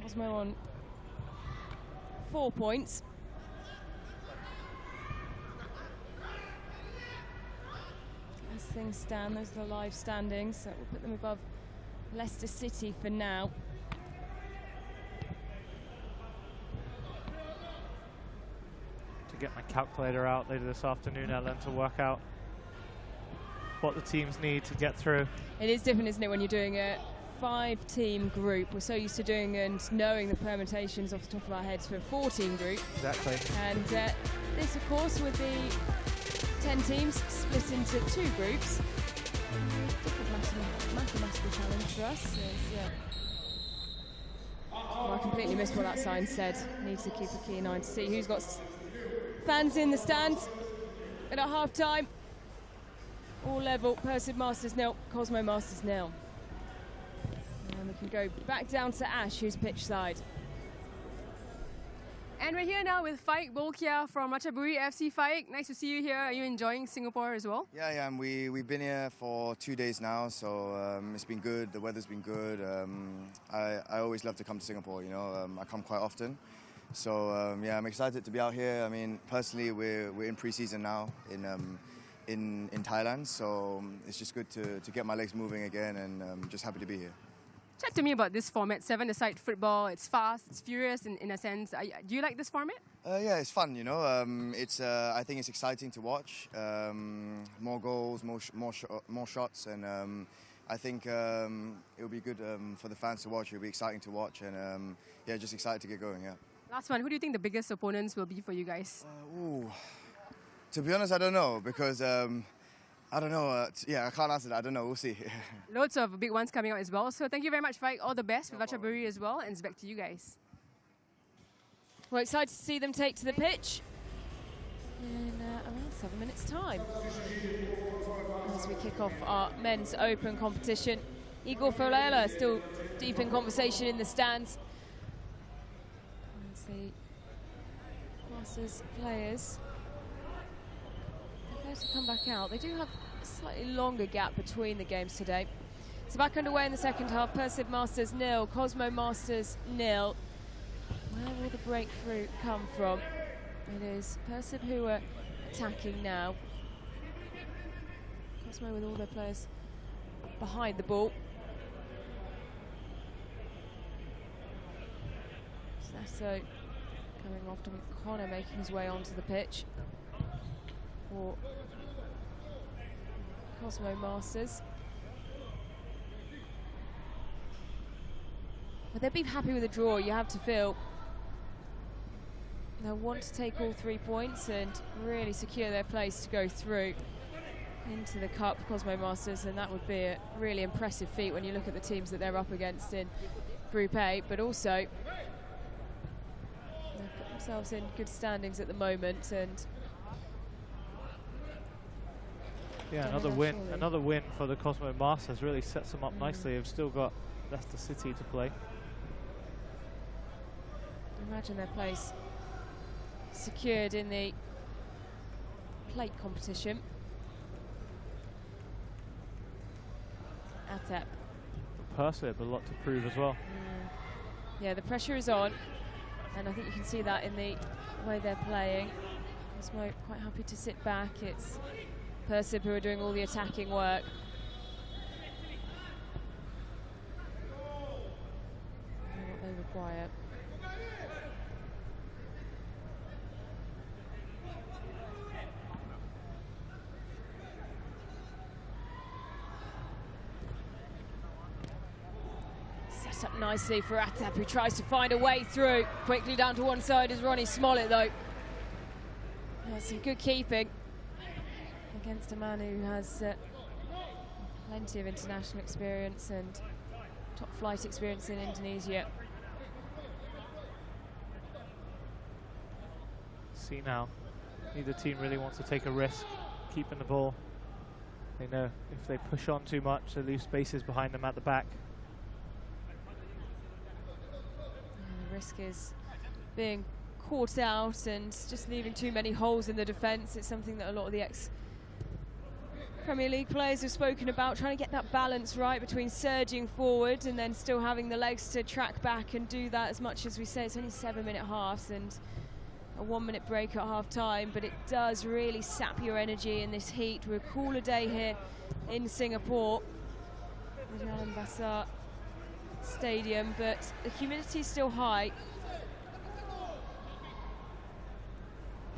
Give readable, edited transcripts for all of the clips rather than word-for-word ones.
Cosmo on 4 points. As things stand, those are the live standings, so we'll put them above Leicester City for now. To get my calculator out later this afternoon, Ellen, to work out what the teams need to get through. It is different, isn't it, when you're doing a 5-team group? We're so used to doing and knowing the permutations off the top of our heads for a 4-team group. Exactly. And this, of course, with the 10 teams split into 2 groups. Different mathematical challenge for us. Oh, I completely missed what that sign said. Need to keep a keen eye to see who's got fans in the stands. And at half-time, all level, PERSIB Masters 0, Cosmo Masters 0. And we can go back down to Ash, who's pitch side. And we're here now with Faik Bolkiah from Ratchaburi FC. Faik, nice to see you here. Are you enjoying Singapore as well? Yeah, we've been here for 2 days now, so it's been good. The weather's been good. I always love to come to Singapore, you know. I come quite often. So yeah, I'm excited to be out here. I mean, personally, we're in pre-season now in Thailand, so it's just good to get my legs moving again, and I'm just happy to be here. Chat to me about this format, 7-a-side football. It's fast, it's furious in a sense. Do you like this format? Yeah, it's fun, you know. I think it's exciting to watch. More goals, more shots, and I think it'll be good for the fans to watch. It'll be exciting to watch, and yeah, just excited to get going. Yeah. Last one. Who do you think the biggest opponents will be for you guys? To be honest, I don't know, because I don't know. Yeah, I can't answer that. I don't know. We'll see. Loads of big ones coming out as well. So thank you very much, Faik. All the best with Ratchaburi as well. And it's back to you guys. We're excited to see them take to the pitch in around 7 minutes' time. As we kick off our men's open competition. Igor Folela still deep in conversation in the stands. As the Masters players prepare to come back out. They do have a slightly longer gap between the games today. So back underway in the second half. PERSIB Masters 0, Cosmo Masters 0. Where will the breakthrough come from? It is PERSIB who are attacking now. Cosmo with all their players behind the ball. So coming off to Connor making his way onto the pitch for Cosmo Masters. But they'll be happy with a draw, you have to feel. They'll want to take all 3 points and really secure their place to go through into the Cup, Cosmo Masters, and that would be a really impressive feat when you look at the teams that they're up against in Group A, but also they've put themselves in good standings at the moment. And yeah, another win for the Cosmo Masters really sets them up nicely. They've still got Leicester City to play. Imagine their place secured in the plate competition. Atep. PERSIB, a lot to prove as well. Yeah, the pressure is on, and I think you can see that in the way they're playing. Cosmo quite happy to sit back. It's PERSIB who are doing all the attacking work. And what they require. Set up nicely for Atep, who tries to find a way through. Quickly down to one side is Ronnie Smollett, though. That's some good keeping against a man who has plenty of international experience and top flight experience in Indonesia. See now, neither team really wants to take a risk keeping the ball. They know if they push on too much, they leave spaces behind them at the back. The risk is being caught out and just leaving too many holes in the defence. It's something that a lot of the Premier League players have spoken about trying to get that balance right between surging forward and then still having the legs to track back and do that as much as we say. It's only 7-minute halves and a 1-minute break at half time, but it does really sap your energy in this heat. We're a cooler day here in Singapore, Jalan Besar Stadium, but the humidity is still high.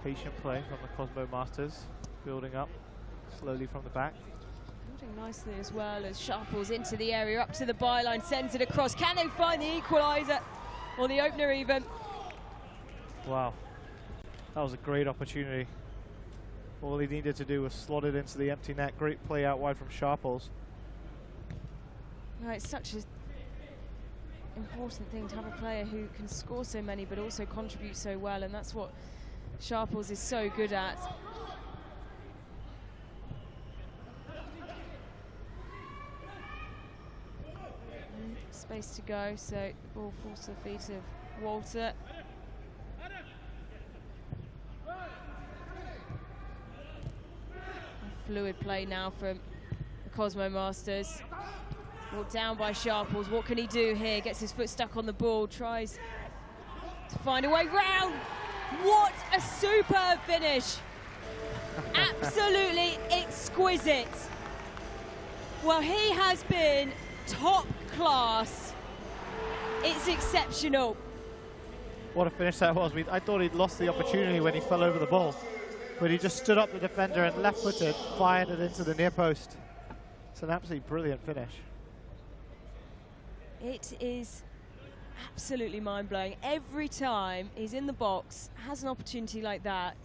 Patient play from the Cosmo Masters, building up slowly from the back. Building nicely as well as Sharples into the area, up to the byline, sends it across. Can they find the equaliser or the opener even? Wow, that was a great opportunity. All he needed to do was slot it into the empty net. Great play out wide from Sharples. No, it's such an important thing to have a player who can score so many but also contribute so well, and that's what Sharples is so good at. Space to go, so the ball falls to the feet of Walter. Fluid play now from the Cosmo Masters. Brought down by Sharples. What can he do here? Gets his foot stuck on the ball, tries to find a way round. What a superb finish. Absolutely exquisite. Well, he has been top class. It's exceptional. What a finish that was. I thought he'd lost the opportunity when he fell over the ball, but he just stood up the defender and left-footed, fired it into the near post. It's an absolutely brilliant finish. It is absolutely mind-blowing. Every time he's in the box, has an opportunity like that,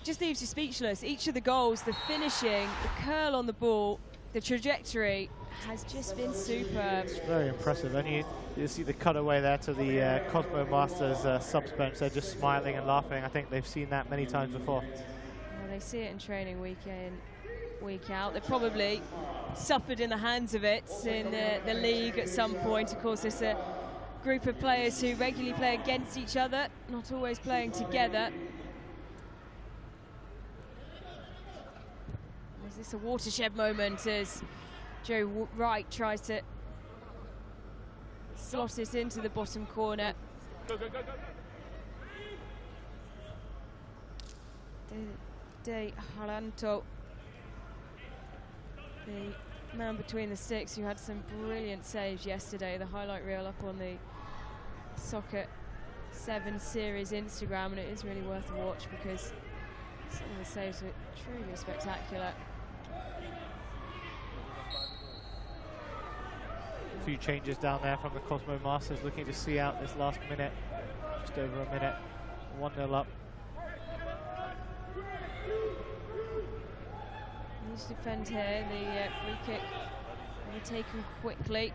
just leaves you speechless. Each of the goals, the finishing, the curl on the ball, the trajectory has just been superb. It's very impressive. And you see the cutaway there to the Cosmo Masters subs bench. They're just smiling and laughing. I think they've seen that many times before. Well, they see it in training week in, week out. They probably suffered in the hands of it in the league at some point. Of course, there's a group of players who regularly play against each other, not always playing together. Is this a watershed moment as Joe Wright tries to slot it into the bottom corner? De Haranto, the man between the sticks, who had some brilliant saves yesterday. The highlight reel up on the Soccer 7 series Instagram, and it is really worth a watch because some of the saves were truly spectacular. A few changes down there from the Cosmo Masters, looking to see out this last minute, just over a minute. 1-0 up. Needs to defend here. The free kick will be taken quickly.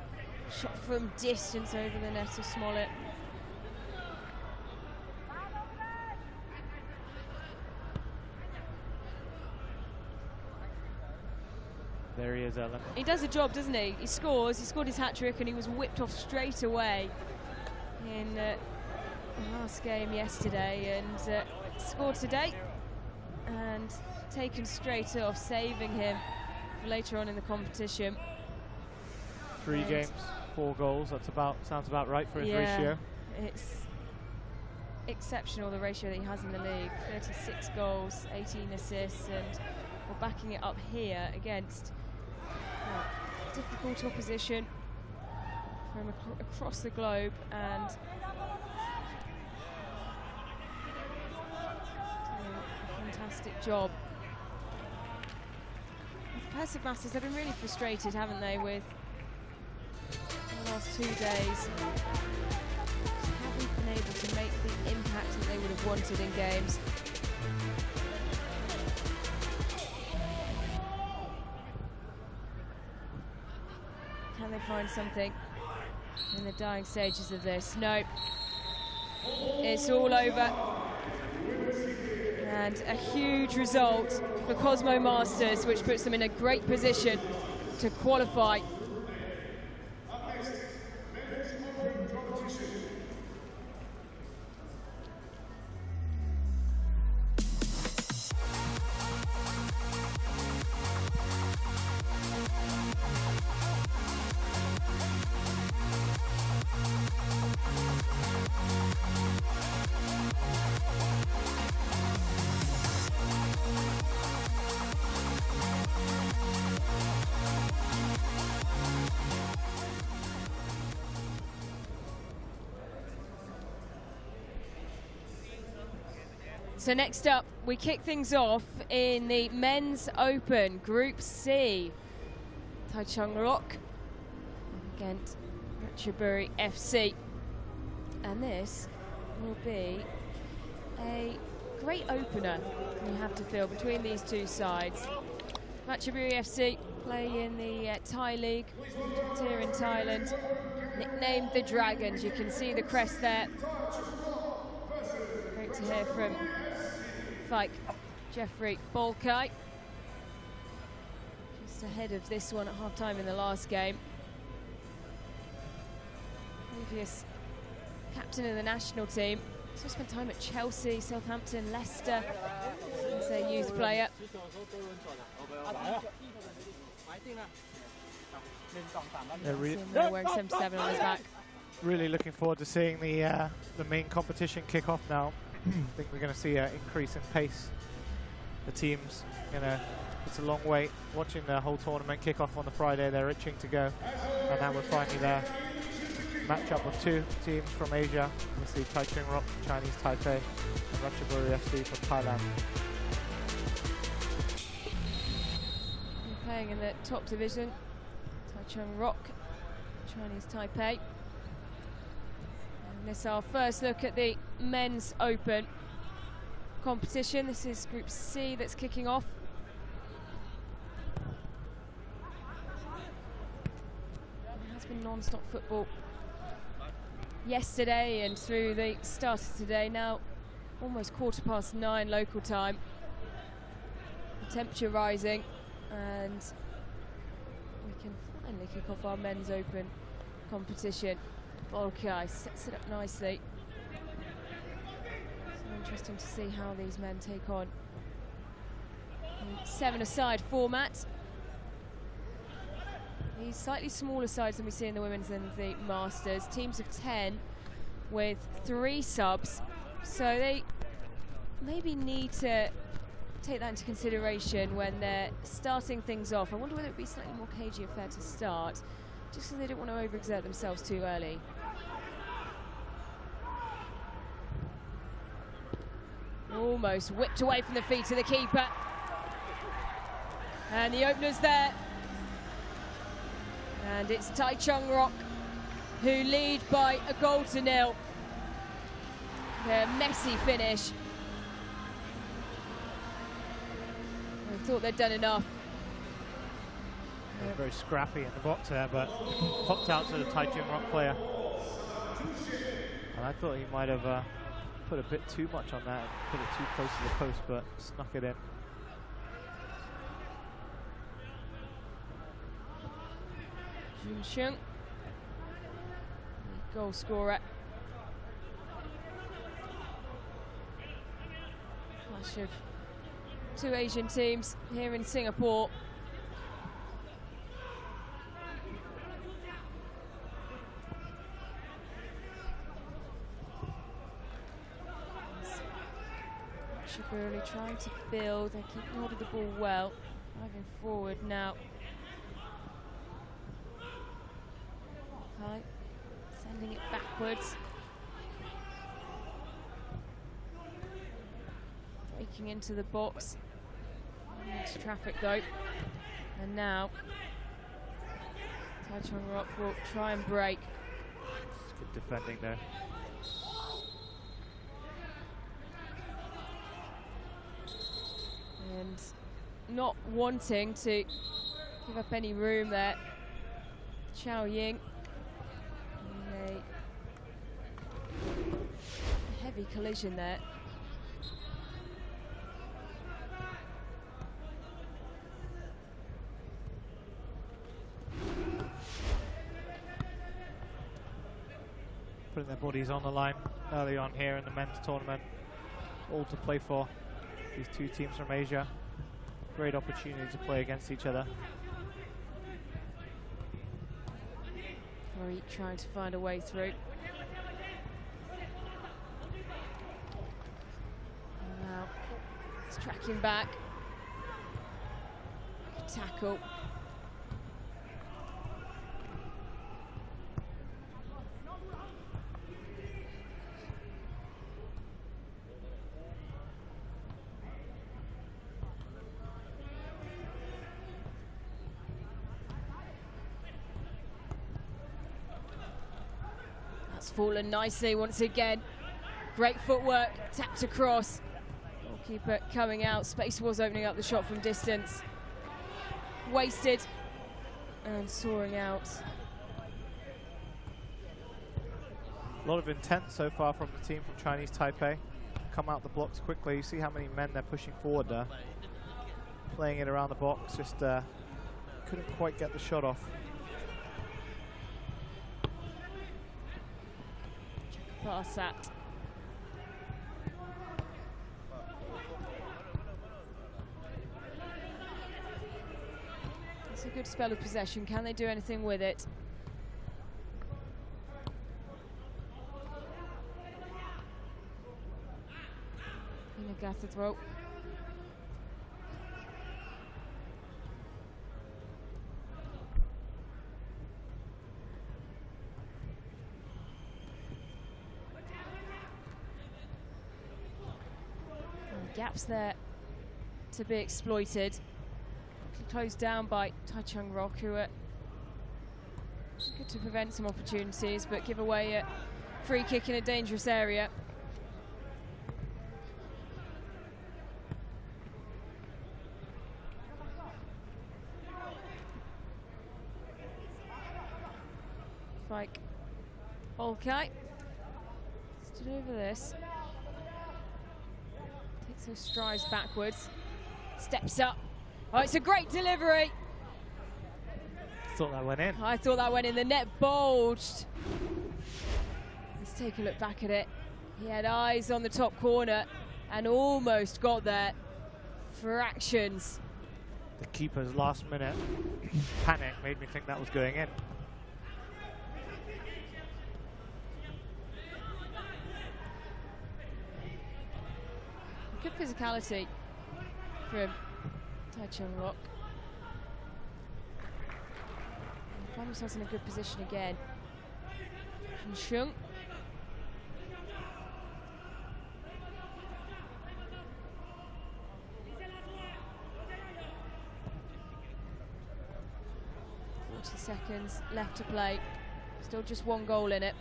Shot from distance over the net of Smollett. There he is, Ellen. He does a job, doesn't he? He scores. He scored his hat-trick and he was whipped off straight away in the last game yesterday, and scored today and taken straight off, saving him for later on in the competition. 3 games, 4 goals. That's sounds about right for his ratio. It's exceptional, the ratio that he has in the league. 36 goals, 18 assists, and we're backing it up here against difficult opposition from across the globe, and doing a fantastic job. The PERSIB Masters have been really frustrated, haven't they, with the last 2 days. Haven't been able to make the impact that they would have wanted in games. Can they find something in the dying stages of this? No. It's all over. And a huge result for Cosmo Masters, which puts them in a great position to qualify. So next up, we kick things off in the Men's Open Group C. Djadjang Rock against Ratchaburi FC. And this will be a great opener, you have to feel, between these two sides. Ratchaburi FC play in the Thai League here in Thailand, nicknamed the Dragons. You can see the crest there. Great to hear from Fike Jeffrey Bolkai. Just ahead of this one at half-time in the last game. Previous captain of the national team. Also spent time at Chelsea, Southampton, Leicester as a youth player. Wearing 77 on his back. Really looking forward to seeing the main competition kick off now. I think we're going to see an increase in pace. The team's it's a long wait. Watching the whole tournament kick off on the Friday, they're itching to go, and now we're finally there. Matchup of two teams from Asia. Obviously Djadjang Rock, Chinese Taipei, and Ratchaburi FC from Thailand. We're playing in the top division. Djadjang Rock, Chinese Taipei. And this is our first look at the Men's Open competition. This is Group C that's kicking off. It has been non-stop football yesterday and through the start of today. Now almost 9:15 local time. The temperature rising, and we can finally kick off our Men's Open competition. Bolkai sets it up nicely. So interesting to see how these men take on the 7-a-side format. These slightly smaller sides than we see in the women's and the Masters. Teams of 10 with 3 subs. So they maybe need to take that into consideration when they're starting things off. I wonder whether it would be slightly more cagey affair to start, just so they don't want to overexert themselves too early. Almost whipped away from the feet of the keeper. And the opener's there. And it's Djadjang Rock who lead by a 1-0. A messy finish. I thought they'd done enough. Very scrappy in the box there, but popped out to the Djadjang Rock player. And I thought he might have put a bit too much on that, put it too close to the post, but snuck it in. Junsheng, goal scorer. Clash of 2 Asian teams here in Singapore. Really trying to build. They keep hold of the ball well. Driving forward now. Okay. Sending it backwards. Breaking into the box. Into traffic though. And now Djadjang Rock will try and break. Good defending there. And not wanting to give up any room there. Chao Ying. A heavy collision there. Putting their bodies on the line early on here in the men's tournament. All to play for. These two teams from Asia. Great opportunity to play against each other. Erik trying to find a way through. And now it's tracking back. Tackle. It's fallen nicely once again. Great footwork, tapped across. Goalkeeper coming out. Space was opening up the shot from distance. Wasted and soaring out. A lot of intent so far from the team from Chinese Taipei. Come out the blocks quickly. You see how many men they're pushing forward there. Playing it around the box, just couldn't quite get the shot off. Pass that. It's a good spell of possession. Can they do anything with it? In a gather throw. Gaps there to be exploited. Closed down by Djadjang Nurdjaman, who are good to prevent some opportunities, but give away a free kick in a dangerous area. Like okay. Stood over this. Takes those strides backwards. Steps up. Oh, it's a great delivery. Thought that went in. I thought that went in. The net bulged. Let's take a look back at it. He had eyes on the top corner and almost got there. Fractions. The keeper's last minute panic made me think that was going in. Good physicality from Djadjang Nurdjaman. Find themselves in a good position again. Langsung. Seconds left to play. Still just one goal in it.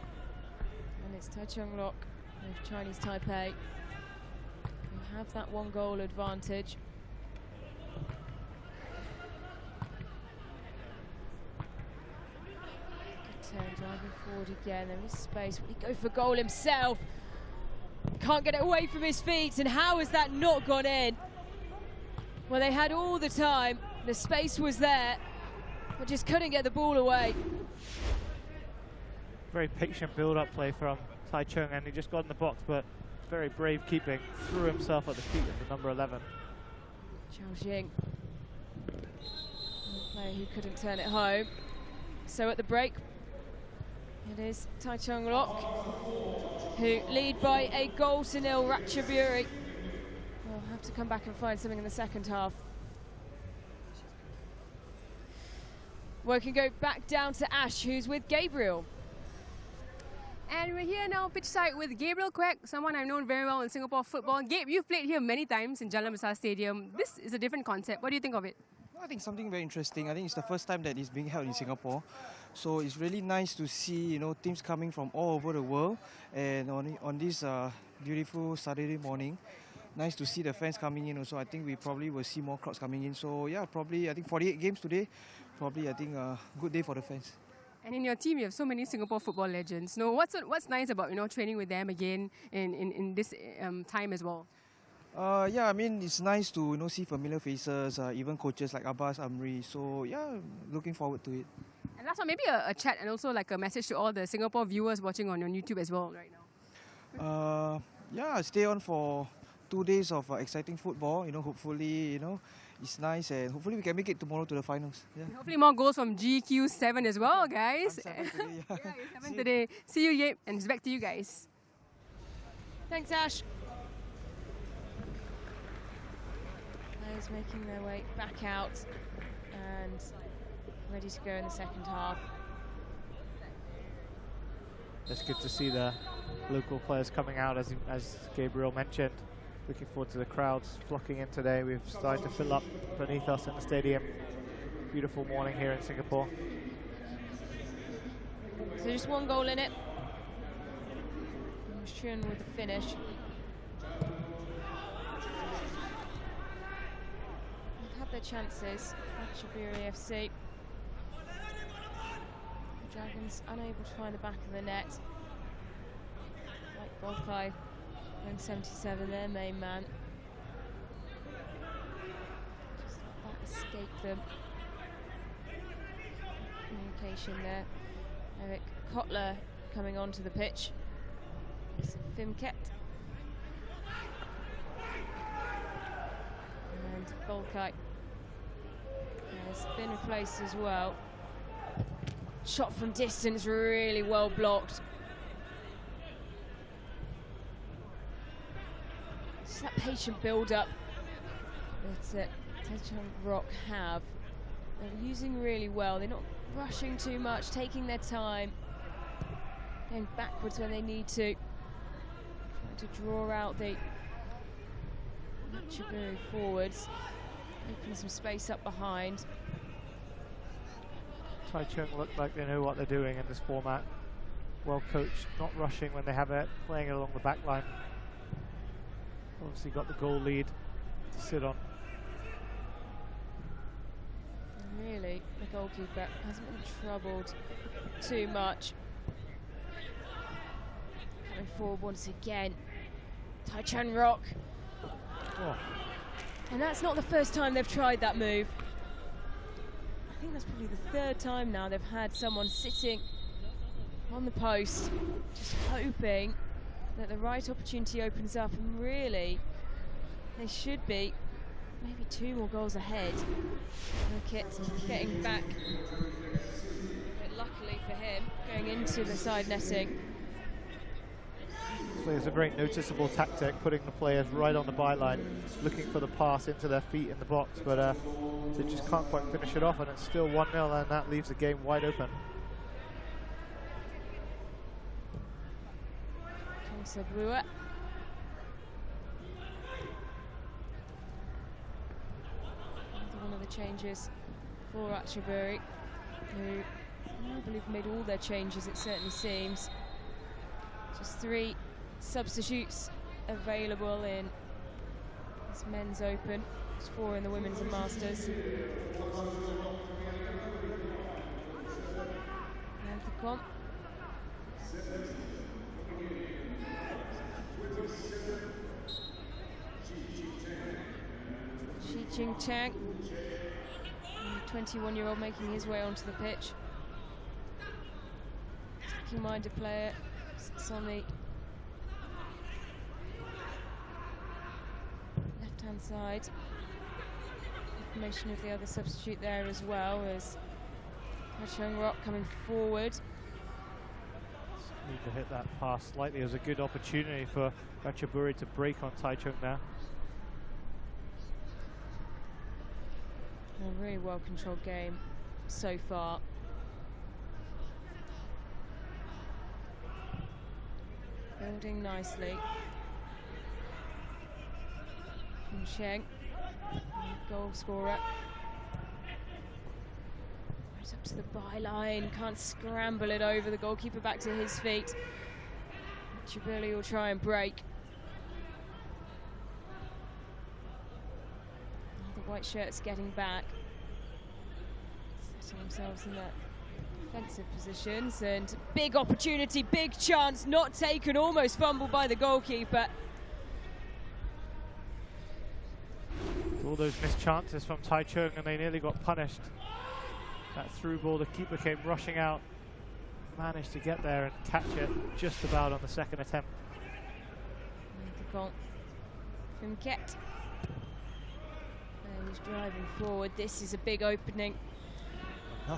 And it's Djadjang Nurdjaman of Chinese Taipei who have that one goal advantage. Good turn, driving forward again. There is space. Will he go for goal himself? Can't get it away from his feet. And how has that not gone in? Well, they had all the time. The space was there. But just couldn't get the ball away. Very patient build-up play from Djadjang, and he just got in the box, but very brave keeping. Threw himself at the feet of the number 11. Jajang, a player who couldn't turn it home. So at the break, it is Djadjang Nurdjaman who lead by a goal to nil. Ratchaburi will have to come back and find something in the second half. We can go back down to Ash, who's with Gabriel. And we're here now, pitch side with Gabriel Quek, someone I've known very well in Singapore football. Gabe, you've played here many times in Jalan Besar Stadium. This is a different concept. What do you think of it? I think something very interesting. I think it's the first time that it's being held in Singapore. So it's really nice to see, teams coming from all over the world. And on this beautiful Saturday morning, nice to see the fans coming in also. I think we probably will see more crowds coming in. So yeah, probably I think 48 games today. Probably I think a good day for the fans. And in your team, you have so many Singapore football legends. What's nice about training with them again in this time as well? Yeah, I mean it's nice to see familiar faces, even coaches like Abbas, Amri. So yeah, looking forward to it. And last one, maybe a chat and also like a message to all the Singapore viewers watching on YouTube as well right now. Yeah, stay on for 2 days of exciting football. Hopefully, it's nice, and hopefully we can make it tomorrow to the finals. Yeah. Hopefully more goals from GQ7 as well, guys. I'm 7 today, yeah. Yeah, you're 7 today. See you, Gabe, and it's back to you guys. Thanks, Ash. Players making their way back out and ready to go in the second half. It's good to see the local players coming out, as Gabriel mentioned. Looking forward to the crowds flocking in today. We've started to fill up beneath us in the stadium. Beautiful morning here in Singapore. So just one goal in it. Shun with the finish. They've had their chances. Ratchaburi FC. The Dragons unable to find the back of the net. Like Bolkai, going 77, their main man. Just let that escape them. Communication there. Erik Kotler coming onto the pitch. Fimket. And Bolkai has been replaced as well. Shot from distance, really well blocked. It's that patient build-up that Djadjang Rock have. They're using really well. They're not rushing too much, taking their time, going backwards when they need to. Trying to draw out the Ratchaburi forwards, open some space up behind. Taichung look like they know what they're doing in this format. Well coached, not rushing when they have it, playing it along the back line. Obviously got the goal lead to sit on. And really, the goalkeeper hasn't been troubled too much. Coming forward once again. Djadjang Rock. Oh. And that's not the first time they've tried that move. I think that's probably the third time now they've had someone sitting on the post, just hoping that the right opportunity opens up, and really, they should be maybe 2 more goals ahead. Kit getting back, but luckily for him, going into the side netting. So it's a very noticeable tactic, putting the players right on the byline, looking for the pass into their feet in the box, but they just can't quite finish it off, and it's still 1-0, and that leaves the game wide open. Sabua. One of the changes for Ratchaburi, who I believe made all their changes, it certainly seems. Just 3 substitutes available in this men's open. There's 4 in the women's and masters. And the comp. Chang, 21-year-old, making his way onto the pitch. Attacking-minded player, sits on the left-hand side. Information of the other substitute there as well, as Djadjang Rock coming forward. Need to hit that pass slightly. It was a good opportunity for Ratchaburi to break on Taichung now. A really well-controlled game so far. Building nicely. Sheng, goal scorer. Right up to the byline, can't scramble it over. The goalkeeper back to his feet. Chibili will try and break. The white shirts getting back, setting themselves in their defensive positions, and big opportunity, big chance, not taken, almost fumbled by the goalkeeper. All those missed chances from Taichung, and they nearly got punished. That through ball, the keeper came rushing out, managed to get there and catch it just about on the second attempt. From Ket. He's driving forward. This is a big opening.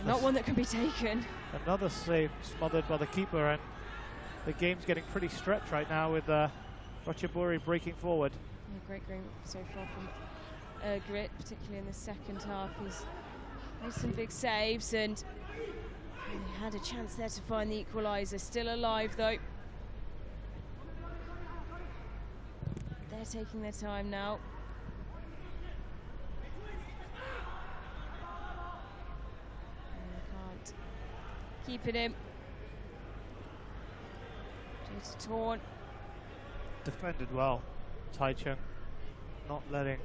Not one that can be taken. Another save smothered by the keeper, and the game's getting pretty stretched right now with Ratchaburi breaking forward. Yeah, great game so far from Grit, particularly in the second half. He's made some big saves, and he had a chance there to find the equaliser. Still alive though. They're taking their time now. Keeping him. Torn. defended well. Jajjang not letting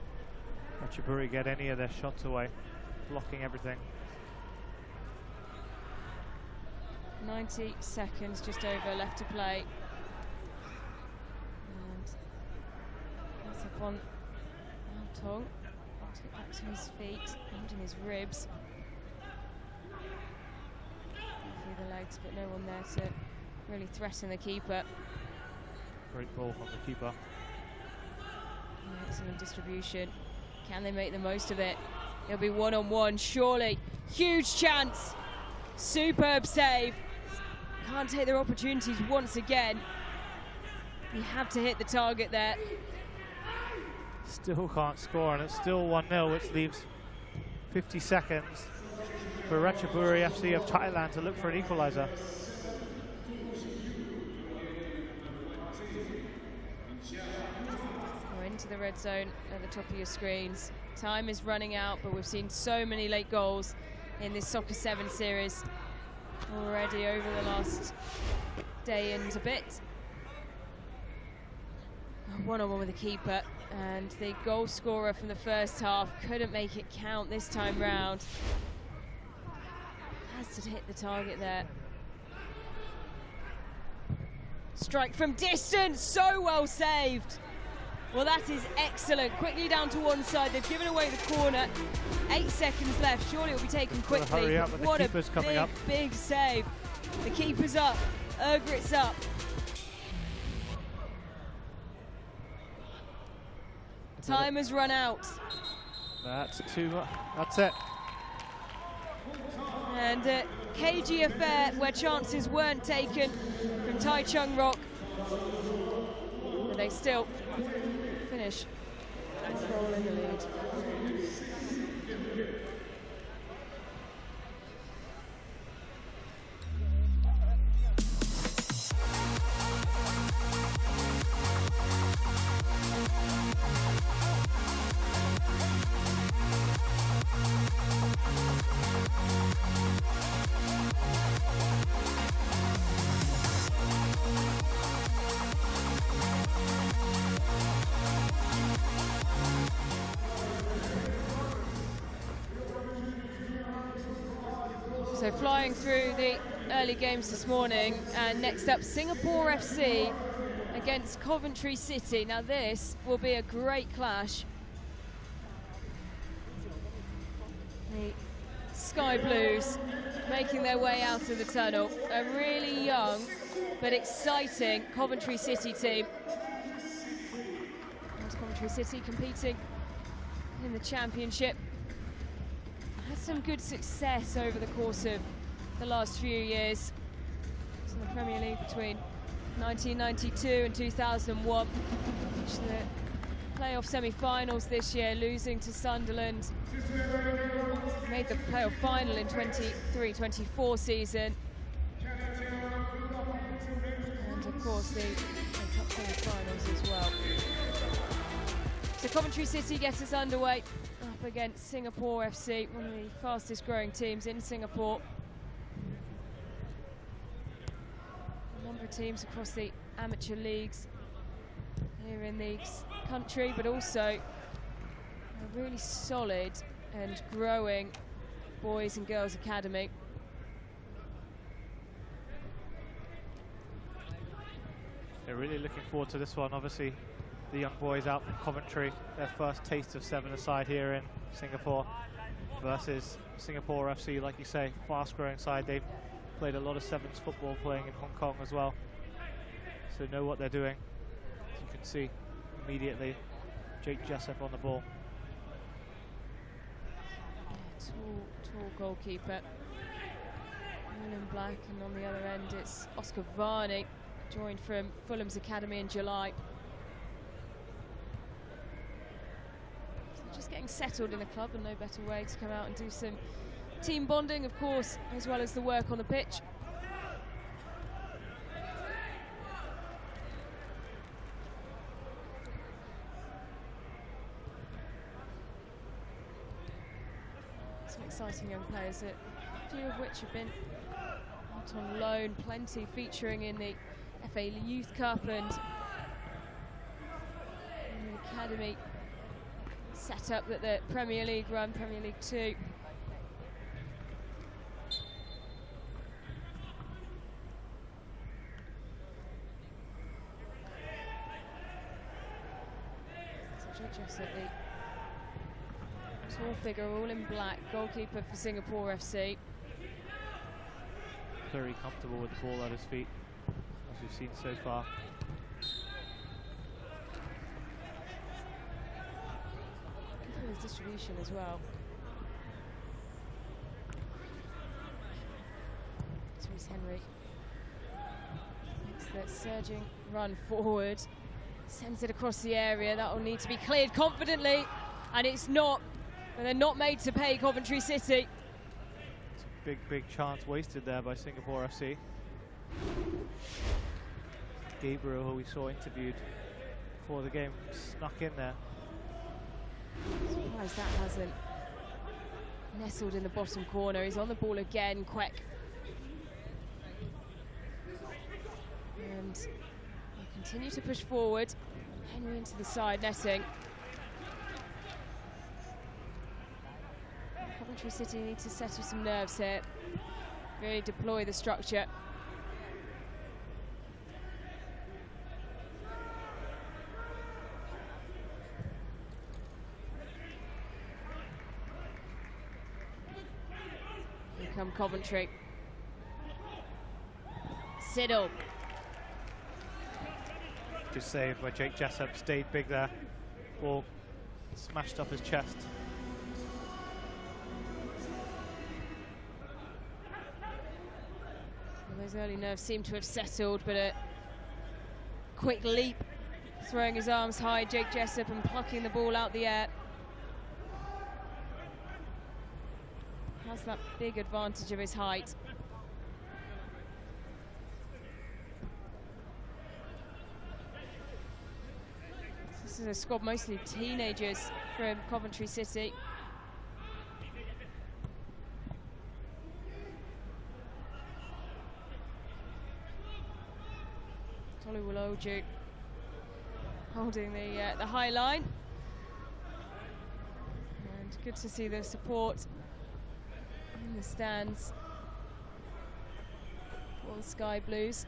Ratchaburi get any of their shots away, blocking everything. 90 seconds just over left to play. And that's up on Tong. To get back to his feet, holding his ribs. Through the legs, but no one there to really threaten the keeper. Great ball from the keeper. Excellent distribution. Can they make the most of it? It'll be one-on-one, surely. Huge chance. Superb save. Can't take their opportunities once again. You have to hit the target there. Still can't score, and it's still 1-0, which leaves 50 seconds for Ratchaburi FC of Thailand to look for an equaliser. We're into the red zone at the top of your screens. Time is running out, but we've seen so many late goals in this Soccer 7 series already over the last day and a bit. One-on-one with the keeper, and the goal scorer from the first half couldn't make it count this time round. Has to hit the target there. Strike from distance, so well saved. Well, that is excellent. Quickly down to one side. They've given away the corner. 8 seconds left. Surely it will be taken quickly. Hurry up, what the keeper's coming up. Big save. The keeper's up. Ergrit's up. Time has run out. That's too much. That's it. And cagey affair where chances weren't taken from Tai Chung Rock. But they still finish one goal in the lead. So flying through the early games this morning, and next up Singapore FC against Coventry City. Now this will be a great clash. The Sky Blues making their way out of the tunnel. A really young but exciting Coventry City team. There's Coventry City competing in the Championship. Had some good success over the course of the last few years. It's in the Premier League between 1992 and 2001. The playoff semi-finals this year, losing to Sunderland. Made the playoff final in 23-24 season. And of course the cup semi-finals as well. So Coventry City gets us underway up against Singapore FC, one of the fastest growing teams in Singapore. A number of teams across the amateur leagues here in the country, but also a really solid and growing boys and girls academy. They're really looking forward to this one. Obviously, the young boys out from Coventry, their first taste of seven-a-side here in Singapore versus Singapore FC, like you say, fast-growing side. They've played a lot of sevens football playing in Hong Kong as well, so know what they're doing. As you can see immediately, Jake Jessup on the ball. Tall goalkeeper. All in black, and on the other end it's Oscar Varney, joined from Fulham's academy in July. So just getting settled in the club, and no better way to come out and do some team bonding, of course, as well as the work on the pitch. Some exciting young players, a few of which have been out on loan, plenty featuring in the FA Youth Cup and academy set up that the Premier League run, Premier League 2. Jessup, the tall figure, all in black, goalkeeper for Singapore FC. Very comfortable with the ball at his feet, as we've seen so far. Good for his distribution as well. Reece Henry makes that surging run forward. Sends it across the area. That will need to be cleared confidently, and it's not. And they're not made to pay, Coventry City. It's a big, big chance wasted there by Singapore FC. Gabriel, who we saw interviewed before the game, snuck in there. Surprised that hasn't nestled in the bottom corner. He's on the ball again, Kwek. And they'll continue to push forward. Henry into the side netting. Coventry City need to settle some nerves here. Really deploy the structure. Here come Coventry. Siddle. Good save by Jake Jessup, stayed big there. Ball smashed off his chest. Well, those early nerves seem to have settled, but a quick leap, throwing his arms high, Jake Jessup, and plucking the ball out the air. Has that big advantage of his height. This is a squad mostly teenagers from Coventry City. Toluwaloju holding the high line. And good to see the support in the stands for the Sky Blues.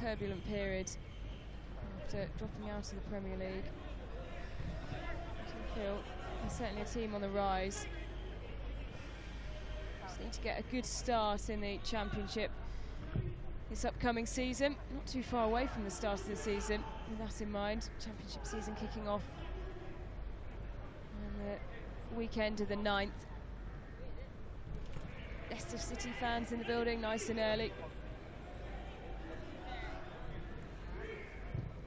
Turbulent period after dropping out of the Premier League. I feel there's certainly a team on the rise. Just need to get a good start in the Championship this upcoming season. Not too far away from the start of the season, with that in mind. Championship season kicking off on the weekend of the 9th. Leicester City fans in the building, nice and early.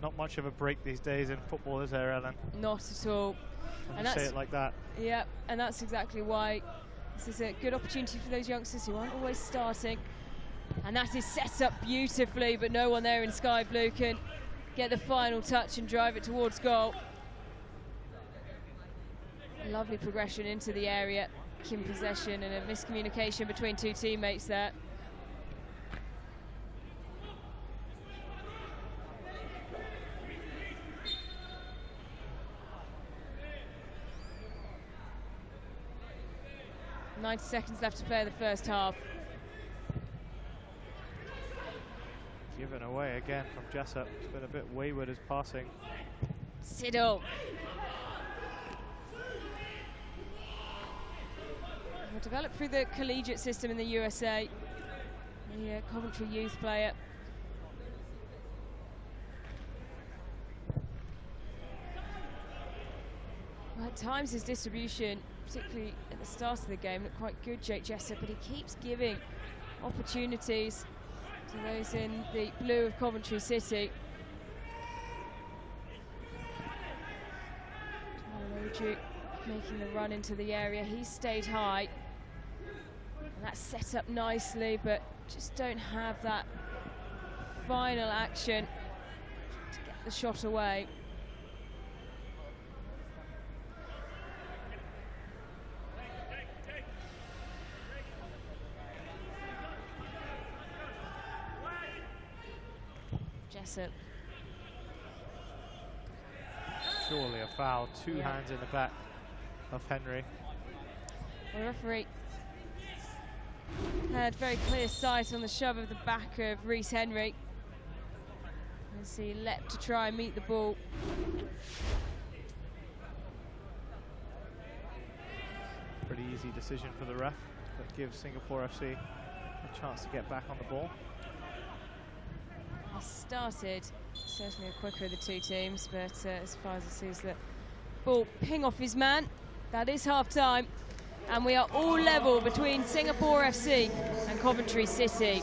Not much of a break these days in football, is there, Ellen? Not at all. And say it like that. Yeah, and that's exactly why this is a good opportunity for those youngsters who aren't always starting. And that is set up beautifully, but no one there in Sky Blue can get the final touch and drive it towards goal. A lovely progression into the area, in possession, and a miscommunication between two teammates there. .90 seconds left to play the first half. Given away again from Jessup. It's been a bit wayward his passing. Siddle. Developed through the collegiate system in the USA. The Coventry youth player. Well, at times his distribution, particularly at the start of the game, looked quite good, Jake Jessup, but he keeps giving opportunities to those in the blue of Coventry City. Toluwaloju making the run into the area. He stayed high. And that's set up nicely, but just don't have that final action to get the shot away. Jessup. Surely a foul. Two hands in the back of Henry. The referee had very clear sight on the shove of the back of Rhys Henry as he leapt to try and meet the ball. Pretty easy decision for the ref, but gives Singapore FC a chance to get back on the ball. He started certainly quicker of the two teams, but as far as he sees the ball ping off his man, that is half time. And we are all level between Singapore FC and Coventry City.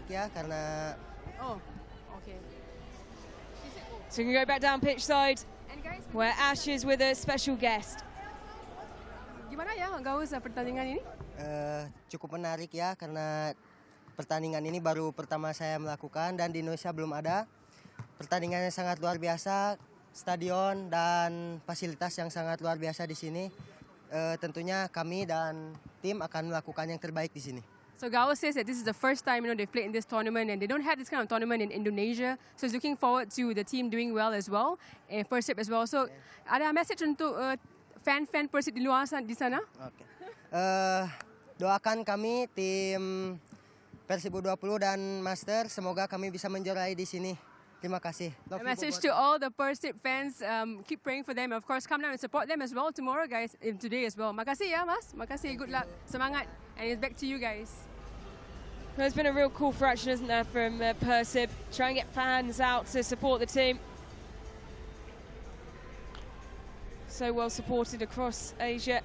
Ya, karena Oh, okay. So we can go back down pitch side, And guys, where Ash is with a special guest. gimana ya Gaus pertandingan ini? cukup menarik ya, karena pertandingan ini baru pertama saya melakukan dan di Indonesia belum ada. Pertandingannya sangat luar biasa, stadion dan fasilitas yang sangat luar biasa di sini. Tentunya kami dan tim akan melakukan yang terbaik di sini. So Gaus says that this is the first time they've played in this tournament, and they don't have this kind of tournament in Indonesia. So he's looking forward to the team doing well as well, and PERSIB as well. So ada message untuk fan-fan PERSIB di luar di sana? Oke. Doakan kami tim PERSIB U20 dan Master, semoga kami bisa menjuarai di sini. Terima kasih. A message to all the PERSIB fans, keep praying for them. Of course, come down and support them as well tomorrow, guys, today as well. Makasih ya, Mas. Makasih, good luck. Semangat. And it's back to you guys. There's been a real call for action, isn't there, from PERSIB, try and get fans out to support the team. So well supported across Asia.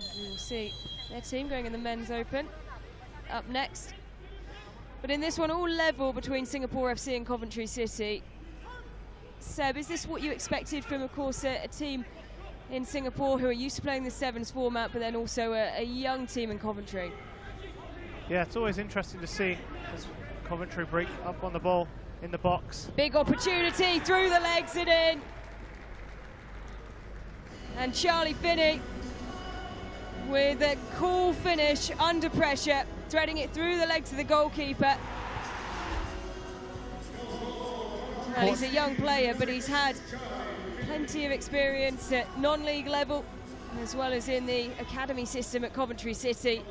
And we will see their team going in the men's open up next. But in this one, all level between Singapore FC and Coventry City. Seb, is this what you expected from, of course, a team in Singapore who are used to playing the sevens format, but then also a young team in Coventry? Yeah, it's always interesting to see as Coventry break up on the ball in the box. Big opportunity, through the legs and in. And Charlie Finney with a cool finish under pressure, threading it through the legs of the goalkeeper. Well, he's a young player, but he's had plenty of experience at non-league level, as well as in the academy system at Coventry City.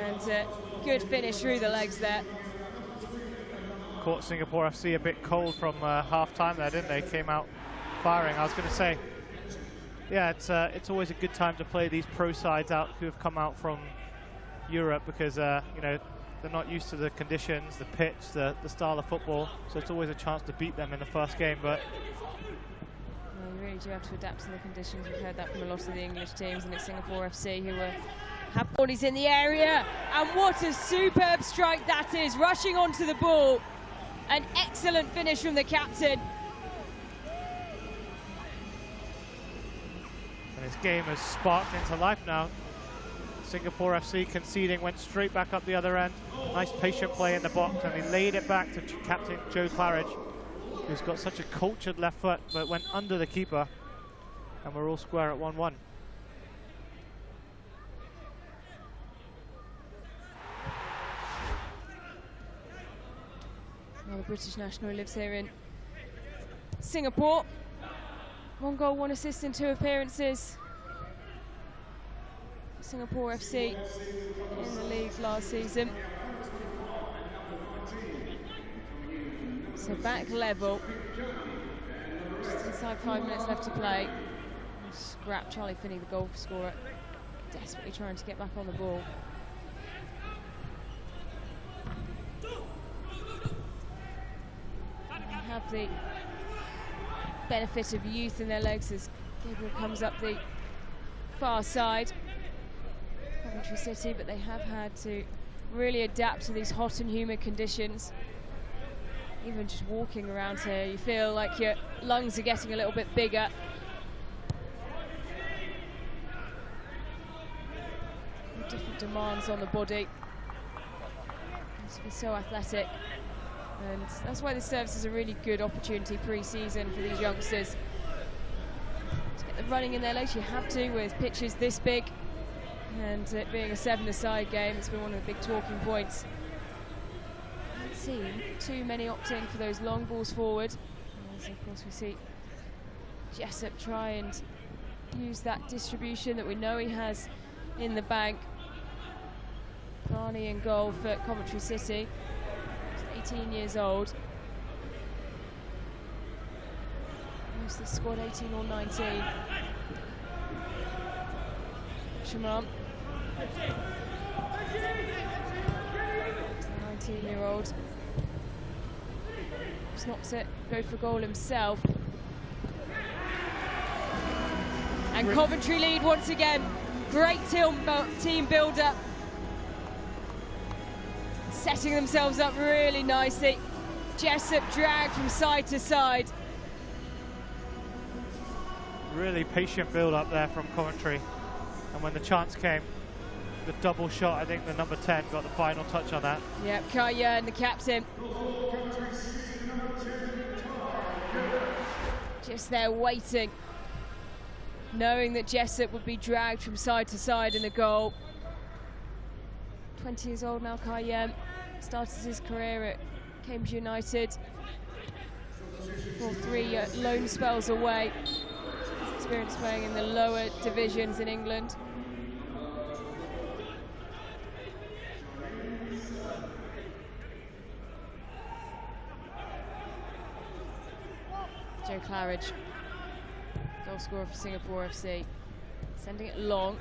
And good finish through the legs there. Caught Singapore FC a bit cold from half-time there, didn't they? Came out firing. I was going to say, yeah, it's always a good time to play these pro sides out who have come out from Europe, because you know, they're not used to the conditions, the pitch, the style of football, so it's always a chance to beat them in the first game. But well, you really do have to adapt to the conditions. We've heard that from a lot of the English teams, and it's Singapore FC who have bodies in the area. And what a superb strike that is, rushing onto the ball. An excellent finish from the captain. and his game has sparked into life now. Singapore FC conceding, went straight back up the other end. Nice patient play in the box, and he laid it back to captain Joe Claridge, who's got such a cultured left foot, but went under the keeper. And we're all square at 1-1. Well, the British national lives here in Singapore. 1 goal, 1 assist in 2 appearances. Singapore FC in the league last season. So back level. Just inside 5 minutes left to play. Scrap Charlie Finney, the goal scorer, desperately trying to get back on the ball. They have the benefit of youth in their legs as Gabriel comes up the far side. Coventry City, but they have had to really adapt to these hot and humid conditions. Even just walking around here, you feel like your lungs are getting a little bit bigger. Different demands on the body. Needs to be so athletic. And that's why this serves as a really good opportunity pre-season for these youngsters. running in their legs. You have to with pitches this big, and it being a 7-a-side game, it's been one of the big talking points. I haven't seen too many opt in for those long balls forward. As of course we see Jessup try and use that distribution that we know he has in the bank. Barney in goal for Coventry City. He's 18 years old. Most of the squad 18 or 19. Shaman. 19-year-old. Just not to go for goal himself. And Coventry lead once again. Great team build-up. Setting themselves up really nicely. Jessup dragged from side to side. Really patient build-up there from Coventry. And when the chance came, the double shot, I think the number 10 got the final touch on that. Yep, Kayan, the captain. Just there waiting, knowing that Jessup would be dragged from side to side in the goal. 20 years old now, Kayan. Started his career at Cambridge United. 3 loan spells away. His experience playing in the lower divisions in England. Joe Claridge, goal scorer for Singapore FC, sending it long.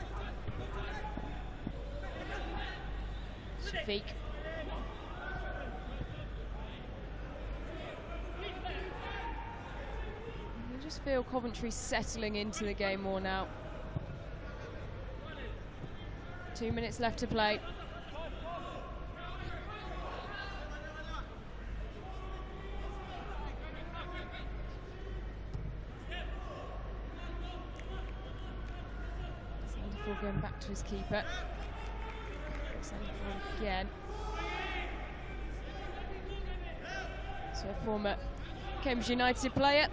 Shafiq. You just feel Coventry settling into the game more now. 2 minutes left to play. Going back to his keeper. Again. So a former Cambridge United player.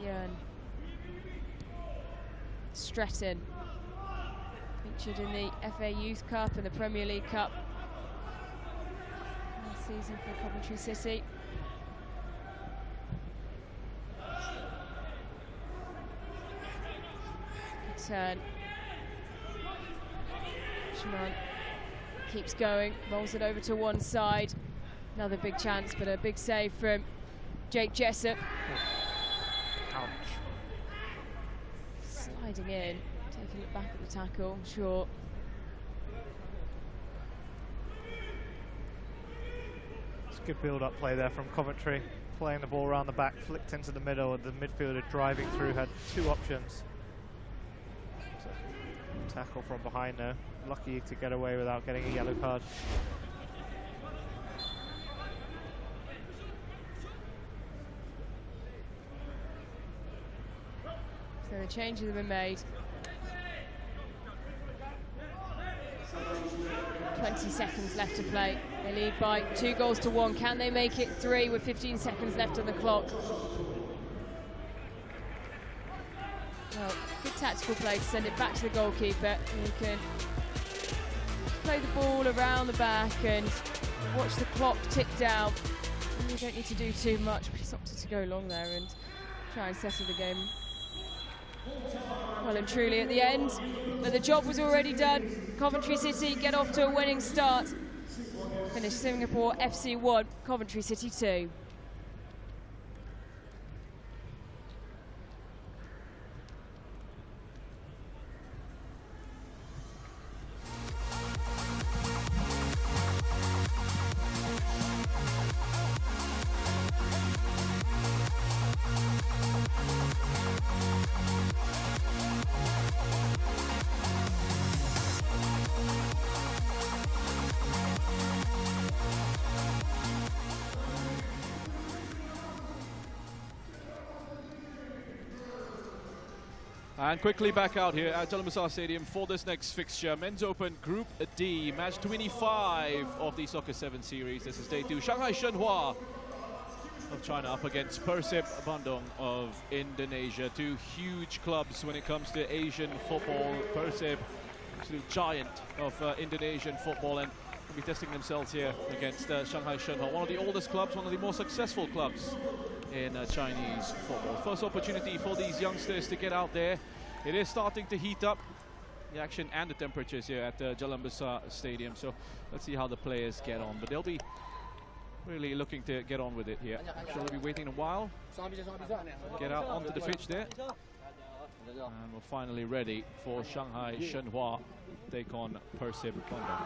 Yearn. Stretton. Featured in the FA Youth Cup and the Premier League Cup season for Coventry City. Good turn. Shaman keeps going, rolls it over to one side. Another big chance, but a big save from Jake Jessup. Ouch. Sliding in, taking it back at the tackle, short. Good build-up play there from Coventry, playing the ball around the back, flicked into the middle, and the midfielder driving through had 2 options. So, tackle from behind there, lucky to get away without getting a yellow card. So the changes have been made. 20 seconds left to play. They lead by 2 goals to 1. Can they make it 3 with 15 seconds left on the clock? Well, good tactical play to send it back to the goalkeeper. He can play the ball around the back and watch the clock tick down. And you don't need to do too much, but he's opted to go long there and try and settle the game well and truly at the end. But the job was already done. Coventry City get off to a winning start. Finish Singapore FC 1, Coventry City 2. And quickly back out here at Jalan Besar Stadium for this next fixture. Men's Open Group D, match 25 of the Soccer 7 series. This is day 2. Shanghai Shenhua of China up against PERSIB Bandung of Indonesia. Two huge clubs when it comes to Asian football. PERSIB, absolute giant of Indonesian football, and will be testing themselves here against Shanghai Shenhua, one of the oldest clubs, one of the more successful clubs in Chinese football. First opportunity for these youngsters to get out there. It is starting to heat up, the action and the temperatures here at Jalan Besar Stadium. So let's see how the players get on. But they'll be really looking to get on with it here. I'm sure they'll be waiting a while. Get out onto the pitch there. And we're finally ready for Shanghai Shenhua take on PERSIB Bandung.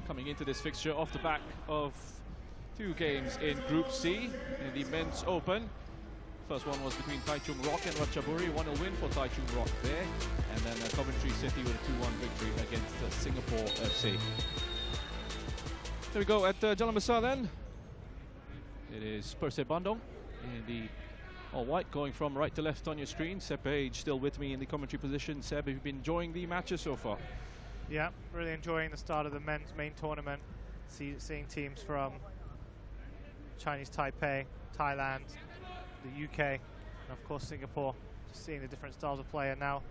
Coming into this fixture off the back of 2 games in Group C in the Men's Open. First one was between Taichung Rock and Ratchaburi, 1-0 win for Taichung Rock there. And then Coventry City with a 2-1 victory against Singapore FC. There we go at Jalan Besar then. It is PERSIB Bandung in the all-white, going from right to left on your screen. Seb Page still with me in the commentary position. Seb, have you been enjoying the matches so far? Yeah, really enjoying the start of the men's main tournament. Seeing teams from Chinese Taipei, Thailand, the UK, and of course Singapore. Just seeing the different styles of play, and now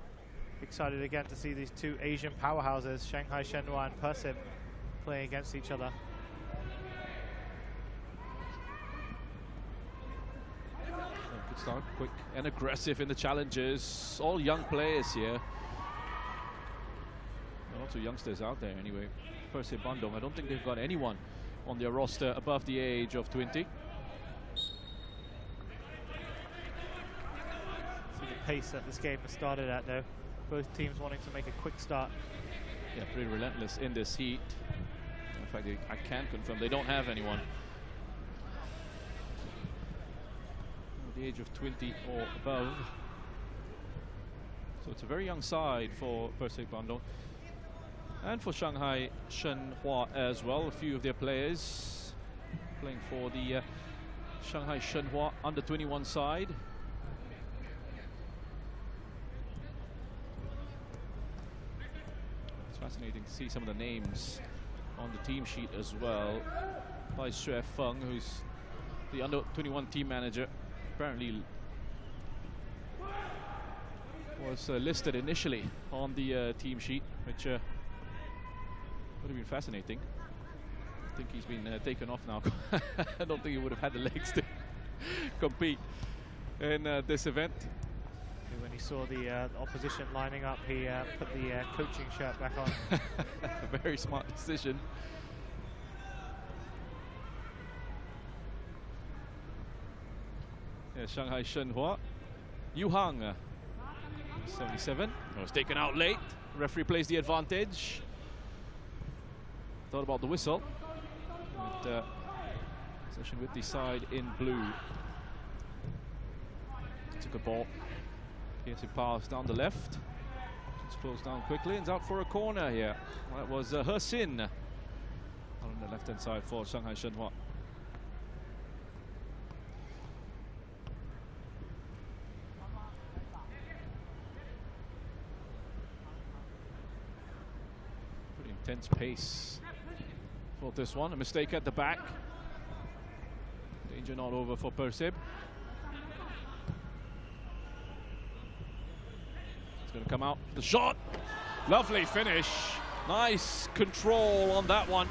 excited again to see these 2 Asian powerhouses, Shanghai Shenhua and PERSIB, playing against each other. Good start, quick and aggressive in the challenges. All young players here. Lots of youngsters out there anyway. PERSIB Bandung, I don't think they've got anyone on their roster above the age of 20. See the pace that this game has started at though. Both teams wanting to make a quick start. Yeah, pretty relentless in this heat. In fact, I can confirm they don't have anyone at the age of 20 or above. So it's a very young side for PERSIB Bandung. And for Shanghai Shenhua as well, a few of their players playing for the Shanghai Shenhua under-21 side. It's fascinating to see some of the names on the team sheet as well. By Xue Feng, who's the under-21 team manager, apparently was listed initially on the team sheet, which would have been fascinating. I think he's been taken off now. I don't think he would have had the legs to compete in this event. When he saw the opposition lining up, he put the coaching shirt back on. A very smart decision. Yeah, Shanghai Shenhua. Yu Hang, 77. It was taken out late. Referee plays the advantage. Thought about the whistle. And, session with the side in blue. Took a ball. Piercing pass down the left. Just closed down quickly and out for a corner here. That was He Sin on the left-hand side for Shanghai Shenhua. Pretty intense pace for this one. A mistake at the back. Danger not over for PERSIB. It's going to come out. The shot. Lovely finish. Nice control on that one.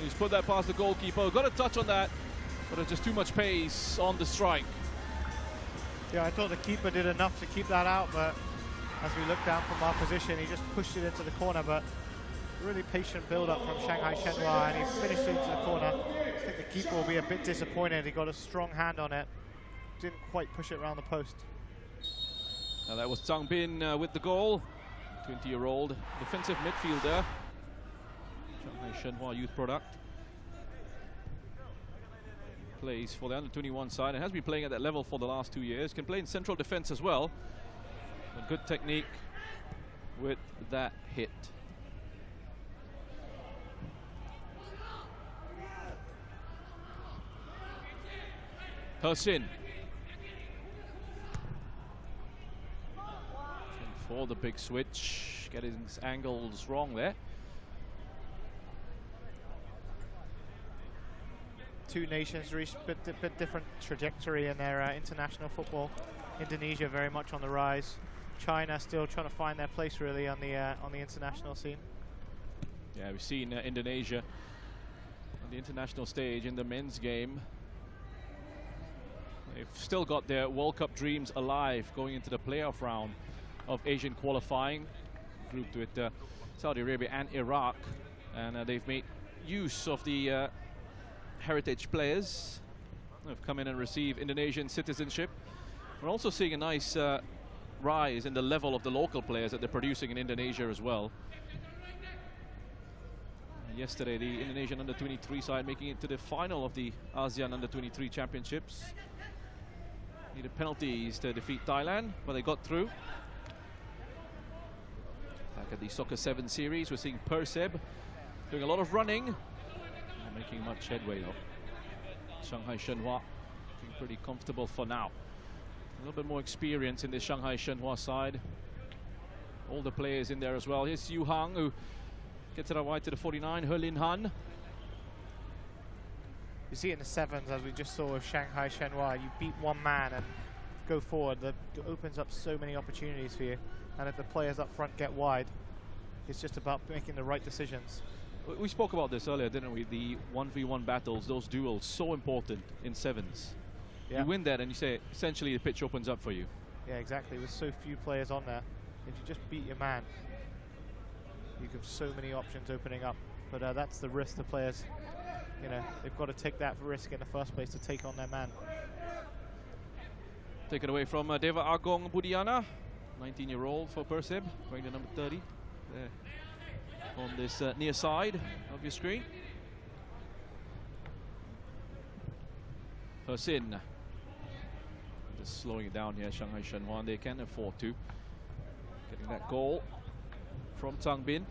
He's put that past the goalkeeper. Got a touch on that, but it's just too much pace on the strike. Yeah, I thought the keeper did enough to keep that out, but as we look down from our position, he just pushed it into the corner. But really patient build-up from Shanghai Shenhua, and he finished it into the corner. I think the keeper will be a bit disappointed. He got a strong hand on it. Didn't quite push it around the post. Now that was Zhang Bin with the goal. 20-year-old defensive midfielder. Shanghai Shenhua youth product. Plays for the under-21 side and has been playing at that level for the last 2 years. Can play in central defense as well. A good technique with that hit. PERSIB. For the big switch, getting his angles wrong there. Two nations reached a bit different trajectory in their international football. Indonesia very much on the rise. China still trying to find their place really on the international scene. Yeah, we've seen Indonesia on the international stage in the men's game. They've still got their World Cup dreams alive going into the playoff round of Asian qualifying, grouped with Saudi Arabia and Iraq, and they've made use of the heritage players who have come in and received Indonesian citizenship. We're also seeing a nice rise in the level of the local players that they're producing in Indonesia as well. Yesterday, the Indonesian under-23 side making it to the final of the ASEAN under-23 championships. Needed penalties to defeat Thailand, but they got through. Back at the Soccer 7 series, we're seeing PERSIB doing a lot of running, not making much headway though. Shanghai Shenhua looking pretty comfortable for now. A little bit more experience in the Shanghai Shenhua side. All the players in there as well. Here's Yu Hang, who gets it out wide to the 49, He Lin Han. You see it in the sevens, as we just saw with Shanghai Shenhua. You beat one man and go forward. That opens up so many opportunities for you. And if the players up front get wide, it's just about making the right decisions. We spoke about this earlier, didn't we? The 1v1 battles, those duels, so important in sevens. Yeah. You win that and you say, essentially the pitch opens up for you. Yeah, exactly. With so few players on there, if you just beat your man, you have so many options opening up. But that's the risk the players, you know, they've got to take that risk in the first place to take on their man. Taken away from Deva Agong Budiana, 19-year-old for PERSIB, wearing the number 30 there on this near side of your screen. PERSIB just slowing it down here, Shanghai Shenhua. They can afford to. Getting that goal from Tang Bin.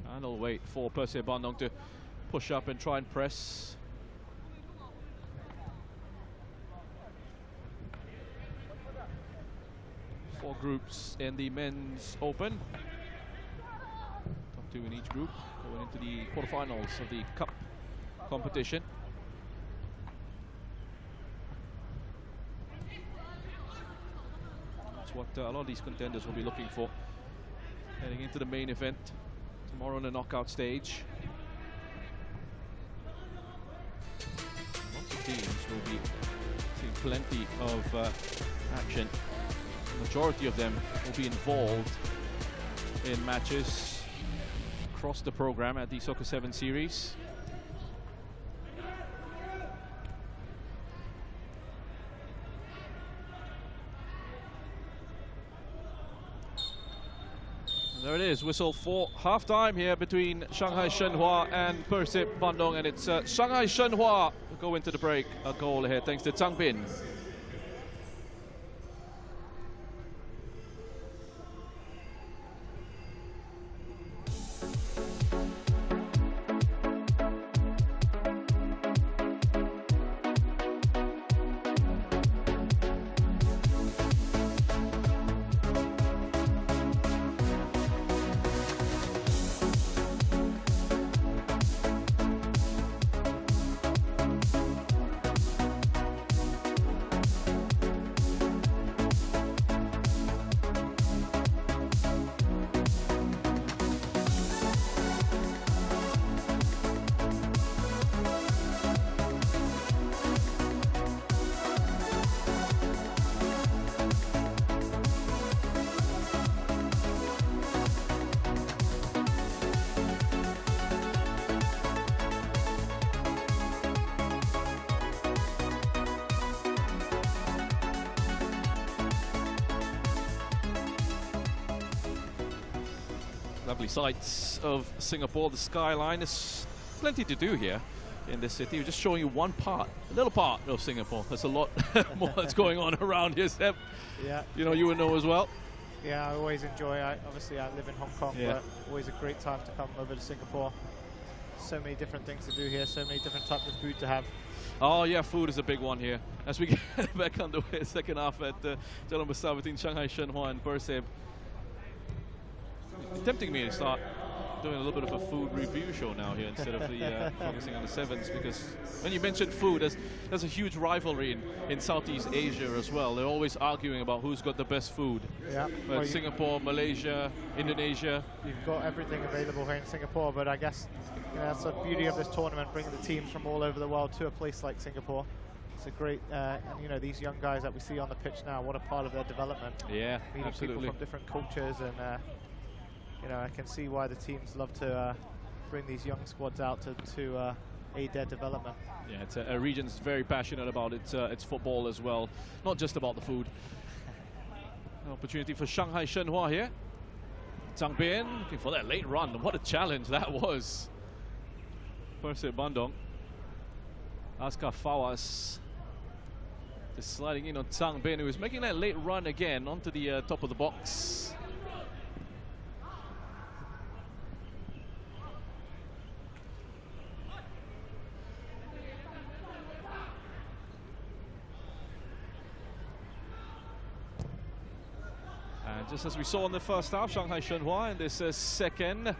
And they'll wait for PERSIB Bandung to push up and try and press. Four groups in the men's open. Top two in each group going into the quarterfinals of the cup competition. That's what a lot of these contenders will be looking for heading into the main event tomorrow on the knockout stage. Lots of teams will be seeing plenty of action. The majority of them will be involved in matches across the program at the Soccer 7 series. And there it is, whistle for half-time here between Shanghai Shenhua and PERSIB Bandung, and it's Shanghai Shenhua who go into the break a goal ahead thanks to Tang Bin. Lovely sights of Singapore. The skyline. There's plenty to do here in this city. We're just showing you one part, a little part of Singapore. There's a lot more that's going on around here, Seb. Yeah. You know, you would know as well. Yeah, I always enjoy. Obviously, I live in Hong Kong, Yeah. but always a great time to come over to Singapore. So many different things to do here, so many different types of food to have. Oh yeah, food is a big one here. As we get back underway, second half at Jalan Besar between Shanghai Shenhua and PERSIB. It's tempting me to start doing a little bit of a food review show now here instead of the focusing on the sevens, because when you mentioned food, there's a huge rivalry in Southeast Asia as well. They're always arguing about who's got the best food. Yeah. Well, Singapore, Malaysia, Indonesia. You've got everything available here in Singapore, but I guess that's the beauty of this tournament, bringing the teams from all over the world to a place like Singapore. It's a great, and these young guys that we see on the pitch now, what a part of their development. Yeah, meeting absolutely. people from different cultures, and I can see why the teams love to bring these young squads out to aid their development. Yeah, it's a region that's very passionate about its football as well, not just about the food. An opportunity for Shanghai Shenhua here. Zhang Bin looking for that late run. What a challenge that was. PERSIB Bandung. Askar Fawaz just sliding in on Zhang Bin, who is making that late run again onto the top of the box. And just as we saw in the first half, Shanghai Shenhua in this second,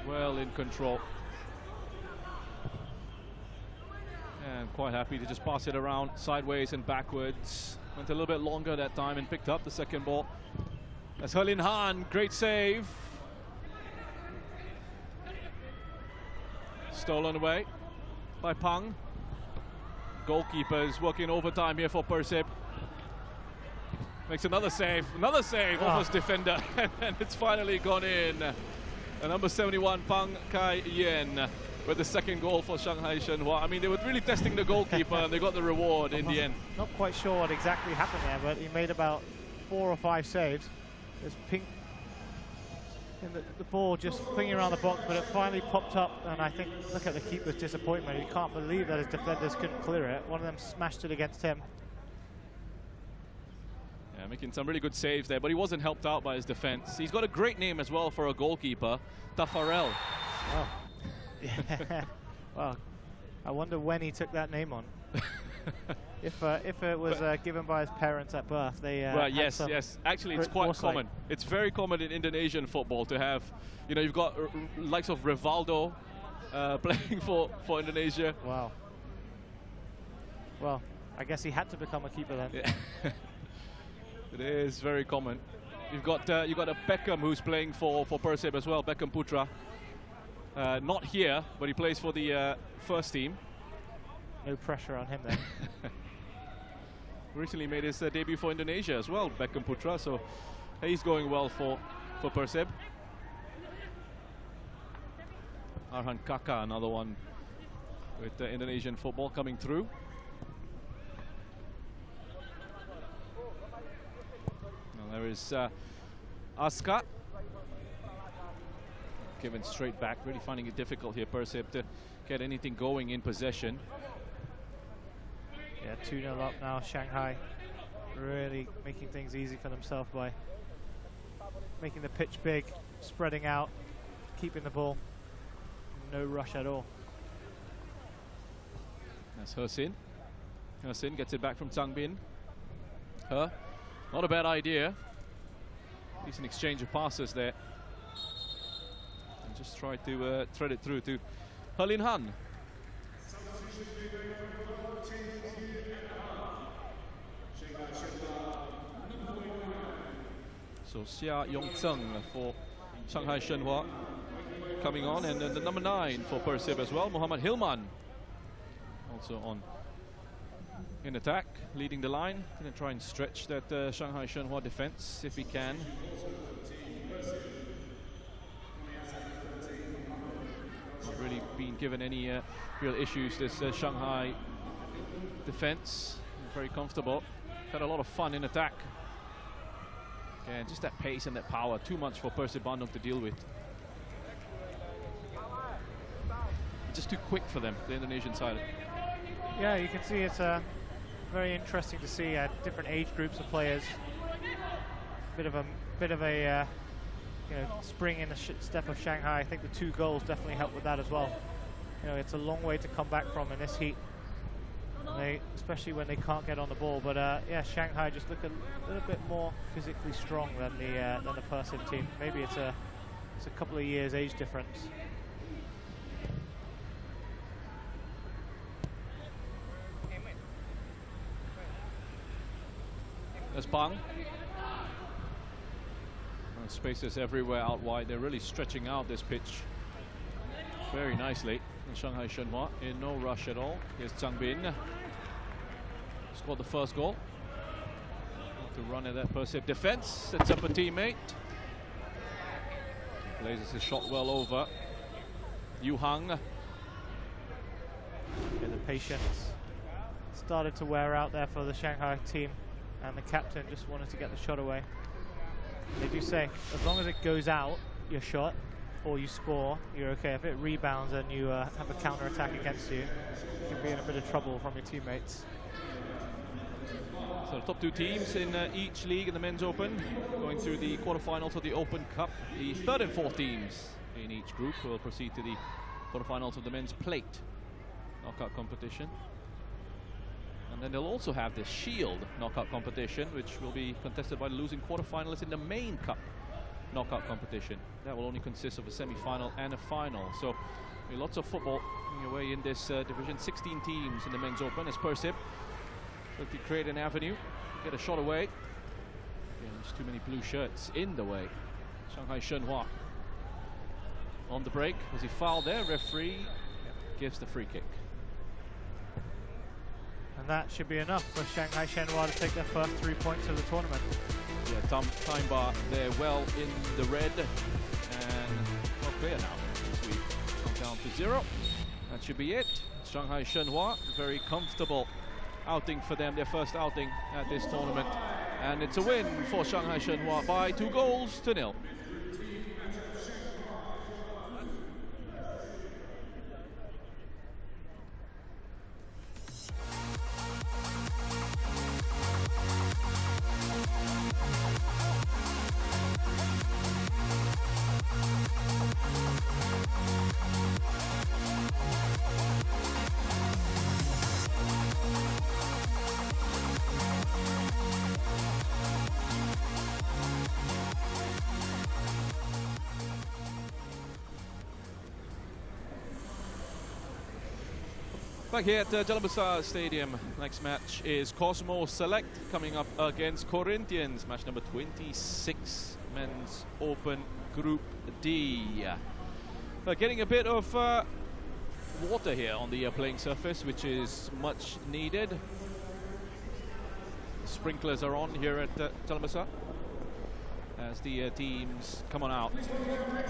well in control. And quite happy to just pass it around sideways and backwards. Went a little bit longer that time and picked up the second ball. That's Herlin Han, great save. Stolen away by Pang. Goalkeepers working overtime here for PERSIB. Makes another save off his defender, and it's finally gone in. And number 71, Pang Kai-yen, with the second goal for Shanghai Shenhua. I mean, they were really testing the goalkeeper, and they got the reward in the end. Not quite sure what exactly happened there, but he made about 4 or 5 saves. There's pink, and the ball just flinging around the box, but it finally popped up, and I think, look at the keeper's disappointment. He can't believe that his defenders couldn't clear it. One of them smashed it against him. Yeah, making some really good saves there, but he wasn't helped out by his defense. He's got a great name as well for a goalkeeper, Tafarel. Oh. Yeah. Well, I wonder when he took that name on. If it was given by his parents at birth, they well, yes. Actually, it's quite common. It's very common in Indonesian football to have, you've got likes of Rivaldo playing for Indonesia. Wow. Well, I guess he had to become a keeper then. Yeah. It is very common. You've got a Beckham who's playing for PERSIB as well, Beckham Putra. Not here, but he plays for the first team. No pressure on him then. Recently made his debut for Indonesia as well, Beckham Putra, so he's going well for PERSIB. Arhan Kaka, another one with Indonesian football coming through. Now there is Aska. Given straight back, really finding it difficult here, PERSIB, to get anything going in possession. Yeah, 2-0 up now, Shanghai really making things easy for themselves by making the pitch big, spreading out, keeping the ball. No rush at all. That's Hersin. Hersin gets it back from Zhang Bin. Not a bad idea. Decent exchange of passes there. And just try to thread it through to Herlin Han. So Xia Yongzheng for Shanghai Shenhua coming on, and then the number 9 for PERSIB as well, Muhammad Hilman, also on in attack, leading the line. Going to try and stretch that Shanghai Shenhua defense if he can. Not really been given any real issues, this Shanghai defense. Very comfortable. Had a lot of fun in attack. And just that pace and that power, too much for PERSIB Bandung to deal with. Just too quick for them, the Indonesian side. Yeah, you can see it's very interesting to see different age groups of players. Bit of a spring in the step of Shanghai. I think the 2 goals definitely helped with that as well. It's a long way to come back from in this heat, especially when they can't get on the ball. But yeah, Shanghai just look a little bit more physically strong than the PERSIB team. Maybe it's a couple of years age difference. There's Bang. Spaces everywhere out wide. They're really stretching out this pitch very nicely. And Shanghai Shenhua in no rush at all. Here's Zhang Bin. Scored the first goal. To run at that PERSIB defense. Sets up a teammate. Blazes his shot well over. Yu Hang. Yeah, the patience started to wear out there for the Shanghai team, and the captain just wanted to get the shot away. They do say, as long as it goes out, your shot, or you score, you're okay. If it rebounds and you have a counter-attack against you, you can be in a bit of trouble from your teammates. So the top 2 teams in each league in the Men's Open, going through the quarterfinals of the Open Cup. The 3rd and 4th teams in each group will proceed to the quarterfinals of the Men's Plate knockout competition. And then they'll also have the Shield knockout competition, which will be contested by the losing quarterfinalists in the Main Cup knockout competition. That will only consist of a semi-final and a final. So lots of football away in this division. 16 teams in the Men's Open as PERSIB look to create an avenue, get a shot away. Again, there's too many blue shirts in the way. Shanghai Shenhua on the break. Was he fouled there? Referee gives the free kick. And that should be enough for Shanghai Shenhua to take their first 3 points of the tournament. Yeah, time bar there well in the red, and not clear now. We come down to 0. That should be it. Shanghai Shenhua, very comfortable outing for them, their first outing at this tournament. And it's a win for Shanghai Shenhua by 2-0. Back here at Jalan Besar Stadium. Next match is Cosmo Select coming up against Corinthians. Match number 26, Men's Open Group D. Getting a bit of water here on the playing surface, which is much needed. The sprinklers are on here at Jalan Besar as the teams come on out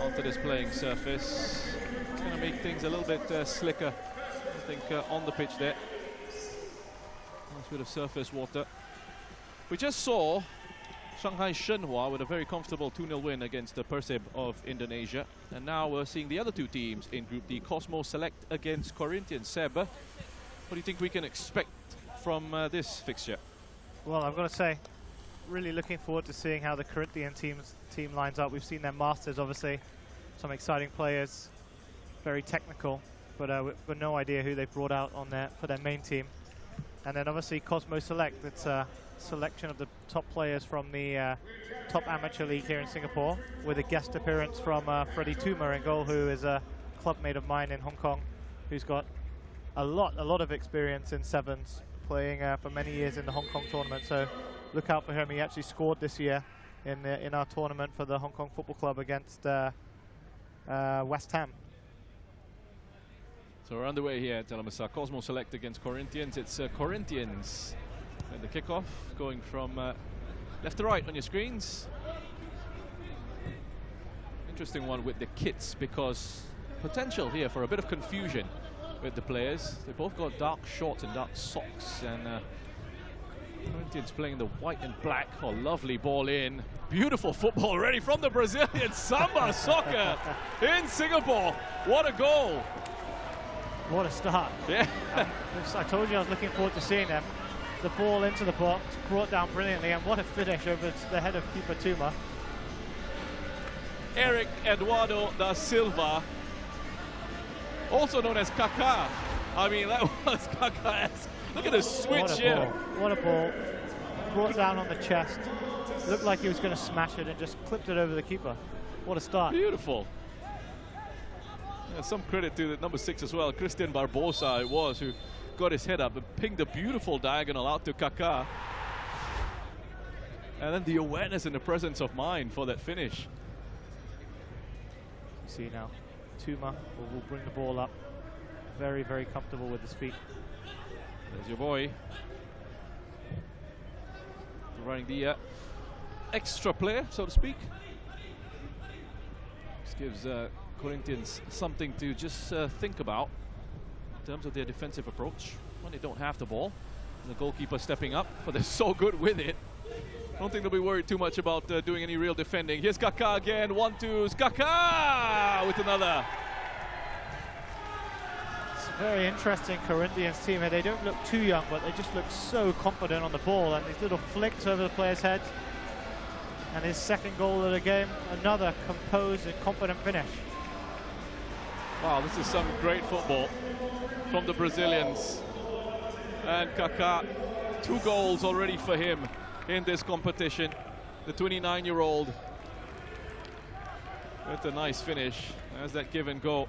onto this playing surface. It's going to make things a little bit slicker, I think, on the pitch there. Nice bit of surface water. We just saw Shanghai Shenhua with a very comfortable 2-0 win against the PERSIB of Indonesia. And now we're seeing the other 2 teams in Group D, Cosmo Select against Corinthians. Seb, what do you think we can expect from this fixture? Well, I've got to say, really looking forward to seeing how the Corinthian team lines up. We've seen their Masters, obviously. Some exciting players, very technical, but we've got no idea who they've brought out on for their main team. And then obviously Cosmo Select, it's a selection of the top players from the top amateur league here in Singapore, with a guest appearance from Freddie Tuma in goal, who is a clubmate of mine in Hong Kong, who's got a lot of experience in sevens, playing for many years in the Hong Kong tournament. So look out for him. He actually scored this year in our tournament for the Hong Kong Football Club against West Ham. So we're underway here at Jalan Besar. Cosmo Select against Corinthians. It's Corinthians and the kickoff, going from left to right on your screens. Interesting one with the kits, because potential here for a bit of confusion with the players. They both got dark shorts and dark socks, and Corinthians playing the white and black. Oh, lovely ball in. Beautiful football already from the Brazilian. Samba soccer in Singapore. What a goal. What a start. Yeah. I told you I was looking forward to seeing them. The ball into the box, brought down brilliantly, and what a finish over the head of keeper Tuma. Erik Eduardo da Silva, also known as Kaká. I mean, that was Kaká-esque. Look at the switch here. What a ball. Brought down on the chest. Looked like he was going to smash it and just clipped it over the keeper. What a start. Beautiful. Yeah, some credit to the number 6 as well. Christian Barbosa it was who got his head up and pinged a beautiful diagonal out to Kaká. And then the awareness and the presence of mind for that finish. You see now, Tuma will bring the ball up. Very, very comfortable with his feet. There's your boy. Running the extra player, so to speak. This gives Corinthians something to just think about in terms of their defensive approach when they don't have the ball. And the goalkeeper stepping up, but they're so good with it. I don't think they'll be worried too much about doing any real defending. Here's Kaká again, 1-2, Kaká with another. It's a very interesting Corinthians team. They don't look too young, but they just look so confident on the ball. And these little flicks over the player's head. And his second goal of the game, another composed and confident finish. Wow, this is some great football from the Brazilians. And Kaká, 2 goals already for him in this competition. The 29-year-old with a nice finish. There's that give and go.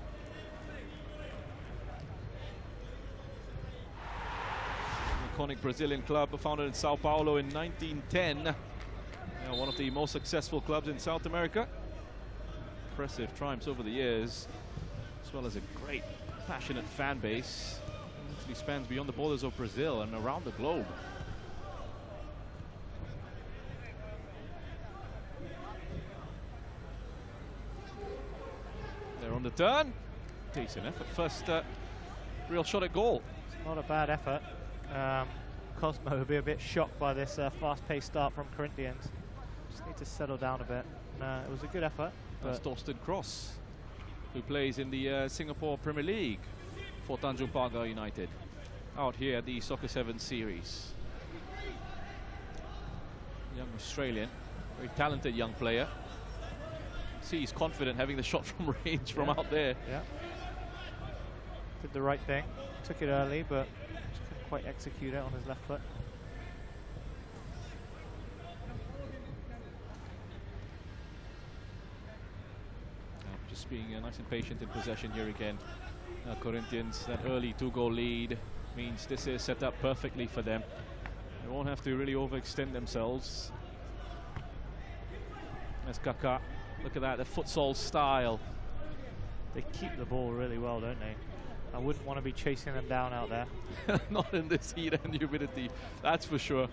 Iconic Brazilian club founded in Sao Paulo in 1910. One of the most successful clubs in South America. Impressive triumphs over the years, as well as a great, passionate fan base. It actually spans beyond the borders of Brazil and around the globe. They're on the turn. Decent effort. First real shot at goal. It's not a bad effort. Cosmo will be a bit shocked by this fast-paced start from Corinthians. Just need to settle down a bit. It was a good effort. That's Torsten Cross, who plays in the Singapore Premier League for Tanjung Pagar United, out here at the Soccer 7 series. Young Australian, very talented young player. See, he's confident having the shot from range from out there. Yeah. Did the right thing. Took it early, but just couldn't quite execute it on his left foot. Just being nice and patient in possession here again. Corinthians, that early 2-goal lead means this is set up perfectly for them. They won't have to really overextend themselves. There's Kaká. Look at that, the futsal style. They keep the ball really well, don't they? I wouldn't want to be chasing them down out there. Not in this heat and humidity, that's for sure.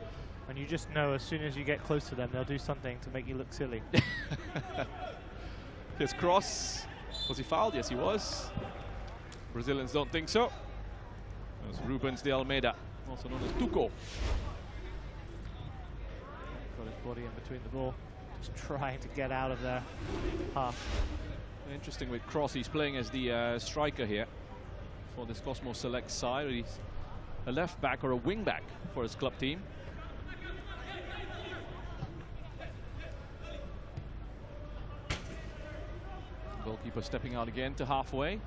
And you just know as soon as you get close to them, they'll do something to make you look silly. His cross. Was he fouled? Yes, he was. Brazilians don't think so. There's Rubens de Almeida, also known as Tuco. Got his body in between the ball, just trying to get out of their path. Interesting with Cross, he's playing as the striker here for this Cosmos Select side. He's a left back or a wing back for his club team. Goalkeeper stepping out again to halfway.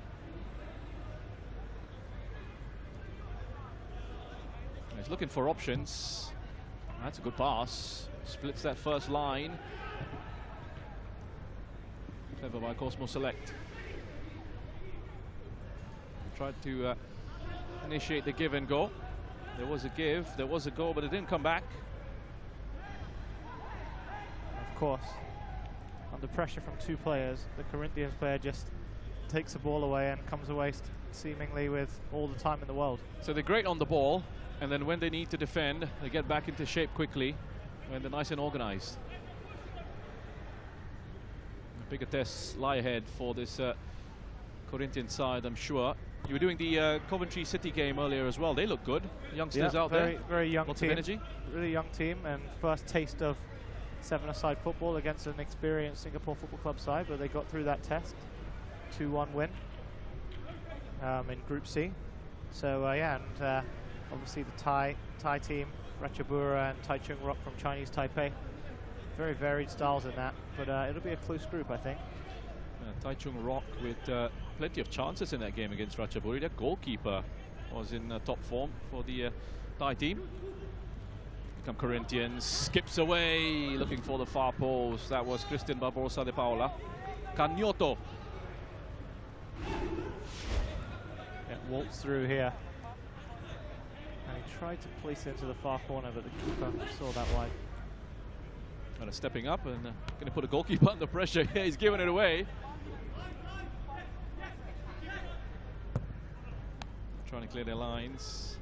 He's looking for options. That's a good pass. Splits that first line. Clever by Cosmos Select. Tried to initiate the give and go. There was a give, there was a goal, but it didn't come back. Of course, under pressure from 2 players, the Corinthians player just takes the ball away and comes away seemingly with all the time in the world. So they're great on the ball, and then when they need to defend, they get back into shape quickly when they're nice and organized. Bigger tests lie ahead for this Corinthian side, I'm sure. You were doing the Coventry City game earlier as well. They look good. Youngsters out there. Very young Lots team. of energy. Really young team, and first taste of 7-a-side football against an experienced Singapore Football Club side, but they got through that test. 2-1 win in Group C. So yeah, and obviously the Thai team, Ratchabura and Tai Chung Rock from Chinese Taipei, very varied styles in that, but it'll be a close group, I think. Taichung Rock with plenty of chances in that game against Ratchaburi. Their goalkeeper was in top form for the Thai team. Come Corinthians, skips away, looking for the far post. That was Christian Barbosa de Paula. Canyoto. Yeah, waltz through here. And he tried to place it into the far corner, but the keeper saw that wide. Kind of stepping up and going to put a goalkeeper under pressure. Yeah, he's giving it away. Trying to clear their lines.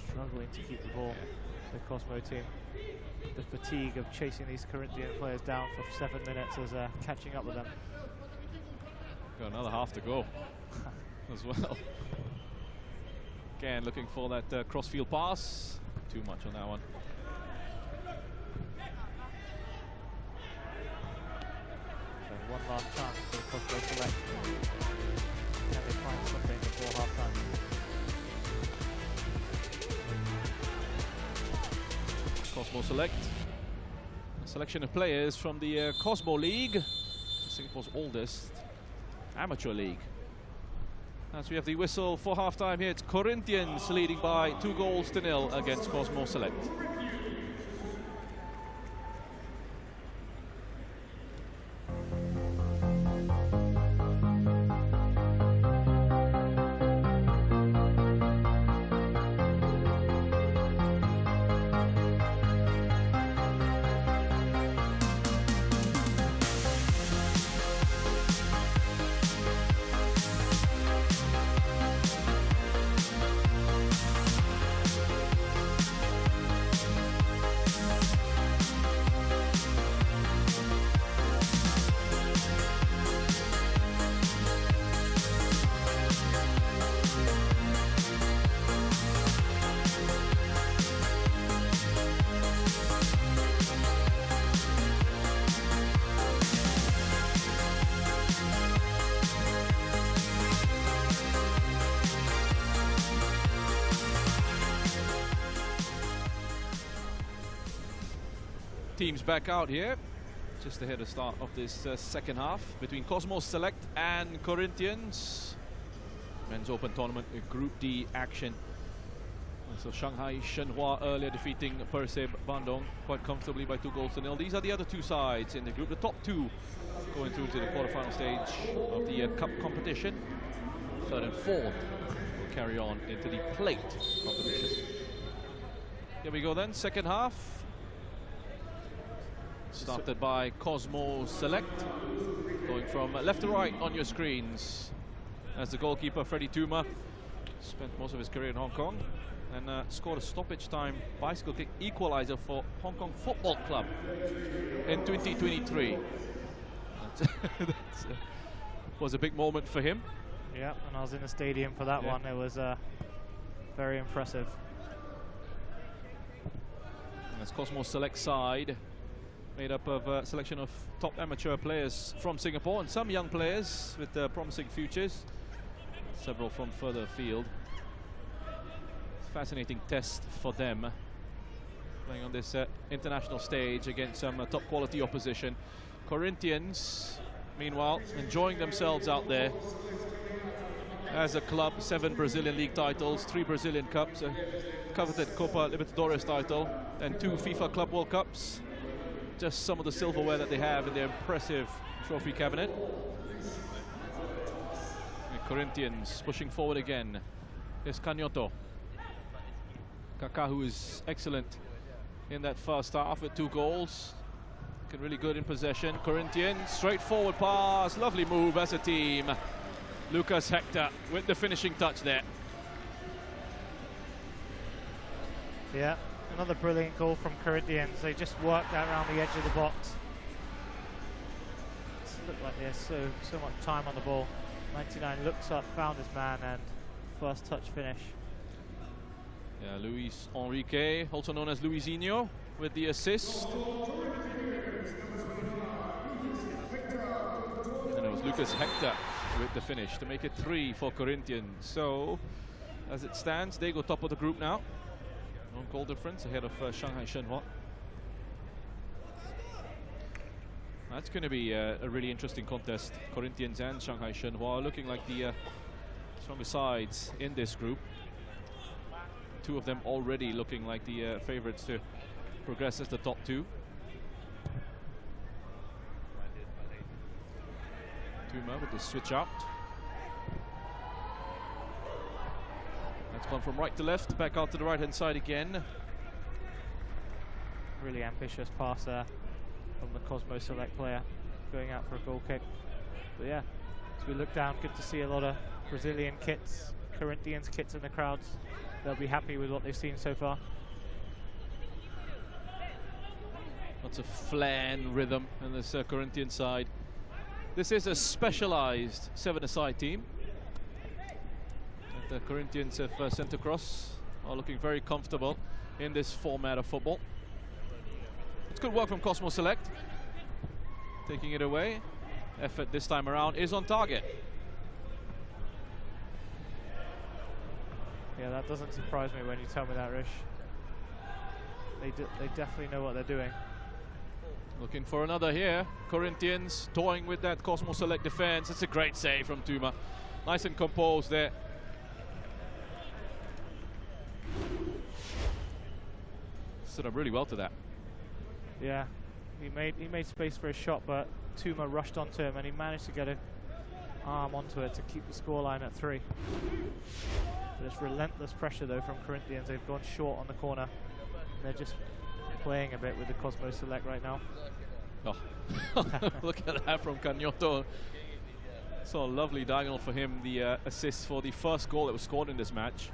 Struggling to keep the ball, the Cosmo team. The fatigue of chasing these Corinthian players down for 7 minutes is catching up with them. Got another half to go as well. Again, looking for that cross-field pass. Too much on that one. So one last chance for the Cosmo Select. Can they find something before half-time? Cosmo Select. A selection of players from the Cosmo League, Singapore's oldest amateur league. As we have the whistle for half-time here, it's Corinthians leading by 2-0 against Cosmo Select. Teams back out here, just ahead of the start of this second half between Cosmos Select and Corinthians. Men's Open Tournament Group D action. So Shanghai Shenhua earlier defeating PERSIB Bandung quite comfortably by 2-0. These are the other two sides in the group. The top two going through to the quarterfinal stage of the cup competition. Third and fourth will carry on into the plate competition. Here we go then, second half. Started by Cosmo Select, going from left to right on your screens. As the goalkeeper, Freddie Tuma, spent most of his career in Hong Kong and scored a stoppage time bicycle kick equalizer for Hong Kong Football Club in 2023. That was a big moment for him. Yeah, and I was in the stadium for that one. It was very impressive. And that's Cosmo Select side, made up of a selection of top amateur players from Singapore and some young players with promising futures, several from further afield. Fascinating test for them, playing on this international stage against some top quality opposition. Corinthians, meanwhile, enjoying themselves out there. As a club, 7 Brazilian League titles, 3 Brazilian Cups, a coveted Copa Libertadores title, and 2 FIFA Club World Cups. Just some of the silverware that they have in their impressive trophy cabinet. And Corinthians pushing forward again. Here's Canyoto. Kaká, who is excellent in that first half with 2 goals. Looking really good in possession. Corinthians, straightforward pass, lovely move as a team. Lucas Hector with the finishing touch there. Yeah, another brilliant goal from Corinthians. They just worked out around the edge of the box. It looked like there's so much time on the ball. 99 looks up, found his man, and first touch finish. Yeah, Luis Enrique, also known as Luisinho, with the assist. And it was Lucas Hector with the finish to make it 3 for Corinthians. So, as it stands, they go top of the group now. 1 goal difference ahead of Shanghai Shenhua. That's going to be a really interesting contest. Corinthians and Shanghai Shenhua looking like the stronger sides in this group. Two of them already looking like the favorites to progress as the top two. Tuma with the switch out. That's gone from right to left, back out to the right-hand side again. Really ambitious pass there from the Cosmo Select player, going out for a goal kick. But yeah, as we look down, good to see a lot of Brazilian kits, Corinthians kits in the crowds. They'll be happy with what they've seen so far. Lots of flair and rhythm in this Corinthian side. This is a specialized 7-a-side team. The Corinthians have sent across, are looking very comfortable in this format of football. It's good work from Cosmo Select. Taking it away. Effort this time around is on target. Yeah, that doesn't surprise me when you tell me that, Rish. They definitely know what they're doing. Looking for another here. Corinthians toying with that Cosmo Select defense. It's a great save from Tuma. Nice and composed there. Stood up really well to that. Yeah, he made space for a shot, but Tuma rushed onto him and he managed to get an arm onto it to keep the scoreline at 3. There's relentless pressure though from Corinthians. They've gone short on the corner. And they're just playing a bit with the Cosmo Select right now. Oh, look at that from Canyoto. So a lovely diagonal for him. The assist for the first goal that was scored in this match.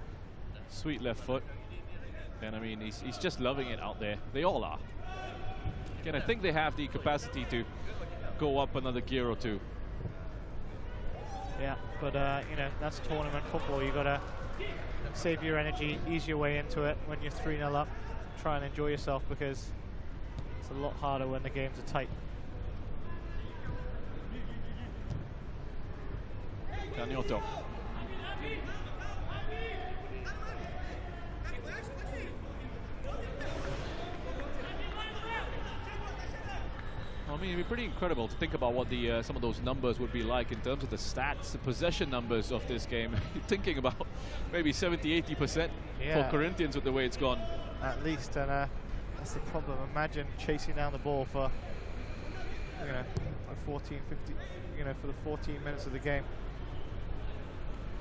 Sweet left foot. And I mean, he's just loving it out there. They all are. Again, I think they have the capacity to go up another gear or two. Yeah, but you know, that's tournament football. You gotta save your energy, ease your way into it when you're 3-0 up. Try and enjoy yourself, because it's a lot harder when the games are tight. Canyoto. I mean, it'd be pretty incredible to think about what the some of those numbers would be like in terms of the stats, the possession numbers of this game. Thinking about maybe 70–80% for Corinthians with the way it's gone. At least, and that's the problem. Imagine chasing down the ball for, you know, 14, 50, you know, for the 14 minutes of the game.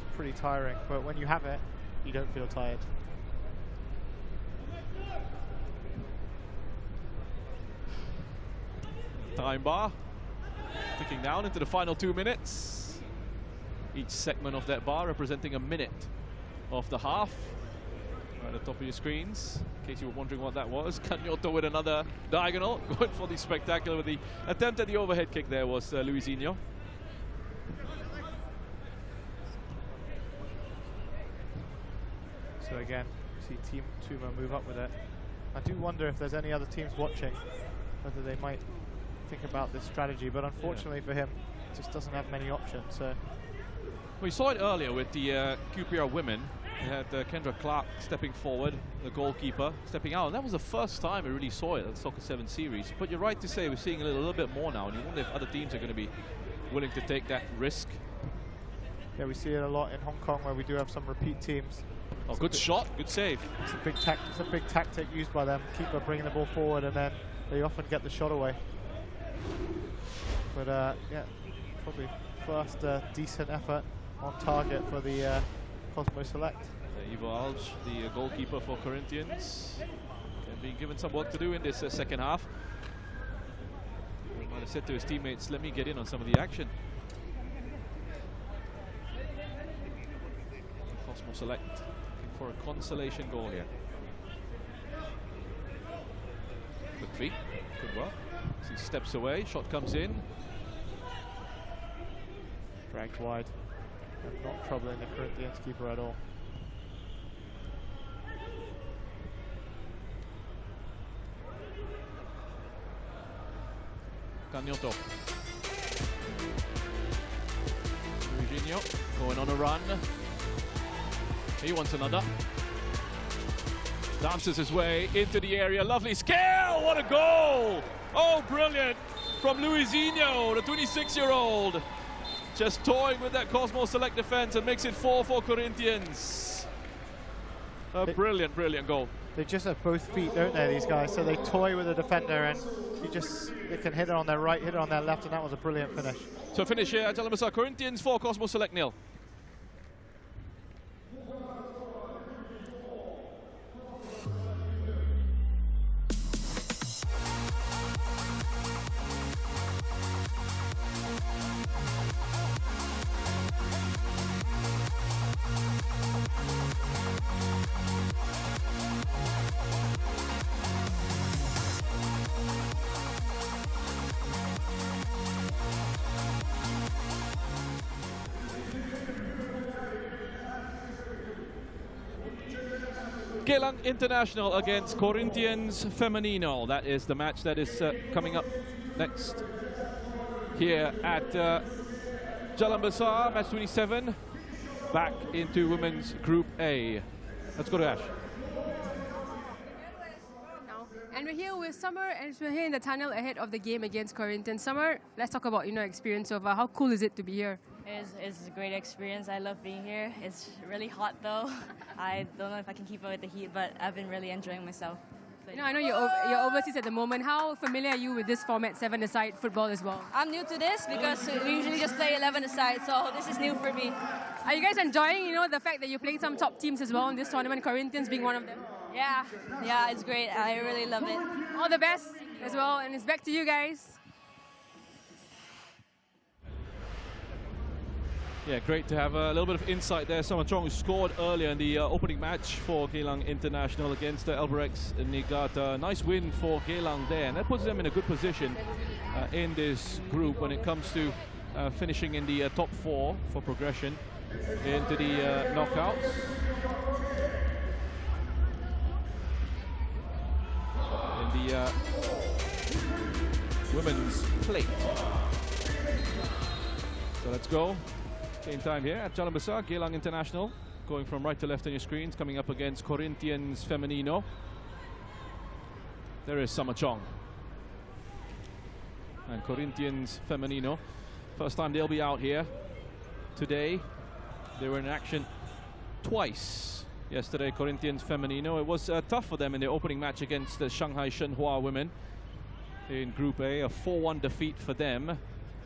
It's pretty tiring, but when you have it, you don't feel tired. Time bar ticking down into the final 2 minutes. Each segment of that bar representing a minute of the half. Right at the top of your screens, in case you were wondering what that was. Canyoto with another diagonal, going for the spectacular with the attempt at the overhead kick there was Luisinho. So again, see Team Tuma move up with it. I do wonder if there's any other teams watching, whether they might think about this strategy, but unfortunately for him, just doesn't have many options. So we saw it earlier with the QPR women. We had Kendra Clark stepping forward, the goalkeeper stepping out, and that was the first time we really saw it at the Soccer 7 series. But you're right to say we're seeing a little bit more now, and you wonder if other teams are going to be willing to take that risk. Yeah, we see it a lot in Hong Kong, where we do have some repeat teams. Oh, good shot, good save. It's a big tactic used by them. Keeper bringing the ball forward, and then they often get the shot away. But yeah, probably first decent effort on target for the Cosmo Select. Ivo Alj, the goalkeeper for Corinthians, can be given some work to do in this second half. He might have said to his teammates, let me get in on some of the action. Cosmo Select looking for a consolation goal here. Good feet, good work. As he steps away, shot comes in. Dragged wide, and not troubling the Corinthians keeper at all. Canyoto. Luisinho going on a run. He wants another. Dances his way into the area. Lovely skill! What a goal! Oh, brilliant! from Luizinho, the 26-year-old. Just toying with that Cosmo Select defense and makes it 4 for Corinthians. A brilliant, brilliant goal. They just have both feet, don't they, these guys? So they toy with the defender and they can hit it on their right, hit it on their left, and that was a brilliant finish. So finish here, Jalan Besar Corinthians 4, Cosmo Select 0. Geylang International against Corinthians Femenino. That is the match that is coming up next here at Jalan Besar, match 27. Back into Women's Group A. Let's go to Ash. And we're here with Summer, and we're here in the tunnel ahead of the game against Corinthians. Summer, let's talk about experience so far. How cool is it to be here? It's a great experience. I love being here. It's really hot though. I don't know if I can keep up with the heat, but I've been really enjoying myself. I know you're overseas at the moment. How familiar are you with this format, 7-a-side football as well? I'm new to this because we usually just play 11-a-side, so this is new for me. Are you guys enjoying, the fact that you're playing some top teams as well in this tournament, Corinthians being one of them? Yeah, it's great. I really love it. All the best as well, and it's back to you guys. Yeah, great to have a little bit of insight there. Summer Chong, who scored earlier in the opening match for Geylang International against Albirex Niigata. Nice win for Geylang there, and that puts them in a good position in this group when it comes to finishing in the top 4 for progression into the knockouts. In the women's plate. So let's go. Same time here at Jalan Besar, Geylang International, going from right to left on your screens, coming up against Corinthians Femenino. There is Summer Chong. And Corinthians Femenino, first time they'll be out here today. They were in action twice yesterday, Corinthians Femenino. It was tough for them in their opening match against the Shanghai Shenhua women in Group A, a 4-1 defeat for them.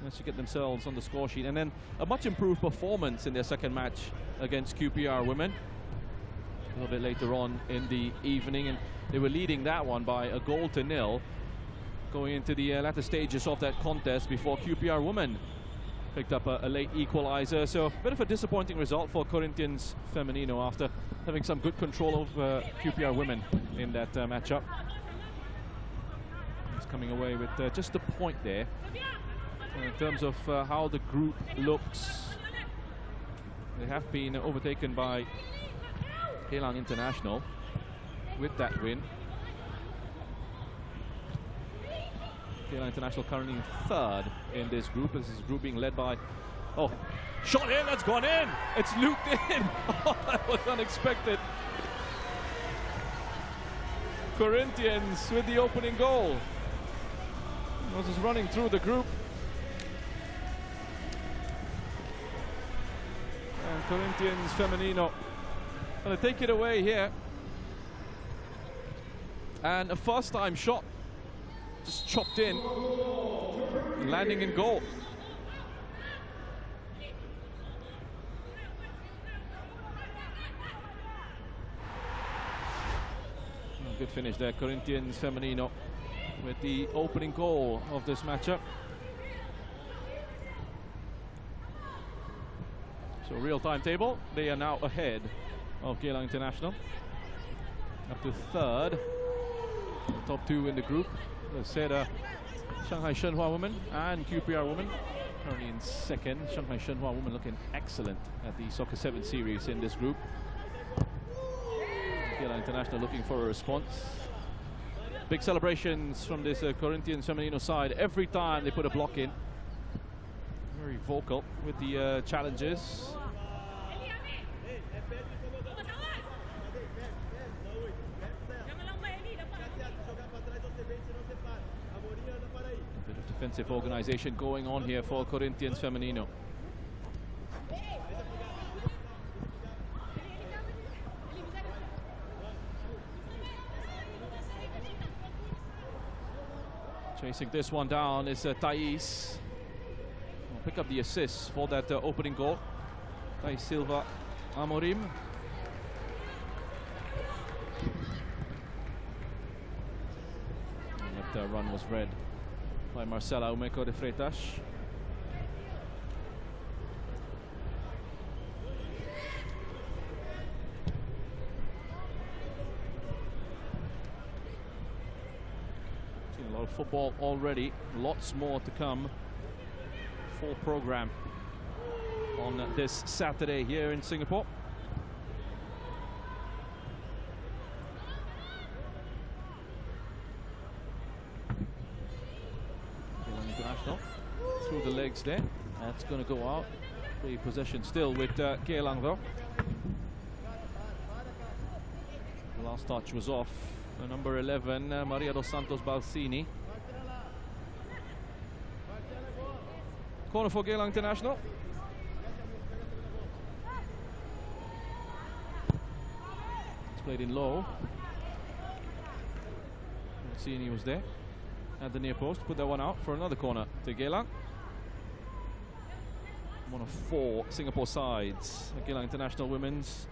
Let's get themselves on the score sheet, and then a much improved performance in their second match against QPR women a little bit later on in the evening, and they were leading that one by 1-0 going into the latter stages of that contest before QPR women picked up a late equalizer. So a bit of a disappointing result for Corinthians Femenino after having some good control of QPR women in that matchup. It's coming away with just a point there. In terms of how the group looks, they have been overtaken by Geylang International with that win. Geylang International currently in 3rd in this group. This is a group being led by, shot in, that's gone in! It's looped in! Oh, that was unexpected. Corinthians with the opening goal. Was just running through the group. And Corinthians Femenino going to take it away here. And a first-time shot just chopped in, landing in goal. Good finish there, Corinthians Femenino with the opening goal of this matchup. So real-time table, they are now ahead of Geylang International. Up to 3rd, the top 2 in the group. As I said, Shanghai Shenhua women and QPR women currently in 2nd. Shanghai Shenhua women looking excellent at the Soccer 7 series in this group. Geylang International looking for a response. Big celebrations from this Corinthians Femenino side every time they put a block in. Very vocal with the challenges. A bit of Defensive organization going on here for Corinthians Femenino. Chasing this one down is Thais. Will pick up the assist for that opening goal. Thais Silva Amorim. And that run was read by Marcela Umeco de Freitas. Seen a lot of football already, lots more to come. Full program on this Saturday here in Singapore. International through the legs there. That's going to go out. The possession still with Geylang though. The last touch was off. Number 11, Maria dos Santos Balsini. Corner for Geylang International. It's played in low. Balsini was there at the near post. Put that one out for another corner to Geylang. One of 4 Singapore sides. Geylang International Women's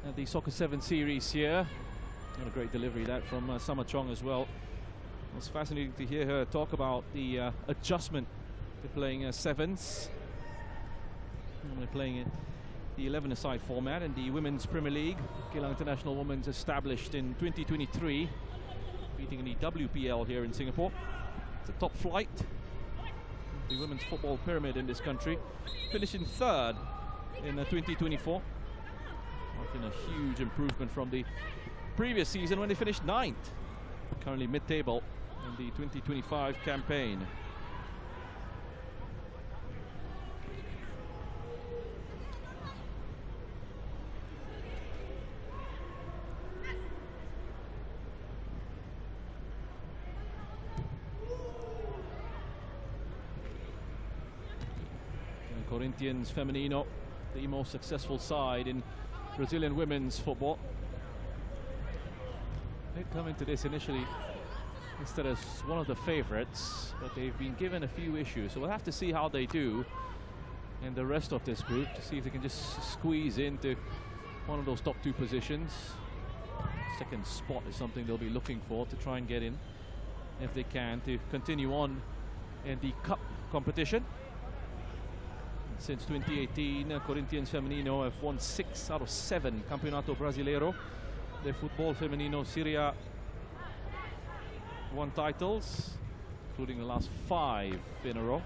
at the Soccer 7 series here. And a great delivery that from Summer Chong as well. It was fascinating to hear her talk about the adjustment to playing sevens. Normally playing in the 11-a-side format in the Women's Premier League. Geylang International Women's established in 2023, beating in the WPL here in Singapore. It's a top flight, the women's football pyramid in this country. Finishing 3rd in 2024. Marking a huge improvement from the previous season when they finished 9th. Currently mid-table in the 2025 campaign. Corinthians Femenino, the most successful side in Brazilian women's football. They'd come into this initially instead as one of the favorites, but they've been given a few issues. So we'll have to see how they do in the rest of this group to see if they can just squeeze into one of those top 2 positions. Second spot is something they'll be looking for to try and get in, if they can, to continue on in the cup competition. Since 2018, Corinthians Femenino have won 6 out of 7 Campeonato Brasileiro. The Football Femenino Serie A won titles, including the last 5 in a row.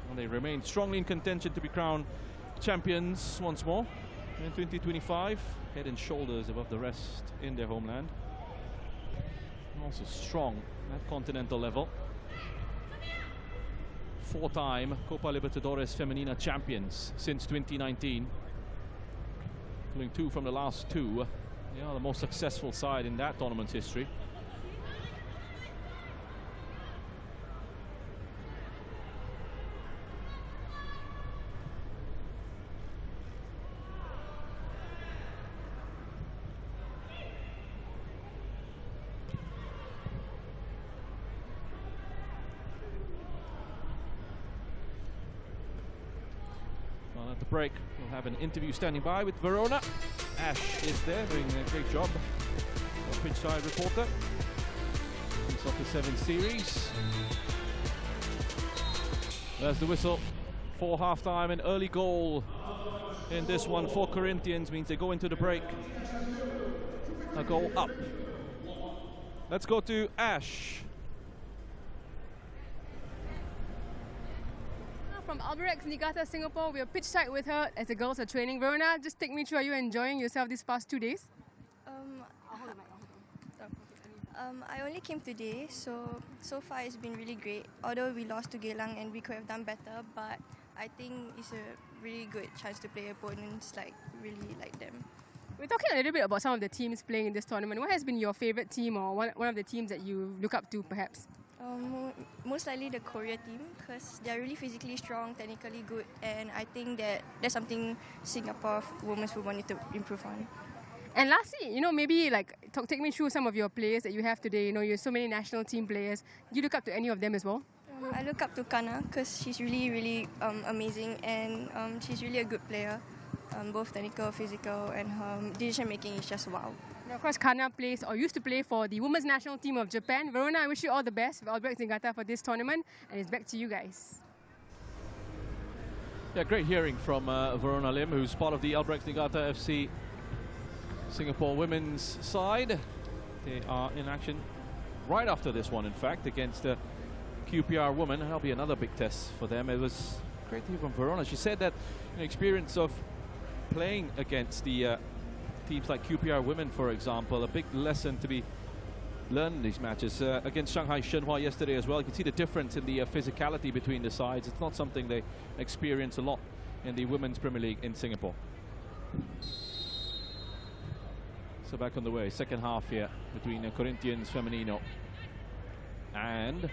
And they remain strongly in contention to be crowned champions once more in 2025, head and shoulders above the rest in their homeland. And also strong at continental level. 4-time Copa Libertadores Femenina champions since 2019, including 2 from the last 2. They are the most successful side in that tournament's history. Break. We'll have an interview standing by with Verona. Ash is there doing a great job. Our pitchside reporter. In Soccer 7 series. There's the whistle for half-time. An early goal in this one for Corinthians means they go into the break. A goal up. Let's go to Ash. From Albirex Niigata, Singapore. We are pitch side with her as the girls are training. Verona, just take me through. Are you enjoying yourself these past 2 days? I only came today, so far it's been really great. Although we lost to Geylang and we could have done better, but I think it's a really good chance to play opponents really like them. We're talking a little bit about some of the teams playing in this tournament. What has been your favorite team or one of the teams that you look up to, perhaps? Most likely the Korea team, because they're really physically strong, technically good, and I think that that's something Singapore women's football need to improve on. And lastly, maybe like take me through some of your players that you have today. You have so many national team players. Do you look up to any of them as well? I look up to Kana because she's really amazing, and she's really a good player. Both technical, physical, and her decision making is just wow. Now, of course, Kana plays or used to play for the women's national team of Japan. Verona, I wish you all the best with Albrecht Zingata for this tournament, and it's back to you guys. Yeah, great hearing from Verona Lim, who's part of the Albrecht Zingata FC Singapore women's side. They are in action right after this one, in fact, against QPR women. That'll be another big test for them. It was great to hear from Verona. She said that experience of playing against the teams like QPR women, for example, a big lesson to be learned in these matches. Against Shanghai Shenhua yesterday as well, you can see the difference in the physicality between the sides. It's not something they experience a lot in the Women's Premier League in Singapore. So back on the way, second half here between Corinthians Femenino and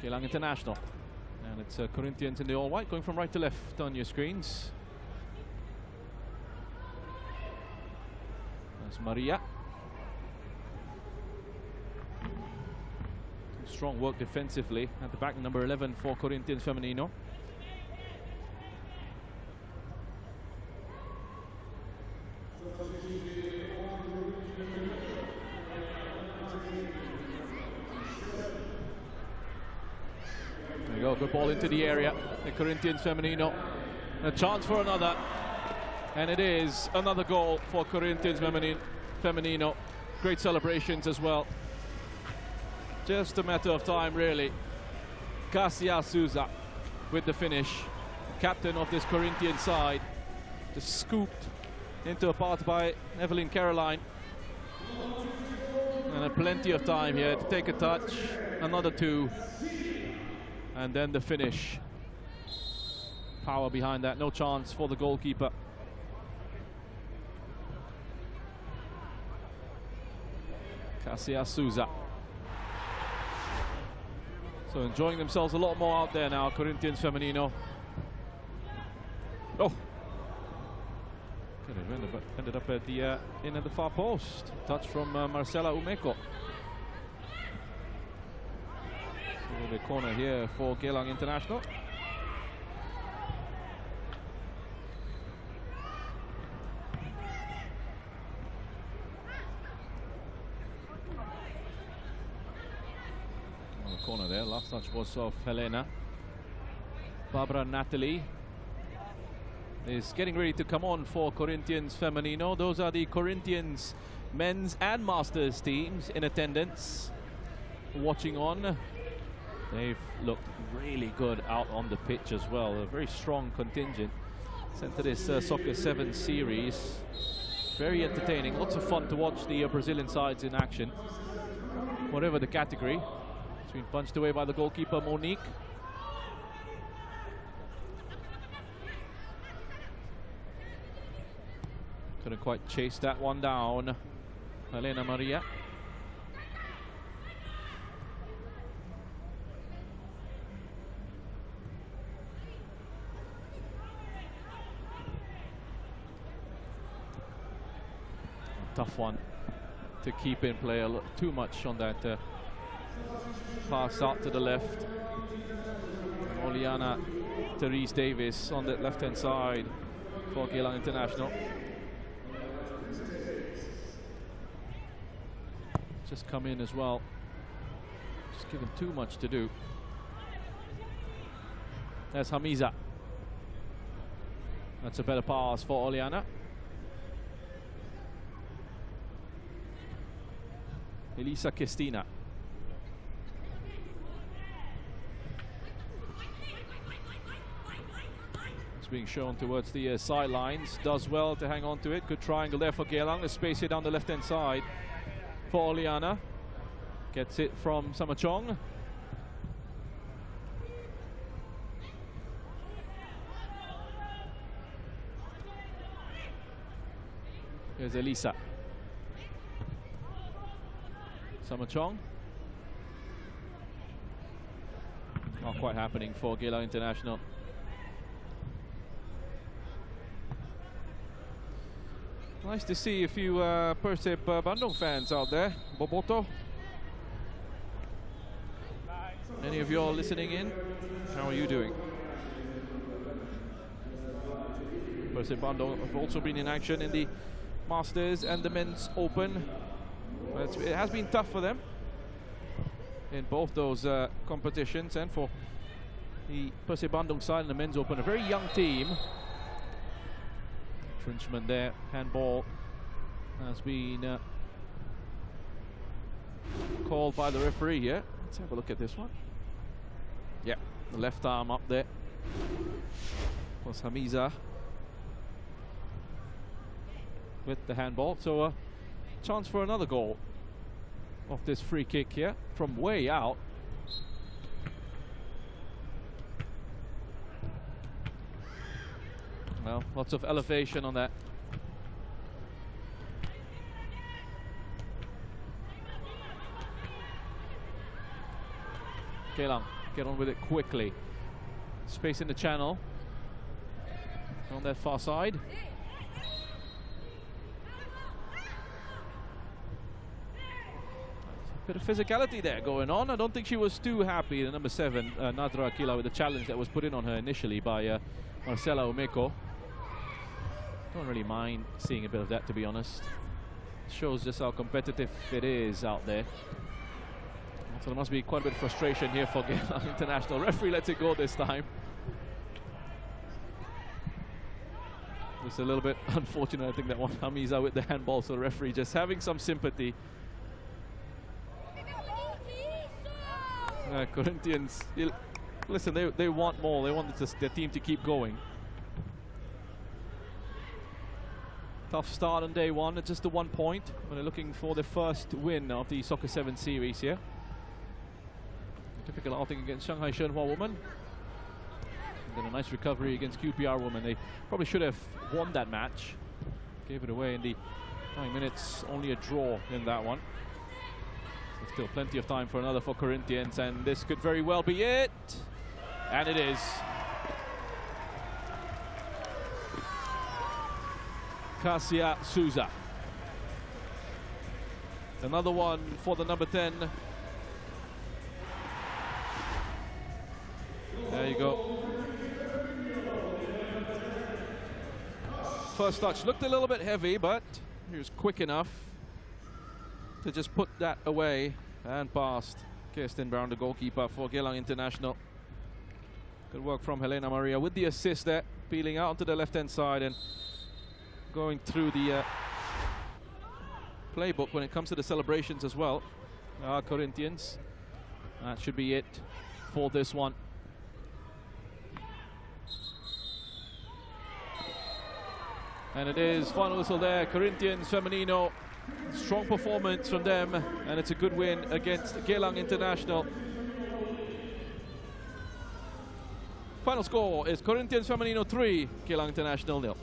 Geylang International. And it's Corinthians in the all-white, going from right to left on your screens. That's Maria. Strong work defensively at the back, number 11 for Corinthians Femenino. There we go, good ball into the area. The Corinthians Femenino, a chance for another. And it is another goal for Corinthians Femenino. Great celebrations as well. Just a matter of time, really. Cassia Souza with the finish. Captain of this Corinthian side. Just scooped into a pass by Evelyn Caroline. And plenty of time here to take a touch. Another two. And then the finish. Power behind that. No chance for the goalkeeper. Cassia Souza. So enjoying themselves a lot more out there now, Corinthians Femenino. Oh! Could have ended up at the in at the far post. Touch from Marcela Umeko. So the corner here for Geylang International. Corner there, last touch was of Helena. Barbara Natalie is getting ready to come on for Corinthians Femenino. Those are the Corinthians men's and masters teams in attendance, watching on. They've looked really good out on the pitch as well. A very strong contingent sent to this Soccer 7 series. Very entertaining, lots of fun to watch the Brazilian sides in action, whatever the category. Being punched away by the goalkeeper, Monique. Couldn't quite chase that one down. Helena Maria. A tough one to keep in play. Too much on that pass out to the left. Oliana Therese Davis on the left-hand side for Geylang International. Just come in as well. Just given too much to do. There's Hamiza. That's a better pass for Oliana. Elisa Kestina. Being shown towards the sidelines, does well to hang on to it. Good triangle there for Geylang. The space here down the left hand side for Oliana. Gets it from Samachong. Here's Elisa. Samachong. not quite happening for Geylang International. Nice to see a few PERSIB Bandung fans out there. Boboto. Any of you all listening in? How are you doing? PERSIB Bandung have also been in action in the Masters and the Men's Open. It has been tough for them in both those competitions, and for the PERSIB Bandung side in the Men's Open, a very young team. Infringement there, handball has been called by the referee here. Let's have a look at this one. Yeah, the left arm up there was Hamiza with the handball. So a chance for another goal of this free kick here from way out. Well, lots of elevation on that. Geylang, get on with it quickly. Space in the channel on that far side. Bit of physicality there going on. I don't think she was too happy, the number 7, Nadra Akila, with the challenge that was put in on her initially by Marcela Omeko. Don't really mind seeing a bit of that, to be honest. Shows just how competitive it is out there. So there must be quite a bit of frustration here for Geylang International. Referee lets it go this time. It's a little bit unfortunate, I think, that one Hamiza with the handball, so the referee just having some sympathy. Corinthians, listen, they want more. They want their team to keep going. Tough start on day one at just the 1 point when they're looking for the first win of the Soccer 7 series here. Typical outing against Shanghai Shenhua Women. And then a nice recovery against QPR Women. They probably should have won that match. Gave it away in the 9 minutes, only a draw in that one. So still plenty of time for another for Corinthians, and this could very well be it. And it is. Kasia Souza. Another one for the number 10. There you go. First touch looked a little bit heavy, but he was quick enough to just put that away and past Kirsten Brown, the goalkeeper for Geylang International. Good work from Helena Maria with the assist there, peeling out onto the left-hand side and going through the playbook when it comes to the celebrations as well. Corinthians, that should be it for this one. And it is final whistle there. Corinthians Femenino, strong performance from them, and it's a good win against Geylang International. Final score is Corinthians Femenino 3, Geylang International 0.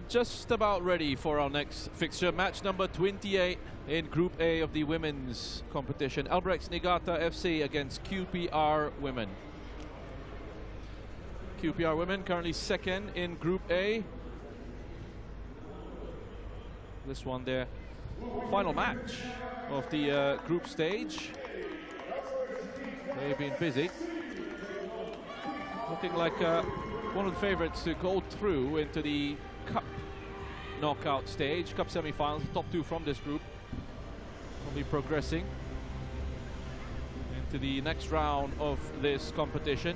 Just about ready for our next fixture. Match number 28 in Group A of the women's competition. Albrechts Niigata FC against QPR Women. QPR Women currently second in Group A. This one their final match of the group stage. They've been busy. Looking like one of the favorites to go through into the Cup knockout stage, Cup semi-finals. The top two from this group will be progressing into the next round of this competition.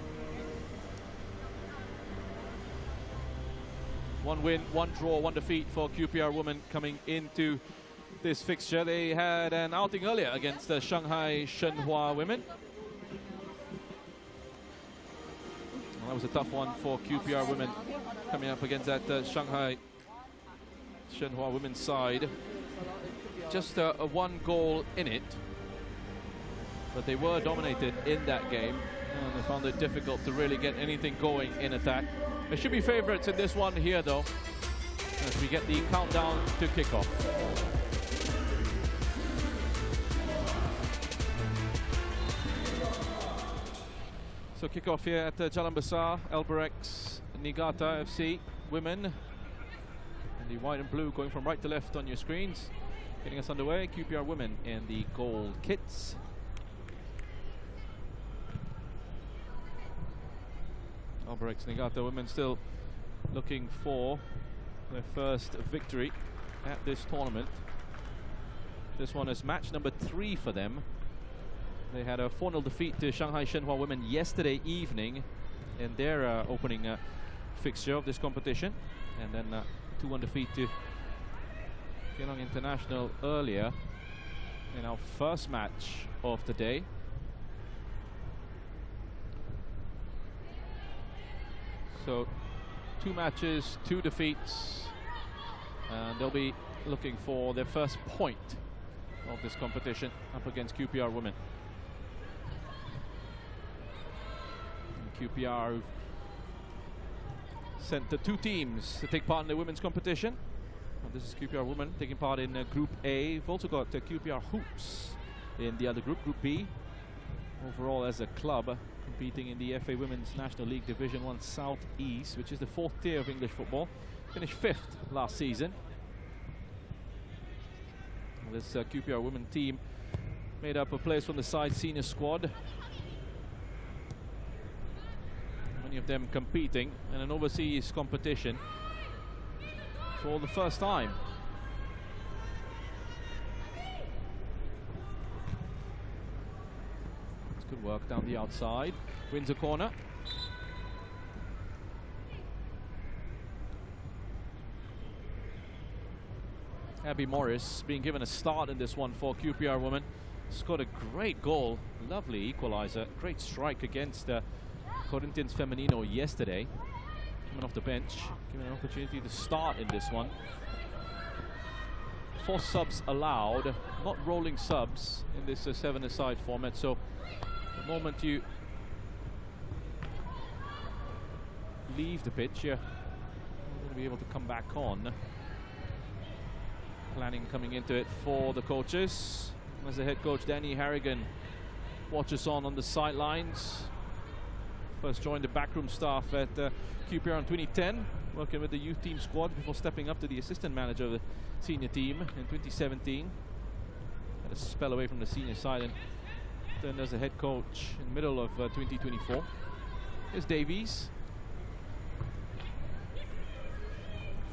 One win, one draw, one defeat for QPR Women coming into this fixture. They had an outing earlier against the Shanghai Shenhua women. Well, that was a tough one for QPR women coming up against that Shanghai Shenhua women's side. Just a one goal in it, but they were dominated in that game, and they found it difficult to really get anything going in attack. They should be favourites in this one here, though, as we get the countdown to kickoff. So kickoff here at Jalan Besar, Albirex Niigata FC women. And the white and blue going from right to left on your screens. Getting us underway, QPR women in the gold kits. Albirex Niigata women still looking for their first victory at this tournament. This one is match number 3 for them. They had a 4-0 defeat to Shanghai Shenhua women yesterday evening in their opening fixture of this competition, and then 2-1 defeat to Geylang International earlier in our first match of the day. So 2 matches, 2 defeats, and they'll be looking for their first point of this competition up against QPR women. And QPR who've sent the 2 teams to take part in the women's competition. Well, this is QPR women taking part in Group A. We've also got QPR Hoops in the other group, Group B. Overall as a club, competing in the FA Women's National League Division 1 South East, which is the 4th tier of English football. Finished 5th last season. This QPR women team made up of players from the side senior squad. Many of them competing in an overseas competition for the first time. It's good work down the outside. Wins a corner. Abby Morris being given a start in this one for QPR women. Scored a great goal, lovely equalizer, great strike against Corinthians Femenino yesterday. Coming off the bench, given an opportunity to start in this one. 4 subs allowed, not rolling subs in this 7-a-side format. So the moment you leave the pitch, you're going to be able to come back on. Planning coming into it for the coaches, as the head coach Danny Harrigan watches on the sidelines. First joined the backroom staff at QPR in 2010, working with the youth team squad before stepping up to the assistant manager of the senior team in 2017. Had a spell away from the senior side and turned as a head coach in the middle of 2024. Here's Davies.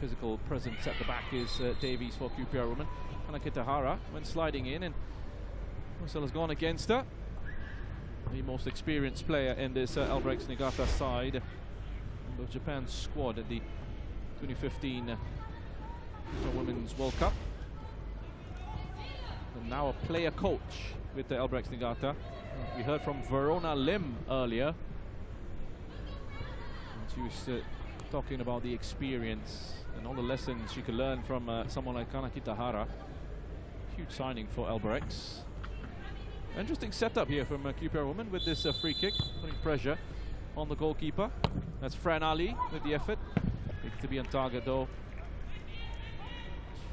Physical presence at the back is Davies for QPR women. Hana Kitahara went sliding in, and Marcella's gone against her. The most experienced player in this Albirex Niigata side of Japan's squad at the 2015 Women's World Cup. And now a player coach with the Albirex Niigata. We heard from Verona Lim earlier. And she was talking about the experience and all the lessons she could learn from someone like Hana Kitahara. Huge signing for Albirex. Interesting setup here from QPR women with this free kick, putting pressure on the goalkeeper. That's Fran Ali with the effort. Needs to be on target though.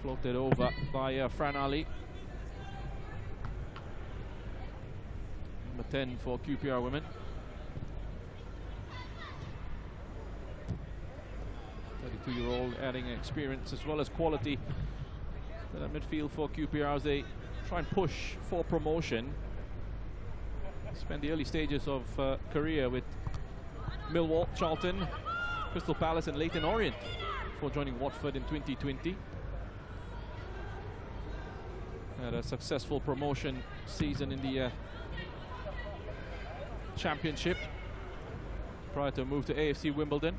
Floated over by Fran Ali. Number 10 for QPR women. 32-year-old adding experience as well as quality to that midfield for QPR as they try and push for promotion. Spent the early stages of career with Millwall, Charlton, Crystal Palace and Leyton Orient before joining Watford in 2020. Had a successful promotion season in the Championship prior to a move to AFC Wimbledon.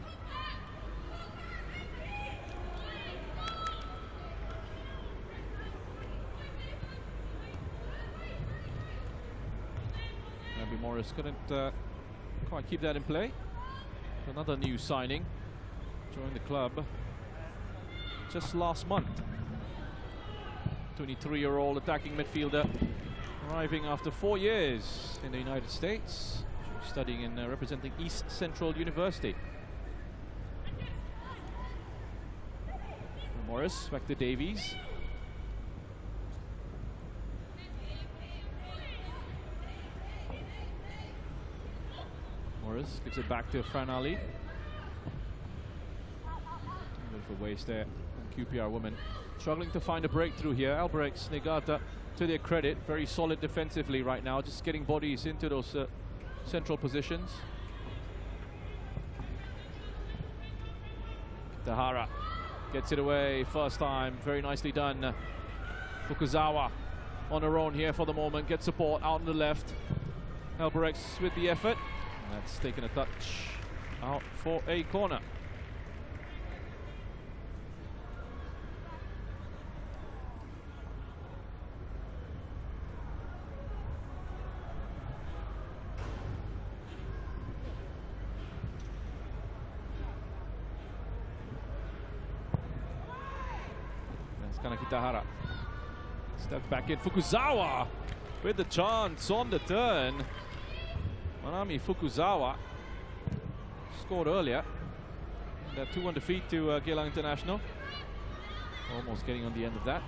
Morris couldn't quite keep that in play. Another new signing, joined the club just last month. 23-year-old attacking midfielder, arriving after 4 years in the United States, studying and representing East Central University. Morris back to Davies. Morris gives it back to Fran Ali. A bit of a waste there on QPR women. Struggling to find a breakthrough here. Albrechts, Negata, to their credit, very solid defensively right now, just getting bodies into those central positions. Tahara gets it away first time, very nicely done. Fukuzawa on her own here for the moment, gets support out on the left. Albrechts with the effort. That's taken a touch out for a corner. Tahara steps back in. Fukuzawa with the chance on the turn. Manami Fukuzawa scored earlier. That 2-1 defeat to Geylang International. Almost getting on the end of that.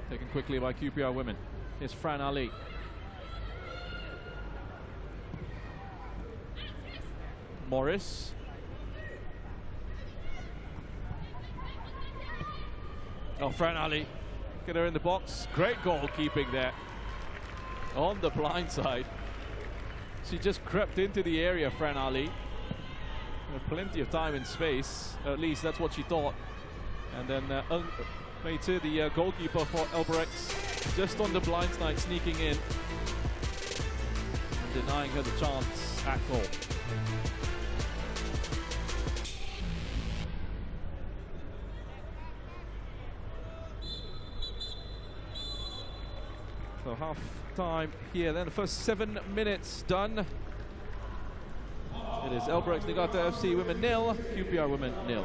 Taken quickly by QPR women. Here's Fran Ali. Morris. Oh, Fran Ali. Get her in the box. Great goalkeeping there. On the blind side. She just crept into the area, Fran Ali. With plenty of time and space. At least that's what she thought. And then Meite, the goalkeeper for Albrechts, just on the blind side, sneaking in. And denying her the chance at goal. So half time here, then the first 7 minutes done. It is Albrechts Niigata FC women 0, QPR women 0.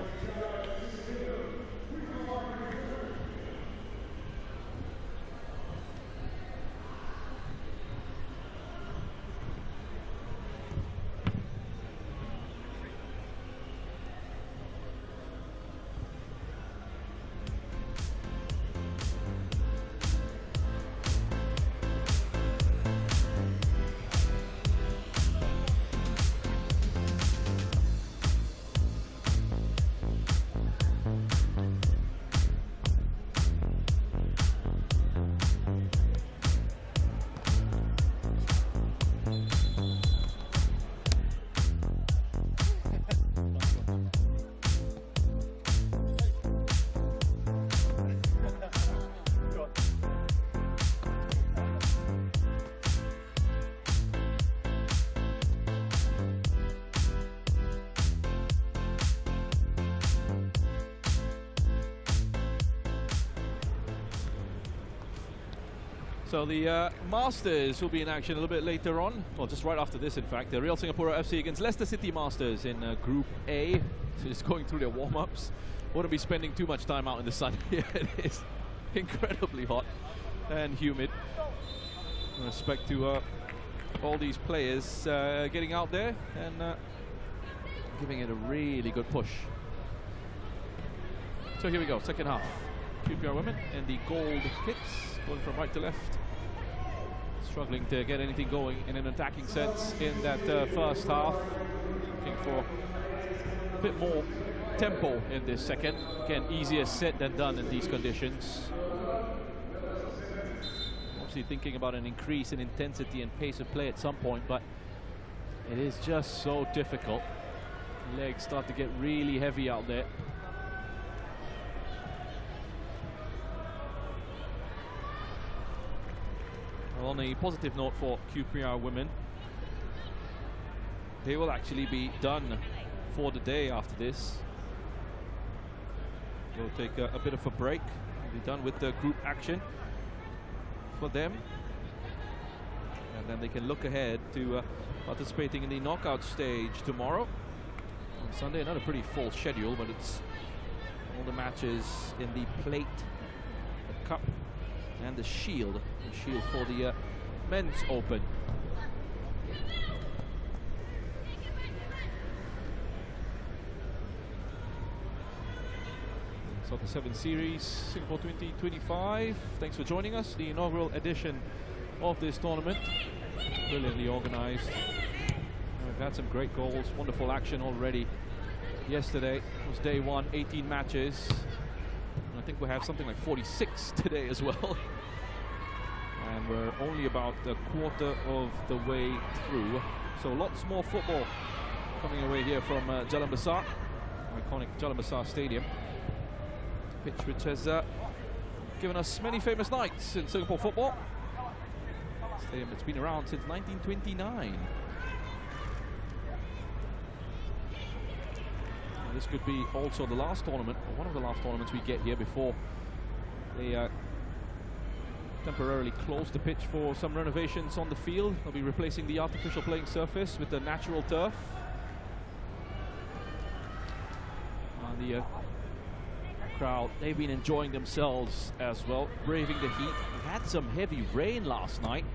So the Masters will be in action a little bit later on, well, just right after this, in fact. The Real Singapura FC against Leicester City Masters in Group A. So just going through their warm-ups. Wouldn't be spending too much time out in the sun here. It is incredibly hot and humid. In respect to all these players getting out there and giving it a really good push. So here we go, second half. QPR women in the gold kits, going from right to left. Struggling to get anything going in an attacking sense in that first half. Looking for a bit more tempo in this second. Again, easier said than done in these conditions. Obviously thinking about an increase in intensity and pace of play at some point, but it is just so difficult. Legs start to get really heavy out there. Well, on a positive note for QPR women, they will actually be done for the day after this. They'll take a bit of a break. We'll be done with the group action for them. And then they can look ahead to participating in the knockout stage tomorrow. On Sunday, another pretty full schedule, but it's all the matches in the plate, the cup, and the shield. The shield for the men's open. Soccer 7 Series, Singapore 2025. Thanks for joining us. The inaugural edition of this tournament. Brilliantly organized. We've had some great goals, wonderful action already. Yesterday was day 1, 18 matches. And I think we have something like 46 today as well. And we're only about a quarter of the way through. So lots more football coming away here from Jalan Besar, iconic Jalan Besar Stadium. Pitch which has given us many famous nights in Singapore football. Stadium that's been around since 1929. And this could be also the last tournament, or one of the last tournaments we get here before they temporarily close the pitch for some renovations on the field. They'll be replacing the artificial playing surface with the natural turf. The crowd, they've been enjoying themselves as well, braving the heat. We had some heavy rain last night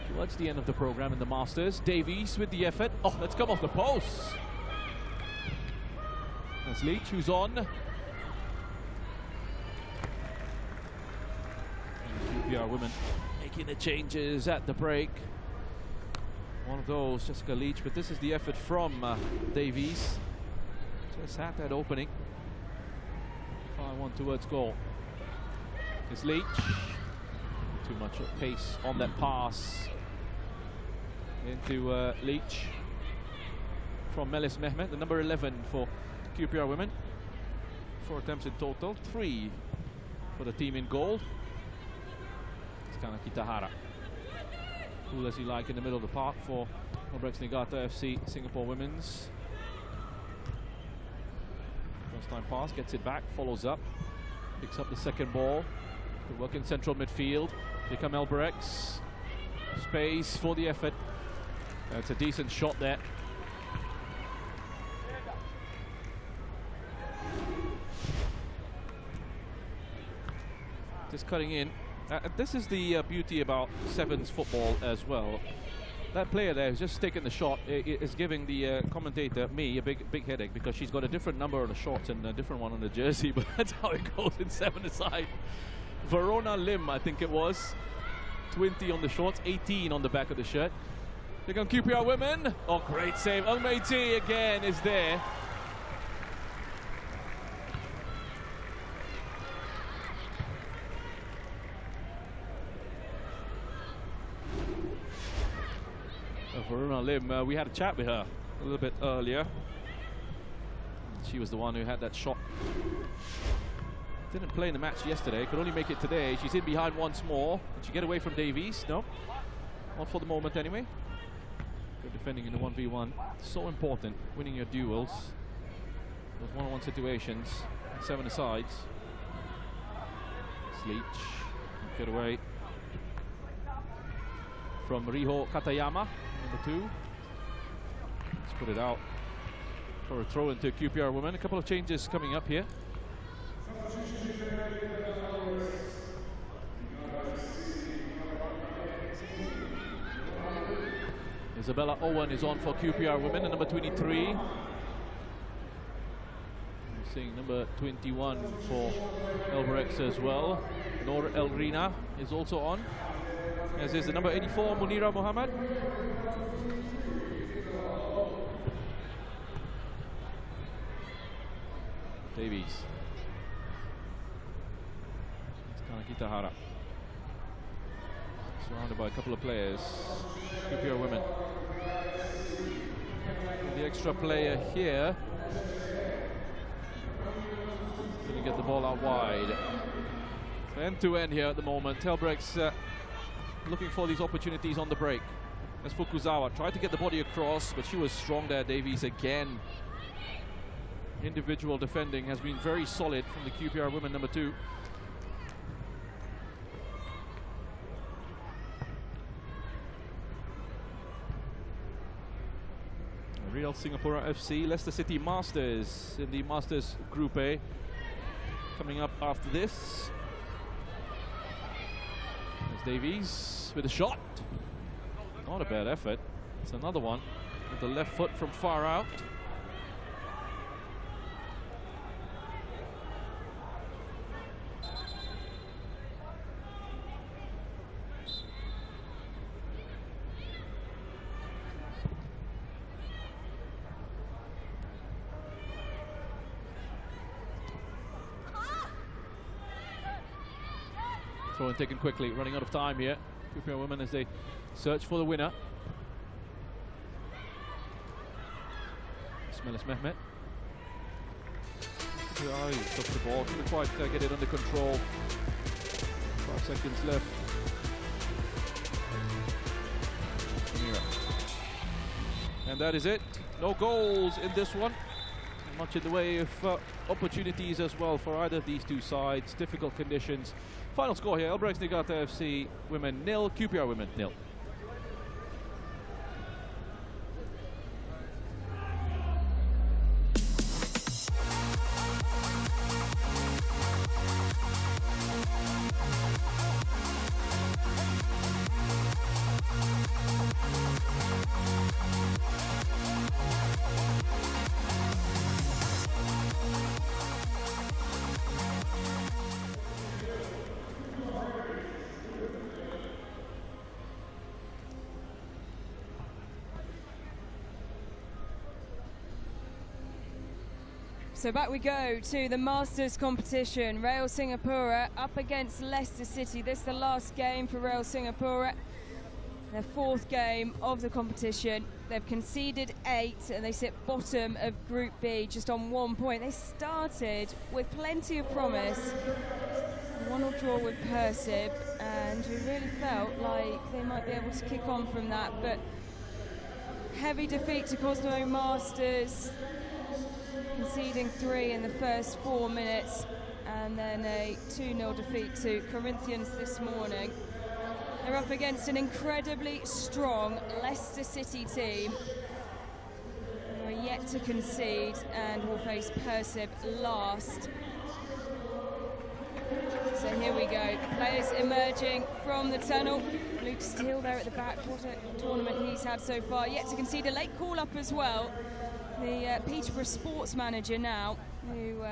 towards the end of the program in the Masters. Davies with the effort. Oh, let's come off the post. That's Leach who's on. And QPR women making the changes at the break. One of those, Jessica Leach, but this is the effort from Davies. Just had that opening. 5-1 towards goal. It's Leach. Too much pace on that pass. Into Leach. From Melis Mehmet, the number 11 for QPR women. 4 attempts in total, 3 for the team in goal. It's Kanaki Tahara. Cool as you like in the middle of the park for Albrechts Niigata FC Singapore women's. First time pass, gets it back, follows up, picks up the second ball. Good work in central midfield. Here come Albrechts. Space for the effort. That's a decent shot there. Just cutting in. This is the beauty about Sevens football as well. That player there who's just taken the shot is giving the commentator, me, a big headache, because she's got a different number on the shorts and a different one on the jersey, but that's how it goes in 7-a-side. Verona Lim, I think it was. 20 on the shorts, 18 on the back of the shirt. Here come QPR women. Oh, great save. Ang Mei T again is there. Verona Lim, we had a chat with her a little bit earlier. She was the one who had that shot. Didn't play in the match yesterday, could only make it today. She's in behind once more. Did she get away from Davies? No, not for the moment anyway. Good defending in the 1v1. So important, winning your duels. Those one-on-one situations, 7-a-sides. Leach, get away from Riho Katayama, number 2. Let's put it out for a throw into QPR women. A couple of changes coming up here. Isabella Owen is on for QPR women, the number 23. I'm seeing number 21 for Albrechts as well. Nor Elrina is also on, as is the number 84, Munira Muhammad. Davies. It's Kanaki Tahara. Surrounded by a couple of players. QPR women. The extra player here. Gonna get the ball out wide. End to end here at the moment. Albrechts looking for these opportunities on the break. As Fukuzawa tried to get the body across, but she was strong there. Davies again individual defending has been very solid from the QPR women number 2. Real Singapura FC, Leicester City Masters in the Masters Group A. Coming up after this. There's Davies with a shot. Not a bad effort. It's another one with the left foot from far out. Throw and taken quickly, running out of time here. QPR women as they search for the winner. Smelis Mehmet. Oh, he took the ball, couldn't quite get it under control. 5 seconds left. And that is it. No goals in this one. Much in the way of opportunities as well for either of these two sides. Difficult conditions. Final score here, Elbrechts Niigata FC women 0, QPR women 0. So back we go to the Masters competition. Real Singapura up against Leicester City. This is the last game for Real Singapura. Their 4th game of the competition. They've conceded 8 and they sit bottom of Group B just on 1 point. They started with plenty of promise. 1-1 draw with PERSIB, and we really felt like they might be able to kick on from that, but heavy defeat to Cosmo Masters, conceding 3 in the first 4 minutes, and then a 2-0 defeat to Corinthians this morning. They're up against an incredibly strong Leicester City team who are yet to concede and will face PERSIB last. So here we go, players emerging from the tunnel. Luke Steele there at the back, what a tournament he's had so far. Yet to concede a late call-up as well. The Peterborough sports manager now, who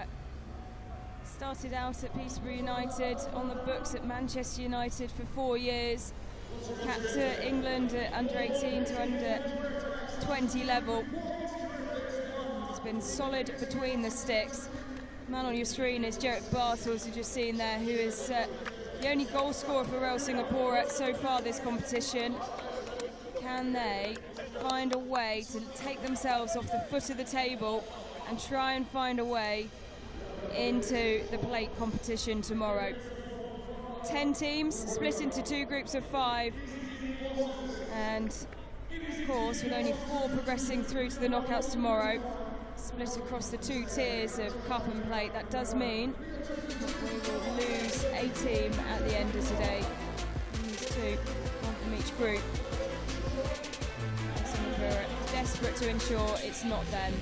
started out at Peterborough United, on the books at Manchester United for 4 years, capped England at under 18 to under 20 level. He's been solid between the sticks. Man on your screen is Jarrett Bartels, you've just seen there, who is the only goal scorer for Real Singapura so far this competition. Can they find a way to take themselves off the foot of the table and try and find a way into the plate competition tomorrow? 10 teams split into 2 groups of 5, and of course with only 4 progressing through to the knockouts tomorrow, split across the 2 tiers of cup and plate, that does mean we will lose a team at the end of today. Lose 2, 1 from each group. We're desperate to ensure it's not them.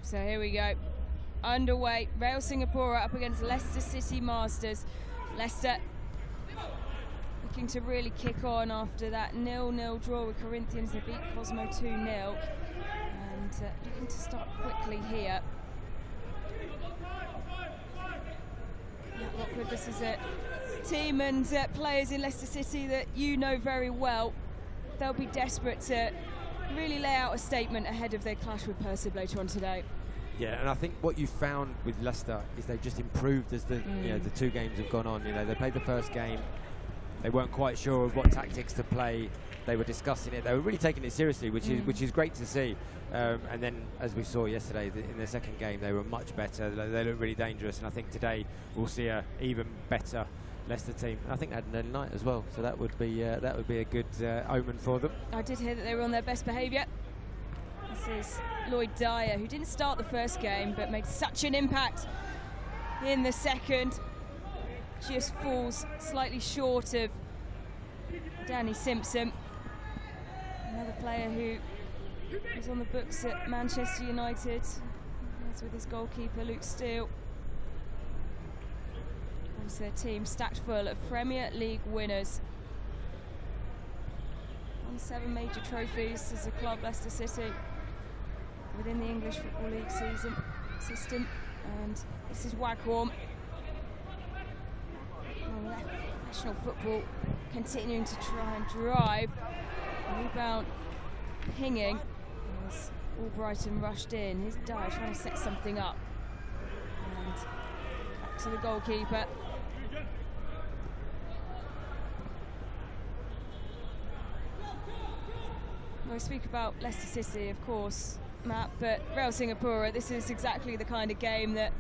So here we go. Underway, Real Singapura up against Leicester City Masters. Leicester looking to really kick on after that 0-0 draw with Corinthians. They beat Cosmo 2-0. And looking to start quickly here. Lockwood, this is a team and players in Leicester City that you know very well. They'll be desperate to really lay out a statement ahead of their clash with PERSIB later on today. Yeah, and I think what you found with Leicester is they've just improved as the the 2 games have gone on. They played the first game, they weren't quite sure of what tactics to play. They were discussing it. They were really taking it seriously, which is great to see. And then, as we saw yesterday, in the second game, they were much better. They looked really dangerous, and I think today we'll see a even better Leicester team. I think they had an early night as well, so that would be a good omen for them. I did hear that they were on their best behaviour. This is Lloyd Dyer, who didn't start the first game but made such an impact in the second. Just falls slightly short of Danny Simpson, another player who was on the books at Manchester United. That's with his goalkeeper Luke Steele. It's a team stacked full of Premier League winners. Won 7 major trophies as a club, Leicester City, within the English Football League system. And this is Waghorn. Professional football continuing to try and drive. Rebound pinging as Albrighton rushed in. Here's Dyer trying to set something up. And back to the goalkeeper. We speak about Leicester City, of course, Matt, but Real Singapura, this is exactly the kind of game that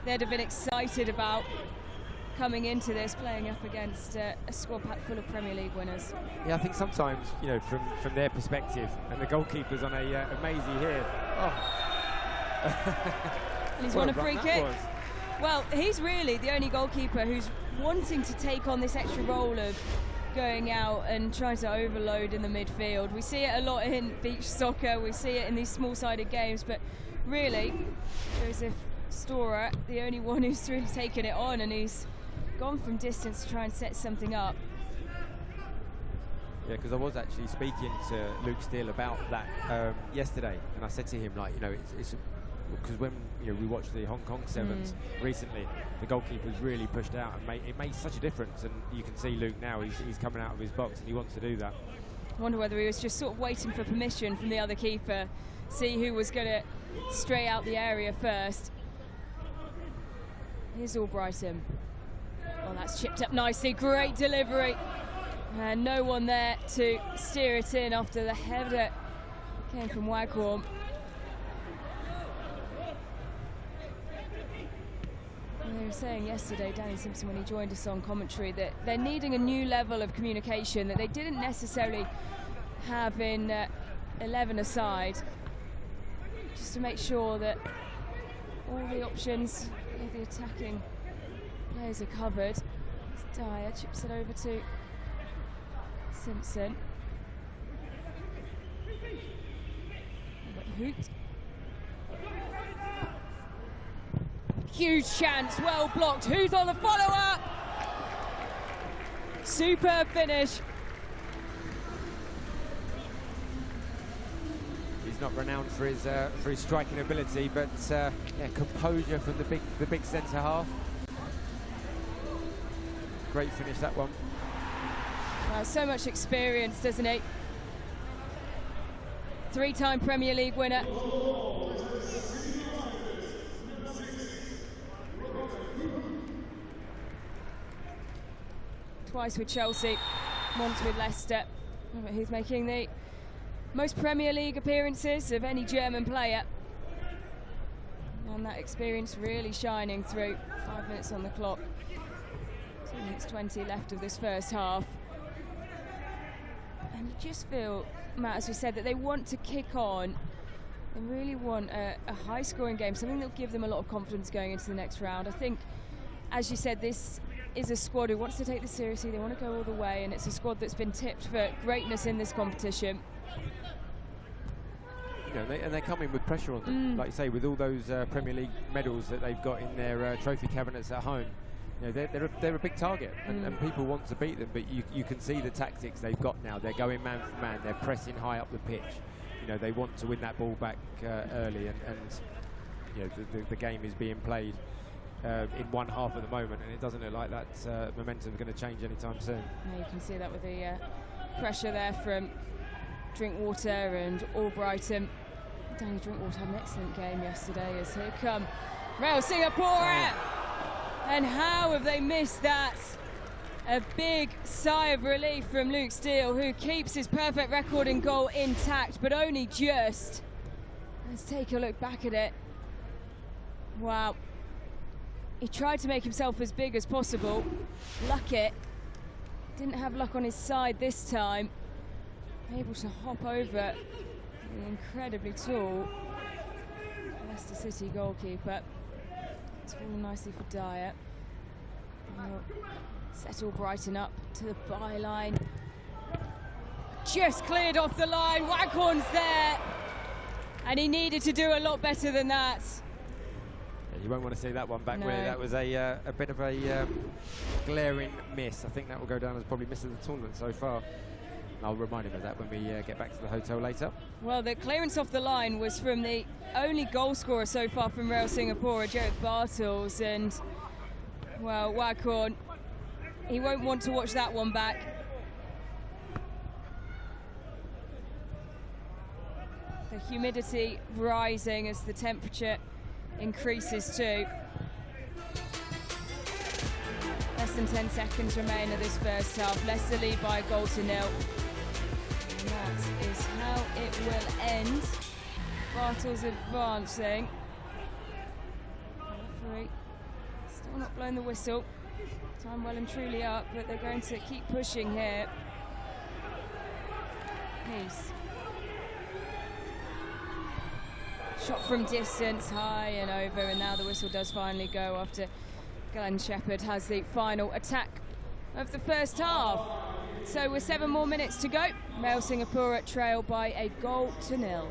they'd have been excited about coming into this, playing up against a squad packed full of Premier League winners. Yeah, I think sometimes, you know, from their perspective, and the goalkeeper's on a Maisie here. Oh. And he's won a free kick. Well, he's really the only goalkeeper who's wanting to take on this extra role of going out and trying to overload in the midfield. We see it a lot in beach soccer, we see it in these small-sided games, but really, Joseph Storer, the only one who's really taken it on, and he's gone from distance to try and set something up. Yeah, because I was actually speaking to Luke Steele about that yesterday, and I said to him, like, you know, it's because when we watched the Hong Kong Sevens recently, the goalkeeper's really pushed out, and it made such a difference. And you can see Luke now; he's coming out of his box, and he wants to do that. I wonder whether he was just sort of waiting for permission from the other keeper, see who was going to stray out the area first. Here's Albrighton. Well, that's chipped up nicely. Great delivery, and no one there to steer it in after the header came from Waghorn. They were saying yesterday, Danny Simpson, when he joined us on commentary, that they're needing a new level of communication that they didn't necessarily have in 11 aside, just to make sure that all the options of the attacking players are covered. Dyer chips it over to Simpson. Hoot. Huge chance, well blocked. Who's on the follow-up? Superb finish. He's not renowned for his striking ability, but yeah, composure from the big centre half. Great finish, that one. Wow, so much experience, doesn't he? 3-time Premier League winner. Twice with Chelsea, once with Leicester. Who's making the most Premier League appearances of any German player. And that experience really shining through. 5 minutes on the clock. 2 minutes 20 left of this first half. And you just feel, Matt, as we said, that they want to kick on. They really want a high-scoring game, something that will give them a lot of confidence going into the next round. I think, as you said, this is a squad who wants to take this seriously. They want to go all the way, and it's a squad that's been tipped for greatness in this competition. You know, and they're coming with pressure on them, like you say, with all those Premier League medals that they've got in their trophy cabinets at home. You know, they're a big target, and people want to beat them. But you can see the tactics they've got now. They're going man for man. They're pressing high up the pitch. You know, they want to win that ball back early, and you know, the game is being played in one half at the moment, and it doesn't look like that momentum is going to change anytime soon. Yeah, you can see that with the pressure there from Drinkwater and Albrighton. Danny Drinkwater had an excellent game yesterday, as here come Real Singapura. And how have they missed that? A big sigh of relief from Luke Steele, who keeps his perfect record in goal intact, but only just. Let's take a look back at it. Wow. he tried to make himself as big as possible. Luckett didn't have luck on his side this time. Able to hop over the incredibly tall Leicester City goalkeeper. It's fallen nicely for Dyer. Settle Brighton up to the byline. Just cleared off the line. Waghorn's there. And he needed to do a lot better than that. Yeah, you won't want to see that one back, No. really. That was a bit of a glaring miss. I think that will go down as probably miss of the tournament so far. I'll remind him of that when we get back to the hotel later. Well, the clearance off the line was from the only goal scorer so far from Real Singapore, Jarrett Bartels, and, well, Waghorn, he won't want to watch that one back. The humidity rising as the temperature increases too. Less than 10 seconds remain of this first half. Leicester lead by a goal to nil. And that is how it will end. Bartels advancing. Referee still not blowing the whistle. Time well and truly up, but they're going to keep pushing here. Peace. Shot from distance, high and over, and now the whistle does finally go after Glenn Shepherd has the final attack of the first half. So with 7 more minutes to go, Real Singapore trail by a goal to nil.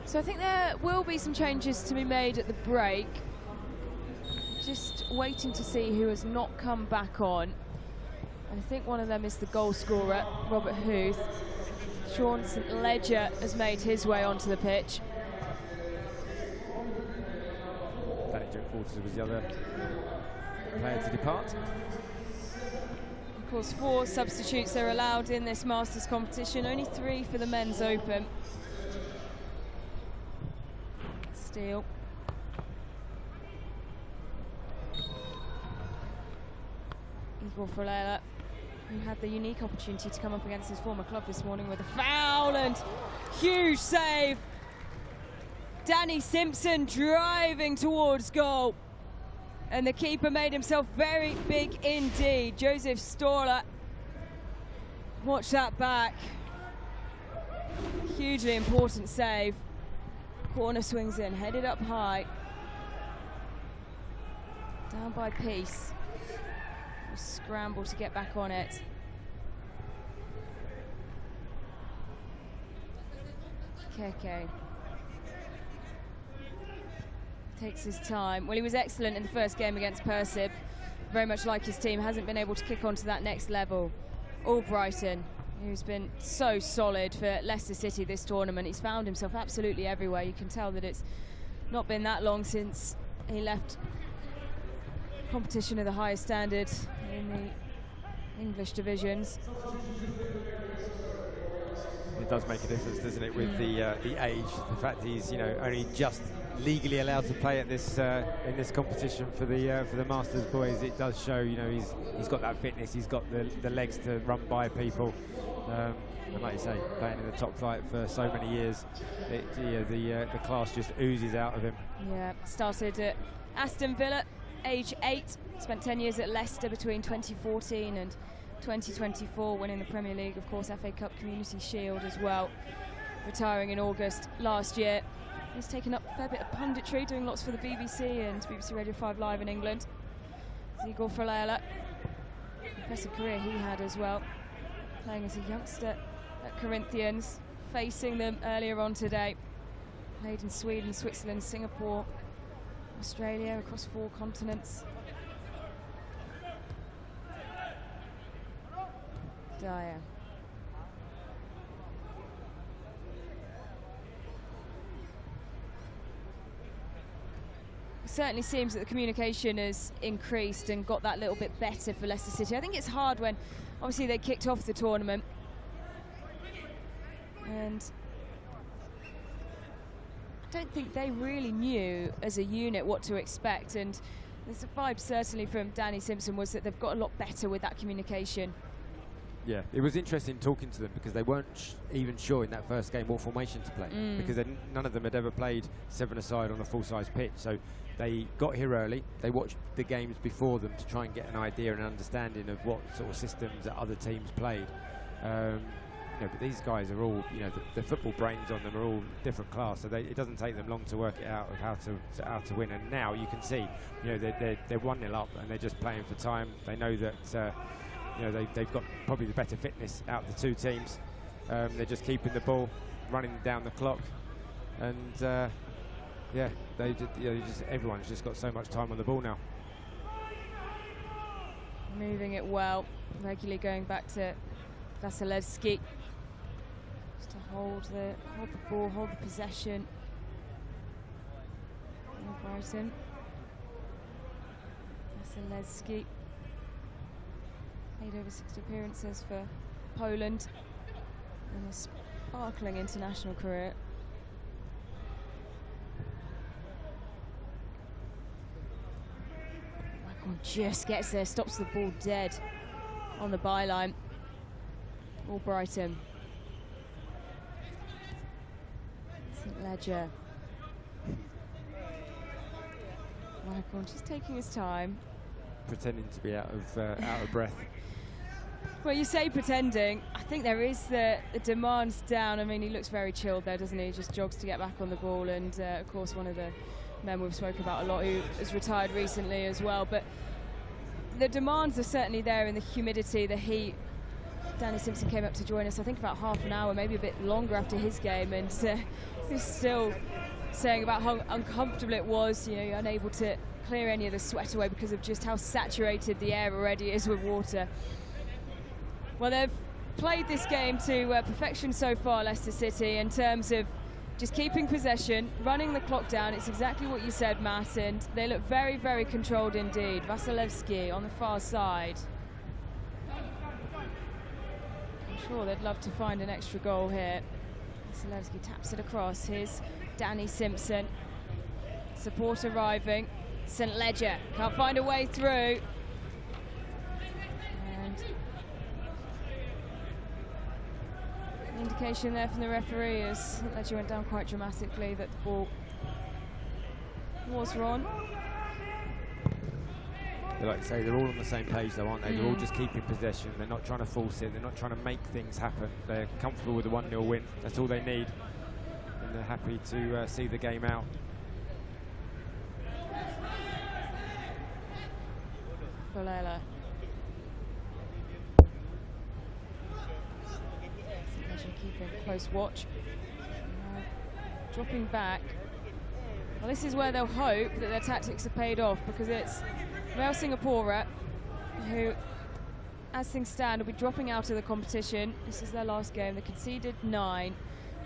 So I think there will be some changes to be made at the break. Just waiting to see who has not come back on. And I think one of them is the goal scorer, Robert Huth. Sean St Ledger has made his way onto the pitch. Danny Drinkwater was the other player to depart. Of course, 4 substitutes are allowed in this Masters competition, only 3 for the Men's Open. Steele. Igor Ferreira, who had the unique opportunity to come up against his former club this morning with a foul and huge save. Danny Simpson driving towards goal. And the keeper made himself very big indeed. Joseph Storla. Watch that back. Hugely important save. Corner swings in, headed up high. Down by Peace. Scramble to get back on it. Keke takes his time. Well, he was excellent in the first game against PERSIB. Very much like his team, hasn't been able to kick on to that next level. Albrighton, who's been so solid for Leicester City this tournament. He's found himself absolutely everywhere. You can tell that it's not been that long since he left competition of the highest standard in the English divisions. It does make a difference, doesn't it, with the age, the fact he's only just legally allowed to play at this in this competition for the Masters boys. It does show, he's got that fitness, he's got the legs to run by people, and like you say, playing in the top flight for so many years, the class just oozes out of him. Yeah, started at Aston Villa, age 8, spent 10 years at Leicester between 2014 and 2024, winning the Premier League, of course, FA Cup, Community Shield as well. Retiring in August last year. He's taken up a fair bit of punditry, doing lots for the BBC and BBC Radio 5 Live in England. Igor Ferreira, impressive career he had as well, playing as a youngster at Corinthians, facing them earlier on today. Played in Sweden, Switzerland, Singapore, Australia, across 4 continents. Dyer. It certainly seems that the communication has increased and got that little bit better for Leicester City. I think it's hard when, obviously, they kicked off the tournament. And I don't think they really knew as a unit what to expect. And the vibe certainly from Danny Simpson was that they've got a lot better with that communication. Yeah, it was interesting talking to them because they weren't even sure in that first game what formation to play because none of them had ever played 7-a-side on a full-size pitch. So they got here early. They watched the games before them to try and get an idea and understanding of what sort of systems that other teams played. You know, but these guys are all, you know, the football brains on them are all different class. So it doesn't take them long to work it out of how to win. And now you can see, you know, they're 1-0 up and they're just playing for time. They know that. You know, they've got probably the better fitness out of the 2 teams. They're just keeping the ball, running down the clock, and yeah, everyone's just got so much time on the ball now. Moving it well, regularly going back to Vasilevsky, just to hold the ball, hold the possession. Brighton, Vasilevsky. Made over 60 appearances for Poland and a sparkling international career. Michael just gets there, stops the ball dead on the byline. All Brighton. St. Ledger. Michael just taking his time. Pretending to be out of breath. Well, you say pretending. I think there is the demands down. I mean, he looks very chilled there, doesn't he? He just jogs to get back on the ball. And, of course, one of the men we've spoken about a lot who has retired recently as well. But the demands are certainly there in the humidity, the heat. Danny Simpson came up to join us, I think, about half an hour, maybe a bit longer after his game. And he's still saying about how uncomfortable it was, you know, unable to clear any of the sweat away because of just how saturated the air already is with water. Well, they've played this game to perfection so far, Leicester City, in terms of just keeping possession, running the clock down. It's exactly what you said, Matt, and they look very, very controlled indeed. Vasilevsky on the far side. I'm sure they'd love to find an extra goal here. Vasilevsky taps it across. Here's Danny Simpson. Support arriving. St. Ledger can't find a way through. And indication there from the referee as St. Ledger went down quite dramatically that the ball was wrong. Like you say, they're all on the same page though, aren't they? They're all just keeping possession. They're not trying to force it. They're not trying to make things happen. They're comfortable with a 1-0 win. That's all they need. And they're happy to see the game out. Bolella. Keeping close watch. Dropping back. Well, this is where they'll hope that their tactics have paid off, because it's Real Singapura who, as things stand, will be dropping out of the competition. This is their last game. They conceded 9,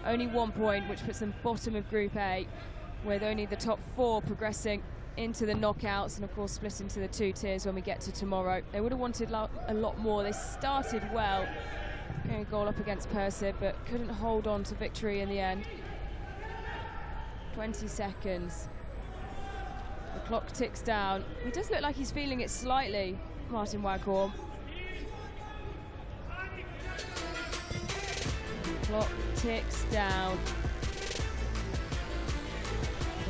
only 1 point, which puts them bottom of Group A, with only the top 4 progressing into the knockouts, and of course split into the 2 tiers when we get to tomorrow. They would have wanted a lot more. They started well, getting a goal up against PERSIB, but couldn't hold on to victory in the end. 20 seconds. The clock ticks down. It does look like he's feeling it slightly, Martin Waghorn. Clock ticks down.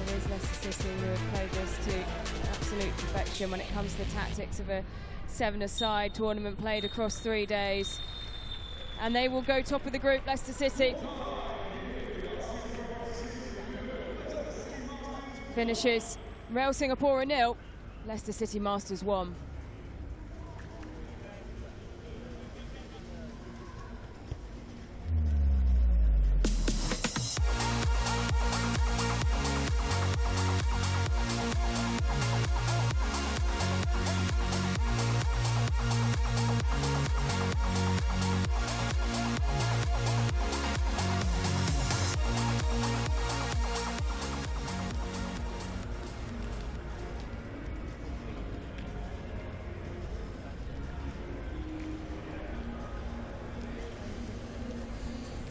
It is Leicester City who have played this to absolute perfection when it comes to the tactics of a 7-a-side tournament played across 3 days. And they will go top of the group, Leicester City. Finishes Real Singapura 0, Leicester City Masters 1.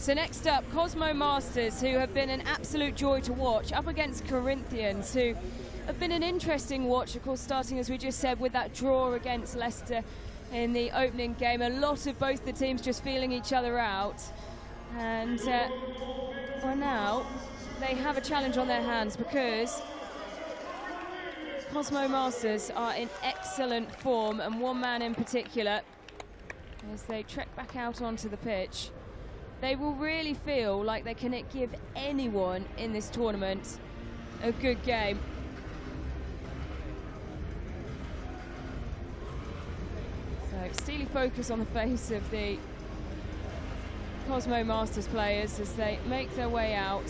So next up, PERSIB Masters, who have been an absolute joy to watch, up against Corinthians, who have been an interesting watch, of course, starting, as we just said, with that draw against Leicester in the opening game. A lot of both the teams just feeling each other out. And well, now they have a challenge on their hands, because PERSIB Masters are in excellent form, and one man in particular, as they trek back out onto the pitch, they will really feel like they can give anyone in this tournament a good game. So steely focus on the face of the PERSIB Masters players as they make their way out.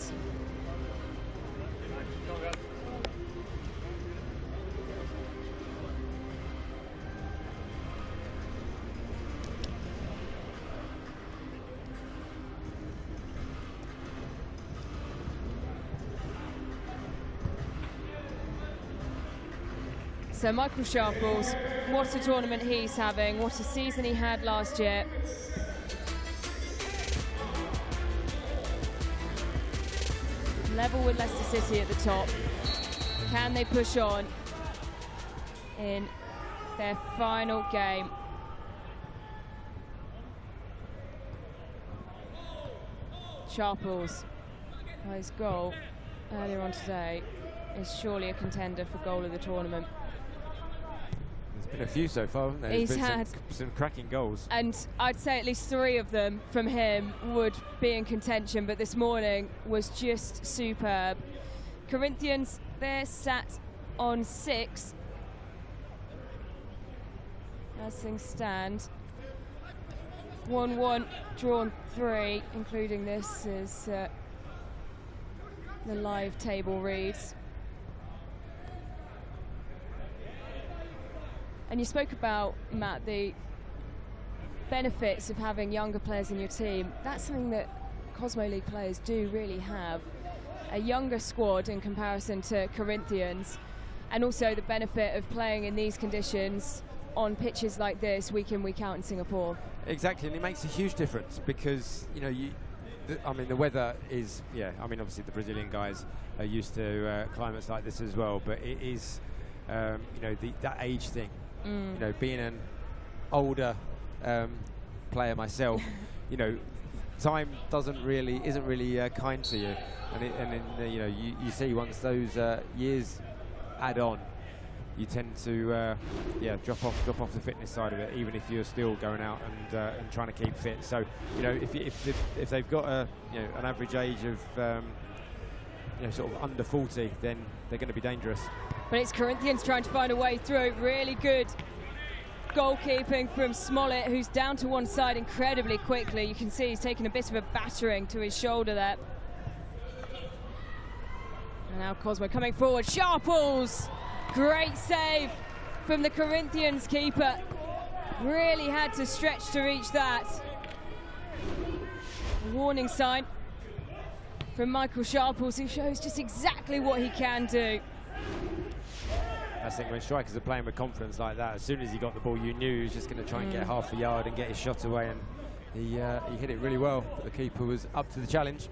So Michael Sharples, what a tournament he's having, what a season he had last year. Level with Leicester City at the top. Can they push on in their final game? Sharples, his goal earlier on today, is surely a contender for goal of the tournament. There's been a few so far, haven't there? He's There's been had some cracking goals. And I'd say at least 3 of them from him would be in contention, but this morning was just superb. Corinthians, they're sat on 6 as things stand. 1-1, drawn 3, including this is the live table reads. And you spoke about, Matt, the benefits of having younger players in your team. That's something that Cosmo League players do really have. A younger squad in comparison to Corinthians, and also the benefit of playing in these conditions on pitches like this week in, week out in Singapore. Exactly, and it makes a huge difference because, you know, I mean, the weather is, yeah, I mean, obviously the Brazilian guys are used to climates like this as well, but it is, you know, that age thing. You know, being an older player myself, you know, time isn't really kind to you, and you know, you see once those years add on, you tend to yeah, drop off the fitness side of it, even if you're still going out and trying to keep fit. So, you know, if they've got a, you know, an average age of you know, sort of under 40, then they're going to be dangerous. But it's Corinthians trying to find a way through. Really good goalkeeping from Smollett, who's down to one side incredibly quickly. You can see he's taking a bit of a battering to his shoulder there. And now Cosmo coming forward. Sharples! Great save from the Corinthians keeper. Really had to stretch to reach that. A warning sign from Michael Sharples, who shows just exactly what he can do. I think when strikers are playing with confidence like that, as soon as he got the ball, you knew he was just going to try and get half a yard and get his shot away, and he hit it really well, but the keeper was up to the challenge.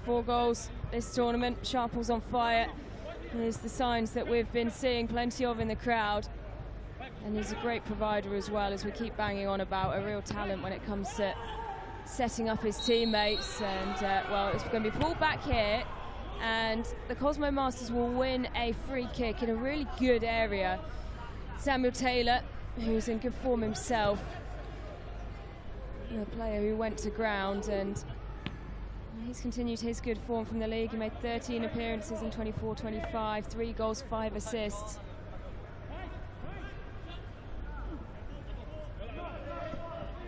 4 goals this tournament. Sharples on fire. There's the signs that we've been seeing plenty of in the crowd. And he's a great provider as well, as we keep banging on about a real talent when it comes to setting up his teammates. And, well, it's going to be pulled back here. And the PERSIB Masters will win a free kick in a really good area. Samuel Taylor, who's in good form himself, a player who went to ground, and he's continued his good form from the league. He made 13 appearances in 24-25, 3 goals, 5 assists.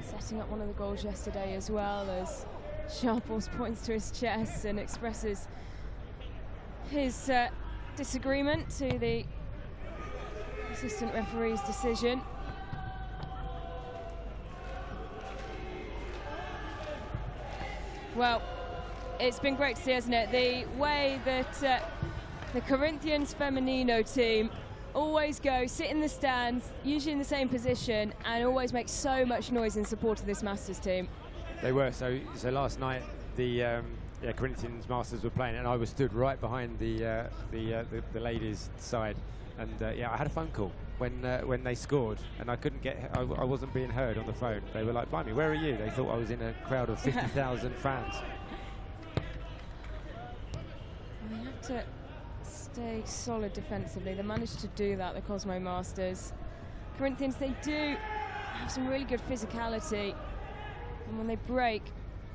Setting up one of the goals yesterday as well, as Sharples points to his chest and expresses his disagreement to the assistant referee's decision. Well, it's been great to see, hasn't it? The way that the Corinthians Femenino team always go, sit in the stands, usually in the same position, and always make so much noise in support of this Masters team. They were. So last night the Corinthians Masters were playing, and I was stood right behind the ladies' side, and yeah, I had a phone call when they scored, and I couldn't get. I wasn't being heard on the phone. They were like, "Blimey, where are you?" They thought I was in a crowd of 50,000 fans. They have to stay solid defensively. They managed to do that, the Cosmo Masters. Corinthians, they do have some really good physicality, and when they break,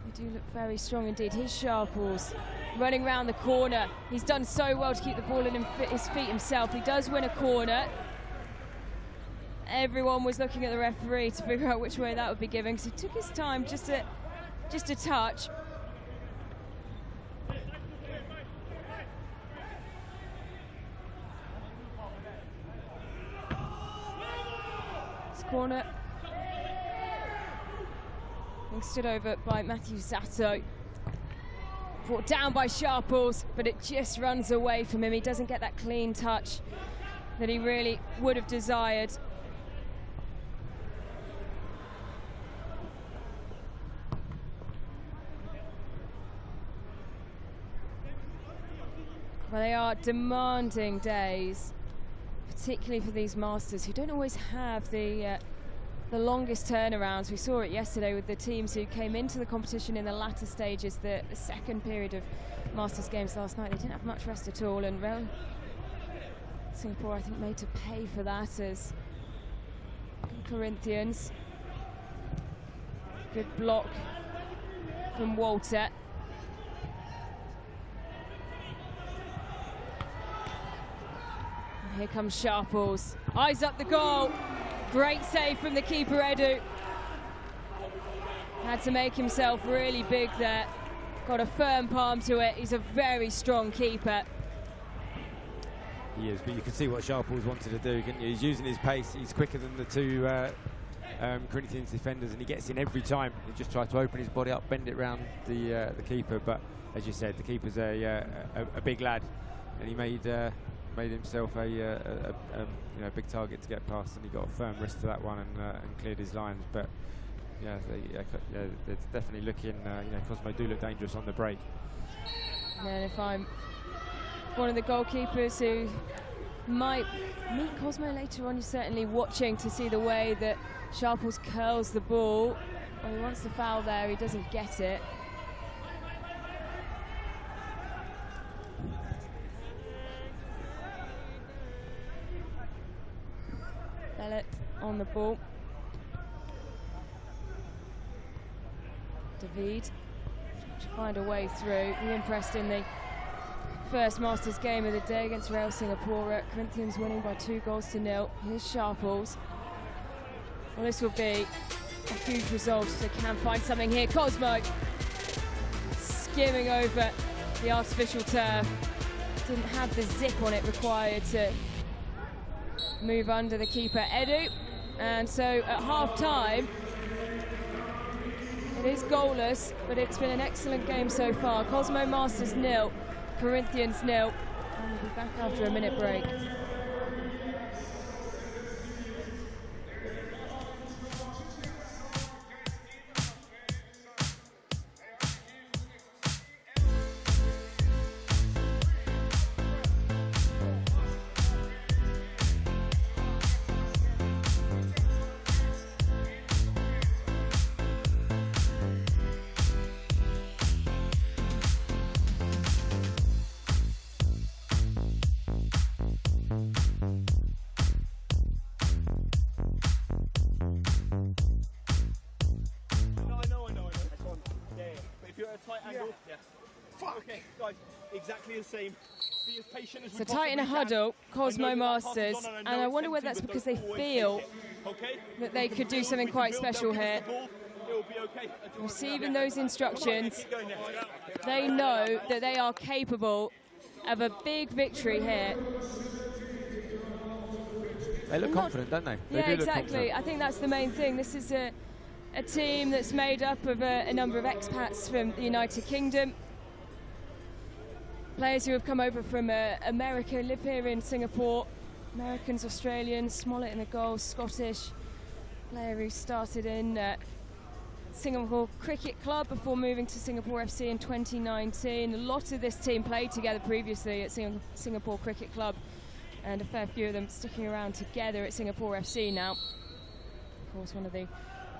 they do look very strong indeed. Here's Sharples running around the corner. He's done so well to keep the ball in his feet himself. He does win a corner. Everyone was looking at the referee to figure out which way that would be given, because he took his time just a touch. This corner being stood over by Matthew Zato. Brought down by Sharples, but it just runs away from him. He doesn't get that clean touch that he really would have desired. Well, they are demanding days, particularly for these Masters who don't always have the longest turnarounds. We saw it yesterday with the teams who came into the competition in the latter stages, the second period of Masters games last night. They didn't have much rest at all, and Singapore, I think, made to pay for that as Corinthians. Good block from Walter. Here comes Sharples. Eyes up the goal. Great save from the keeper, Edu. Had to make himself really big there. Got a firm palm to it. He's a very strong keeper. He is, but you can see what Sharples wanted to do. He's using his pace. He's quicker than the two Corinthians defenders, and he gets in every time. He just tries to open his body up, bend it round the keeper. But as you said, the keeper's a big lad, and he made himself a big target to get past, and he got a firm wrist to that one and cleared his lines. But yeah, they're definitely looking. Cosmo do look dangerous on the break. And if I'm one of the goalkeepers who might meet Cosmo later on, you're certainly watching to see the way that Sharples curls the ball. Well, he wants the foul there, he doesn't get it. Bellet on the ball. David to find a way through. He impressed in the first Masters game of the day against Real Singapura. Corinthians winning by 2-0. Here's Sharples. Well, this will be a huge result if they can find something here. Cosmo skimming over the artificial turf. Didn't have the zip on it required to move under the keeper, Edu. And so at half-time, it is goalless, but it's been an excellent game so far. Cosmo Masters 0, Corinthians 0. And we'll be back after a minute break. Same. Be as patient as so tight in a huddle, Cosmo Masters, and I wonder whether that's because they feel that they could do something quite special here. Receiving those instructions, they know that they are capable of a big victory here. They look confident, don't they? Yeah, exactly. I think that's the main thing. This is a team that's made up of a number of expats from the United Kingdom. Players who have come over from America, live here in Singapore. Americans, Australians, Smollett in the goal, Scottish player who started in Singapore Cricket Club before moving to Singapore FC in 2019. A lot of this team played together previously at Singapore Cricket Club, and a fair few of them sticking around together at Singapore FC now. Of course, one of the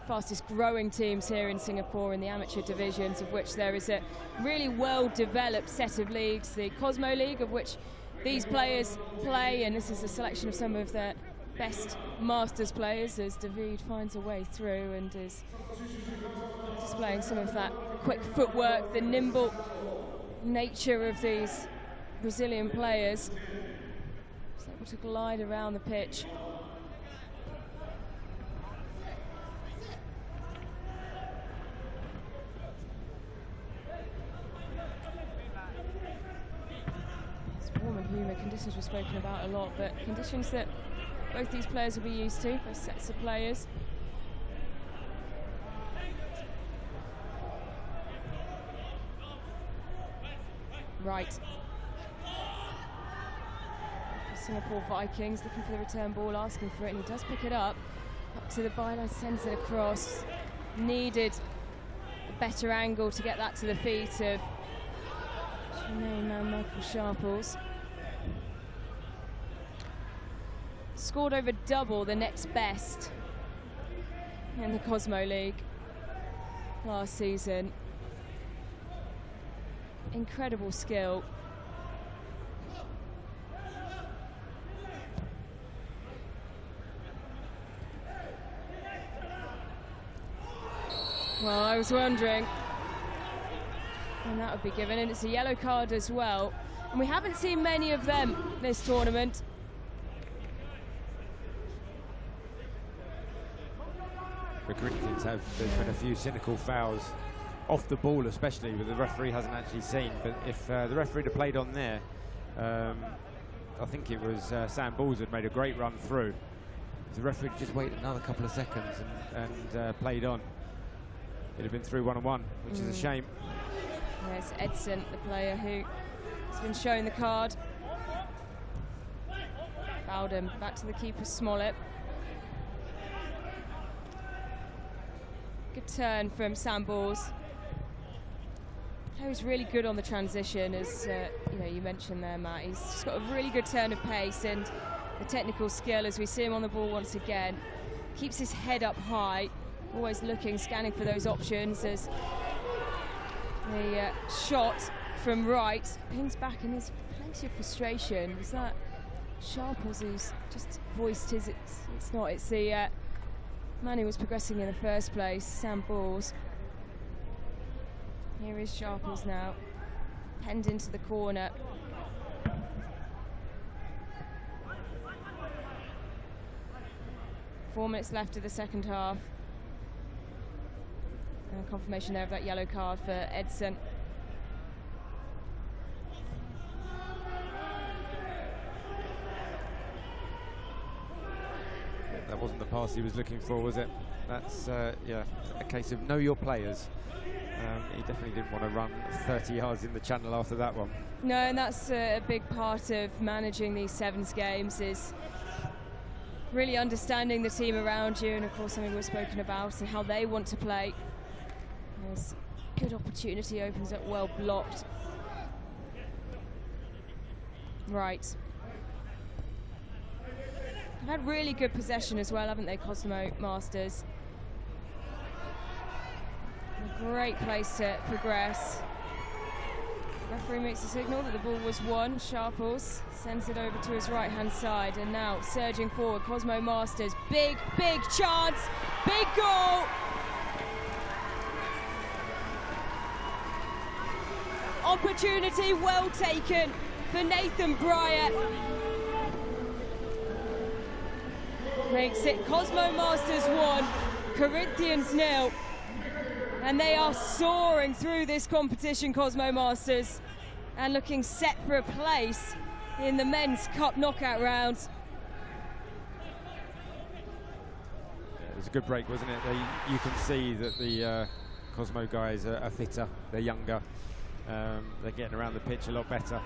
fastest growing teams here in Singapore in the amateur divisions, of which there is a really well developed set of leagues. The Cosmo League, of which these players play, and this is a selection of some of the best Masters players as David finds a way through and is displaying some of that quick footwork, the nimble nature of these Brazilian players. He's able to glide around the pitch. It's warm and humid conditions we've spoken about a lot, but conditions that both these players will be used to, both sets of players. Right. Singapore Vikings looking for the return ball, asking for it, and he does pick it up to the byline, sends it across. Needed a better angle to get that to the feet of Michael Sharples. Scored over double the next best in the Cosmo League last season. Incredible skill. Well, I was wondering when that would be given, and it's a yellow card as well. And we haven't seen many of them this tournament. The Corinthians there's been a few cynical fouls off the ball, especially, but the referee hasn't actually seen. But if the referee had played on there, I think it was Sam Balls had made a great run through. If the referee just waited another couple of seconds and played on, it'd have been through 1-on-1, which is a shame. There's Edson, the player who has been shown the card. Bowden back to the keeper, Smollett. Good turn from Sam Balls. He was really good on the transition, as you mentioned there, Matt. He's just got a really good turn of pace and the technical skill as we see him on the ball once again. Keeps his head up high, always looking, scanning for those options as the shot from right pings back, and there's plenty of frustration. Was that Sharples who's just voiced his, it's not, it's the man who was progressing in the first place, Sam Balls. Here is Sharples now, penned into the corner. Four minutes left of the second half. And confirmation there of that yellow card for Edson. That wasn't the pass he was looking for, was it? That's yeah, a case of know your players. He definitely didn't want to run 30 yards in the channel after that one. No, and that's a big part of managing these sevens games, is really understanding the team around you, and of course something we've spoken about, and how they want to play. There's good opportunity, opens up well blocked. Right. They've had really good possession as well, haven't they, Cosmo Masters? A great place to progress. Referee makes a signal that the ball was won. Sharples sends it over to his right-hand side, and now surging forward, Cosmo Masters. Big, big chance, big goal! Opportunity well taken for Nathan Bryant. Makes it Cosmo Masters 1, Corinthians 0. And they are soaring through this competition, Cosmo Masters, and looking set for a place in the Men's Cup knockout rounds. It was a good break, wasn't it? You can see that the Cosmo guys are fitter, they're younger, they're getting around the pitch a lot better.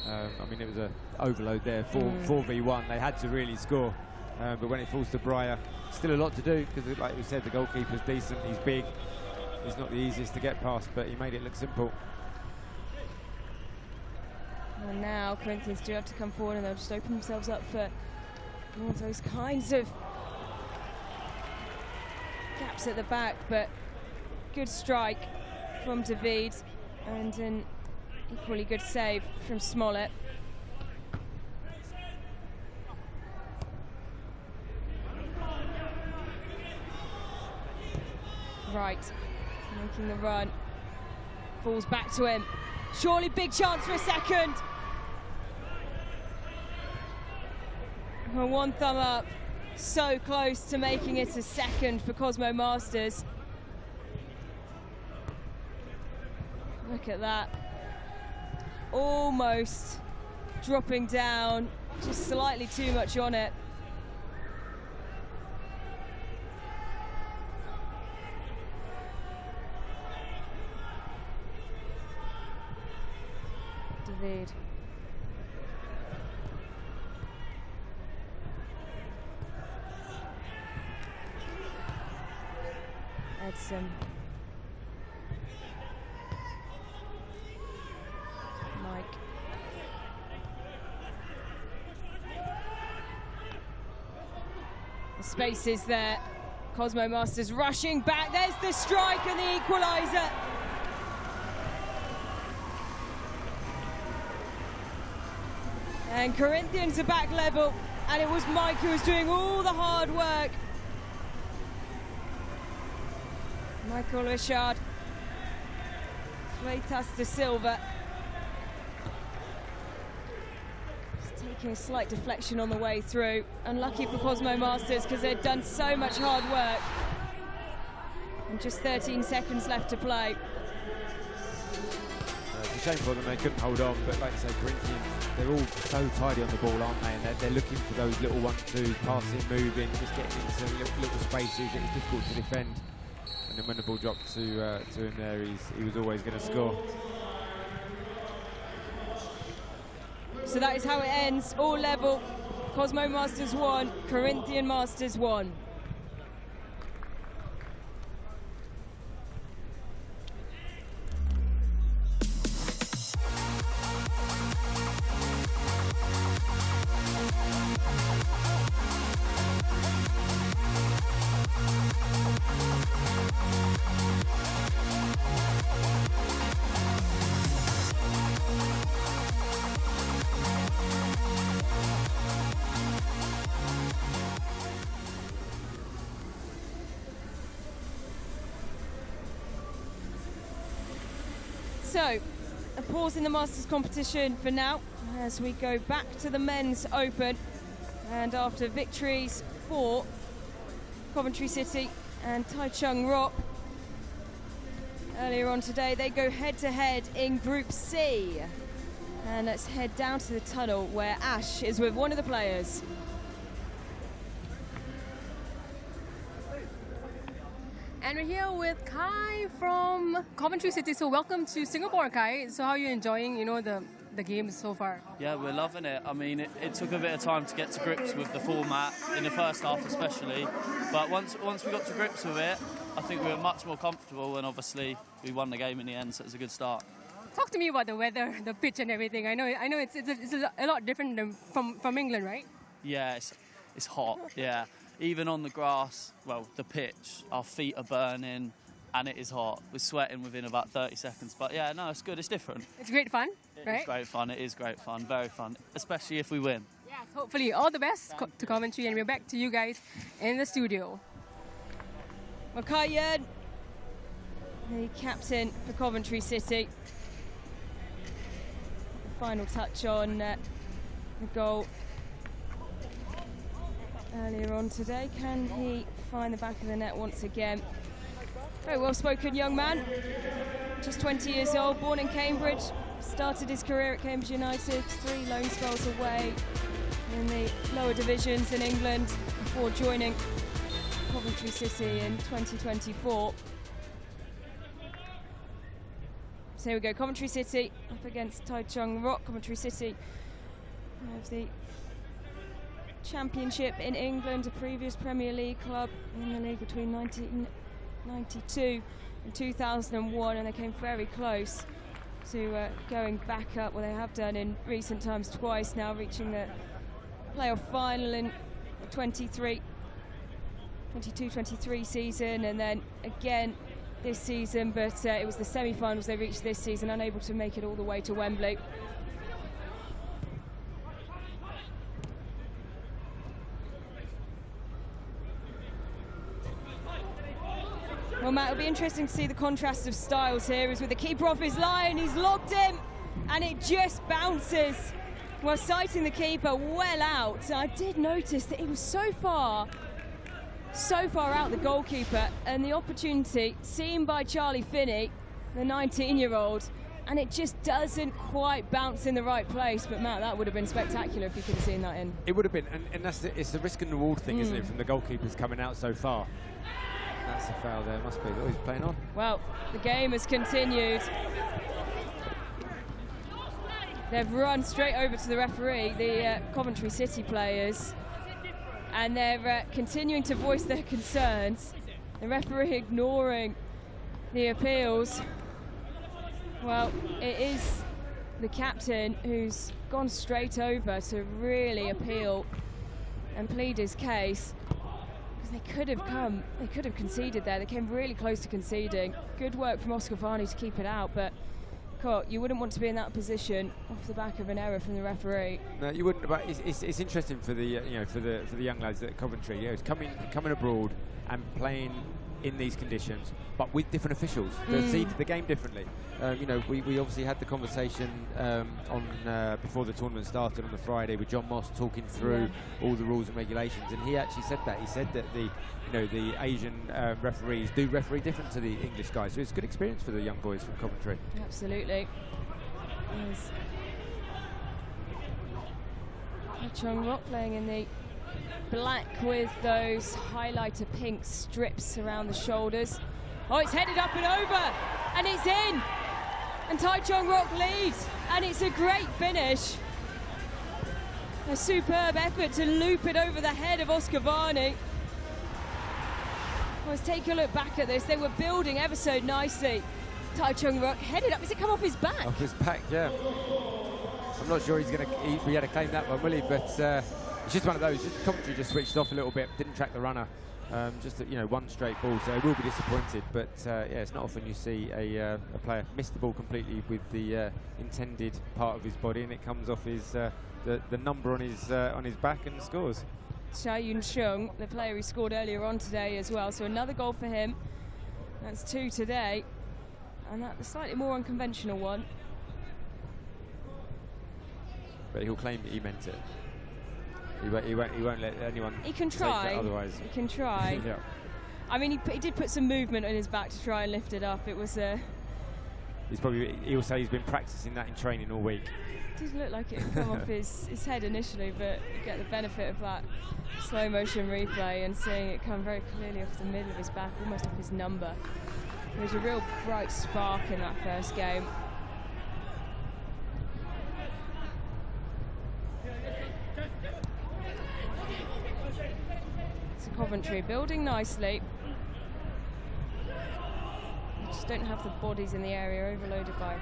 I mean, it was an overload there, 4v1. They had to really score but when it falls to Breyer, still a lot to do, because like we said, the goalkeeper's decent, he's big, he's not the easiest to get past, but he made it look simple. And now Corinthians do have to come forward, and they'll just open themselves up for more of those kinds of gaps at the back, but good strike from David and an equally good save from Smollett. Right, making the run, falls back to him. Surely big chance for a second. Well, one thumb up, so close to making it a second for Cosmo Masters. Look at that. Almost dropping down, just slightly too much on it. David. Edson. Mike. The space is there. Cosmo Masters rushing back. There's the strike and the equaliser. And Corinthians are back level, and it was Mike who was doing all the hard work. Michael Richard, Freitas de Silva. Just taking a slight deflection on the way through. Unlucky for Cosmo Masters because they'd done so much hard work. And just 13 seconds left to play. It's a shame for them, they couldn't hold on, but like you say, Corinthians, they're all so tidy on the ball, aren't they? And they're looking for those little 1-2s, passing, moving, just getting into little spaces. It's difficult to defend. And then when the ball dropped to him there, he was always going to score. So that is how it ends, all level. Cosmo Masters 1, Corinthian Masters 1. So, a pause in the Masters competition for now as we go back to the Men's Open. And after victories for Coventry City and Taichung Rock earlier on today, they go head-to-head in Group C. And let's head down to the tunnel where Ash is with one of the players. And we're here with Kai from Coventry City. So welcome to Singapore, Kai. So how are you enjoying, the games so far? Yeah, we're loving it. I mean, it took a bit of time to get to grips with the format, in the first half especially. But once we got to grips with it, I think we were much more comfortable, and obviously we won the game in the end, so it was a good start. Talk to me about the weather, the pitch and everything. I know it's a lot different than from England, right? Yeah, it's hot, yeah. Even on the grass, well, the pitch, our feet are burning and it is hot. We're sweating within about 30 seconds. But yeah, no, it's good, it's different. It's great fun, right? It's great fun, it is great fun, very fun, especially if we win. Yes, hopefully. All the best to Coventry, and we're back to you guys in the studio. Well, Kai Yern, the captain for Coventry City. The final touch on the goal earlier on today. Can he find the back of the net once again? Very well-spoken young man, just 20 years old, born in Cambridge, started his career at Cambridge United, 3 loan spells away in the lower divisions in England before joining Coventry City in 2024. So here we go, Coventry City up against Taichung Rock. Coventry City have the Championship in England, a previous Premier League club in the league between 1992 and 2001, and they came very close to going back up. Well, they have done in recent times twice now, reaching the playoff final in 22-23 season, and then again this season, but it was the semi-finals they reached this season, unable to make it all the way to Wembley. Well, Matt, it'll be interesting to see the contrast of styles here. As with the keeper off his line, he's logged him, and it just bounces. Well, sighting the keeper well out. I did notice that he was so far out, the goalkeeper, and the opportunity seen by Charlie Finney, the 19-year-old, and it just doesn't quite bounce in the right place. But Matt, that would have been spectacular if you could have seen that in. It would have been, and it's the risk and reward thing, isn't it, from the goalkeepers coming out so far. That's a foul there, must be. Oh, he's playing on. Well, the game has continued. They've run straight over to the referee, the Coventry City players, and they're continuing to voice their concerns. The referee ignoring the appeals. Well, it is the captain who's gone straight over to really appeal and plead his case. They could have conceded there. They came really close to conceding. Good work from Oscar Varney to keep it out, but you wouldn't want to be in that position off the back of an error from the referee. No, you wouldn't. But it's interesting for the for the young lads at Coventry. It's coming abroad and playing in these conditions, but with different officials that see the game differently. We obviously had the conversation before the tournament started on the Friday with John Moss talking through all the rules and regulations, and he actually said that. He said that the Asian referees do referee different to the English guys, so it's a good experience for the young boys from Coventry. Absolutely. Djadjang Rock playing in the black with those highlighter pink strips around the shoulders. Oh, it's headed up and over, and it's in. And Djadjang Rock leads, and it's a great finish. A superb effort to loop it over the head of Oscar Varney. Let's take a look back at this. They were building ever so nicely. Djadjang Rock headed up. Has it come off his back? Off his back, yeah. I'm not sure he's going to be able to claim that one, will he? But it's just one of those. Coventry just switched off a little bit, didn't track the runner. Just one straight ball, so he will be disappointed. But it's not often you see a player miss the ball completely with the intended part of his body, and it comes off his the number on his back and scores. Cha Yun-chung, the player who scored earlier on today as well, so another goal for him. That's 2 today, and that's a slightly more unconventional one. But he'll claim that he meant it. He won't let anyone. He can try. Otherwise, he can try. Yeah. I mean, he did put some movement on his back to try and lift it up. It was He'll say he's been practicing that in training all week. It did look like it had come off his head initially, but you get the benefit of that slow motion replay and seeing it come very clearly off the middle of his back, almost off his number. There was a real bright spark in that first game. Coventry building nicely. They just don't have the bodies in the area, overloaded by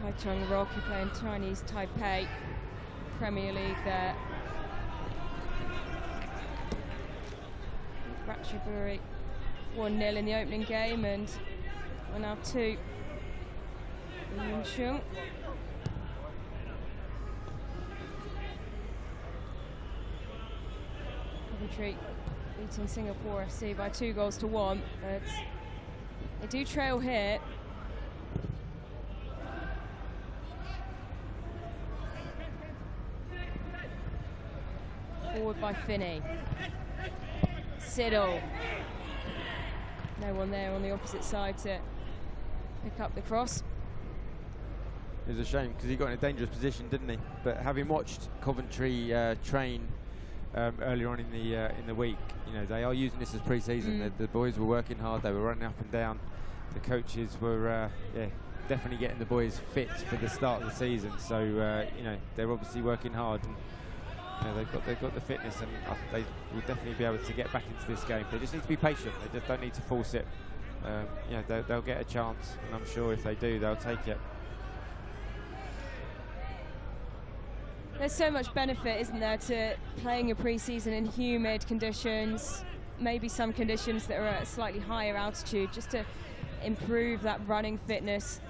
Djadjang Rock, who play in Chinese Taipei Premier League there. Ratchaburi 1-0 in the opening game, and we're now 2. Yun-chung. Coventry beating Singapore FC by 2-1, but they do trail here. Forward by Finney. Siddle. No one there on the opposite side to pick up the cross. It was a shame because he got in a dangerous position, didn't he? But having watched Coventry train earlier on in the week, they are using this as pre-season. The boys were working hard. They were running up and down. The coaches were definitely getting the boys fit for the start of the season. So they're obviously working hard. And they've got the fitness, and they will definitely be able to get back into this game. They just need to be patient. They just don't need to force it. They'll get a chance, and I'm sure if they do, they'll take it. There's so much benefit, isn't there, to playing a pre-season in humid conditions, maybe some conditions that are at a slightly higher altitude, just to improve that running fitness,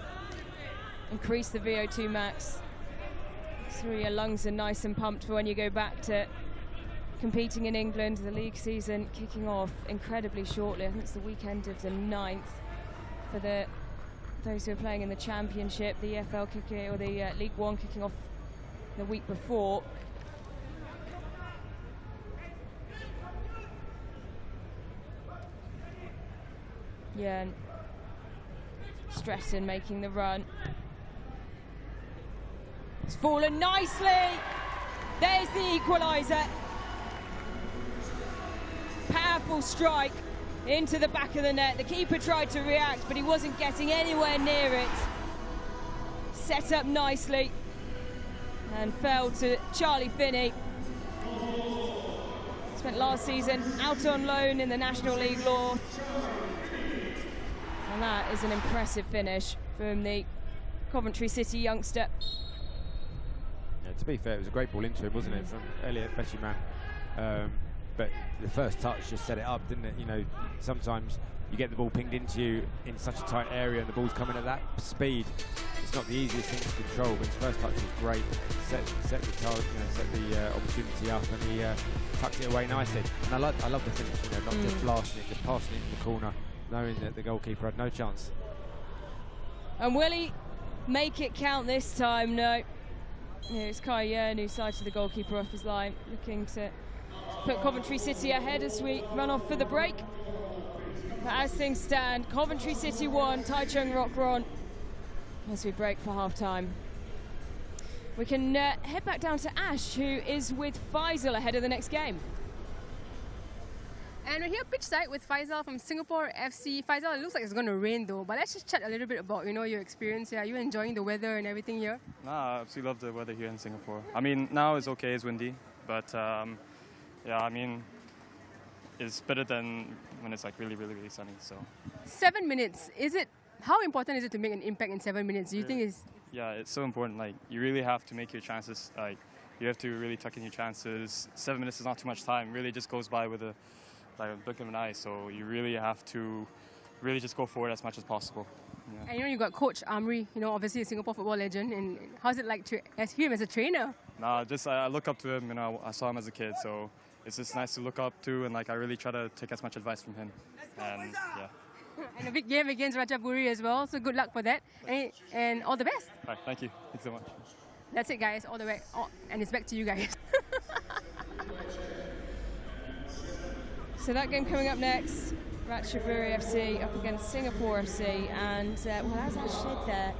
increase the VO2 max, so your lungs are nice and pumped for when you go back to competing in England. The league season kicking off incredibly shortly. I think it's the weekend of the 9th for those who are playing in the Championship, the EFL kicking, or the League One kicking off the week before. Yeah, and Stretton making the run. It's fallen nicely. There's the equaliser. Powerful strike into the back of the net. The keeper tried to react, but he wasn't getting anywhere near it. Set up nicely and fell to Charlie Finney. Spent last season out on loan in the National League North. And that is an impressive finish from the Coventry City youngster. Yeah, to be fair, it was a great ball into him, wasn't it? From Elliot Beshiman. But the first touch just set it up, didn't it? You know, sometimes you get the ball pinged into you in such a tight area and the ball's coming at that speed. It's not the easiest thing to control, but his first touch was great. Set the target, set the opportunity up, and he tucked it away nicely. And I love the finish, not just blasting it, just passing it in the corner, knowing that the goalkeeper had no chance. And will he make it count this time? No. It's Kai Yern who sighted the goalkeeper off his line, looking to put Coventry City ahead as we run off for the break. But as things stand, Coventry City 1, Taichung Rockron, as we break for half-time. We can head back down to Ash, who is with Faisal ahead of the next game. And we're here pitch side with Faisal from Singapore FC. Faisal, it looks like it's going to rain though, but let's just chat a little bit about your experience here. Are you enjoying the weather and everything here? Nah, I absolutely love the weather here in Singapore. I mean, now it's okay, it's windy, but yeah, I mean, it's better than when it's like really, really, really sunny. So 7 minutes, how important is it to make an impact in 7 minutes? Do you think it's... Yeah, it's so important. Like, you really have to make your chances. Like, you have to really tuck in your chances. 7 minutes is not too much time. It really just goes by with a blink of an eye. So you really have to really just go forward as much as possible. Yeah. And you got Coach Amri, obviously a Singapore football legend. And how's it like to hear him as a trainer? Nah, just I look up to him. I saw him as a kid, so it's just nice to look up to, and I really try to take as much advice from him. And yeah. And a big game against Ratchaburi as well, so good luck for that. And all the best. All right, thank you. Thanks so much. That's it, guys. All the way. And it's back to you guys. So that game coming up next, Ratchaburi FC up against Singapore FC. And, well, as Ash said there,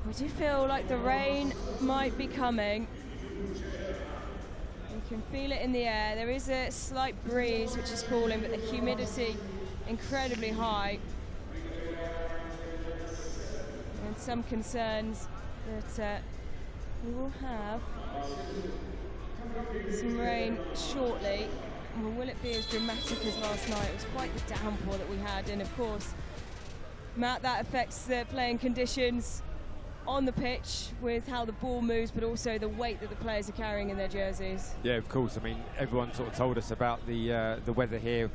we do feel like the rain might be coming. You can feel it in the air. There is a slight breeze which is cooling, but the humidity incredibly high. And some concerns that we will have some rain shortly. Well, will it be as dramatic as last night? It was quite the downpour that we had, and of course, Matt, that affects the playing conditions on the pitch with how the ball moves, but also the weight that the players are carrying in their jerseys. Yeah, of course. I mean, everyone sort of told us about the weather here.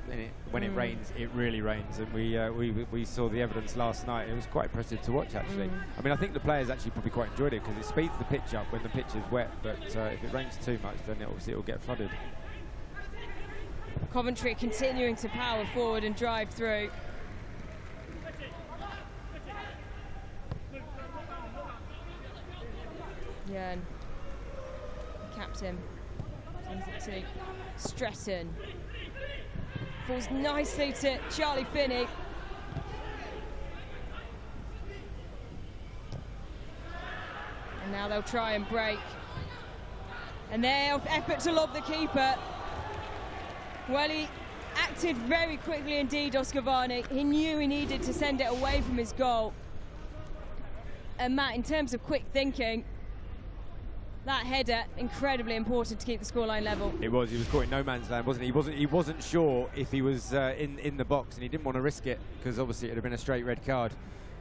When it rains, it really rains, and we saw the evidence last night. It was quite impressive to watch, actually. I mean, I think the players actually probably quite enjoyed it because it speeds the pitch up when the pitch is wet. But if it rains too much, then obviously it will get flooded. Coventry continuing to power forward and drive through. Yeah, and captain sends it to Stretton. Falls nicely to Charlie Finney. And now they'll try and break. And their effort to lob the keeper. Well, he acted very quickly indeed, Oscar Varney. He knew he needed to send it away from his goal. And Matt, in terms of quick thinking, that header incredibly important to keep the scoreline level. It was. He was caught in no man's land, wasn't he? He wasn't sure if he was in the box, and he didn't want to risk it because obviously it would have been a straight red card.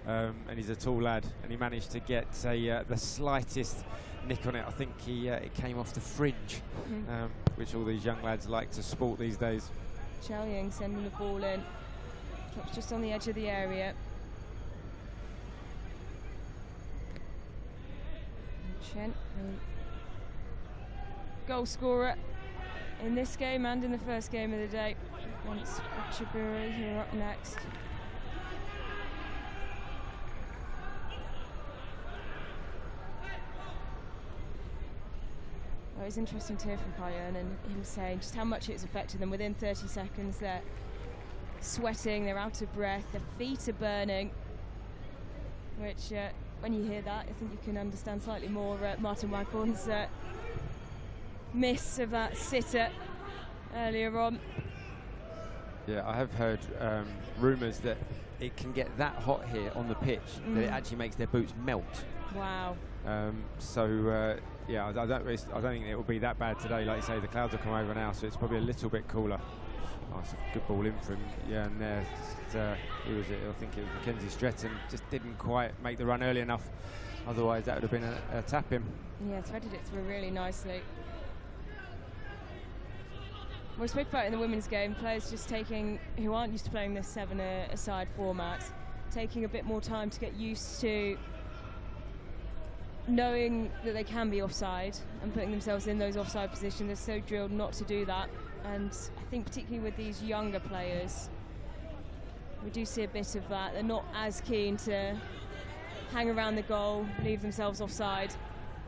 And he's a tall lad, and he managed to get the slightest nick on it. I think it came off the fringe, which all these young lads like to sport these days. Jajjang sending the ball in. Drops just on the edge of the area. Chen, goal scorer in this game and in the first game of the day. Once Chiburi, who are up next. It was interesting to hear from Payan and him saying just how much it's affected them. Within 30 seconds, they're sweating, they're out of breath, their feet are burning, which when you hear that, I think you can understand slightly more Martin Wycorn's miss of that sitter earlier on. Yeah, I have heard rumours that it can get that hot here on the pitch that it actually makes their boots melt. Wow. Yeah, I don't think it will be that bad today. Like you say, the clouds have come over now, so it's probably a little bit cooler. Oh, it's a good ball in from and there. Who was it? I think it was Mackenzie Stretton. Just didn't quite make the run early enough. Otherwise, that would have been a tap in. Yeah, threaded it through really nicely. We spoke about it in the women's game, players just who aren't used to playing this 7-a-side format, taking a bit more time to get used to knowing that they can be offside and putting themselves in those offside positions. They're so drilled not to do that, and I think particularly with these younger players we do see a bit of that. They're not as keen to hang around the goal, leave themselves offside.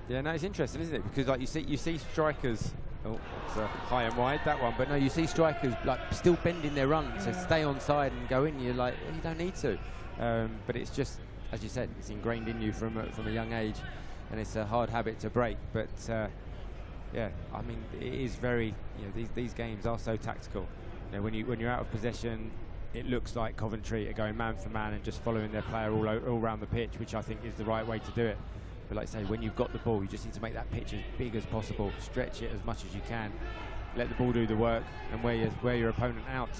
Yeah, no, it's interesting, isn't it? Because like you see strikers, it's high and wide, that one, but no, you see strikers like still bending their run to stay on side and go in. You're like, well, you don't need to, but it's just, as you said, it's ingrained in you from a young age, and it's a hard habit to break. But yeah, I mean, it is very, these games are so tactical. When you're out of possession, it looks like Coventry are going man for man and just following their player all around the pitch, which I think is the right way to do it. But like I say, when you've got the ball, you just need to make that pitch as big as possible, stretch it as much as you can, let the ball do the work, and wear your opponent out.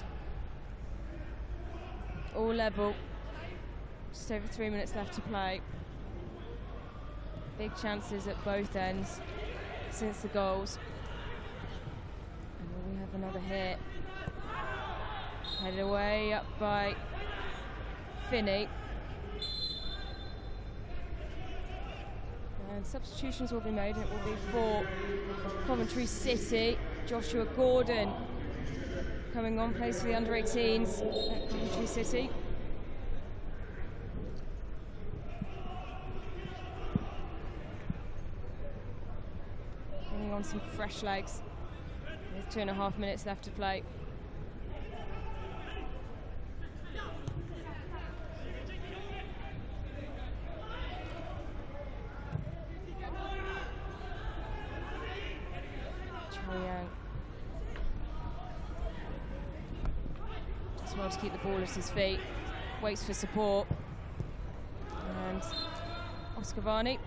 All level. Just over 3 minutes left to play. Big chances at both ends since the goals. And we have another hit. Headed away, up by Finney. And substitutions will be made, and it will be for Coventry City. Joshua Gordon coming on, plays for the under-18s at Coventry City. Bringing on some fresh legs with 2.5 minutes left to play. Just well to keep the ball at his feet, waits for support, and Oscar Varney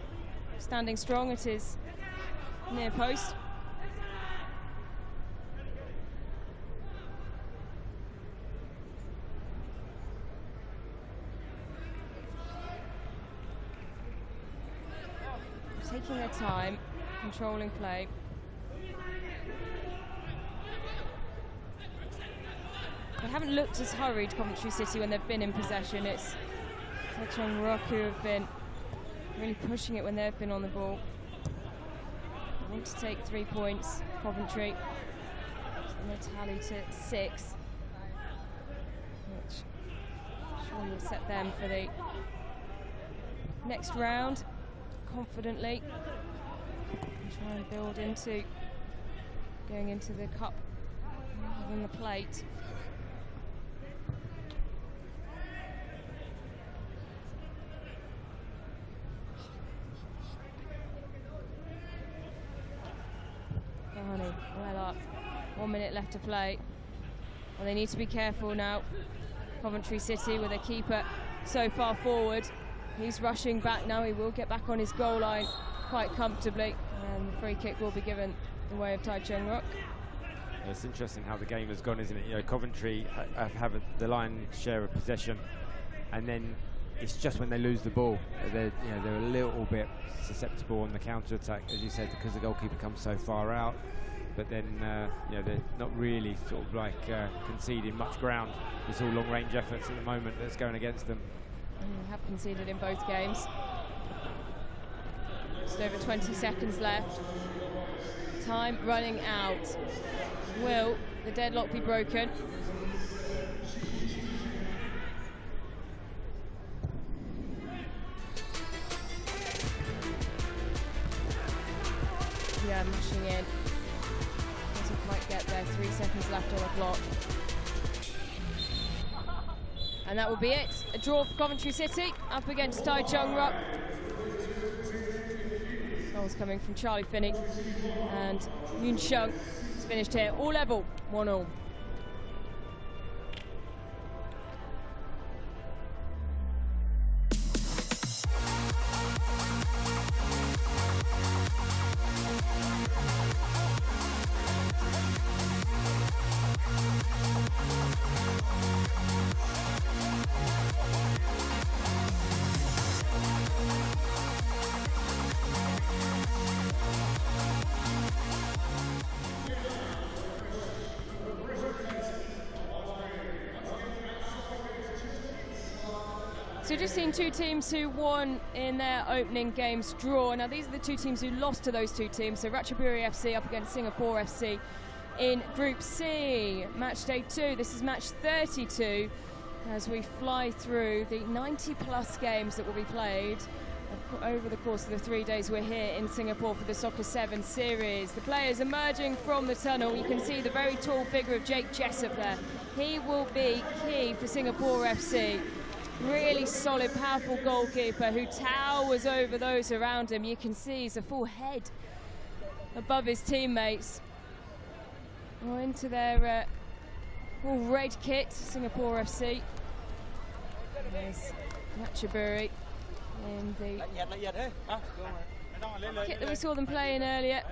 standing strong at his near post. Taking their time, controlling play. They haven't looked as hurried, Coventry City, when they've been in possession. It's Djadjang Nurdjaman who have been really pushing it when they've been on the ball. They want to take 3 points, Coventry. And they tally to 6, which surely will set them for the next round confidently. And try and build into going into the cup rather than the plate. Well up. 1 minute left to play. Well, they need to be careful now. Coventry City with a keeper so far forward. He's rushing back now. He will get back on his goal line quite comfortably. And the free kick will be given in the way of Djadjang Nurdjaman. It's interesting how the game has gone, isn't it? You know, Coventry have the lion's share of possession, and then it's just when they lose the ball, they're a little bit susceptible on the counter-attack, as you said, because the goalkeeper comes so far out. But then, they're not really sort of like conceding much ground. It's all long-range efforts at the moment that's going against them. Have conceded in both games. Just over 20 seconds left. Time running out. Will the deadlock be broken? Yeah, mushing in. Doesn't quite get there. 3 seconds left on the clock. And that will be it. A draw for Coventry City up against Djadjang Nurdjaman. Goals coming from Charlie Finney and Yoon Shung. It's finished here, all level, 1-1. So just seen two teams who won in their opening games draw. Now these are the two teams who lost to those two teams. So Ratchaburi FC up against Singapore FC in Group C. Match day 2, this is match 32 as we fly through the 90+ games that will be played over the course of the 3 days we're here in Singapore for the Soccer 7 series. The players emerging from the tunnel. You can see the very tall figure of Jake Jessup there. He will be key for Singapore FC. Really solid, powerful goalkeeper who towers over those around him. You can see he's a full head above his teammates. Well, into their all red kit, Singapore FC. There's Ratchaburi in the kit that we saw them playing earlier,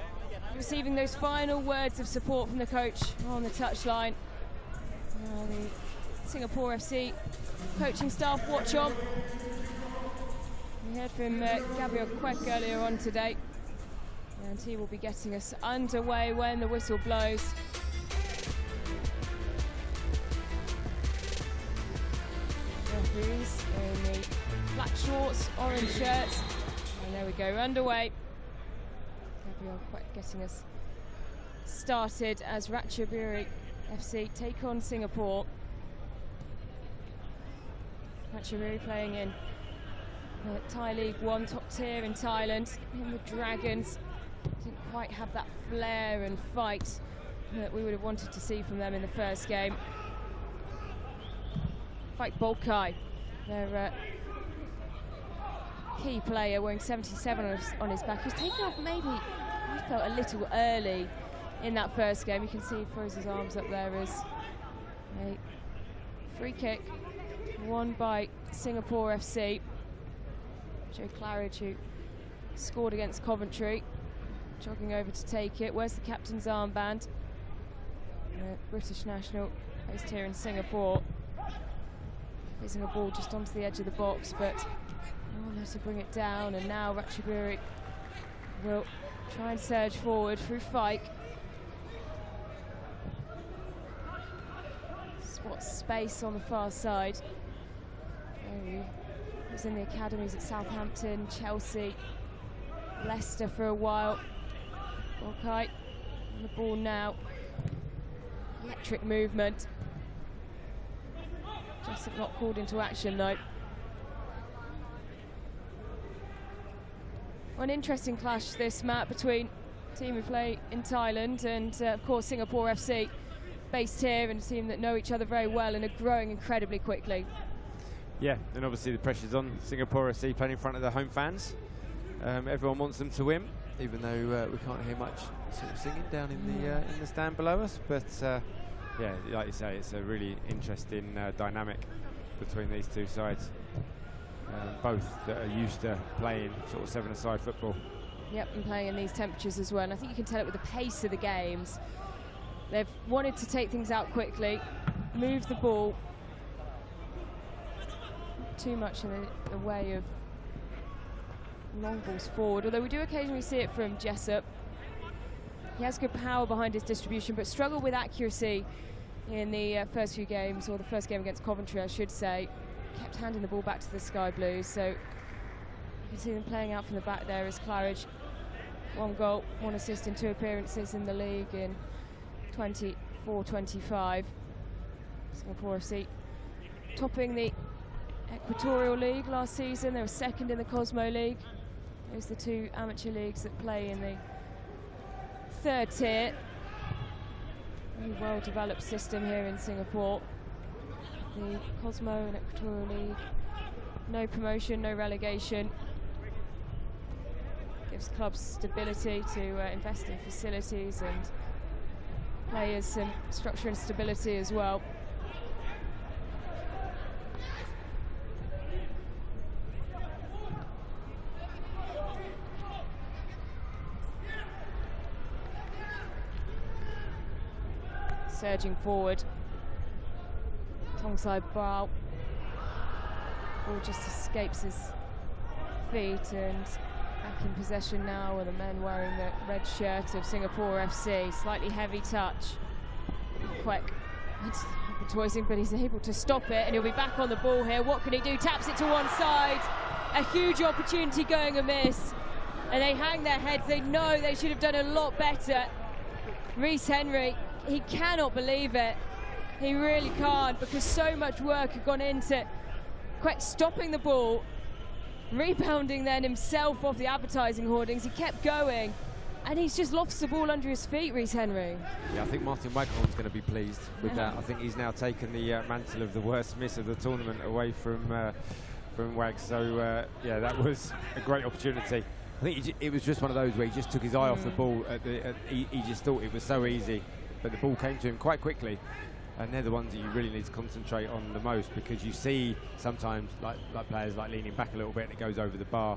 receiving those final words of support from the coach on the touchline. The Singapore FC coaching staff watch on. We heard from Gabriel Quek earlier on today, and he will be getting us underway when the whistle blows. Referees in the black shorts, orange shirts, and there we go, underway. Gabriel Quek getting us started as Ratchaburi FC take on Singapore. Ratchaburi playing in Thai League 1 top tier in Thailand. In the Dragons, didn't quite have that flair and fight that we would have wanted to see from them in the first game. Fight Bolkai, their key player, wearing 77 on his back. He was taken off maybe, I felt, a little early in that first game. You can see he throws his arms up there as a free kick won by Singapore FC. Joe Claridge, who scored against Coventry, jogging over to take it. Where's the captain's armband? British national based here in Singapore. Fizzing a ball just onto the edge of the box, but no to bring it down, and now Ratchaburi will try and surge forward through Fike. Spots space on the far side. He was in the academies at Southampton, Chelsea, Leicester for a while. Bolkai on the ball now. Electric movement. Jessup not called into action though. Well, an interesting clash this, Matt, between the team who play in Thailand and of course Singapore FC, based here, and a team that know each other very well and are growing incredibly quickly. Yeah, and obviously the pressure's on Singapore FC playing in front of their home fans. Everyone wants them to win, even though we can't hear much sort of singing down in the stand below us. But yeah, like you say, it's a really interesting dynamic between these two sides. Both that are used to playing sort of 7-a-side football. Yep, and playing in these temperatures as well. And I think you can tell it with the pace of the games. They've wanted to take things out quickly, move the ball. Not too much in the way of long balls forward, although we do occasionally see it from Jessup. He has good power behind his distribution, but struggled with accuracy in the first few games, or the first game against Coventry, I should say. Kept handing the ball back to the Sky Blues, so you can see them playing out from the back there as Claridge. 1 goal, 1 assist in 2 appearances in the league in 24-25. Singapore FC topping the Equatorial League last season. They were 2nd in the Cosmo League. Those are the 2 amateur leagues that play in the 3rd tier. Very well-developed system here in Singapore. The Cosmo and Equatorial League. No promotion, no relegation. Gives clubs stability to invest in facilities and players some structure and stability as well. Surging forward. Tongsai Bao. Ball just escapes his feet, and back in possession now with the men wearing the red shirt of Singapore FC. Slightly heavy touch. Quek toising, but he's able to stop it, and he'll be back on the ball here. What can he do? Taps it to one side. A huge opportunity going amiss, and they hang their heads. They know they should have done a lot better. Rhys Henry, he cannot believe it. He really can't, because so much work had gone into Quek stopping the ball, rebounding then himself off the advertising hoardings. He kept going, and he's just lost the ball under his feet, Rhys Henry. Yeah, I think Martin Waghorn's going to be pleased with that. I think he's now taken the mantle of the worst miss of the tournament away from Wag. So yeah, that was a great opportunity. I think it was just one of those where he just took his eye off the ball. He just thought it was so easy, but the ball came to him quite quickly. And they're the ones that you really need to concentrate on the most, because you see sometimes like players like leaning back a little bit and it goes over the bar.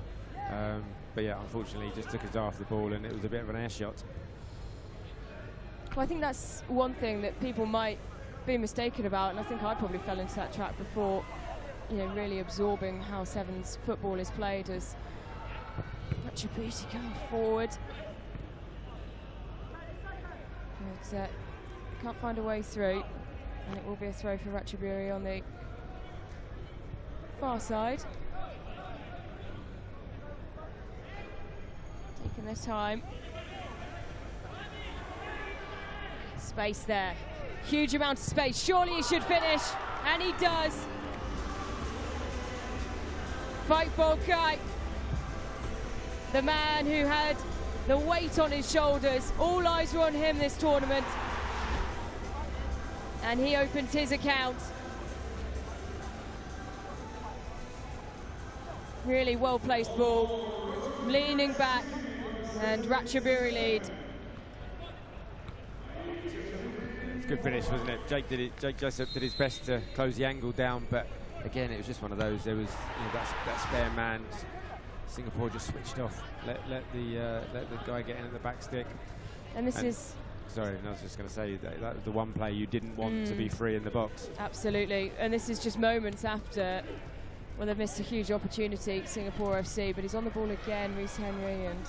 But yeah, unfortunately he just took his eye off the ball and it was a bit of an air shot. Well, I think that's one thing that people might be mistaken about, and I think I probably fell into that trap before, you know, really absorbing how Sevens football is played, as Ratchaburi going forward. But can't find a way through. And it will be a throw for Ratchaburi on the far side. Taking their time. Space there. Huge amount of space. Surely he should finish. And he does. Fight Bolkai. The man who had the weight on his shoulders. All eyes were on him this tournament. And he opens his account. Really well-placed ball. Leaning back, and Ratchaburi lead. It's a good finish, wasn't it? Jake Jessup did his best to close the angle down, but again, it was just one of those. There was that spare man. Singapore just switched off. Let the guy get in at the back stick. And this is. Sorry, I was just going to say that was the one play you didn't want to be free in the box. Absolutely, and this is just moments after, well, they've missed a huge opportunity, Singapore FC, but he's on the ball again, Rhys Henry, and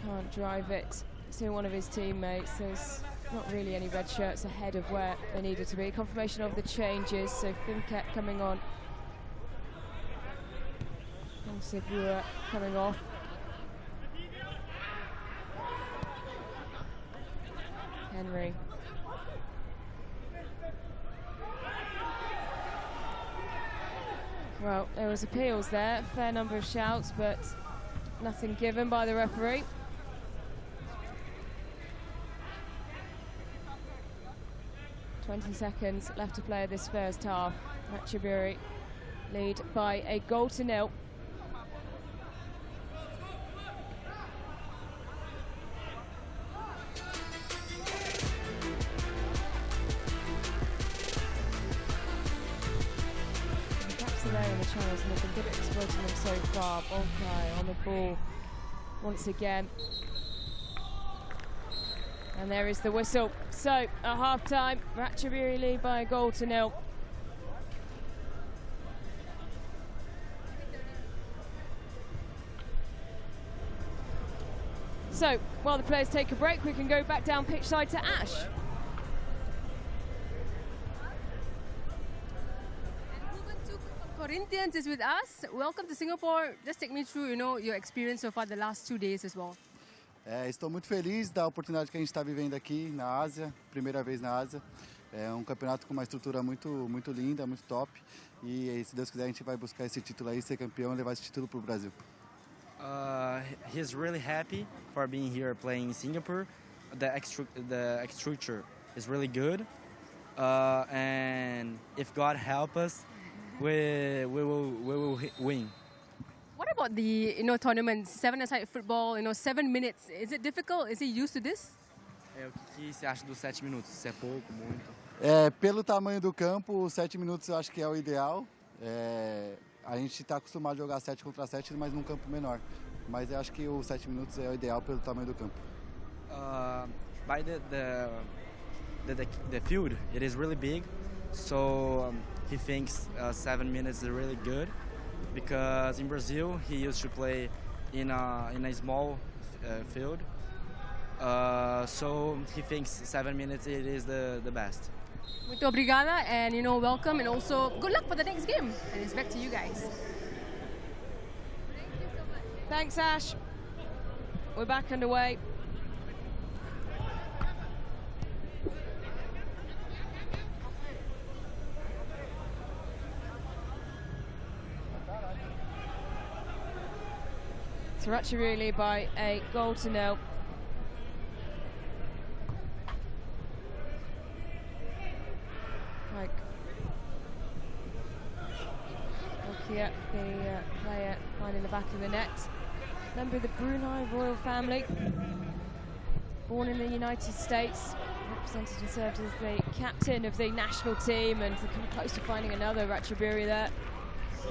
can't drive it to one of his teammates. There's not really any red shirts ahead of where they needed to be. Confirmation of the changes, so Finket coming on. Sibua coming off. Henry. Well, there was appeals there, a fair number of shouts, but nothing given by the referee. "20 seconds left to play this first half. Ratchaburi lead by a 1-0. There in the channels, and they've been good at exploiting them so far. Bolkai on the ball. once again. And there is the whistle. So, at half-time, Ratchaburi lead by a 1-0. So, while the players take a break, we can go back down pitch side to Ash. Corinthians is with us. Welcome to Singapore. Just take me through, your experience so far the last 2 days as well. Estou muito feliz da oportunidade que a gente está vivendo aqui na Ásia, primeira vez na Ásia. É campeonato com uma estrutura muito linda, muito top. E se Deus quiser a gente vai buscar esse título aí, ser campeão e levar esse título para o Brasil. He's really happy for being here playing in Singapore. The structure is really good, and if God help us, we will win. What about the tournaments, 7-a-side football, 7 minutes? Is it difficult? Is he used to this? O que você acha dos 7 minutos? Se é pouco, muito? Pelo tamanho do campo, 7 minutos eu acho que é o ideal. A gente está acostumado a jogar 7 contra 7, mas num campo menor. Mas eu acho que os 7 minutos é o ideal pelo tamanho do campo. By the field, it is really big, so he thinks 7 minutes is really good. Because in Brazil he used to play in a small field, so he thinks 7 minutes it is the best. Muito obrigada, and welcome, and also good luck for the next game. And it's back to you guys. Thank you so much. Thanks, Ash. We're back underway. Ratchaburi by a 1-0. Like Nokia, the player finding the back of the net. Member of the Brunei royal family. Born in the United States, represented and served as the captain of the national team, and to come close to finding another Ratchaburi there.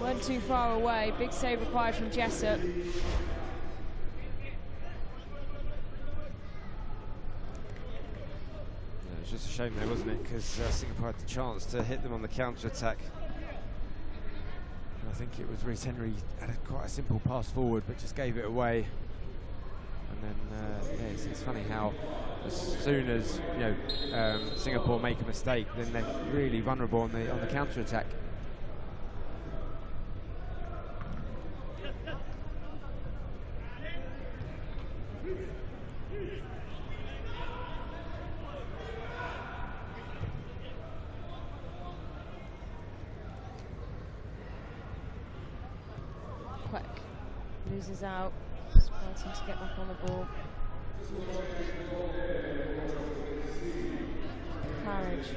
Weren't too far away. Big save required from Usep. It was just a shame there, wasn't it? Because Singapore had the chance to hit them on the counter-attack. And I think it was Reece Henry had quite a simple pass forward, but just gave it away. And then it's funny how as soon as Singapore make a mistake, then they're really vulnerable on the counter-attack. Loses out, just waiting to get back on the ball. Courage.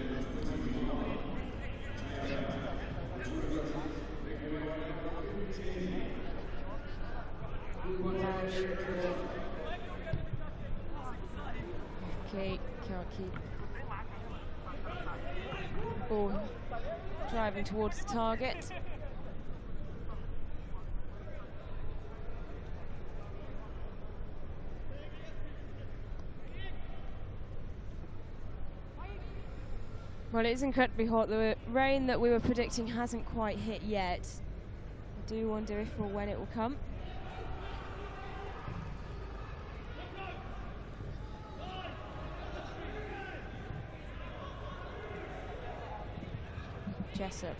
Okay, can't keep. Ball driving towards the target. Well, it is incredibly hot. The rain that we were predicting hasn't quite hit yet. I do wonder if or when it will come. Usep.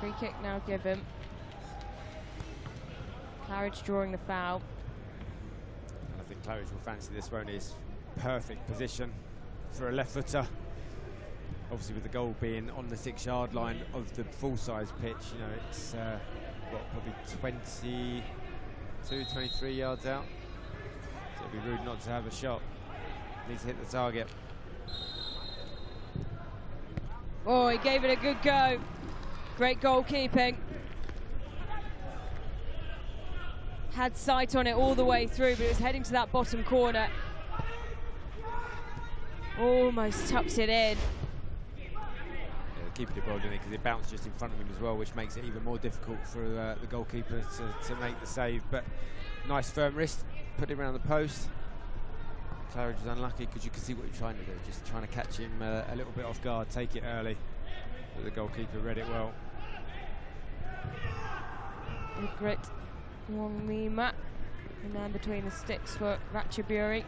Free kick now given. Claridge drawing the foul. I think Claridge will fancy this one. Is perfect position for a left footer. Obviously, with the goal being on the 6-yard line of the full-size pitch, it's probably 22, 23 yards out. So it'd be rude not to have a shot. Needs to hit the target. Oh, he gave it a good go. Great goalkeeping. Had sight on it all the way through, but it was heading to that bottom corner. Almost tucked it in. Yeah, the keeper did well, didn't he? Because it bounced just in front of him as well, which makes it even more difficult for the goalkeeper to make the save. But nice firm wrist, put it around the post. Claridge was unlucky because you could see what he was trying to do, just trying to catch him a little bit off guard, take it early. But the goalkeeper read it well. Good grit along the mat, and then between the sticks for Ratchaburi.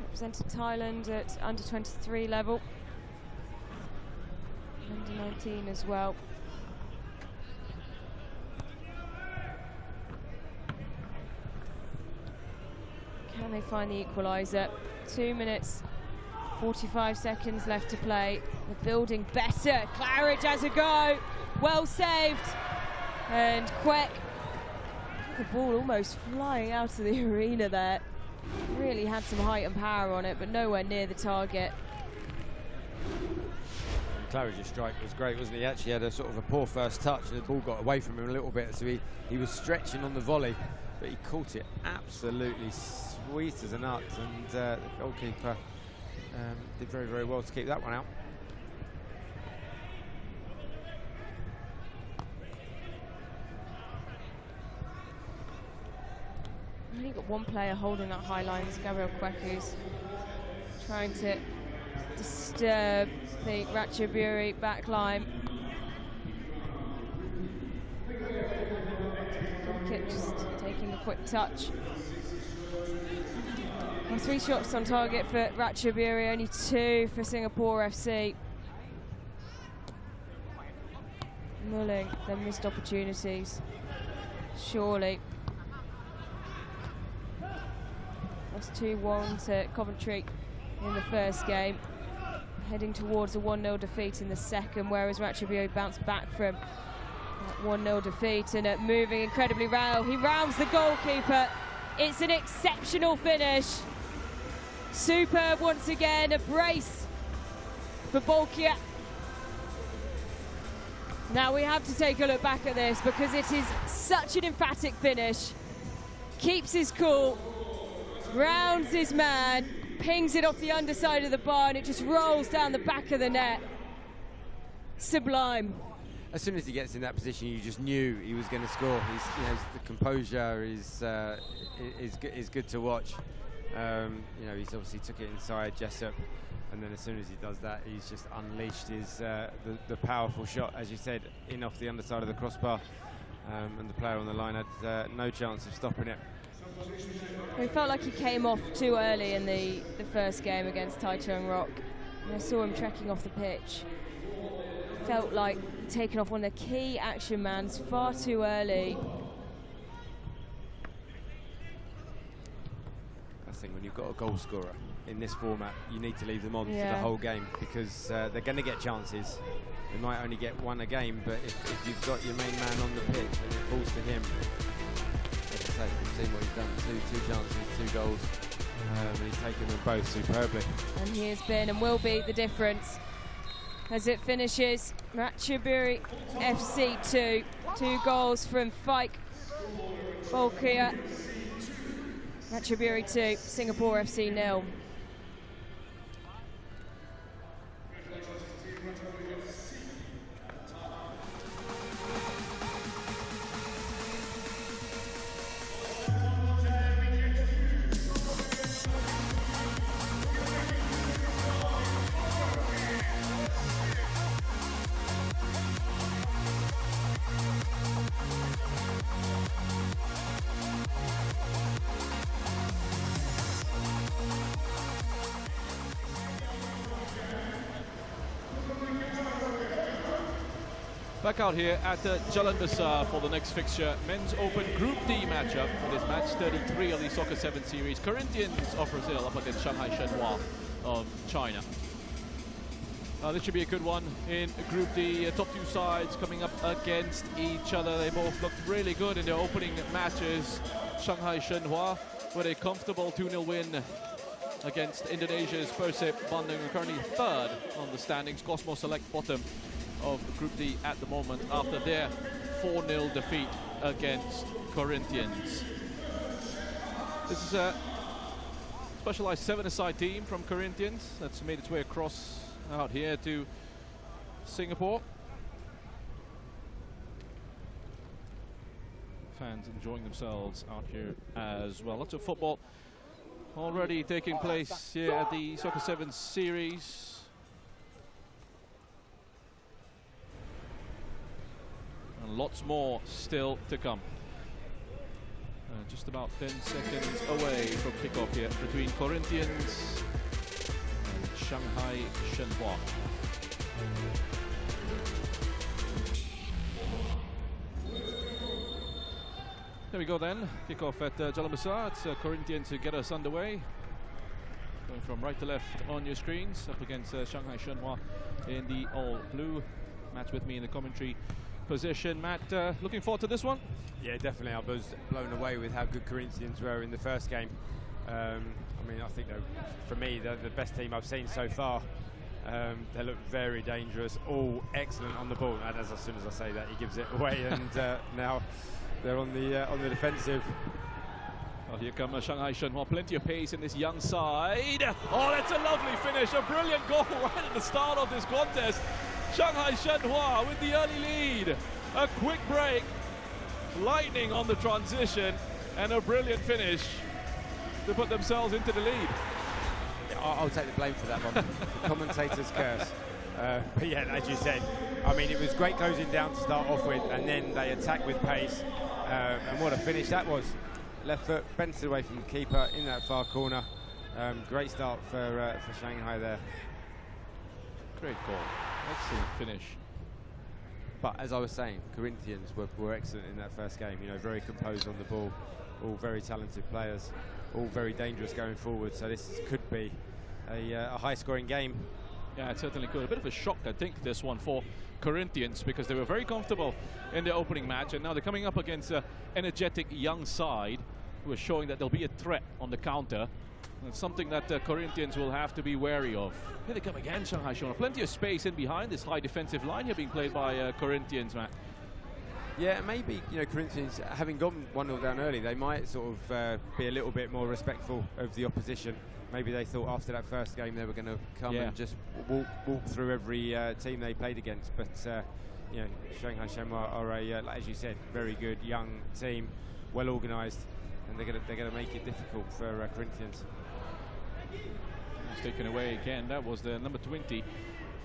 Represented Thailand at under 23 level, under 19 as well. Can they find the equaliser? 2 minutes, 45 seconds left to play. They're building better. Claridge has a go. Well saved. And Kwek, the ball almost flying out of the arena there. Really had some height and power on it, but nowhere near the target. Claridge's strike was great, wasn't he? He actually had a sort of a poor first touch, and the ball got away from him a little bit, so he was stretching on the volley, but he caught it absolutely sweet as a nut, and the goalkeeper did very, very well to keep that one out. Only got one player holding that high line, it's Gabriel Kwek, who's trying to disturb the Ratchaburi back line. Kit just taking a quick touch. Well, 3 shots on target for Ratchaburi, only 2 for Singapore FC. Mulling their missed opportunities. Surely. That's 2-1 to Coventry in the first game. Heading towards a 1-0 defeat in the second, whereas Ratchaburi bounced back from that 1-0 defeat and moving incredibly well. He rounds the goalkeeper. It's an exceptional finish. Superb once again, a brace for Bolkia. Now we have to take a look back at this because it is such an emphatic finish. Keeps his cool, rounds his man, pings it off the underside of the bar, and it just rolls down the back of the net. Sublime. As soon as he gets in that position, you just knew he was going to score. The composure is good to watch. He's obviously took it inside Jessup, and then as soon as he does that, he's just unleashed his the powerful shot, as you said, in off the underside of the crossbar, and the player on the line had no chance of stopping it. It felt like he came off too early in the first game against Taichung Rock. And I saw him trekking off the pitch. Felt like taking off one of the key action mans far too early. I think when you've got a goal scorer in this format, you need to leave them on for the whole game, because they're going to get chances. They might only get one a game, but if you've got your main man on the pitch and it falls to him, we've seen what he's done, two chances, 2 goals, and he's taken them both superbly. And he has been and will be the difference as it finishes. Ratchaburi FC 2, 2 goals from Fike Bolkia. Ratchaburi 2, Singapore FC 0. Back out here at Jalan Besar for the next fixture. Men's Open Group D matchup. It is match 33 of the Soccer 7 series. Corinthians of Brazil up against Shanghai Shenhua of China. This should be a good one in Group D. Top 2 sides coming up against each other. They both looked really good in their opening matches. Shanghai Shenhua with a comfortable 2-0 win against Indonesia's PERSIB Bandung, currently 3rd on the standings. Cosmo Select bottom of Group D at the moment after their 4-0 defeat against Corinthians. This is a specialized 7-a-side team from Corinthians that's made its way across out here to Singapore. Fans enjoying themselves out here as well. Lots of football already taking place here at the Soccer 7 series. And lots more still to come. Just about 10 seconds away from kickoff here between Corinthians and Shanghai Shenhua. There we go then, kickoff at Jalan Besar. It's Corinthians to get us underway. Going from right to left on your screens, up against Shanghai Shenhua in the all blue. Matt's with me in the commentary position. Matt, looking forward to this one? Yeah, definitely. I was blown away with how good Corinthians were in the first game. I mean, I think for me, they're the best team I've seen so far. They look very dangerous, all excellent on the ball. And as soon as I say that, he gives it away. And now they're on the defensive. Well, here comes Shanghai Shenhua. Plenty of pace in this young side. Oh, that's a lovely finish. A brilliant goal right at the start of this contest. Shanghai Shenhua with the early lead. A quick break, lightning on the transition, and a brilliant finish to put themselves into the lead. Yeah, I'll take the blame for that one. The commentator's curse. But yeah, as you said, I mean, it was great closing down to start off with, and then they attacked with pace. And what a finish that was. Left foot bent away from the keeper in that far corner. Great start for Shanghai there. Great goal. Excellent finish. But as I was saying, Corinthians were excellent in that first game. You know, very composed on the ball, all very talented players, all very dangerous going forward. So this could be a high-scoring game. Yeah, it certainly could. A bit of a shock, I think, this one for Corinthians, because they were very comfortable in their opening match, and now they're coming up against an energetic young side who are showing that they'll be a threat on the counter. It's something that Corinthians will have to be wary of. Here they come again, Shanghai Shenhua. Plenty of space in behind this high defensive line here being played by Corinthians, Matt. Yeah, maybe, you know, Corinthians, having gone 1-0 down early, they might sort of be a little bit more respectful of the opposition. Maybe they thought after that first game they were going to come and just walk through every team they played against. But, you know, Shanghai Shenhua are as you said, very good young team, well organised, and they're going to make it difficult for Corinthians. It's taken away again. That was the number 20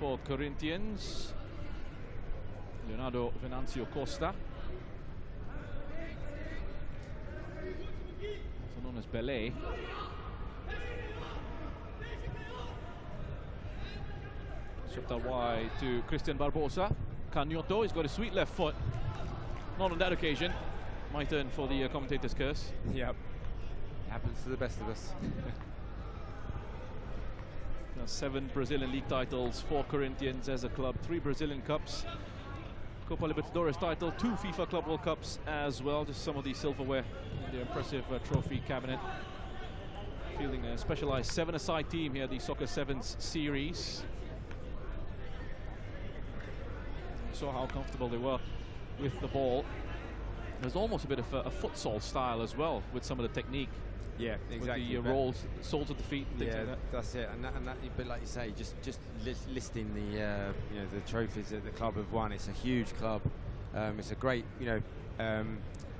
for Corinthians, Leonardo Venancio Costa, also known as Belé. Swept out wide to Christian Barbosa. Canyoto, he's got a sweet left foot. Not on that occasion. My turn for the commentator's curse. Yep. Happens to the best of us. 7 Brazilian league titles for Corinthians as a club, 3 Brazilian Cups, Copa Libertadores title, 2 FIFA Club World Cups as well. Just some of the silverware in their impressive trophy cabinet. Fielding a specialized 7-a-side team here, the Soccer 7's series. You saw how comfortable they were with the ball. There's almost a bit of a futsal style as well with some of the technique. Yeah, exactly. With the rolls, soles of the feet, and things like that. That's it. And that, but like you say, just listing the you know, the trophies that the club have won. It's a huge club. It's a great, you know,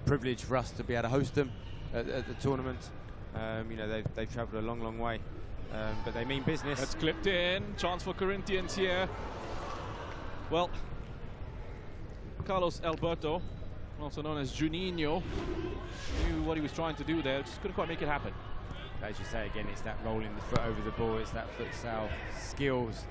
privilege for us to be able to host them at the tournament. You know, they've travelled a long way, but they mean business. That's clipped in. Chance for Corinthians here. Well, Carlos Alberto, also known as Juninho, knew what he was trying to do there, just couldn't quite make it happen. As you say again, it's that rolling the foot over the ball, it's that futsal skills.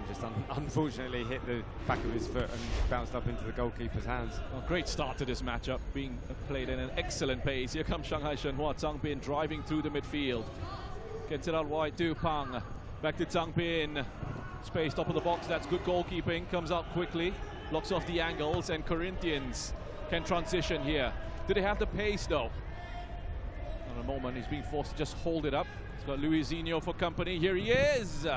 Just unfortunately hit the back of his foot and bounced up into the goalkeeper's hands. Well, great start to this matchup, being played in an excellent pace. Here comes Shanghai Shenhua. Zhang Bin driving through the midfield. Gets it out wide to Pang. Back to Zhang Bin. Space top of the box, that's good goalkeeping. Comes out quickly, blocks off the angles, and Corinthians can transition here. Do they have the pace though? At the moment, he's being forced to just hold it up. He's got Luizinho for company. Here he is.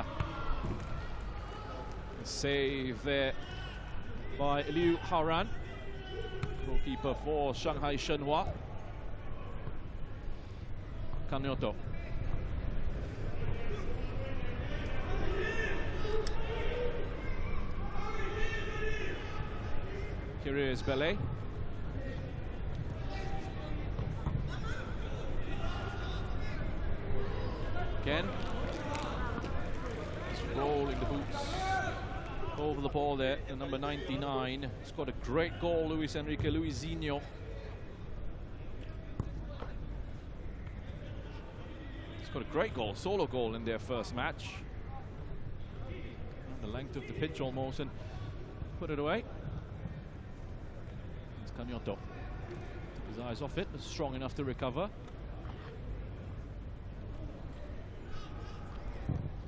Save there by Liu Haoran. Goalkeeper for Shanghai Shenhua, Kanyoto. Here is Belay. Again. Just rolling the boots over the ball there. The number 99 scored a great goal, Luis Enrique Luisinho. Scored a great goal, solo goal in their first match. The length of the pitch almost, and put it away. It's Kanyoto. Took his eyes off it, was strong enough to recover.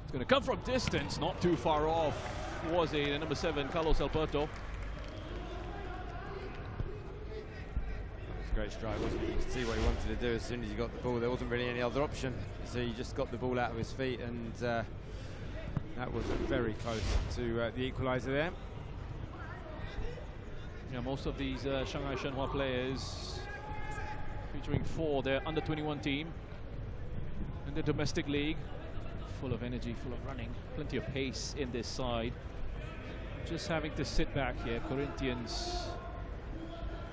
It's going to come from distance, not too far off, was he? The number 7, Carlos Alberto. That was a great strike, wasn't it? You could see what he wanted to do as soon as he got the ball. There wasn't really any other option, so he just got the ball out of his feet, and that was very close to the equaliser there. Yeah, most of these Shanghai Shenhua players, featuring 4, their under-21 team in the domestic league. Full of energy, full of running, plenty of pace in this side. Just having to sit back here. Corinthians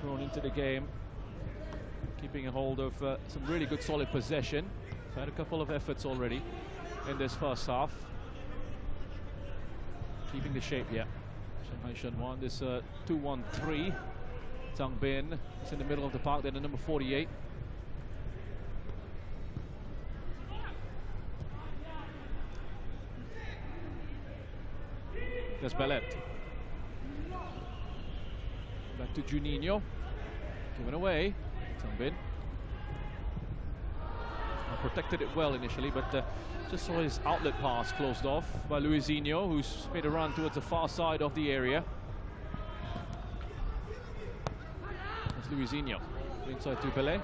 thrown into the game, keeping a hold of some really good solid possession. Had a couple of efforts already in this first half. Keeping the shape here. Shanghai Shenhua, this 2-1-3. Zhang Bin is in the middle of the park, then the number 48. There's Bellet. Back to Juninho. Given away. Tangbin. Protected it well initially, but just saw his outlet pass closed off by Luisinho, who's made a run towards the far side of the area. That's Luisinho. Inside to Bellet.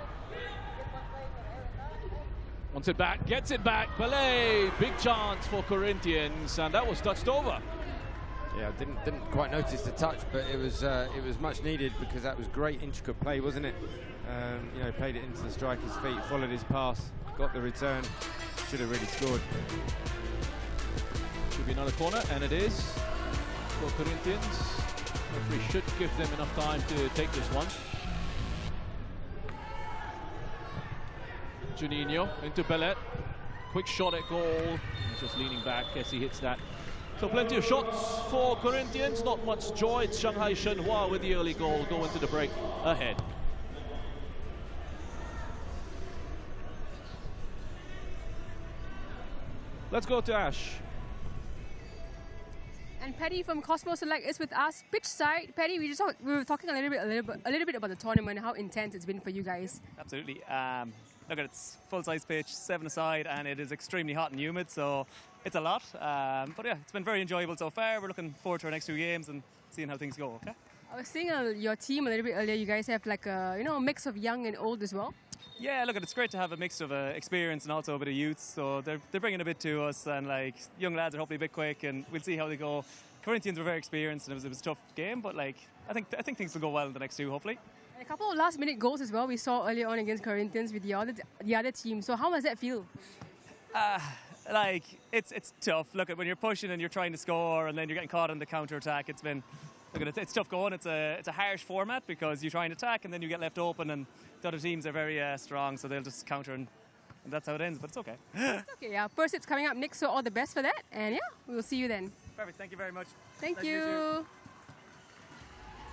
Wants it back, gets it back. Bellet, big chance for Corinthians, and that was touched over. Yeah, didn't quite notice the touch, but it was much needed, because that was great intricate play, wasn't it? You know, played it into the striker's feet, followed his pass, got the return. Should have really scored. Should be another corner, and it is for Corinthians. Referee should give them enough time to take this one. Juninho into Bellet. Quick shot at goal. He's just leaning back as he hits that. So plenty of shots for Corinthians, not much joy. It's Shanghai Shenhua with the early goal, go into the break ahead. Let's go to Ash. And Paddy from Cosmo Select is with us. Pitch side, Paddy, we were talking a little bit about the tournament, how intense it's been for you guys. Absolutely. Look at it's full-size pitch, 7-a-side, and it is extremely hot and humid, so it's a lot. But yeah, it's been very enjoyable so far. We're looking forward to our next 2 games and seeing how things go. Okay. I was seeing your team a little bit earlier. You guys have like a a mix of young and old as well. Yeah, look, it's great to have a mix of experience and also a bit of youth. So they're bringing a bit to us, and like young lads are hopefully a bit quick, and we'll see how they go. Corinthians were very experienced, and it was a tough game, but like I think things will go well in the next 2, hopefully. And a couple of last-minute goals as well we saw earlier on against Corinthians with the other team. So how does that feel? Like it's tough. Look, when you're pushing and you're trying to score, and then you're getting caught on the counter attack. It's tough going. It's a harsh format because you try and attack and then you get left open, and the other teams are very strong, so they'll just counter, and that's how it ends. But it's okay. It's okay. Yeah, PERSIB's coming up next, so all the best for that. And yeah, we'll see you then. Perfect. Thank you very much. Thank you.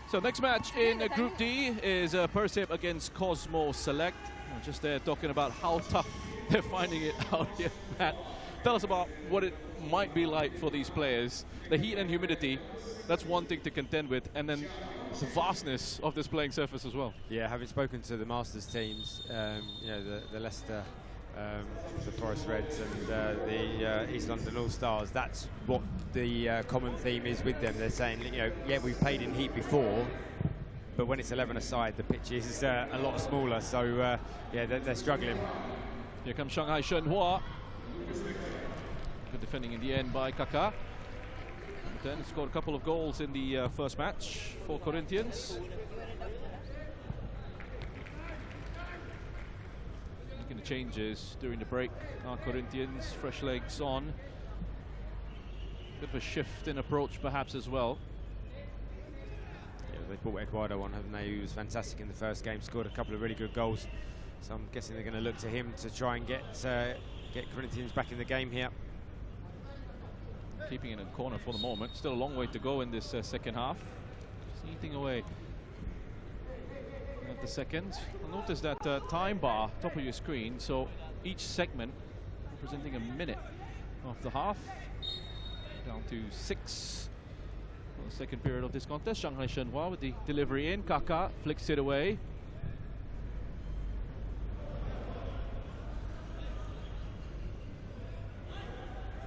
So next match in Group D is PERSIB against Cosmo Select. I'm just there talking about how tough they're finding it out here. Matt, tell us about what it might be like for these players. The heat and humidity, that's one thing to contend with, and then the vastness of this playing surface as well. Yeah, having spoken to the Masters teams, the Leicester, the Forest Reds and the East London All-Stars, that's what the common theme is with them. They're saying, yeah, we've played in heat before, but when it's 11-a-side, the pitch is a lot smaller, so yeah, they're struggling. Here comes Shanghai Shenhua. Good defending in the end by Kaka. Then scored a couple of goals in the first match for Corinthians. changes during the break. Corinthians, fresh legs on. Bit of a shift in approach perhaps as well. Yeah, they brought Eduardo on, haven't they? He was fantastic in the first game, scored a couple of really good goals. So I'm guessing they're going to look to him to try and get Corinthians back in the game here. Keeping it in the corner for the moment. Still a long way to go in this second half. Just eating away at the second. I'll notice that time bar top of your screen. So each segment representing a minute of the half. Down to 6 for the second period of this contest. Shanghai Shenhua with the delivery in. Kaka flicks it away.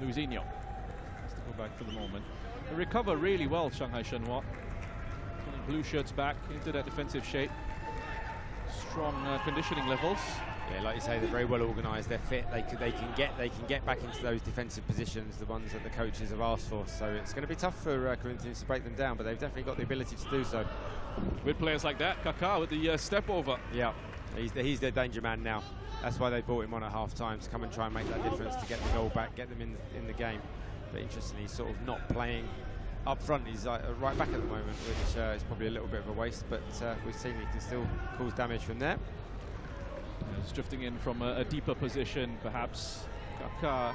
Luisinho has to go back for the moment. They recover really well, Shanghai Shenhua. Putting blue shirts back into that defensive shape. Strong conditioning levels. Yeah, like you say, they're very well organised. They're fit. They can get back into those defensive positions, the ones that the coaches have asked for. So it's going to be tough for Corinthians to break them down, but they've definitely got the ability to do so. With players like that, Kaká with the step over. Yeah, he's their danger man now. That's why they brought him on at half time, to come and try and make that difference, to get the goal back, get them in the game. But interestingly, he's sort of not playing up front. He's right back at the moment, which is probably a little bit of a waste, but we've seen he can still cause damage from there. He's drifting in from a deeper position, perhaps. Kaká,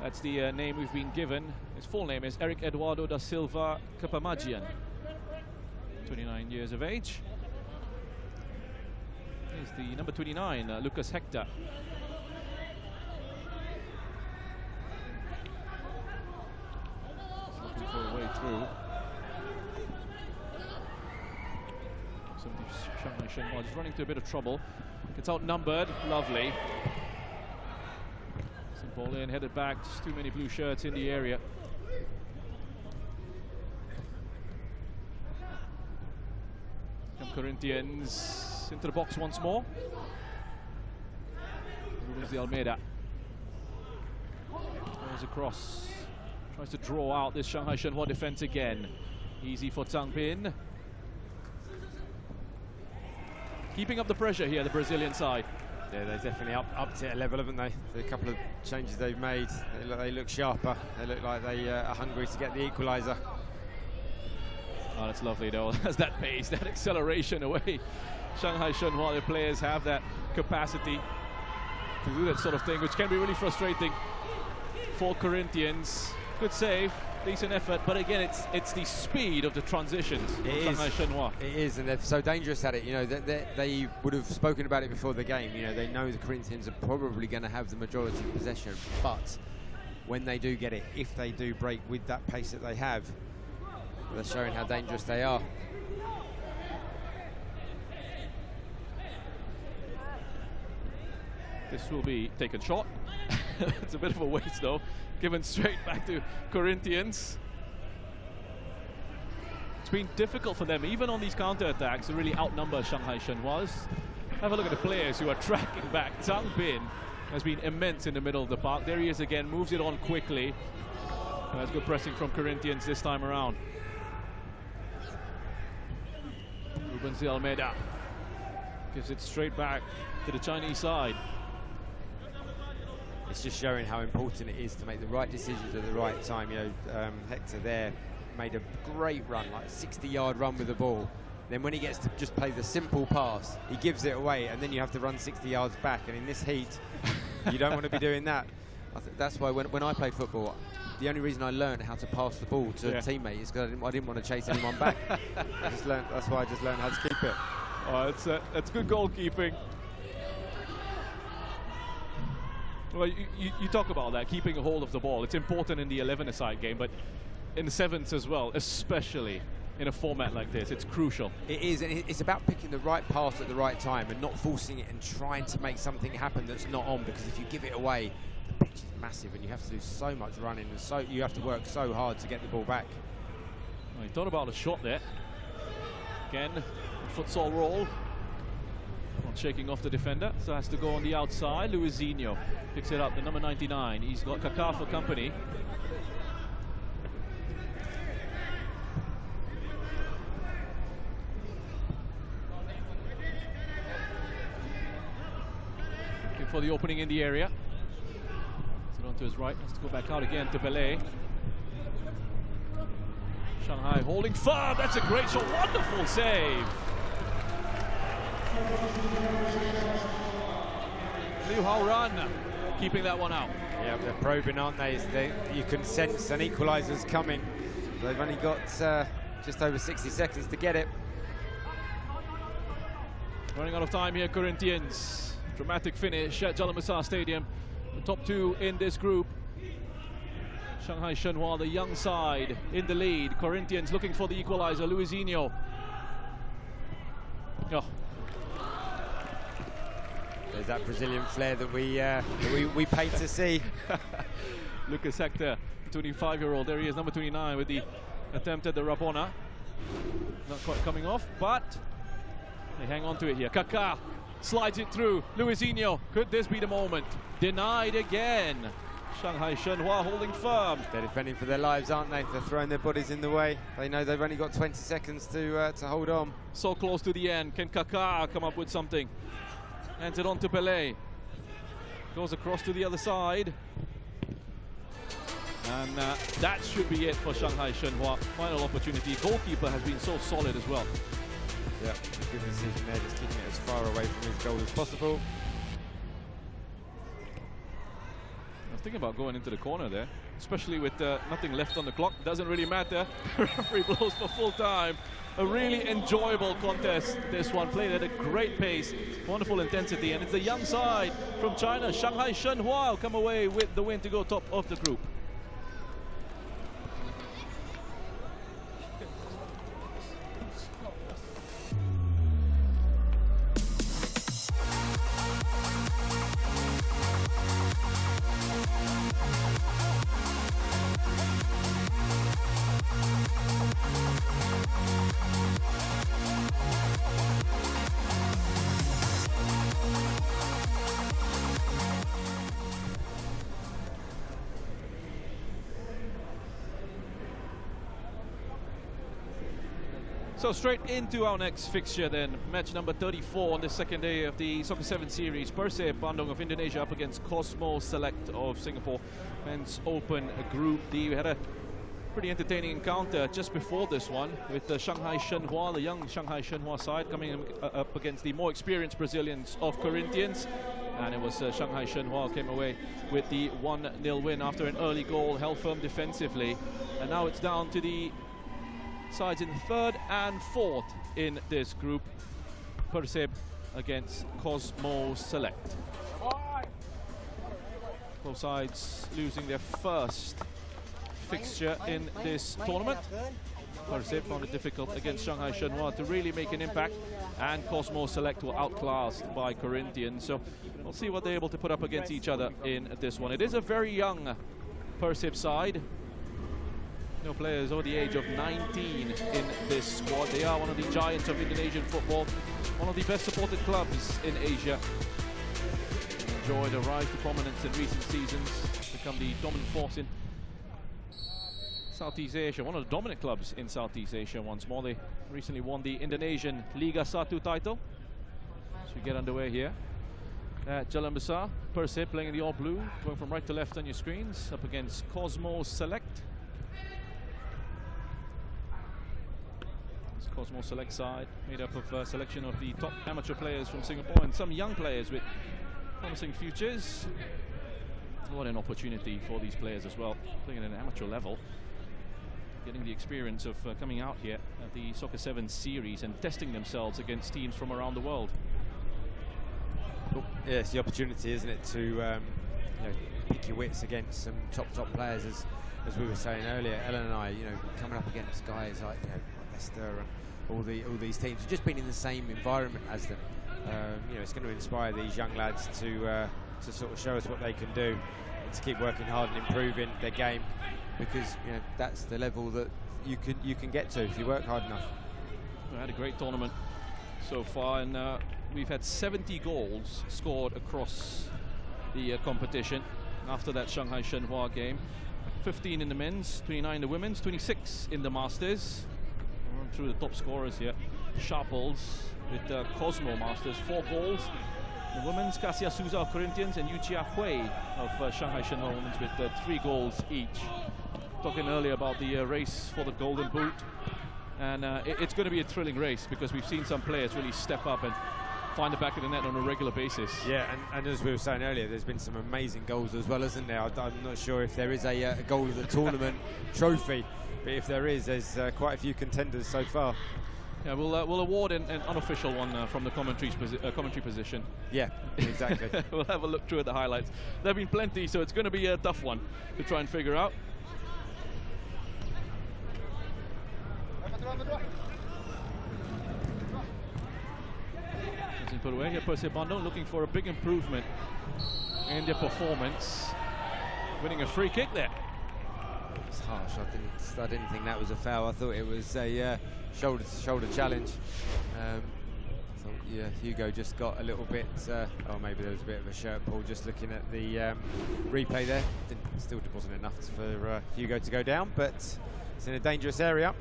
that's the name we've been given. His full name is Erik Eduardo da Silva Kapamagian. 29 years of age. Here's the number 29, Lucas Hector. He's looking for a way through. Shanghai Shenhua just running into a bit of trouble. Gets outnumbered. Lovely. Some ball in, headed back. Just too many blue shirts in the area. Come Corinthians into the box once more. Rubens de Almeida goes across. Tries to draw out this Shanghai Shenhua defense again. Easy for Dipimpin. Keeping up the pressure here, the Brazilian side. Yeah, they've definitely upped it a level, haven't they? A couple of changes they've made. They look sharper. They look like they are hungry to get the equaliser. Oh, that's lovely though. That's that pace, that acceleration away. Shanghai Shenhua, the players have that capacity to do that sort of thing, which can be really frustrating for Corinthians. Good save, decent effort, but again, it's the speed of the transitions from Shanghai Shenhua. It is, and they're so dangerous at it. You know, they would have spoken about it before the game. You know, they know the Corinthians are probably going to have the majority of possession, but when they do get it, if they do break with that pace that they have, they're showing how dangerous they are. This will be taken short. It's a bit of a waste though, given straight back to Corinthians. It's been difficult for them, even on these counter-attacks, to really outnumber Shanghai Shenhua. Have a look at the players who are tracking back. Dipimpin has been immense in the middle of the park. There he is again, moves it on quickly. That's good pressing from Corinthians this time around. Rubens de Almeida gives it straight back to the Chinese side. It's just showing how important it is to make the right decisions at the right time. You know, Hector there made a great run, like a 60-yard run with the ball. Then when he gets to just play the simple pass, he gives it away, and then you have to run 60 yards back. And in this heat, you don't want to be doing that. I think that's why when I played football, the only reason I learned how to pass the ball to a teammate is because I didn't want to chase anyone back. That's why I just learned how to keep it. Oh, it's good goalkeeping. Well, you talk about that, keeping a hold of the ball. It's important in the 11-a-side game, but in the 7s as well, especially in a format like this. It's crucial. It is, and it's about picking the right pass at the right time and not forcing it and trying to make something happen that's not on, because if you give it away, the pitch is massive and you have to do so much running, and so you have to work so hard to get the ball back. Well, he thought about a shot there. Again, futsal roll. Not shaking off the defender, so has to go on the outside. Luisinho picks it up, the number 99. He's got Kaká for company. Looking for the opening in the area. It's on to his right, has to go back out again to Pelé. Shanghai holding firm, that's a great shot, wonderful save. Liu Haoran keeping that one out. Yeah, they're probing, aren't they? You can sense an equaliser's coming. They've only got just over 60 seconds to get it. Running out of time here, Corinthians. Dramatic finish at Jalan Besar Stadium. The top two in this group. Shanghai Shenhua, the young side, in the lead. Corinthians looking for the equaliser, Luizinho. Oh. There's that Brazilian flair that we pay to see. Lucas Hector, 25-year-old. There he is, number 29, with the attempt at the Rabona. Not quite coming off, but they hang on to it here. Kaká slides it through. Luizinho, could this be the moment? Denied again. Shanghai Shenhua holding firm. They're defending for their lives, aren't they? They're throwing their bodies in the way. They know they've only got 20 seconds to hold on. So close to the end. Can Kaká come up with something? Hands it on to Pelé. Goes across to the other side. And that should be it for Shanghai Shenhua. Final opportunity. Goalkeeper has been so solid as well. Yeah, good decision there, just keeping it as far away from his goal as possible. I was thinking about going into the corner there, especially with nothing left on the clock. Doesn't really matter. Referee blows for full time. A really enjoyable contest, this one, played at a great pace, wonderful intensity, and it's the young side from China, Shanghai Shenhua, will come away with the win to go top of the group. So straight into our next fixture then, match number 34 on the second day of the Soccer 7 series. PERSIB Bandung of Indonesia up against Cosmo Select of Singapore. Men's Open Group D. We had a pretty entertaining encounter just before this one with the Shanghai Shenhua, the young Shanghai Shenhua side, coming up against the more experienced Brazilians of Corinthians. And it was Shanghai Shenhua came away with the 1-0 win after an early goal, held firm defensively. And now it's down to the sides in third and fourth in this group. PERSIB against Cosmo Select. Both sides losing their first fixture in this tournament. PERSIB found it difficult against Shanghai Shenhua to really make an impact, and Cosmo Select were outclassed by Corinthians. So we'll see what they're able to put up against each other in this one. It is a very young PERSIB side. No players over the age of 19 in this squad. They are one of the giants of Indonesian football, one of the best supported clubs in Asia. Enjoyed a rise to prominence in recent seasons, become the dominant force in Southeast Asia, one of the dominant clubs in Southeast Asia once more. They recently won the Indonesian Liga 1 title. So we get underway here at Jalan Besar. PERSIB playing in the all blue, going from right to left on your screens, up against Cosmo Select. Cosmo Select side made up of a selection of the top amateur players from Singapore and some young players with promising futures. What an opportunity for these players as well, playing at an amateur level, getting the experience of coming out here at the Soccer 7 series and testing themselves against teams from around the world. Well, yeah, it's the opportunity, isn't it, to you know, pick your wits against some top players, as we were saying earlier. Ellen and I, you know, coming up against guys like, you know, Leicester and all these teams have just been in the same environment as them. You know, it's going to inspire these young lads to sort of show us what they can do and to keep working hard and improving their game, because you know that's the level that you can get to if you work hard enough. We had a great tournament so far, and we've had 70 goals scored across the competition after that Shanghai Shenhua game. 15 in the men's, 29 in the women's, 26 in the Masters. Run through the top scorers here. Sharples with Cosmo Masters, 4 goals, The women's, Kasia Souza of Corinthians and Yu Chia Hui of Shanghai Shenhua Women's with 3 goals each. Talking earlier about the race for the Golden Boot. And it's going to be a thrilling race because we've seen some players really step up and find the back of the net on a regular basis. Yeah, and as we were saying earlier, there's been some amazing goals as well, isn't there? I'm not sure if there is a goal of the tournament trophy, but if there is, there's quite a few contenders so far. Yeah, we'll award an unofficial one from the commentary position. Yeah, exactly. We'll have a look through at the highlights. There have been plenty, so it's going to be a tough one to try and figure out. Put away here, PERSIB Bandung looking for a big improvement in their performance. Winning a free kick there. It's harsh. I didn't think that was a foul. I thought it was a shoulder challenge. I thought, yeah, Hugo just got a little bit. Oh, maybe there was a bit of a shirt pull. Just looking at the replay there, still wasn't enough for Hugo to go down, but it's in a dangerous area.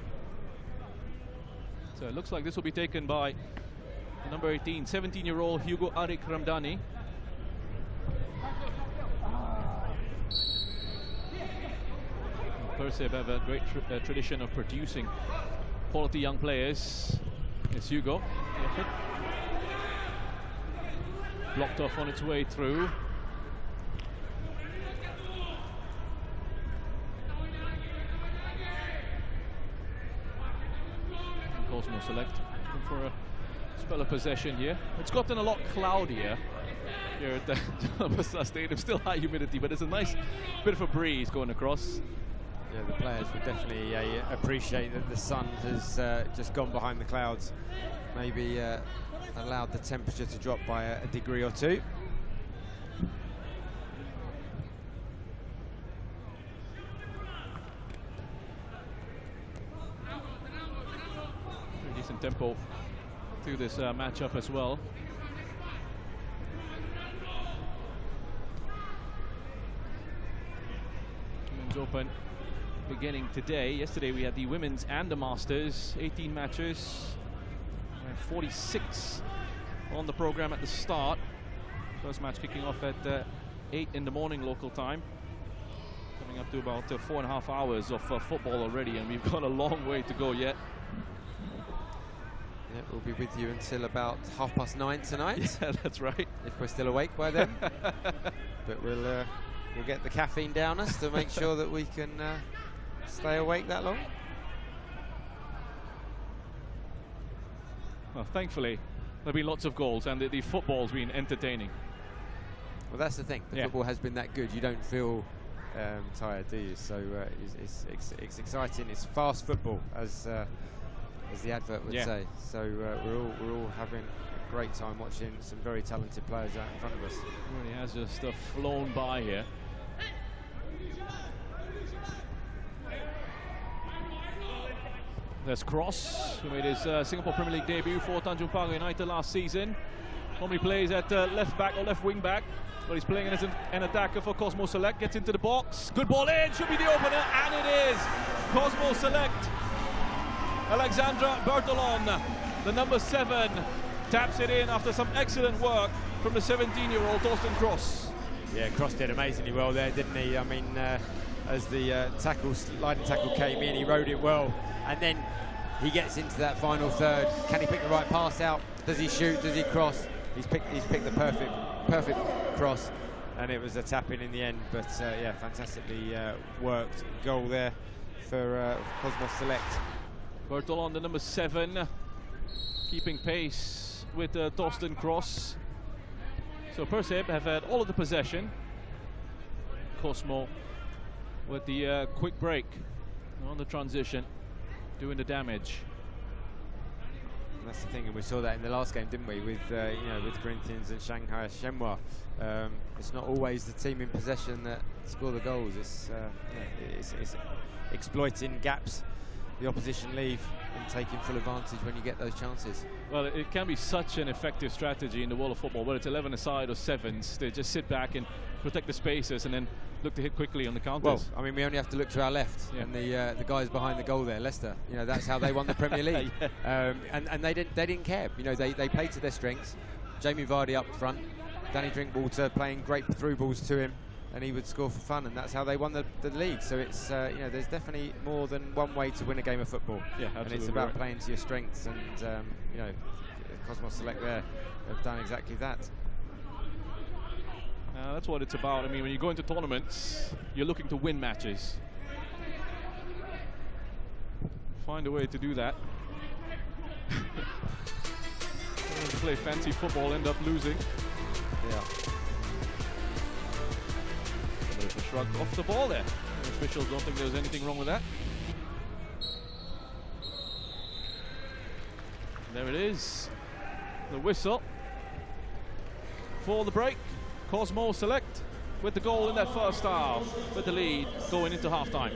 So it looks like this will be taken by number 18, 17-year-old Hugo Arik Ramdhani. PERSIB have a great tradition of producing quality young players. It's Hugo. Blocked off on its way through. Cosmo select for a spell of possession here. It's gotten a lot cloudier here at the Jum'at Stadium. Still high humidity, but it's a nice bit of a breeze going across. Yeah, the players would definitely appreciate that the sun has just gone behind the clouds. Maybe allowed the temperature to drop by a degree or two. Pretty decent tempo through this matchup as well. Women's Open beginning today. Yesterday we had the women's and the masters, 18 matches, and 46 on the program at the start. First match kicking off at 8 in the morning local time. Coming up to about 4.5 hours of football already, and we've got a long way to go yet. Yeah, we'll be with you until about 9:30 tonight. Yeah, that's right. If we're still awake by then. But we'll get the caffeine down us to make sure that we can stay awake that long. Well, thankfully, there've been lots of goals, and the football's been entertaining. Well, that's the thing. The football has been that good. You don't feel tired, do you? So it's exciting. It's fast football, as the advert would say. So we're all having a great time watching some very talented players out in front of us. It really has just flown by here. There's Cross, who made his Singapore Premier League debut for Tanjung Pagar United last season. Normally plays at left back or left wing back, but he's playing as an attacker for Cosmo Select. Gets into the box. Good ball in. Should be the opener, and it is. Cosmo Select. Alexandra Bertolon, the number 7, taps it in after some excellent work from the 17-year-old Thorsten Cross. Yeah, Cross did amazingly well there, didn't he? I mean, as the sliding tackle came in, he rode it well, and then he gets into that final third. Can he pick the right pass out? Does he shoot? Does he cross? He's picked the perfect cross, and it was a tap-in the end. But yeah, fantastically worked goal there for Cosmos Select. Bertolon, the number 7, keeping pace with Thorsten Cross. So PERSIB have had all of the possession. Cosmo with the quick break on the transition, doing the damage. And that's the thing, and we saw that in the last game, didn't we? With with Corinthians and Shanghai Shenhua. It's not always the team in possession that score the goals. It's exploiting gaps the opposition leave and taking full advantage when you get those chances. Well, it can be such an effective strategy in the world of football, whether it's 11 aside or 7s. They just sit back and protect the spaces and then look to hit quickly on the counters. Well, I mean, we only have to look to our left, and the guys behind the goal there, Leicester. You know, that's how they won the Premier League. And they didn't care. You know, they played to their strengths. Jamie Vardy up front, Danny Drinkwater playing great through balls to him, and he would score for fun, and that's how they won the league. So it's you know, there's definitely more than one way to win a game of football. Yeah, absolutely. And it's about playing to your strengths, and you know, Cosmos Select there have done exactly that. That's what it's about. I mean, when you go into tournaments, you're looking to win matches. Find a way to do that. To play fancy football, end up losing. Yeah. A bit of a shrug off the ball there. The officials don't think there's anything wrong with that. There it is. The whistle for the break. Cosmo Select with the goal in that first half, with the lead going into halftime.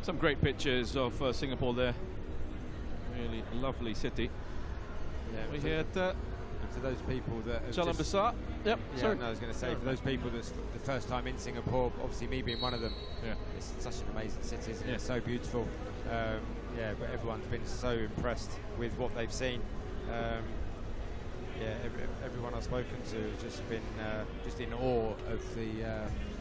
Some great pictures of Singapore there. Really lovely city. Yeah, we're here at to those people that Jalan Besar. Yep. Yeah, sorry. no, I was going to say, for those people that's the first time in Singapore, obviously me being one of them. Yeah. It's such an amazing city, isn't it? Yeah. It's so beautiful. Yeah, but everyone's been so impressed with what they've seen. Yeah, everyone I've spoken to has just been just in awe of the you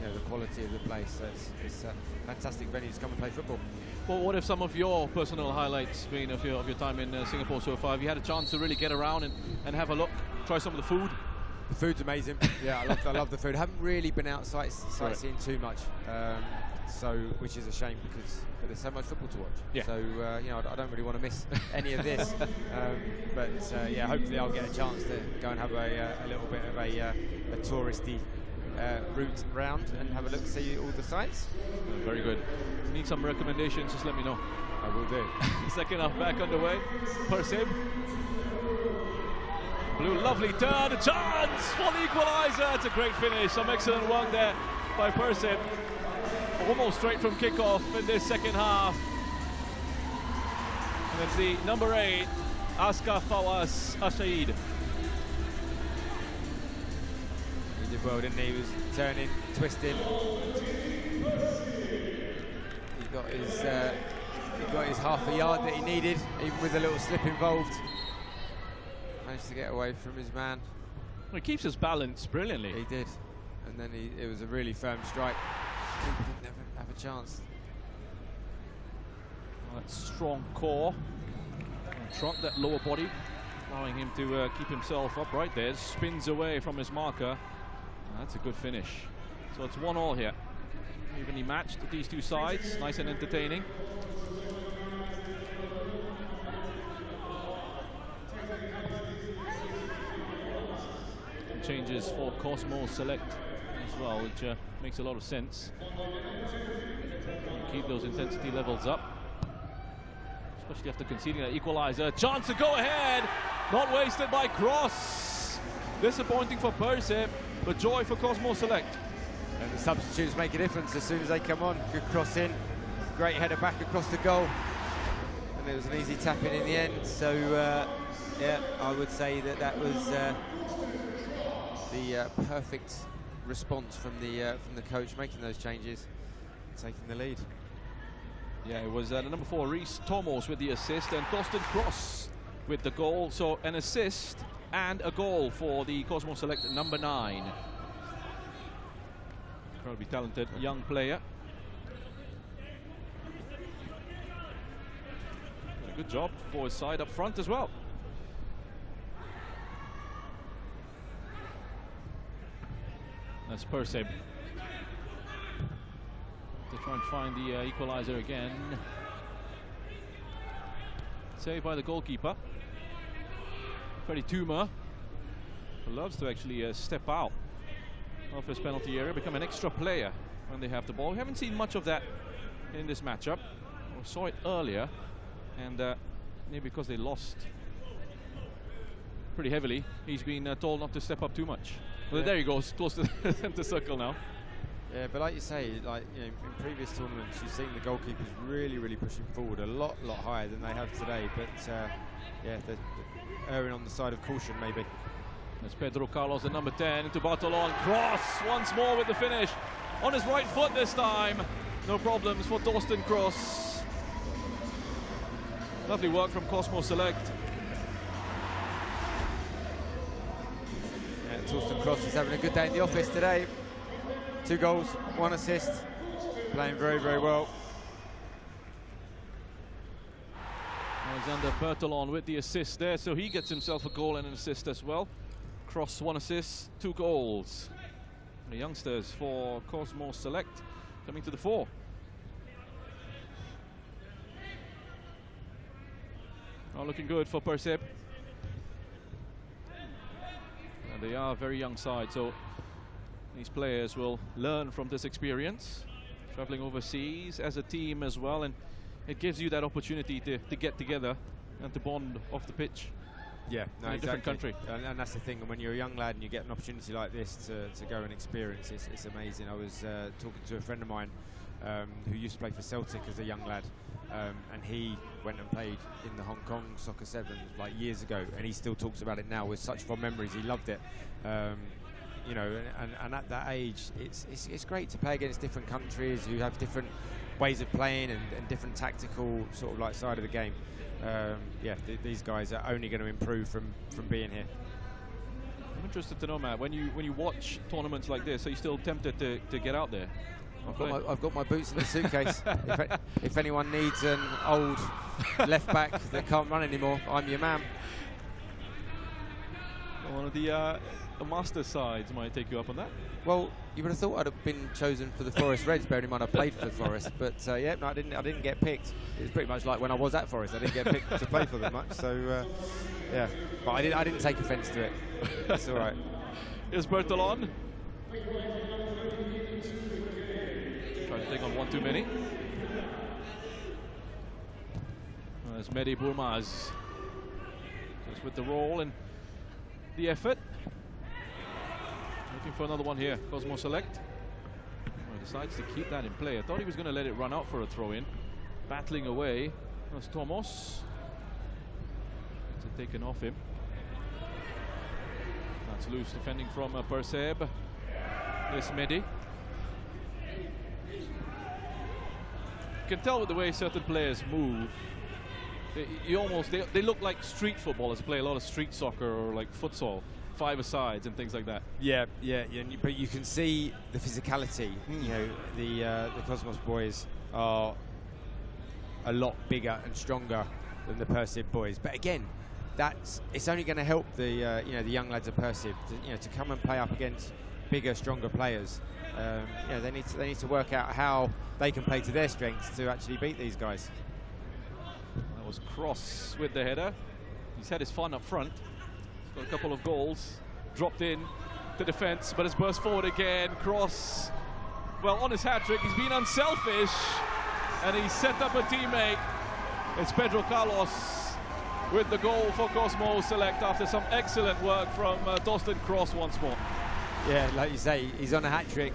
know, the quality of the place. So it's a fantastic venue to come and play football. Well, what if some of your personal highlights been of your time in Singapore so far? Have you had a chance to really get around and have a look, try some of the food? The food's amazing. Yeah, I love the food. I haven't really been out sightseeing too much, so which is a shame because there's so much football to watch. Yeah. So you know, I don't really want to miss any of this. But yeah, hopefully I'll get a chance to go and have a little bit of a touristy route round and have a look, see all the sites. Very good. Need some recommendations? Just let me know. I will do. Second half back underway. PERSIB. Blue, lovely turn, a chance for the equaliser. It's a great finish. Some excellent work there by PERSIB. Almost straight from kickoff in this second half. And it's the number 8, Aska Fawaz Ashaid. He did well, didn't he? He was turning, twisting. He got his half a yard that he needed, even with a little slip involved. Managed to get away from his man. Well, he keeps his balance brilliantly. He did. And then it was a really firm strike. He didn't have a chance. Well, that strong core. And trunk that lower body, allowing him to keep himself upright there. Spins away from his marker. That's a good finish. So it's 1-1 here. Evenly matched these two sides. Nice and entertaining. Changes for Cosmo Select as well, which makes a lot of sense. Keep those intensity levels up, especially after conceding that equalizer. Chance to go ahead, not wasted by Cross. Disappointing for PERSIB, but joy for Cosmo Select. And the substitutes make a difference as soon as they come on. Good cross in, great header back across the goal, and it was an easy tap in the end. So yeah, I would say that was the perfect response from the coach, making those changes, taking the lead. Yeah, it was the number 4, Reece Tomos, with the assist, and Thorsten Cross with the goal. So an assist and a goal for the Cosmo Select number 9. Incredibly talented young player. A good job for his side up front as well. That's PERSIB to try and find the equalizer again. Saved by the goalkeeper. Freddie Tuma loves to actually step out of his penalty area, become an extra player when they have the ball. We haven't seen much of that in this matchup. We saw it earlier, and maybe because they lost pretty heavily, he's been told not to step up too much. Well, there he goes, close to the center circle now. Yeah, but like you say, like in previous tournaments, you've seen the goalkeepers really pushing forward a lot higher than they have today. But yeah, they're erring on the side of caution, maybe. There's Pedro Carlos, the number 10, into Bartolon. Cross once more with the finish. On his right foot this time. No problems for Torsten Kroos. Lovely work from Cosmo Select. Yeah, Torsten Kroos is having a good day in the office today. 2 goals, 1 assist. Playing very well. Alexander Bertolon with the assist there, so he gets himself a goal and an assist as well. Kroos 1 assist, 2 goals. The youngsters for Cosmo Select coming to the fore. Looking good for PERSIB. And they are a very young side, so these players will learn from this experience, traveling overseas as a team as well, and it gives you that opportunity to get together and to bond off the pitch. Yeah, no, in a different country. And that's the thing, when you're a young lad and you get an opportunity like this to go and experience, it's amazing. I was talking to a friend of mine who used to play for Celtic as a young lad, and he went and played in the Hong Kong Soccer 7 like years ago, and he still talks about it now with such fond memories. He loved it. You know, and at that age, it's great to play against different countries who have different ways of playing and different tactical sort of like side of the game. Yeah, these guys are only going to improve from being here. I'm interested to know, Matt, when you watch tournaments like this, are you still tempted to get out there? I've got my boots in the suitcase. if anyone needs an old left back that can't run anymore, I'm your man. One of the Masters sides might take you up on that. Well, you would have thought I'd have been chosen for the Forest Reds, bearing in mind I played for Forest, but yeah, no, I didn't get picked. It was pretty much like when I was at Forest, I didn't get picked to play for them much, so yeah. But I didn't take offence to it. It's all right. Here's Bertolon. Trying to take on one too many. There's Mehdi Bourmaz. Just with the roll and the effort. Looking for another one here. Cosmo Select. Well, decides to keep that in play. I thought he was going to let it run out for a throw-in. Battling away. That's Tomos. It's taken off him. That's loose defending from PERSIB. This Mehdi. You can tell with the way certain players move. They look like street footballers, play a lot of street soccer or like futsal, 5-a-sides and things like that. Yeah, but you can see the physicality. You know, the Cosmos boys are a lot bigger and stronger than the PERSIB boys. But again, it's only going to help the the young lads of PERSIB to come and play up against bigger, stronger players. They need to work out how they can play to their strengths to actually beat these guys. That was Cross with the header. He's had his fun up front. He's got a couple of goals. Dropped in to defense, but it's burst forward again. Cross, well, on his hat-trick, he's been unselfish, and he's set up a teammate. It's Pedro Carlos with the goal for Cosmo Select after some excellent work from Torsten Kroos once more. Yeah, like you say, he's on a hat-trick.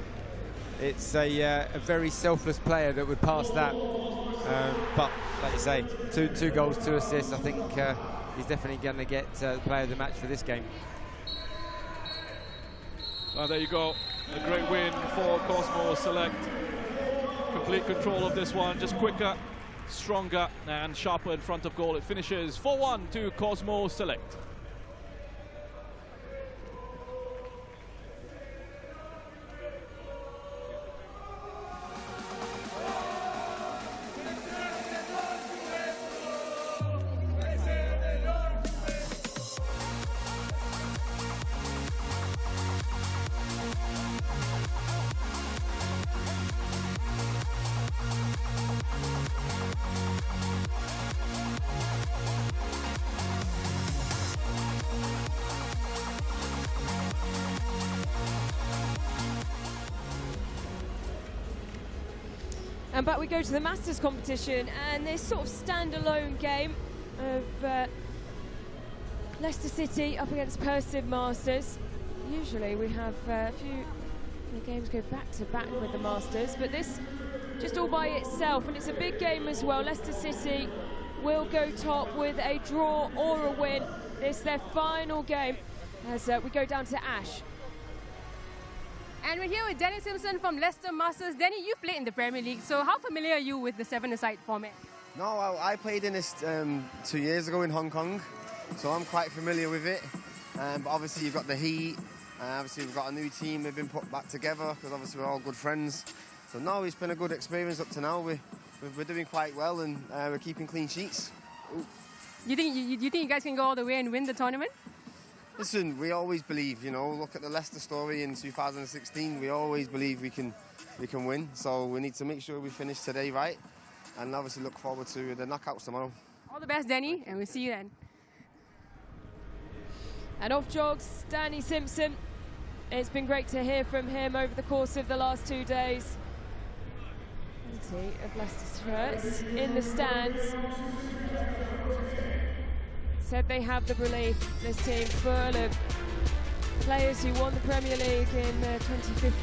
It's a very selfless player that would pass that. But, like you say, two goals, 2 assists. I think he's definitely going to get player of the match for this game. There you go. A great win for Cosmo Select. Complete control of this one. Just quicker, stronger, and sharper in front of goal. It finishes 4-1 to Cosmo Select. And back we go to the Masters competition, and this sort of standalone game of Leicester City up against PERSIB Masters. Usually we have a few games go back to back with the Masters, but this just all by itself, and it's a big game as well. Leicester City will go top with a draw or a win. It's their final game as we go down to Ash. And we're here with Danny Simpson from Leicester Masters. Danny, you've played in the Premier League, so how familiar are you with the 7-a-side format? No, I played in this 2 years ago in Hong Kong, so I'm quite familiar with it. But obviously you've got the heat, obviously we've got a new team, they've been put back together because obviously we're all good friends. So no, it's been a good experience up to now. We're doing quite well, and we're keeping clean sheets. You think you guys can go all the way and win the tournament? Listen, we always believe, you know, look at the Leicester story in 2016, we always believe we can win. So we need to make sure we finish today right, and obviously look forward to the knockouts tomorrow. All the best, Danny, and we'll see you then. And off jogs, Danny Simpson. It's been great to hear from him over the course of the last 2 days. Plenty of Leicester shirts in the stands. Said they have the belief, this team full of players who won the Premier League in the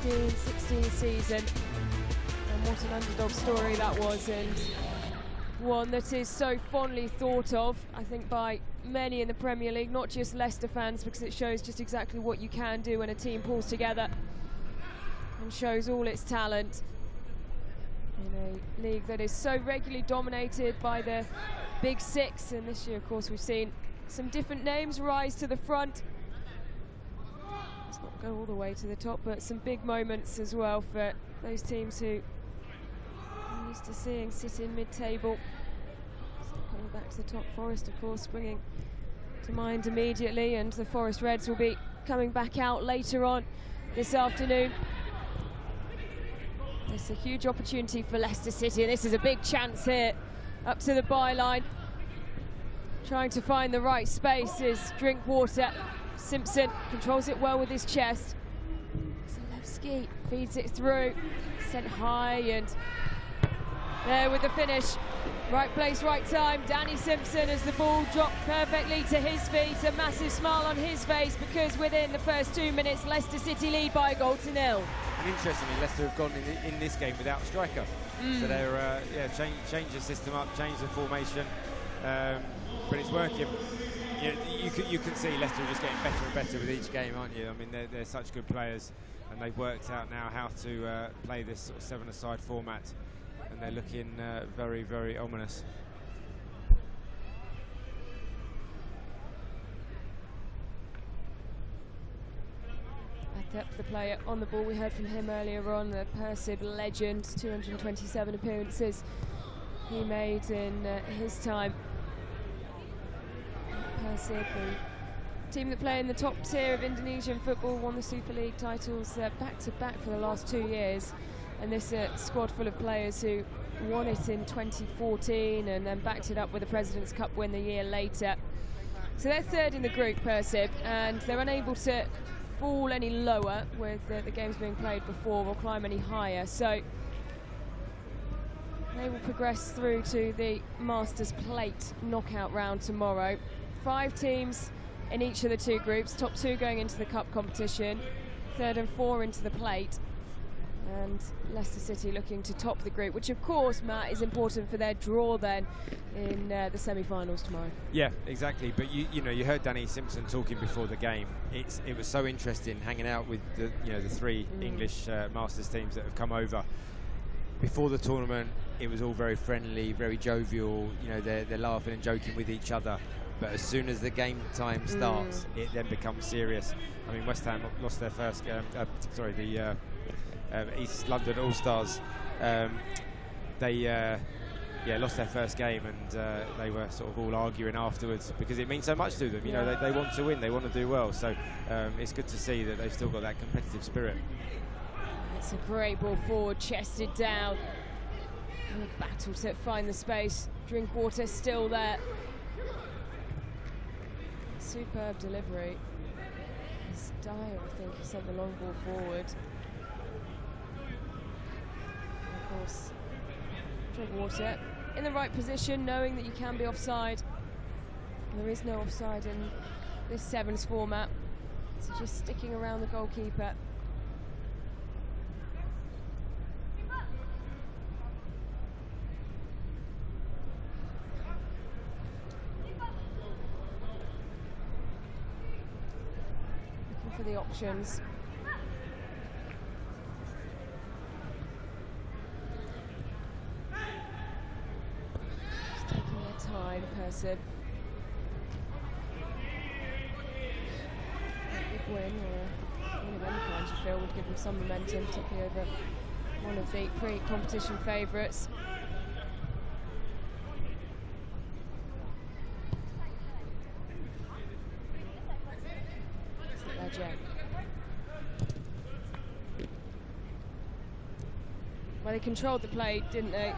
2015-16 season. And what an underdog story that was, and one that is so fondly thought of, I think, by many in the Premier League, not just Leicester fans, because it shows just exactly what you can do when a team pulls together and shows all its talent in a league that is so regularly dominated by the Big Six. And this year, of course, we've seen some different names rise to the front. Let's not go all the way to the top, but some big moments as well for those teams who are used to seeing sit in mid-table. Coming back to the top, Forest, of course, springing to mind immediately, and the Forest Reds will be coming back out later on this afternoon. It's a huge opportunity for Leicester City, and this is a big chance here. Up to the byline, trying to find the right space is Drinkwater. Simpson controls it well with his chest. Zalewski feeds it through, sent high, and there with the finish. Right place, right time. Danny Simpson, as the ball dropped perfectly to his feet. A massive smile on his face, because within the first 2 minutes, Leicester City lead by a goal to nil. And interestingly, Leicester have gone in this game without a striker. So they're change the system up, change the formation, but it's working. You can see Leicester are just getting better and better with each game, aren't you? I mean, they're such good players, and they've worked out now how to play this sort of 7-a-side format, and they're looking very, very ominous. Atep, the player on the ball, we heard from him earlier on, the PERSIB legend, 227 appearances he made in his time. PERSIB, the team that play in the top tier of Indonesian football, won the Super League titles back-to-back for the last 2 years, and this squad full of players who won it in 2014 and then backed it up with the President's Cup win the year later. So they're third in the group, PERSIB, and they're unable to fall any lower with the games being played before, or climb any higher. So they will progress through to the Masters Plate knockout round tomorrow. 5 teams in each of the 2 groups, top 2 going into the Cup competition, 3rd and 4 into the Plate. And Leicester City looking to top the group, which of course, Matt, is important for their draw then in the semi-finals tomorrow. Yeah, exactly. But you know, you heard Danny Simpson talking before the game. It was so interesting hanging out with the 3 English Masters teams that have come over. Before the tournament, it was all very friendly, very jovial. You know, they're laughing and joking with each other. But as soon as the game time starts, it then becomes serious. I mean, West Ham lost their first game. East London All-Stars, they lost their first game, and they were sort of all arguing afterwards because it means so much to them. You know, they want to win, they want to do well. So it's good to see that they've still got that competitive spirit. It's a great ball forward, chested down. And a battle to find the space. Drinkwater still there. Superb delivery. Dyer, I think, he sent the long ball forward. Of course, Drink water. In the right position, knowing that you can be offside. There is no offside in this sevens format. So just sticking around the goalkeeper. Looking for the options. Just taking their time, PERSIB. Win or a win of any kind, you feel, would give them some momentum, particularly over one of the pre-competition favourites. Jajang. Well, they controlled the play, didn't they?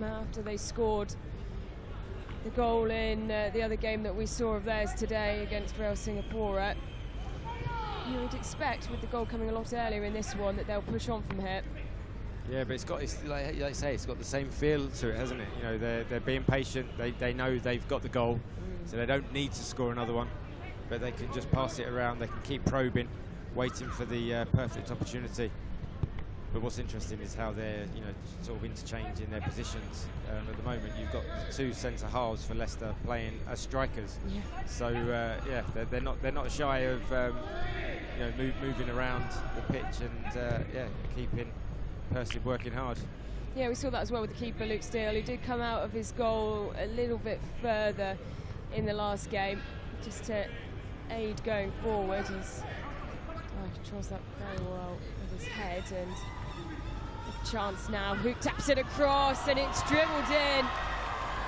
After they scored the goal in the other game that we saw of theirs today against Real Singapura. You would expect, with the goal coming a lot earlier in this one, that they'll push on from here. Yeah, but it's like I say, it's got the same feel to it, hasn't it? You know, they're being patient. They know they've got the goal, so they don't need to score another one. But they can just pass it around. They can keep probing, waiting for the perfect opportunity. But what's interesting is how they're, you know, sort of interchanging their positions. At the moment, you've got two centre halves for Leicester playing as strikers. Yeah. So yeah, they're not shy of you know, moving around the pitch and yeah, keeping PERSIB working hard. Yeah, we saw that as well with the keeper Luke Steele, who did come out of his goal a little bit further in the last game, just to aid going forward. He's controls that very well with his head, and a chance now. Who taps it across, and it's dribbled in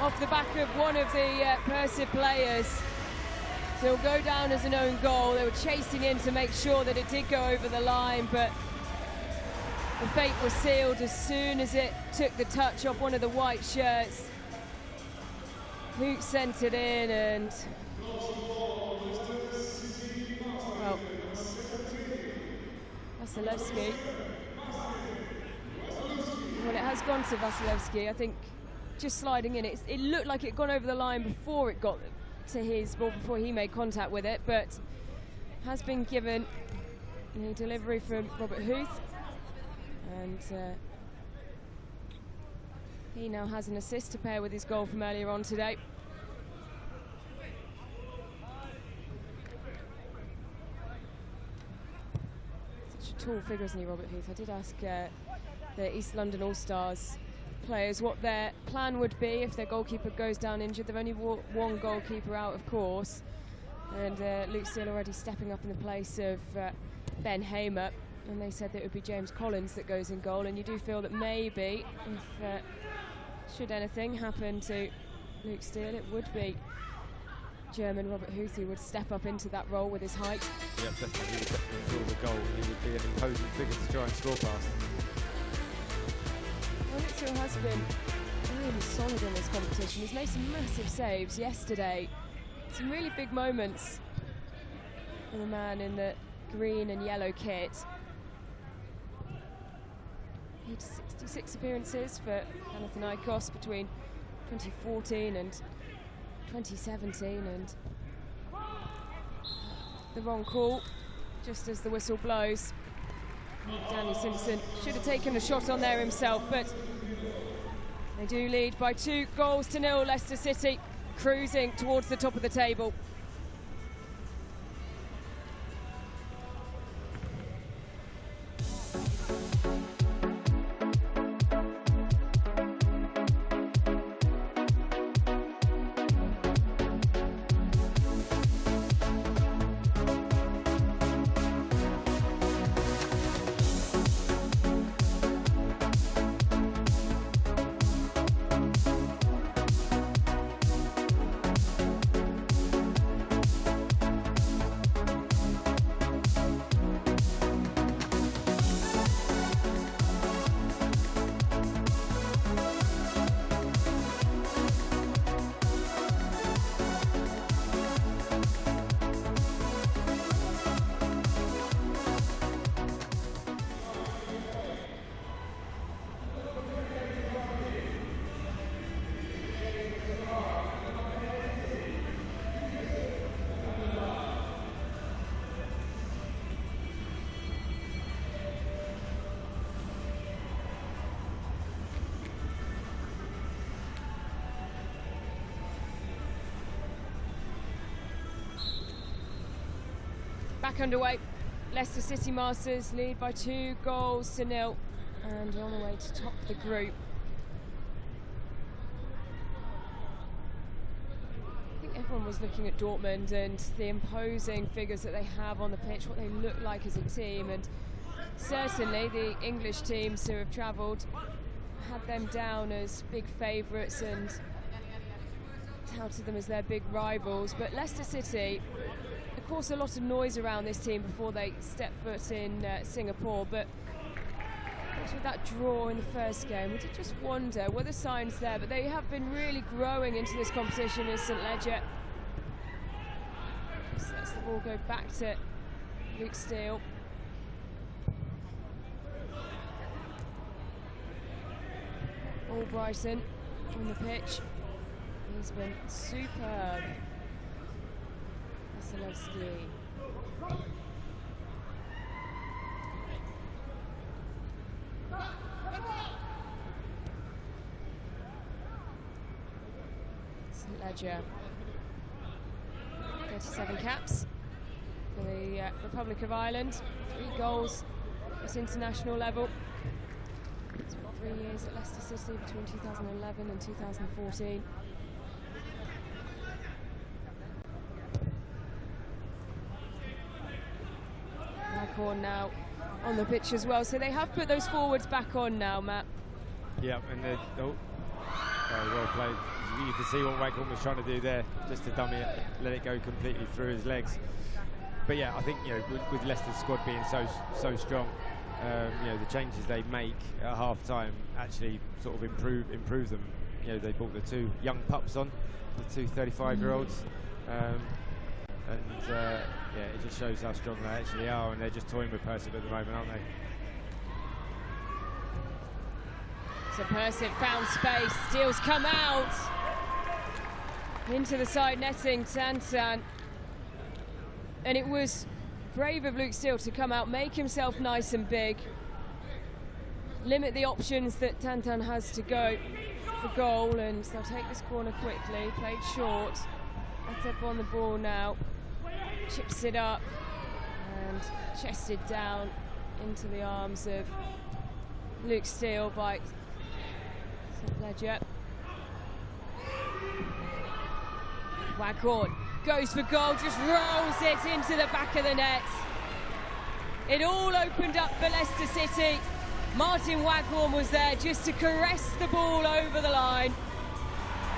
off the back of one of the PERSIB players. So it'll go down as an own goal. They were chasing in to make sure that it did go over the line, but the fate was sealed as soon as it took the touch off one of the white shirts. Hoot sent it in, and well, Vasilevsky. Well, it has gone to Vasilevsky. I think just sliding in, it looked like it had gone over the line before it got to his ball, before he made contact with it, but has been given a delivery from Robert Huth, and he now has an assist to pair with his goal from earlier on today. Such a tall figure, isn't he, Robert Huth? I did ask the East London All-Stars players what their plan would be if their goalkeeper goes down injured. They've only one goalkeeper out, of course, and Luke Steele already stepping up in the place of Ben Hamer, and they said that it would be James Collins that goes in goal. And you do feel that maybe if should anything happen to Luke Steele, it would be German Robert Huth who would step up into that role with his height. Yeah, definitely. He would definitely fill the goal. He would be an imposing figure to try and score past. Luke Steele has been really solid in this competition. He's made some massive saves yesterday. Some really big moments for the man in the green and yellow kit. He had 66 appearances for Panathinaikos between 2014 and 2017, and the wrong call just as the whistle blows. Danny Simpson should have taken a shot on there himself, but they do lead by 2-0. Leicester City cruising towards the top of the table. back underway. Leicester City Masters lead by 2-0 and on the way to top the group. I think everyone was looking at Dortmund and the imposing figures that they have on the pitch, what they look like as a team, and certainly the English teams who have travelled had them down as big favourites and touted them as their big rivals. But Leicester City, of course, a lot of noise around this team before they step foot in Singapore, but with that draw in the first game, we did just wonder, were the signs there? But they have been really growing into this competition as St Ledger. Just lets the ball go back to Luke Steele. Albrighton on the pitch. He's been superb. Vasilevsky. St Ledger. 37 caps for the Republic of Ireland. 3 goals at international level. 3 years at Leicester City between 2011 and 2014. Waghorn now on the pitch as well, so they have put those forwards back on now, Matt. Yeah, and very well played. You can see what Waghorn was trying to do there, just to dummy it, let it go completely through his legs. But yeah, I think, you know, with Leicester's squad being so strong, you know, the changes they make at half-time actually sort of improve them. You know, they brought the 2 young pups on, the 2 35-year-olds, yeah, it just shows how strong they actually are, and they're just toying with PERSIB at the moment, aren't they? So PERSIB found space, Steele's come out into the side netting, Tantan, and it was brave of Luke Steele to come out, make himself nice and big, limit the options that Tantan has to go for goal, and they'll take this corner quickly. Played short. Atep on the ball now, chips it up and chested down into the arms of Luke Steele by St Ledger. Waghorn goes for goal, just rolls it into the back of the net. It all opened up for Leicester City. Martin Waghorn was there just to caress the ball over the line.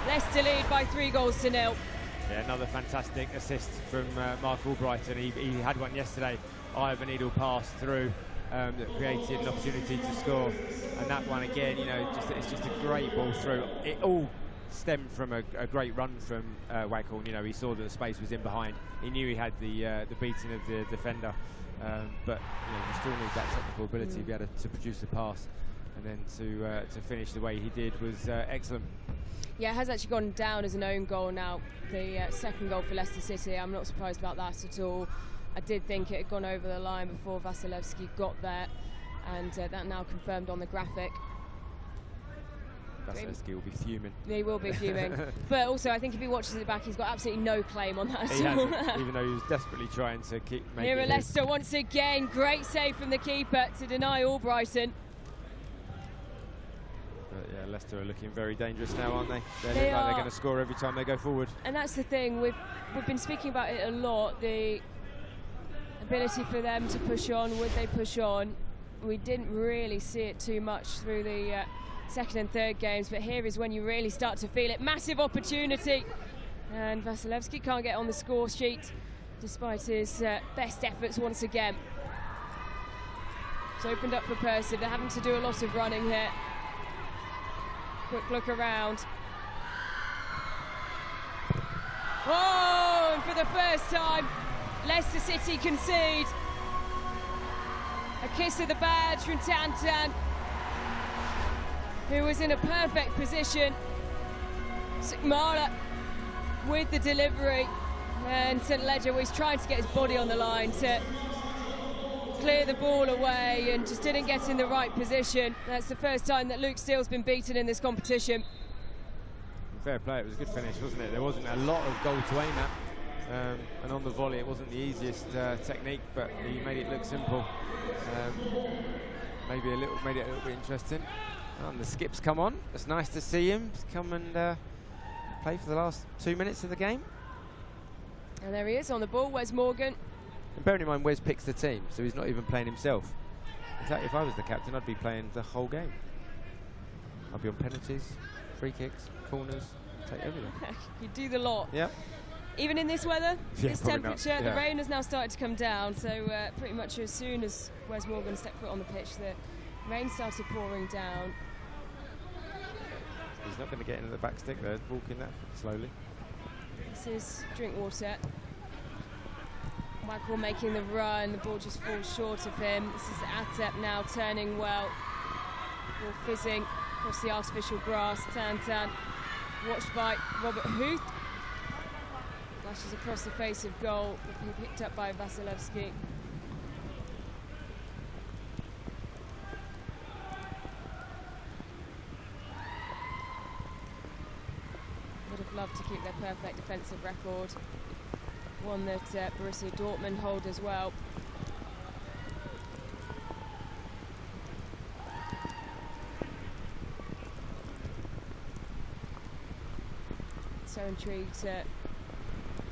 Leicester lead by 3-0. Yeah, another fantastic assist from Mark Albrighton. He had one yesterday, eye of a needle pass through that created an opportunity to score. And that one again, you know, it's just a great ball through. It all stemmed from a great run from Waghorn. You know, he saw that the space was in behind. He knew he had the beating of the defender, but you know, you still need that technical ability to be able to produce the pass, and then to finish the way he did was excellent. Yeah, it has actually gone down as an own goal now, the second goal for Leicester City. I'm not surprised about that at all. I did think it had gone over the line before Vasilevsky got there, and that now confirmed on the graphic. Vasilevsky will be fuming. He will be fuming. But also, I think if he watches it back, he's got absolutely no claim on that He at all. hasn't, even though he was desperately trying to make Here it at Leicester once again, great save from the keeper to deny Albrighton. But yeah, Leicester are looking very dangerous now, aren't they? They look like are. they're going to score every time they go forward. And that's the thing, we've been speaking about it a lot, the ability for them to push on. Would they push on? We didn't really see it too much through the second and third games, but here is when you really start to feel it. Massive opportunity, and Vasilevsky can't get on the score sheet despite his best efforts once again. It's opened up for PERSIB. They're having to do a lot of running here. Quick look around. Oh, and for the first time, Leicester City concede. A kiss of the badge from Tantan, who was in a perfect position. Sukmara with the delivery, and St Ledger was trying to get his body on the line to clear the ball away and just didn't get in the right position. That's the first time that Luke Steele's been beaten in this competition. Fair play, it was a good finish, wasn't it? There wasn't a lot of goal to aim at. And on the volley, it wasn't the easiest technique, but he made it look simple. Made it a little bit interesting. And the skip's come on. It's nice to see him come and play for the last 2 minutes of the game. And there he is on the ball. Wes Morgan. And bearing in mind, Wes picks the team, so he's not even playing himself. In fact, if I was the captain, I'd be playing the whole game. I'd be on penalties, free kicks, corners, take everything. You do the lot. Yep. Even in this weather, Yeah, this probably temperature, not. the Yeah. rain has now started to come down, so pretty much as soon as Wes Morgan stepped foot on the pitch, the rain started pouring down. He's not going to get into the back stick there, walking that slowly. This is Drinkwater. Michael making the run, the ball just falls short of him. This is Atep now turning well. Ball fizzing across the artificial grass. Tantan, watched by Robert Huth. Flashes across the face of goal, picked up by Vasilevsky. Would have loved to keep their perfect defensive record. One that Borussia Dortmund hold as well. So intrigued to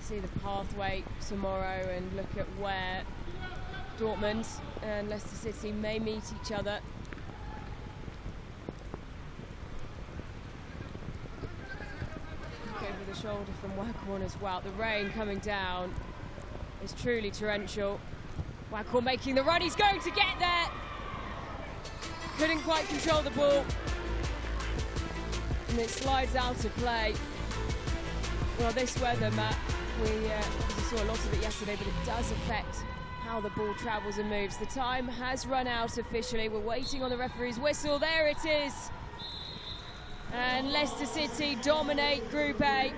see the pathway tomorrow and look at where Dortmund and Leicester City may meet each other. Look over the shoulder from Waghorn as well. The rain coming down is truly torrential. Waghorn making the run, he's going to get there! Couldn't quite control the ball. And it slides out of play. Well, this weather, Matt, we saw a lot of it yesterday, but it does affect how the ball travels and moves. The time has run out officially. We're waiting on the referee's whistle. There it is. And Leicester City dominate Group A.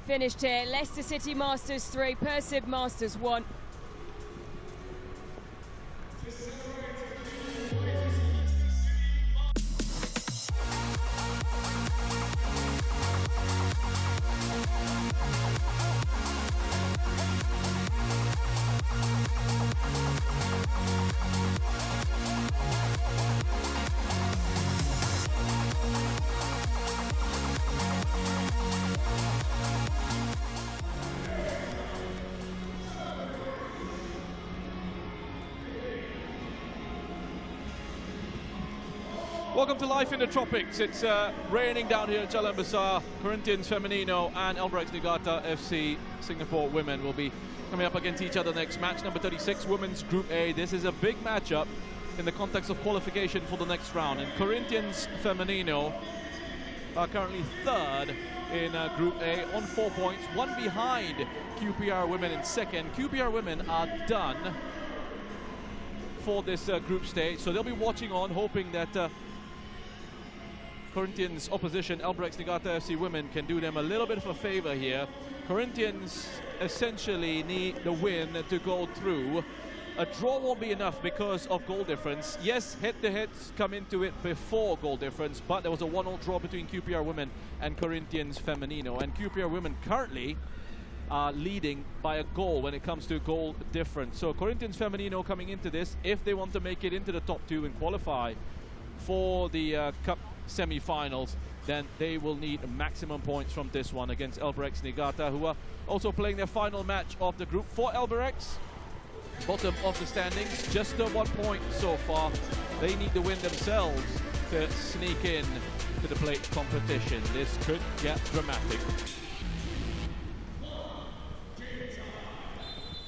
Finished here. Leicester City Masters 3, PERSIB Masters 1. Welcome to Life in the Tropics. It's raining down here at Jalan Besar. Corinthians Femenino and Albrechts Niigata FC Singapore Women will be coming up against each other next match. Number 36, Women's Group A. This is a big matchup in the context of qualification for the next round. And Corinthians Femenino are currently third in Group A on 4 points, one behind QPR Women in second. QPR Women are done for this group stage, so they'll be watching on, hoping that Corinthians' opposition, Albrechts Niigata FC Women, can do them a little bit of a favor here. Corinthians essentially need the win to go through. A draw won't be enough because of goal difference. Yes, head-to-heads come into it before goal difference, but there was a 1-1 draw between QPR Women and Corinthians Femenino. And QPR Women currently are leading by a goal when it comes to goal difference. So Corinthians Femenino coming into this, if they want to make it into the top two and qualify for the Cup semi-finals, then they will need maximum points from this one against Albrechts Niigata, who are also playing their final match of the group. For Albrechts, bottom of the standings, just 1 point so far. They need to win themselves to sneak in to the plate competition. This could get dramatic.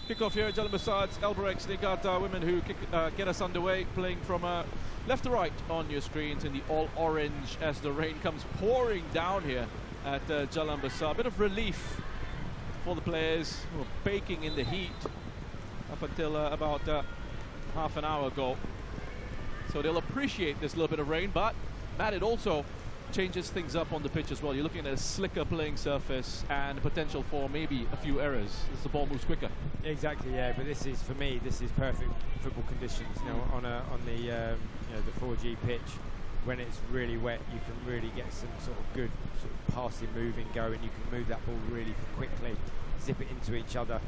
Kickoff here at Jalan Besar. It's Albrechts Niigata Women who get us underway, playing from left to right on your screens in the all-orange as the rain comes pouring down here at Jalan Besar. A bit of relief for the players who are baking in the heat up until about half an hour ago. So they'll appreciate this little bit of rain, but Matt, it also changes things up on the pitch as well. You're looking at a slicker playing surface and potential for maybe a few errors as the ball moves quicker. Exactly, yeah. But this is, for me, this is perfect football conditions. You know, on the 4G pitch, when it's really wet, you can really get some sort of good sort of passing moving going. You can move that ball really quickly, zip it into each other.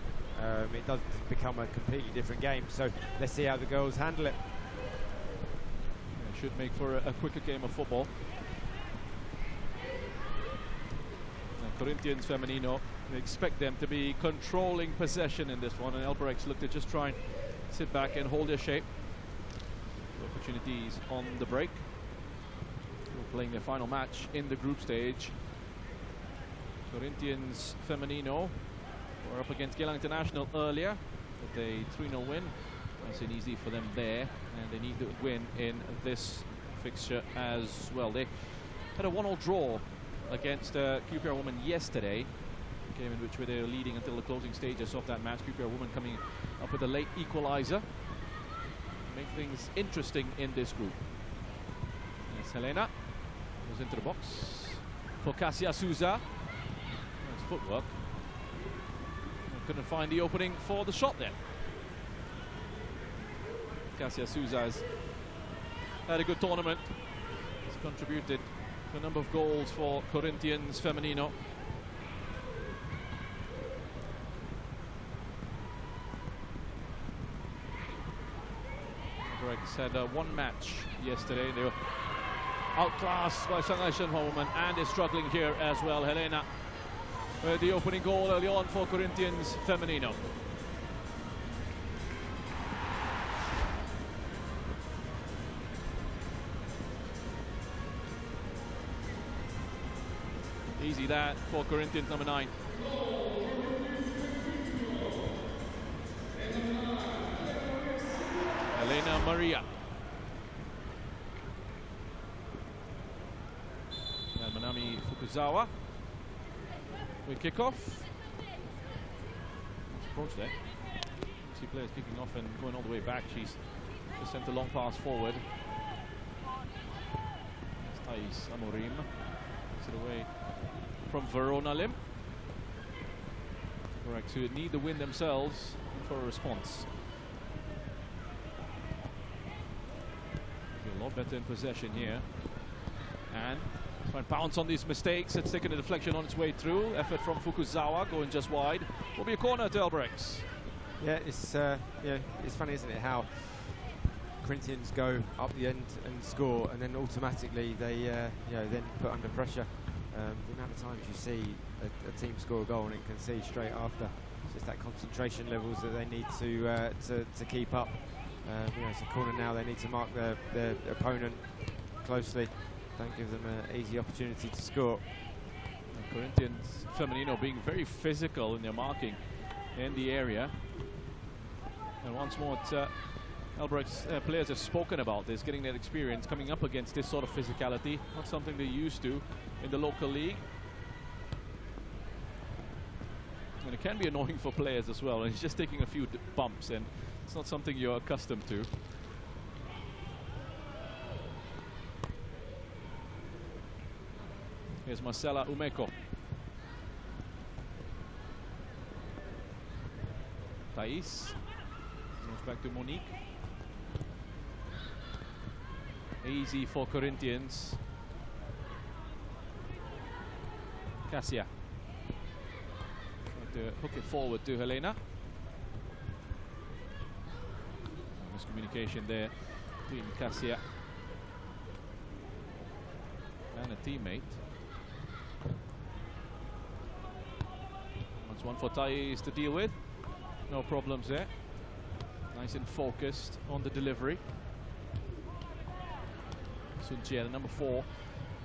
It does become a completely different game. So let's see how the girls handle it. Yeah, should make for a quicker game of football. And Corinthians Femenino, we expect them to be controlling possession in this one, and Elbrechts look to just try and sit back and hold their shape. Opportunities on the break. We're playing their final match in the group stage. Corinthians Femenino were up against Geylang International earlier with a 3-0 win. Nice and easy for them there, and they need to win in this fixture as well. They had a 1-1 draw against QPR Women yesterday, a game in which they were leading until the closing stages of that match. QPR Women coming up with a late equalizer. Make things interesting in this group. Yes, Helena goes into the box for Kasia Souza. Nice footwork. Couldn't find the opening for the shot there. Kasia Souza has had a good tournament. He's contributed to a number of goals for Corinthians Femenino. Had one match yesterday. They were outclassed by Shanghai Shenhua Women, and is struggling here as well. Helena with the opening goal early on for Corinthians Femenino. Easy that for Corinthians number 9. Elena Maria. And Manami Fukuzawa. We kick off. Approach there. See players kicking off and going all the way back. She's just sent a long pass forward. Thais Amorim. Takes it away from Verona Lim. Correct, who need the win themselves for a response. A lot better in possession here, and try and pounce on these mistakes. It's taken a deflection on its way through. Effort from Fukuzawa going just wide. Will be a corner to Elbrechts. Yeah, it's funny, isn't it, how Corinthians go up the end and score, and then automatically they then put under pressure. The amount of times you see a team score a goal and it can see straight after. It's just that concentration levels that they need to keep up. It's a corner now. They need to mark their opponent closely. Don't give them an easy opportunity to score. And Corinthians Femenino being very physical in their marking in the area. And once more, Elbrecht's players have spoken about this, getting that experience, coming up against this sort of physicality. Not something they're used to in the local league. And it can be annoying for players as well. And it's just taking a few bumps, and it's not something you're accustomed to. Here's Marcela Umeko. Thais. Goes back to Monique. Easy for Corinthians. Kasia. Trying to hook it forward to Helena. Miscommunication there between Kasia and a teammate. That's one for Thais to deal with. No problems there. Nice and focused on the delivery. Sun Jie, number 4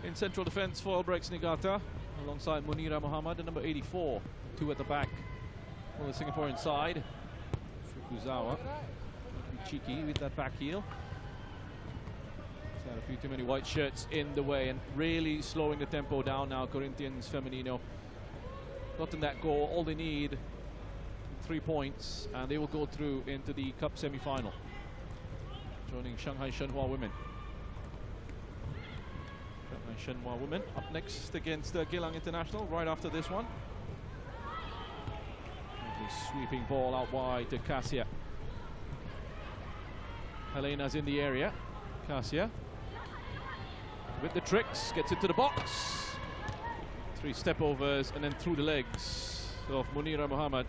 in central defense for Elbrechts Niigata, alongside Munira Muhammad, and number 84. 2 at the back for the Singaporean side. Fukuzawa. Cheeky with that back heel. He's had a few too many white shirts in the way, and really slowing the tempo down now. Corinthians Femenino gotten that goal. All they need, 3 points, and they will go through into the cup semi-final, joining Shanghai Shenhua Women. Shanghai Shenhua Women up next against Geylang International right after this one. Sweeping ball out wide to Kasia. Helena's in the area. Kasia. with the tricks, gets into the box. 3 step-overs and then through the legs of Munira Muhammad.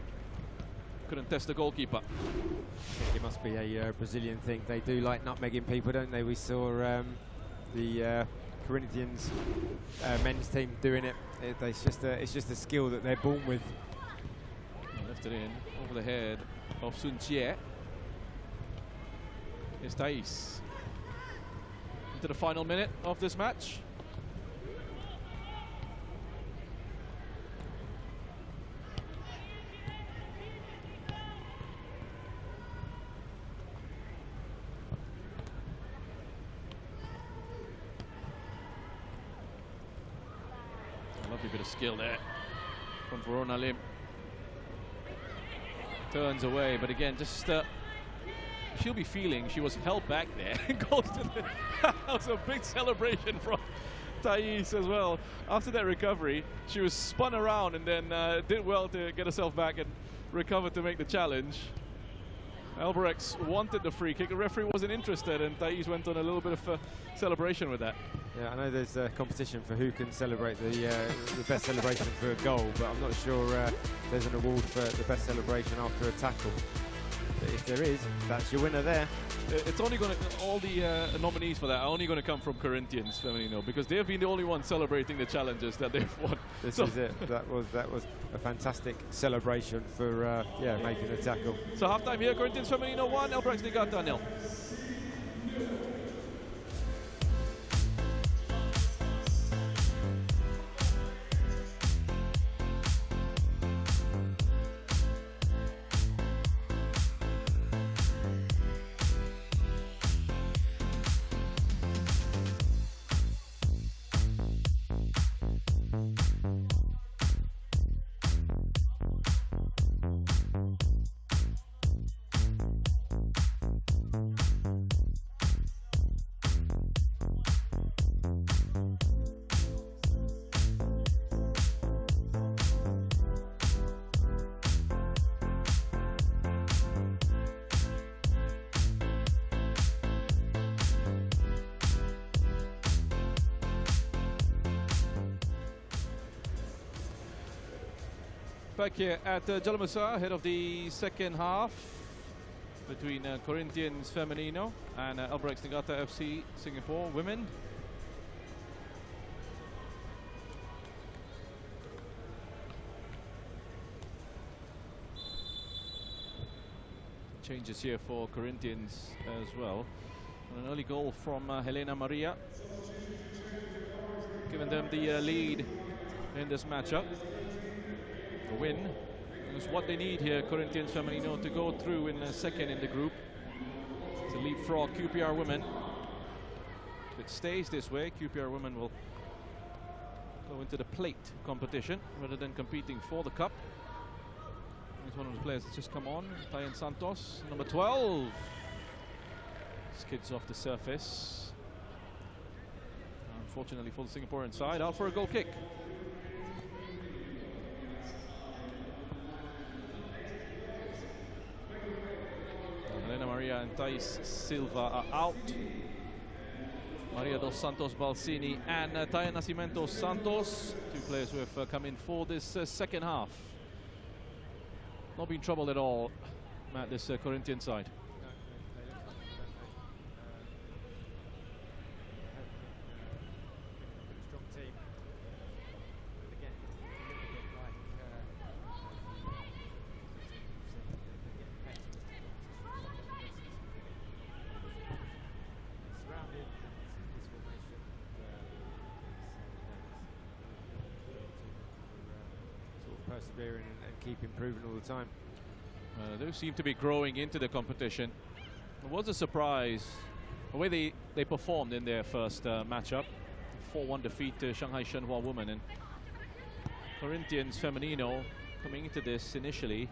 Couldn't test the goalkeeper. I think it must be a Brazilian thing. They do like nutmegging people, don't they? We saw the Corinthians men's team doing it. It's just a skill that they're born with. Left it in over the head of Sun Jie. Here's Thais. Into the final minute of this match. A lovely bit of skill there from Verona Lim. Turns away, but again, just she'll be feeling she was held back there. Goes to the that was a big celebration from Thais as well. After that recovery, she was spun around and then did well to get herself back and recover to make the challenge. Alberex wanted the free kick. The referee wasn't interested, and Thais went on a little bit of a celebration with that. Yeah, I know there's a competition for who can celebrate the best celebration for a goal, but I'm not sure there's an award for the best celebration after a tackle. But if there is, that's your winner there. It's only going to, all the nominees for that are only going to come from Corinthians Femenino, because they've been the only ones celebrating the challenges that they've won. This is it. That was a fantastic celebration for yeah, making the tackle. So halftime here, Corinthians Femenino 1, Alberex Niigata 0. Back here at Jalan Besar, ahead of the second half between Corinthians Femenino and Alberex Niigata FC Singapore women. Changes here for Corinthians as well. And an early goal from Helena Maria, giving them the lead in this matchup. The win is what they need here, Corinthians Femenino, to go through in second in the group, to leapfrog QPR women. If it stays this way, QPR women will go into the plate competition rather than competing for the cup. Here's one of the players that's just come on, Tayan Santos, number 12. Skids off the surface. Unfortunately for the Singaporean side, out for a goal kick. Helena Maria and Thais Silva are out. Maria dos Santos Balsini and Taya Nascimento Santos, two players who have come in for this second half. Not been troubled at all, Matt, this Corinthian side. Persevering and keep improving all the time. They seem to be growing into the competition. It was a surprise the way they performed in their first matchup. 4-1 defeat to Shanghai Shenhua women, and Corinthians Femenino coming into this initially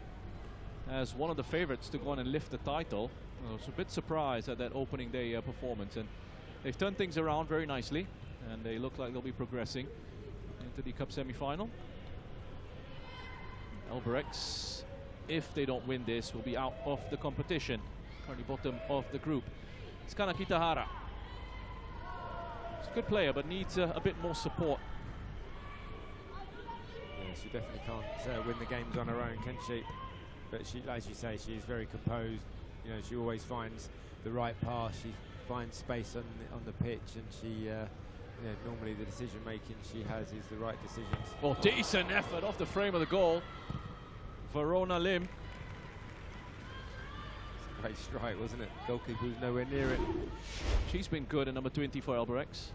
as one of the favorites to go on and lift the title. I was a bit surprised at that opening day performance, and they've turned things around very nicely, and they look like they'll be progressing into the cup semi-final. Alberex, if they don't win this, will be out of the competition. Currently bottom of the group. It's Kana Kitahara. Good player, but needs a bit more support. Yeah, she definitely can't win the games on her own, can she? But she, as you say, she's very composed. You know, she always finds the right pass. She finds space on the pitch, and she, you know, normally the decision making she has is the right decisions. Oh, decent effort off the frame of the goal. Verona Lim. Great strike, wasn't it? Goalkeeper was nowhere near it. She's been good at number 20 for Elberex.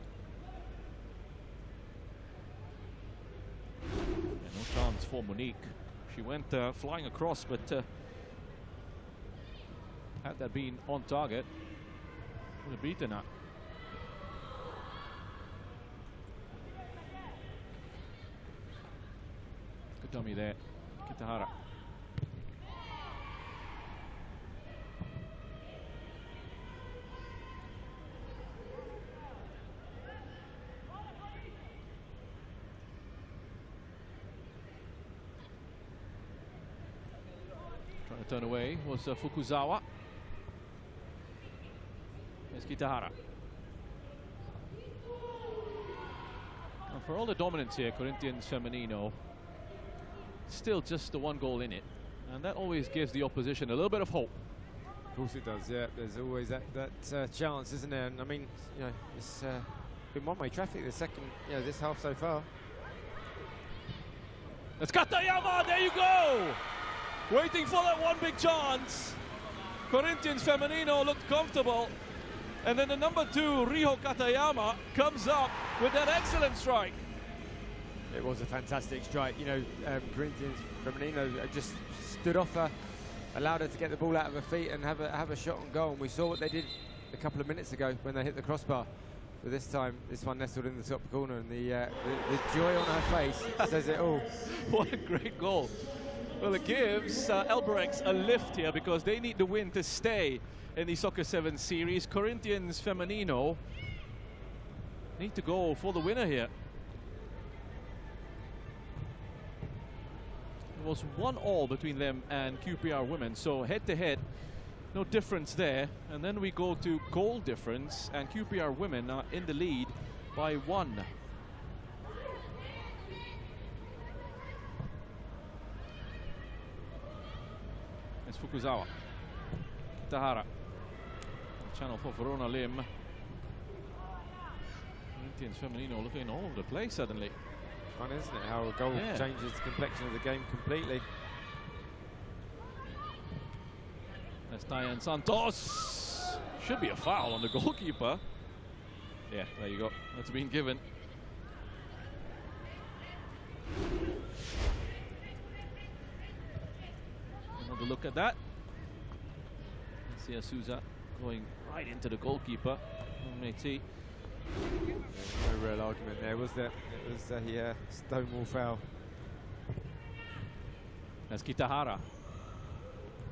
Yeah, no chance for Monique. She went flying across, but had that been on target, would have beaten her. Good dummy there, Kitahara. Trying to turn away was Fukuzawa. There's Kitahara. And for all the dominance here, Corinthians Femenino, still just the one goal in it. And that always gives the opposition a little bit of hope. Of course it does, yeah. There's always that chance, isn't there? And I mean, you know, it's been one-way traffic the second, you know, this half so far. It's Katayama, there you go! Waiting for that one big chance. Corinthians Femenino looked comfortable. And then the number 2, Riho Katayama, comes up with that excellent strike. It was a fantastic strike. You know, Corinthians Femenino just stood off her, allowed her to get the ball out of her feet and have a shot on goal. And we saw what they did a couple of minutes ago when they hit the crossbar. But this time, this one nestled in the top corner, and the joy on her face says it all. What a great goal. Well, it gives Elberex a lift here because they need the win to stay in the Soccer 7 series. Corinthians Femenino need to go for the winner here. It was 1-1 between them and QPR Women, so head-to-head, no difference there. And then we go to goal difference, and QPR Women are in the lead by 1. It's Fukuzawa. Kitahara. Channel for Verona Lim. Corinthians Femenino looking all over the place suddenly. Fun, isn't it? How a goal changes the complexion of the game completely. That's Diane Santos. Should be a foul on the goalkeeper. Yeah, there you go. That's been given. Another look at that. Sia Souza going right into the goalkeeper. Meti. No real argument there, was there? It was a stonewall foul. That's Kitahara.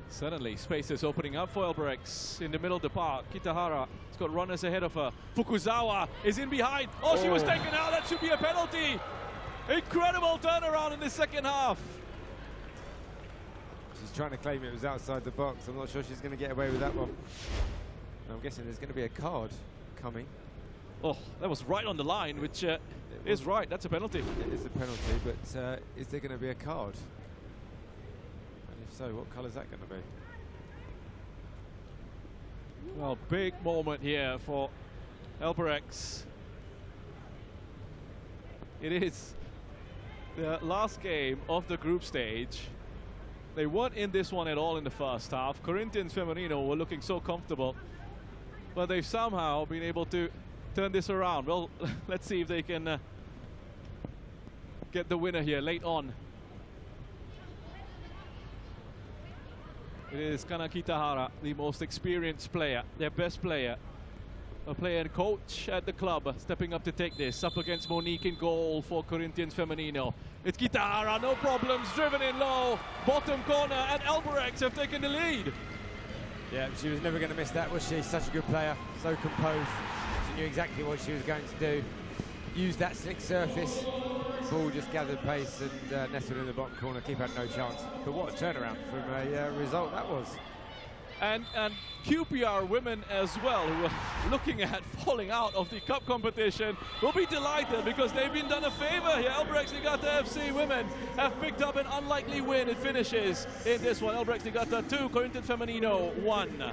Suddenly, space is opening up for Elberex in the middle of the park. Kitahara has got runners ahead of her. Fukuzawa is in behind. Oh, she was taken out. That should be a penalty. Incredible turnaround in the second half. She's trying to claim it was outside the box. I'm not sure she's going to get away with that one. I'm guessing there's going to be a card coming. Oh, that was right on the line, which is right. That's a penalty. It is a penalty, but is there going to be a card? And if so, what colour is that going to be? Well, big moment here for Elberex. It is the last game of the group stage. They weren't in this one at all in the first half. Corinthians Femenino were looking so comfortable, but they've somehow been able to turn this around. Well, let's see if they can get the winner here late on. It is Kana Kitahara, the most experienced player, their best player. A player and coach at the club, stepping up to take this. Up against Monique in goal for Corinthians Femenino. It's Kitahara, no problems, driven in low. Bottom corner, and Elberex have taken the lead. Yeah, she was never going to miss that, was she? Such a good player, so composed. She knew exactly what she was going to do. Used that slick surface. Ball just gathered pace and nestled in the bottom corner. Keeper had no chance. But what a turnaround from a result that was. and QPR women as well, who are looking at falling out of the cup competition, will be delighted because they've been done a favor here. Albrechts Niigata FC women have picked up an unlikely win. It finishes in this one. Albrechts Niigata 2, Corinthians Femenino 1.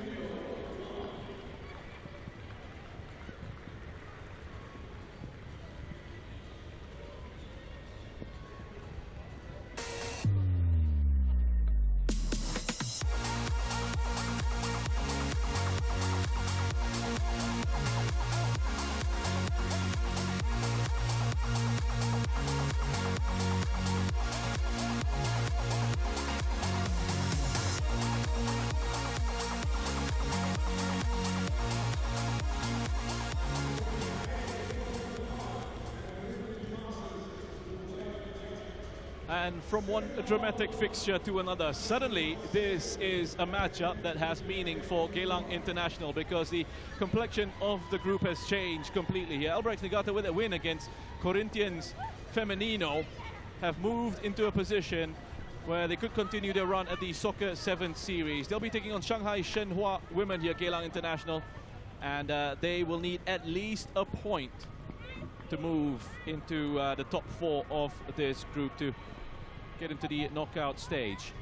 And from one dramatic fixture to another, suddenly this is a matchup that has meaning for Geylang International, because the complexion of the group has changed completely here. Albrechts Niigata, with a win against Corinthians Femenino, have moved into a position where they could continue their run at the Soccer 7 series. They'll be taking on Shanghai Shenhua women here, Geylang International, and they will need at least a point to move into the top 4 of this group to get into the knockout stage.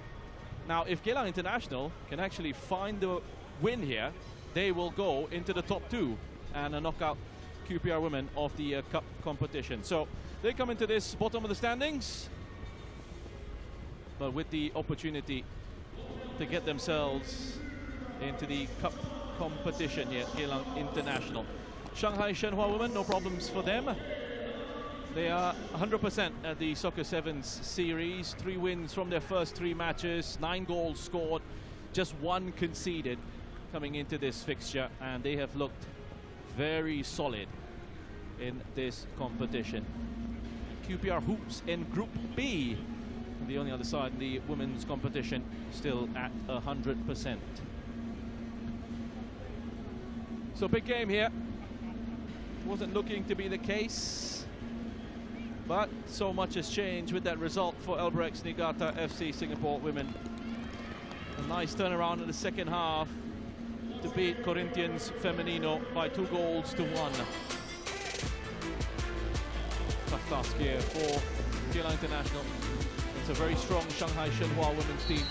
Now, if Geylang International can actually find the win here, they will go into the top 2 and knock out QPR women of the cup competition. So they come into this bottom of the standings, but with the opportunity to get themselves into the cup competition here, Geylang International. Shanghai Shenhua women, no problems for them. They are 100% at the Soccer Sevens series. 3 wins from their first 3 matches, 9 goals scored, just 1 conceded coming into this fixture, and they have looked very solid in this competition. QPR hoops in Group B. The only other side, the women's competition, still at 100%. So big game here. Wasn't looking to be the case, but so much has changed with that result for Albrechts Niigata FC Singapore women. A nice turnaround in the second half to beat Corinthians Femenino by 2 goals to 1. Tough task here for Geylang International. It's a very strong Shanghai Shenhua women's team,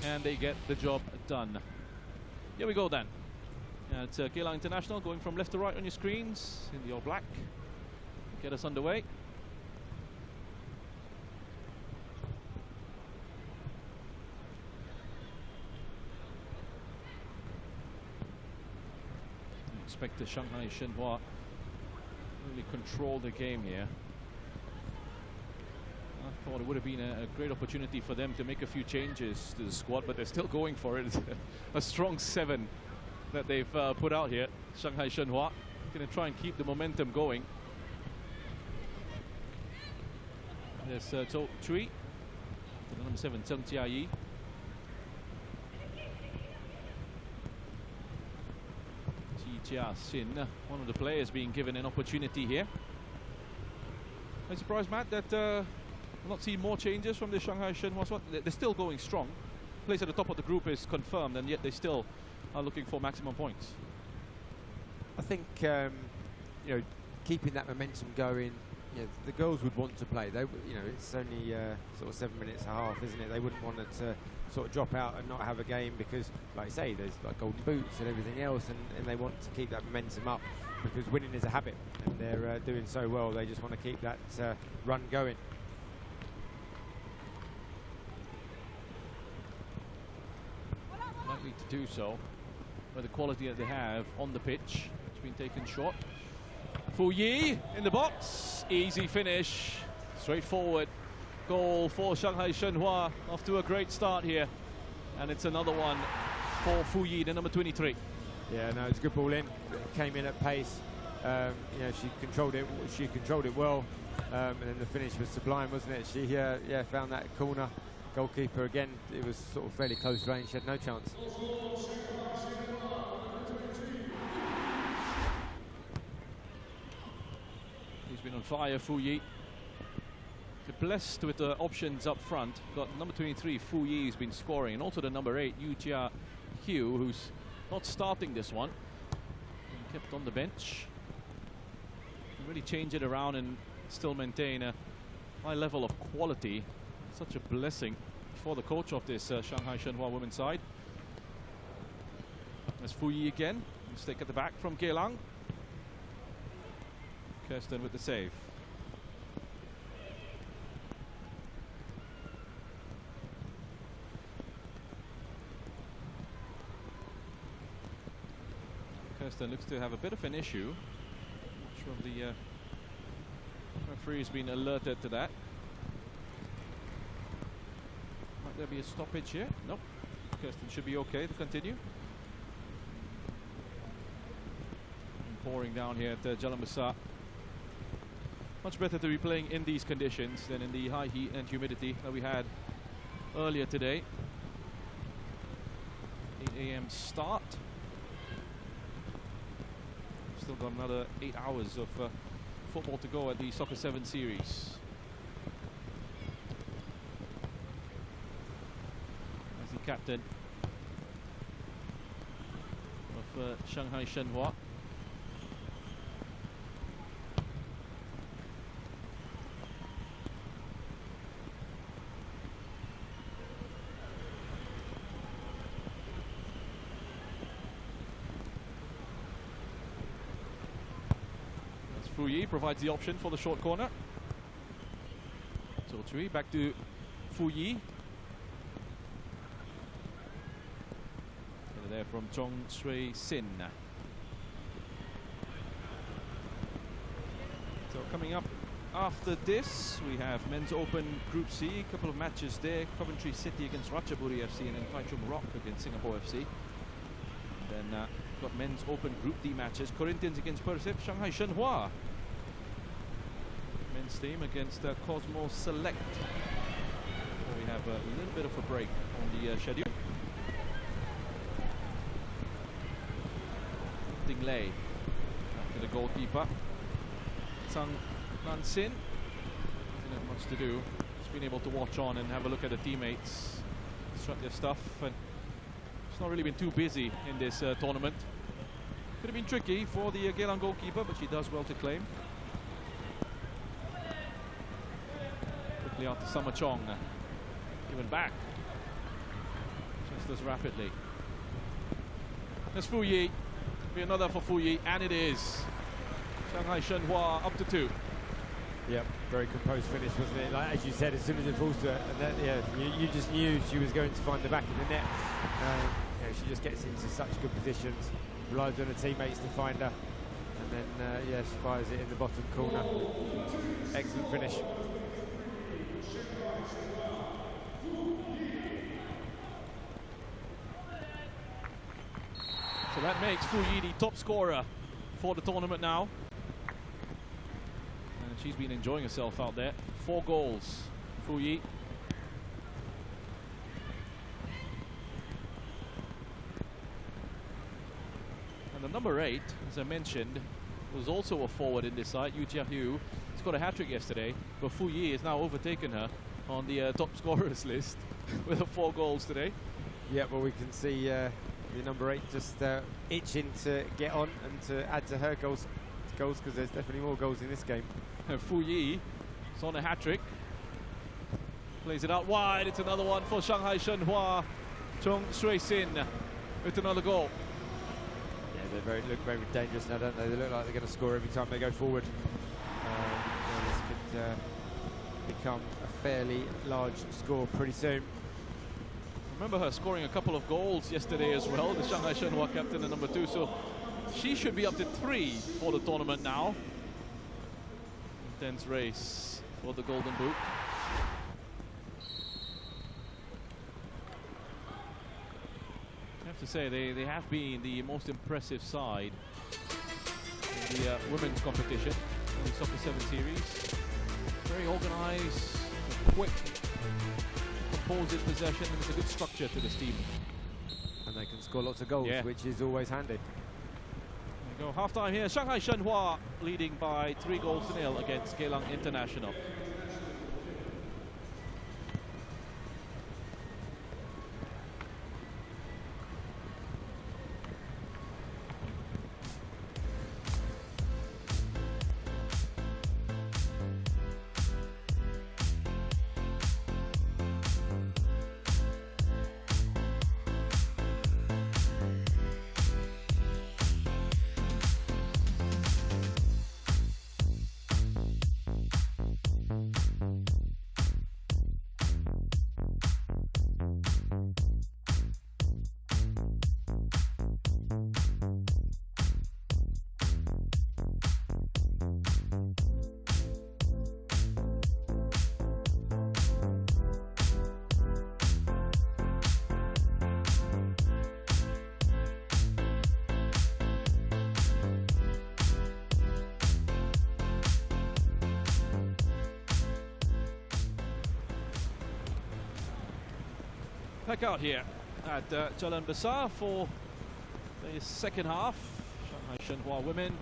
and they get the job done. Here we go then. It's Geylang International going from left to right on your screens in the all black. Get us underway. I expect the Shanghai Shenhua really control the game here. I thought it would have been a great opportunity for them to make a few changes to the squad, but they're still going for it. A strong 7 that they've put out here. Shanghai Shenhua going to try and keep the momentum going. There's To Chui, the number 7, Zheng Jiayi. Ji Jia-sin, one of the players being given an opportunity here. I'm surprised, Matt, that we'll not see more changes from the Shanghai Shenhua squad. They're still going strong. Place at the top of the group is confirmed, and yet they still are looking for maximum points. I think you know, keeping that momentum going. Yeah, the girls would want to play. They, you know, it's only sort of 7 minutes and a half, isn't it? They wouldn't want it to sort of drop out and not have a game because, like I say, there's like golden boots and everything else, and they want to keep that momentum up because winning is a habit, and they're doing so well. They just want to keep that run going. Likely to do so, with the quality that they have on the pitch. It's been taken short. Fu Yi in the box, easy finish, straightforward goal for Shanghai Shenhua. Off to a great start here, and it's another one for Fu Yi, the number 23. Yeah, no, it's a good ball in. Came in at pace. You know, she controlled it well, and then the finish was sublime, wasn't it? She yeah, found that corner. Goalkeeper again, it was sort of fairly close range. She had no chance. He's been on fire, Fu Yi. Blessed with the options up front. Got number 23, Fu Yi, has been scoring, and also the number 8, Yu Jia Hugh, who's not starting this one. And kept on the bench. Can really change it around and still maintain a high level of quality. Such a blessing for the coach of this Shanghai Shenhua women's side. There's Fu Yi again. Mistake at the back from Gelang. Kirsten with the save. Kirsten looks to have a bit of an issue. Not sure if the referee has been alerted to that. Might there be a stoppage here? Nope. Kirsten should be okay to continue. And pouring down here at Jalan Besar. Much better to be playing in these conditions than in the high heat and humidity that we had earlier today. 8 AM start. Still got another 8 hours of football to go at the Soccer 7 series. As the captain of Shanghai Shenhua. Fu Yi provides the option for the short corner. So Chui back to Fu Yi. And there from Chong Shui Sin. So coming up after this, we have Men's Open Group C. A couple of matches there. Coventry City against Ratchaburi FC and then Taichung Rock against Singapore FC. And then got Men's Open Group D matches. Corinthians against PERSIB, Shanghai Shenhua. Men's team against Cosmo Select. Before we have a little bit of a break on the schedule. Ding Lei to the goalkeeper. Tsang Nan Sin. Didn't have much to do. Just been able to watch on and have a look at the teammates. Strut their stuff. And it's not really been too busy in this tournament. Could have been tricky for the Gelang goalkeeper, but she does well to claim. Quickly out to Summer Chong. Given back. Just as rapidly. There's Fu Yi. Be another for Fu Yi, and it is. Shanghai Shenhua up to 2. Yep, very composed finish, wasn't it? Like, as you said, as soon as it falls to her, and then, yeah, you just knew she was going to find the back of the net. You know, she just gets into such good positions, relies on her teammates to find her, and then yeah, she fires it in the bottom corner. Excellent finish. So that makes Fu Yi the top scorer for the tournament now. And she's been enjoying herself out there. 4 goals, Fu Yi. And the number 8, as I mentioned, was also a forward in this side, Yu Jia-Hu. He's got a hat-trick yesterday, but Fu Yi has now overtaken her on the top scorers list with 4 goals today. Yeah, well, we can see the number 8 just itching to get on and to add to her goals because there's definitely more goals in this game. Fu Yi is on a hat-trick. Plays it out wide. It's another one for Shanghai Shenhua. Chong Shui Sin with another goal. Yeah, they look very dangerous now, don't they? They look like they're going to score every time they go forward. This could become a fairly large score pretty soon. Remember her scoring a couple of goals yesterday as well, the Shanghai Shenhua captain at number 2, so she should be up to 3 for the tournament now. Intense race for the Golden Boot. I have to say, they have been the most impressive side in the women's competition in the Soccer 7 series. Very organized, quick, composed possession, and there's a good structure to this team. And they can score lots of goals, which is always handy. There we go, half-time here. Shanghai Shenhua leading by 3 goals to 0 against Gelang International. back out here at Jalan Besar for the second half. Shanghai Shenhua women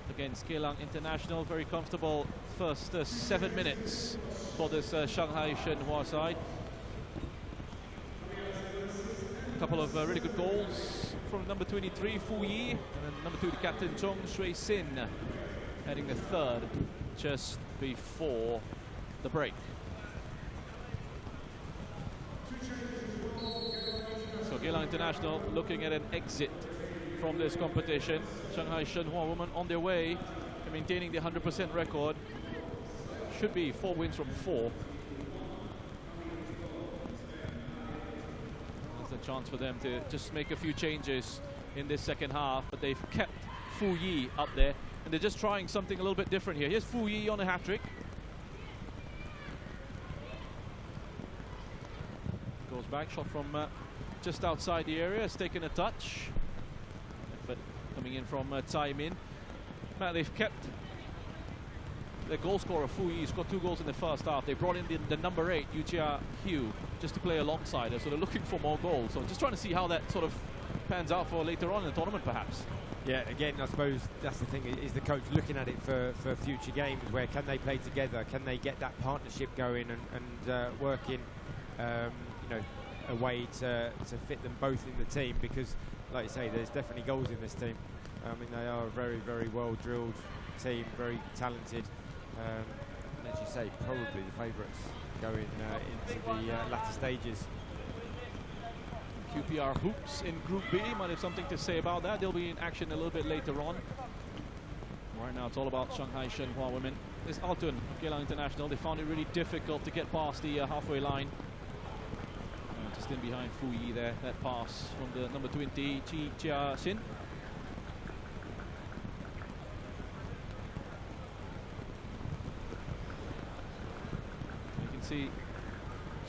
against Geylang International. Very comfortable first 7 minutes for this Shanghai Shenhua side. A couple of really good goals from number 23, Fu Yi, and then number 2, the captain, Chong Shui Sin, heading the third just before the break. So Geylang International looking at an exit from this competition. Shanghai Shenhua women on their way to maintaining the 100% record. Should be 4 wins from 4. There's a chance for them to just make a few changes in this second half, but they've kept Fu Yi up there, and they're just trying something a little bit different here. Here's Fu Yi on a hat-trick. Goes back, shot from just outside the area, has taken a touch. Effort coming in from Tai Min. Matt, they've kept their goal scorer, Fu Yi, scored 2 goals in the first half. They brought in the number 8, Yuchia Hugh, just to play alongside her, so they're looking for more goals. So just trying to see how that sort of pans out for later on in the tournament, perhaps. Yeah, again, I suppose that's the thing, is the coach looking at it for future games, where can they play together, can they get that partnership going and working, you know, a way to fit them both in the team, because, like you say, there's definitely goals in this team. I mean, they are a very, very well-drilled team, very talented. As you say, probably the favourites going into the latter stages. QPR Hoops in Group B might have something to say about that. They'll be in action a little bit later on. Right now it's all about Shanghai Shenhua women. This Altun, Geylang International, they found it really difficult to get past the halfway line. Just in behind Fu Yi there, that pass from the number 20, Chi Chia Xin. You can see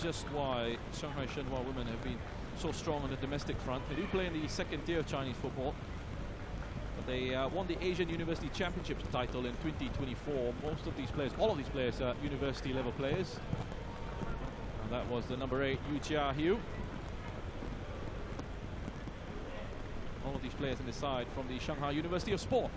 just why Shanghai Shenhua women have been so strong on the domestic front. They do play in the second tier of Chinese football, but they won the Asian University Championships title in 2024. Most of these players, all of these players are university level players. And that was the number 8, Yu Chia Hiu. All of these players in the side from the Shanghai University of Sport.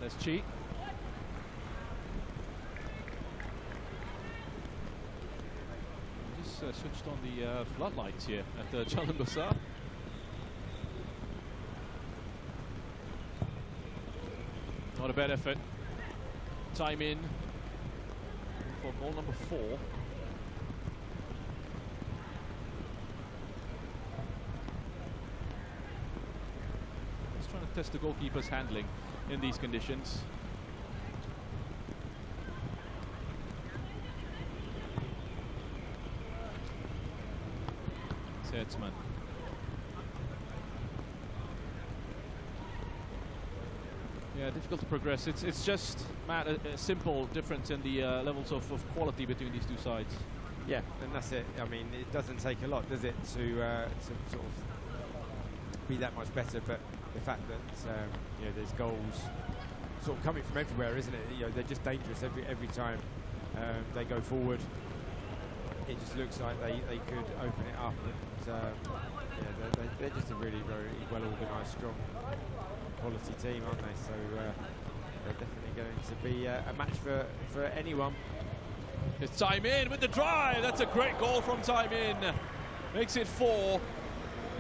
There's Chi. Just switched on the floodlights here at Jalan Besar. Not a bad effort. Time in for goal number 4. Just trying to test the goalkeeper's handling in these conditions. Setzman. Yeah, difficult to progress. It's just, Matt, a simple difference in the levels of quality between these two sides. Yeah, and that's it. I mean, it doesn't take a lot, does it, to sort of be that much better? But the fact that you know, there's goals sort of coming from everywhere, isn't it? You know, they're just dangerous every time they go forward. It just looks like they could open it up. And, yeah, they're just a really very well organised, strong, quality team, aren't they? So they're definitely going to be a match for anyone. It's Time In with the drive. That's a great goal from Time In. Makes it 4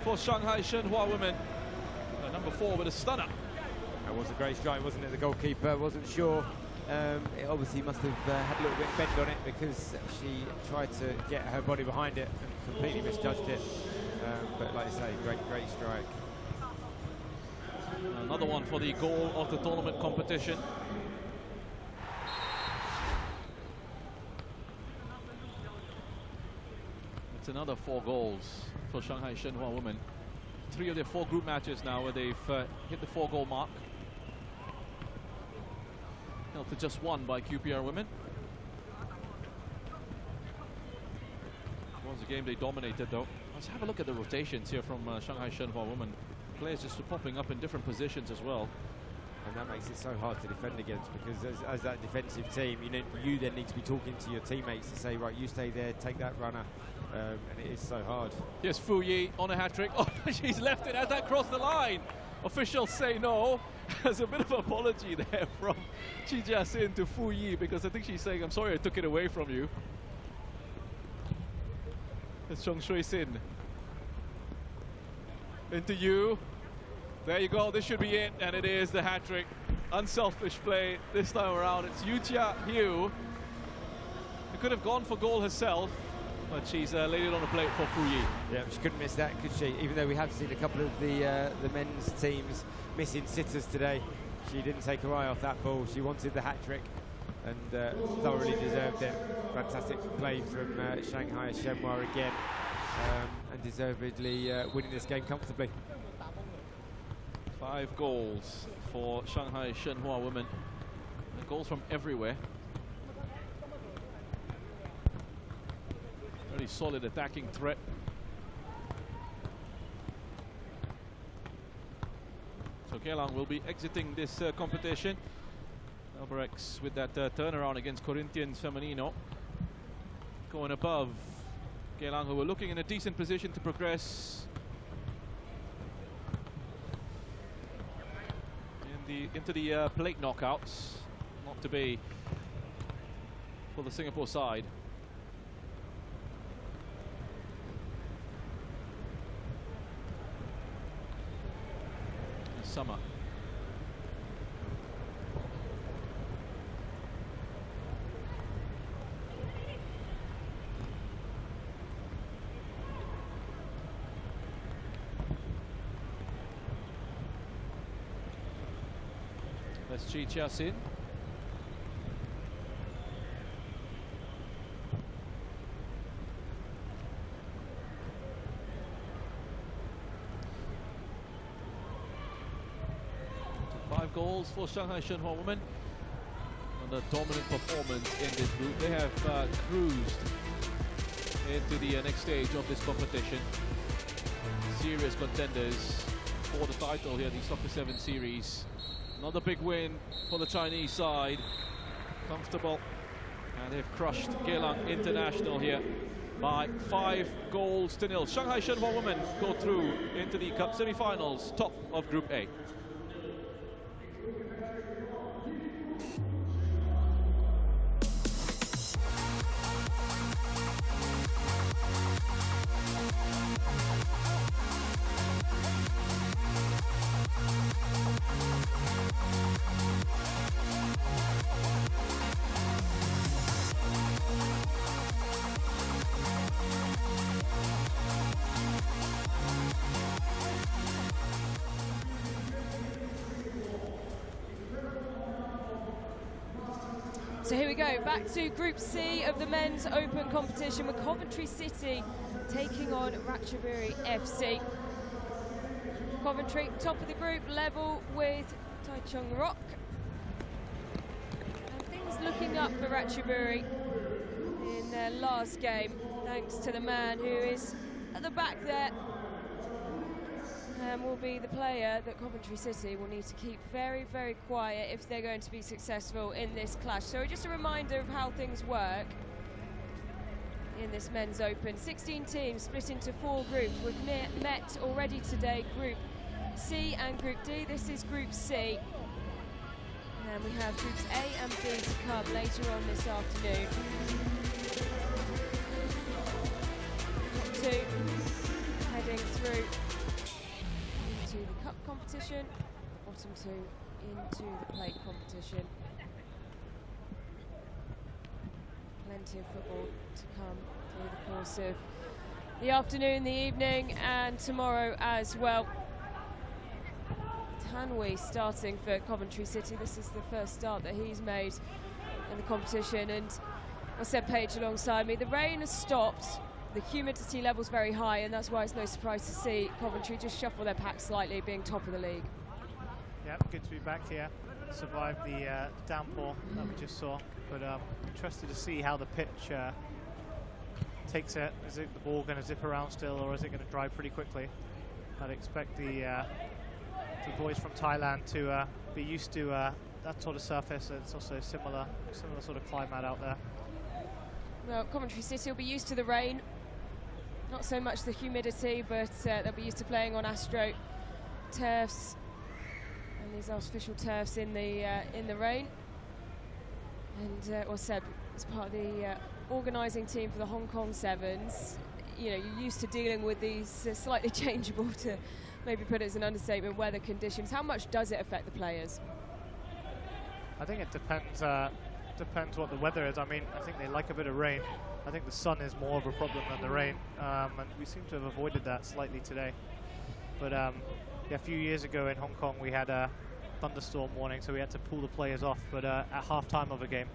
for Shanghai Shenhua women. Number 4 with a stunner. That was a great strike, wasn't it? The goalkeeper wasn't sure. It obviously must have had a little bit of bend on it, because she tried to get her body behind it and completely misjudged it. But like I say, great strike. Another one for the goal of the tournament competition. It's another 4 goals for Shanghai Shenhua women. 3 of their 4 group matches now where they've hit the 4-goal mark. Held to just 1 by QPR women. It was game they dominated, though. Let's have a look at the rotations here from Shanghai Shenhua women. Players just popping up in different positions as well. And that makes it so hard to defend against, because as that defensive team, you then need to be talking to your teammates to say, right, you stay there, take that runner, and it is so hard. Yes, Fu Yi on a hat-trick. Oh, she's left it. Has that crossed the line? Officials say no. There's a bit of apology there from Chi Jia-sin to Fu Yi, because I think she's saying, I'm sorry I took it away from you. It's Chong Shui-sin. Into you. There you go, this should be it, and it is the hat-trick. Unselfish play this time around. It's Yu Chia Hiu. She could have gone for goal herself, but she's laid it on the plate for Fu Yi. Yeah, she couldn't miss that, could she? Even though we have seen a couple of the men's teams missing sitters today, she didn't take her eye off that ball. She wanted the hat-trick and thoroughly deserved it. Fantastic play from Shanghai Shenhua again, and deservedly winning this game comfortably. 5 goals for Shanghai Shenhua women. And goals from everywhere. Very solid attacking threat. So Geylang will be exiting this competition. Alberex with that turnaround against Corinthians Femenino. Going above Geylang, who were looking in a decent position to progress into the plate knockouts. Not to be for the Singapore side. Summer. That's Chi Chia-sin. Five goals for Shanghai Shenhua women. And a dominant performance in this group. They have cruised into the next stage of this competition. Serious contenders for the title here, the Soccer 7 series. Another big win for the Chinese side. Comfortable. And they've crushed Geylang International here by 5 goals to 0. Shanghai Shenhua women go through into the Cup semi-finals, top of Group A. So here we go, back to Group C of the men's open competition with Coventry City taking on Ratchaburi FC. Coventry, top of the group, level with Taichung Rock. And things looking up for Ratchaburi in their last game, thanks to the man who is at the back there. And will be the player that Coventry City will need to keep very, very quiet if they're going to be successful in this clash. So just a reminder of how things work in this men's open. 16 teams split into 4 groups. We've met already today, Group C and Group D. This is Group C. And we have Groups A and B to come later on this afternoon. Top 2 heading through to the cup competition, bottom 2 into the plate competition. Plenty of football to come through the course of the afternoon, the evening, and tomorrow as well. Tanwi starting for Coventry City. This is the first start that he's made in the competition, and Usep Page alongside me. The rain has stopped. The humidity level's very high, and that's why it's no surprise to see Coventry just shuffle their pack slightly, being top of the league. Yeah, good to be back here. Survived the downpour that we just saw, but interested to see how the pitch takes it. Is it the ball going to zip around still, or is it going to drive pretty quickly? I'd expect the boys from Thailand to be used to that sort of surface. It's also similar sort of climate out there. Well, Coventry City will be used to the rain. Not so much the humidity, but they'll be used to playing on Astro turfs and these artificial turfs in the rain. And well, Seb, as part of the organising team for the Hong Kong Sevens, you know, you're used to dealing with these slightly changeable, to maybe put it as an understatement, weather conditions. How much does it affect the players? I think it depends. Depends what the weather is. I mean, I think they like a bit of rain. I think the sun is more of a problem than the rain, and we seem to have avoided that slightly today. But yeah, a few years ago in Hong Kong, we had a thunderstorm warning, so we had to pull the players off. But at half-time of a game,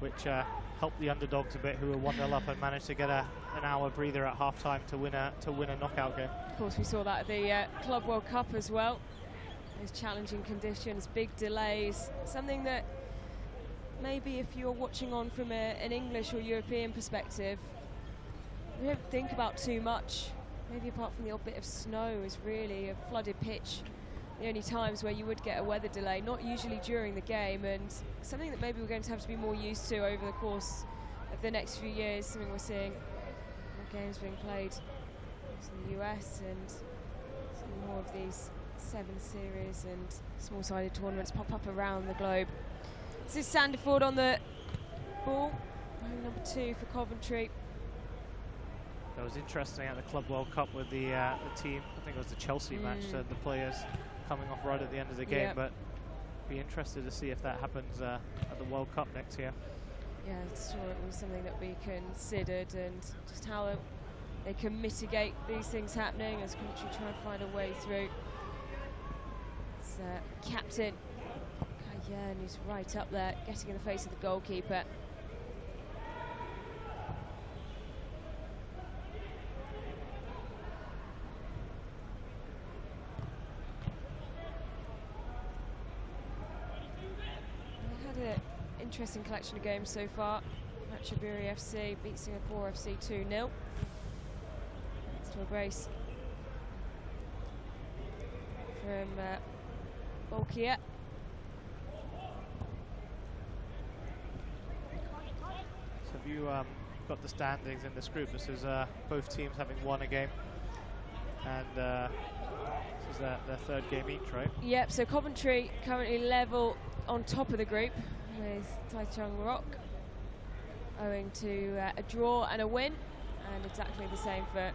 which helped the underdogs a bit, who were 1-0 up and managed to get an hour breather at half-time to win a knockout game. Of course, we saw that at the Club World Cup as well. Those challenging conditions, big delays, something that maybe if you're watching on from an English or European perspective, we don't think about too much. Maybe apart from the odd bit of snow, is really a flooded pitch. The only times where you would get a weather delay, not usually during the game, and something that maybe we're going to have to be more used to over the course of the next few years. Something we're seeing more games being played in the US, and seeing more of these 7 series and small-sided tournaments pop up around the globe. This is Sandiford on the ball, number 2 for Coventry. That was interesting at the Club World Cup with the team. I think it was the Chelsea match, the players coming off right at the end of the game. But be interested to see if that happens at the World Cup next year. Yeah, sure, it was something that we considered, and just how they can mitigate these things happening as Coventry try and find a way through. It's captain Kayan, who's right up there, getting in the face of the goalkeeper. Interesting collection of games so far. Ratchaburi FC beat Singapore FC 2-0. Still a brace from Bolkiah. So have you got the standings in this group? This is both teams having won a game, and this is their 3rd game each, right? Yep, so Coventry currently level on top of the group with Djadjang Rock, owing to a draw and a win, and exactly the same for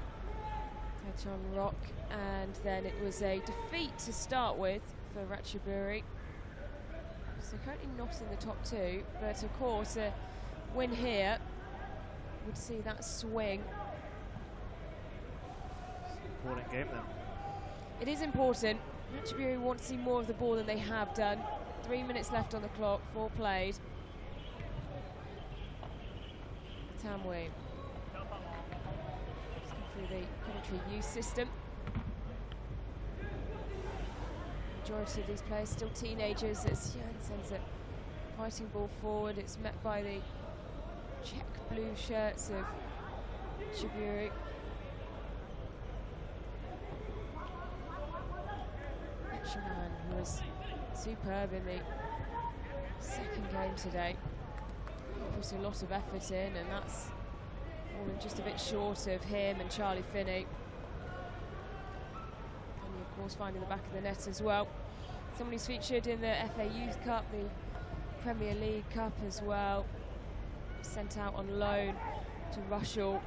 Djadjang Rock. And then it was a defeat to start with for Ratchaburi. So currently not in the top 2, but of course a win here would see that swing. It's an important game then. It is important. Ratchaburi want to see more of the ball than they have done. 3 minutes left on the clock, 4 played. Tamwe through the Coventry youth system. Majority of these players still teenagers as Siaran sends a fighting ball forward. It's met by the check blue shirts of Ratchaburi. Shaman, who was superb in the 2nd game today. He put a lot of effort in, and that's fallen just a bit short of him and Charlie Finney. And of course finding the back of the net as well. Someone who's featured in the FA Youth Cup, the Premier League Cup as well. Sent out on loan to Rushall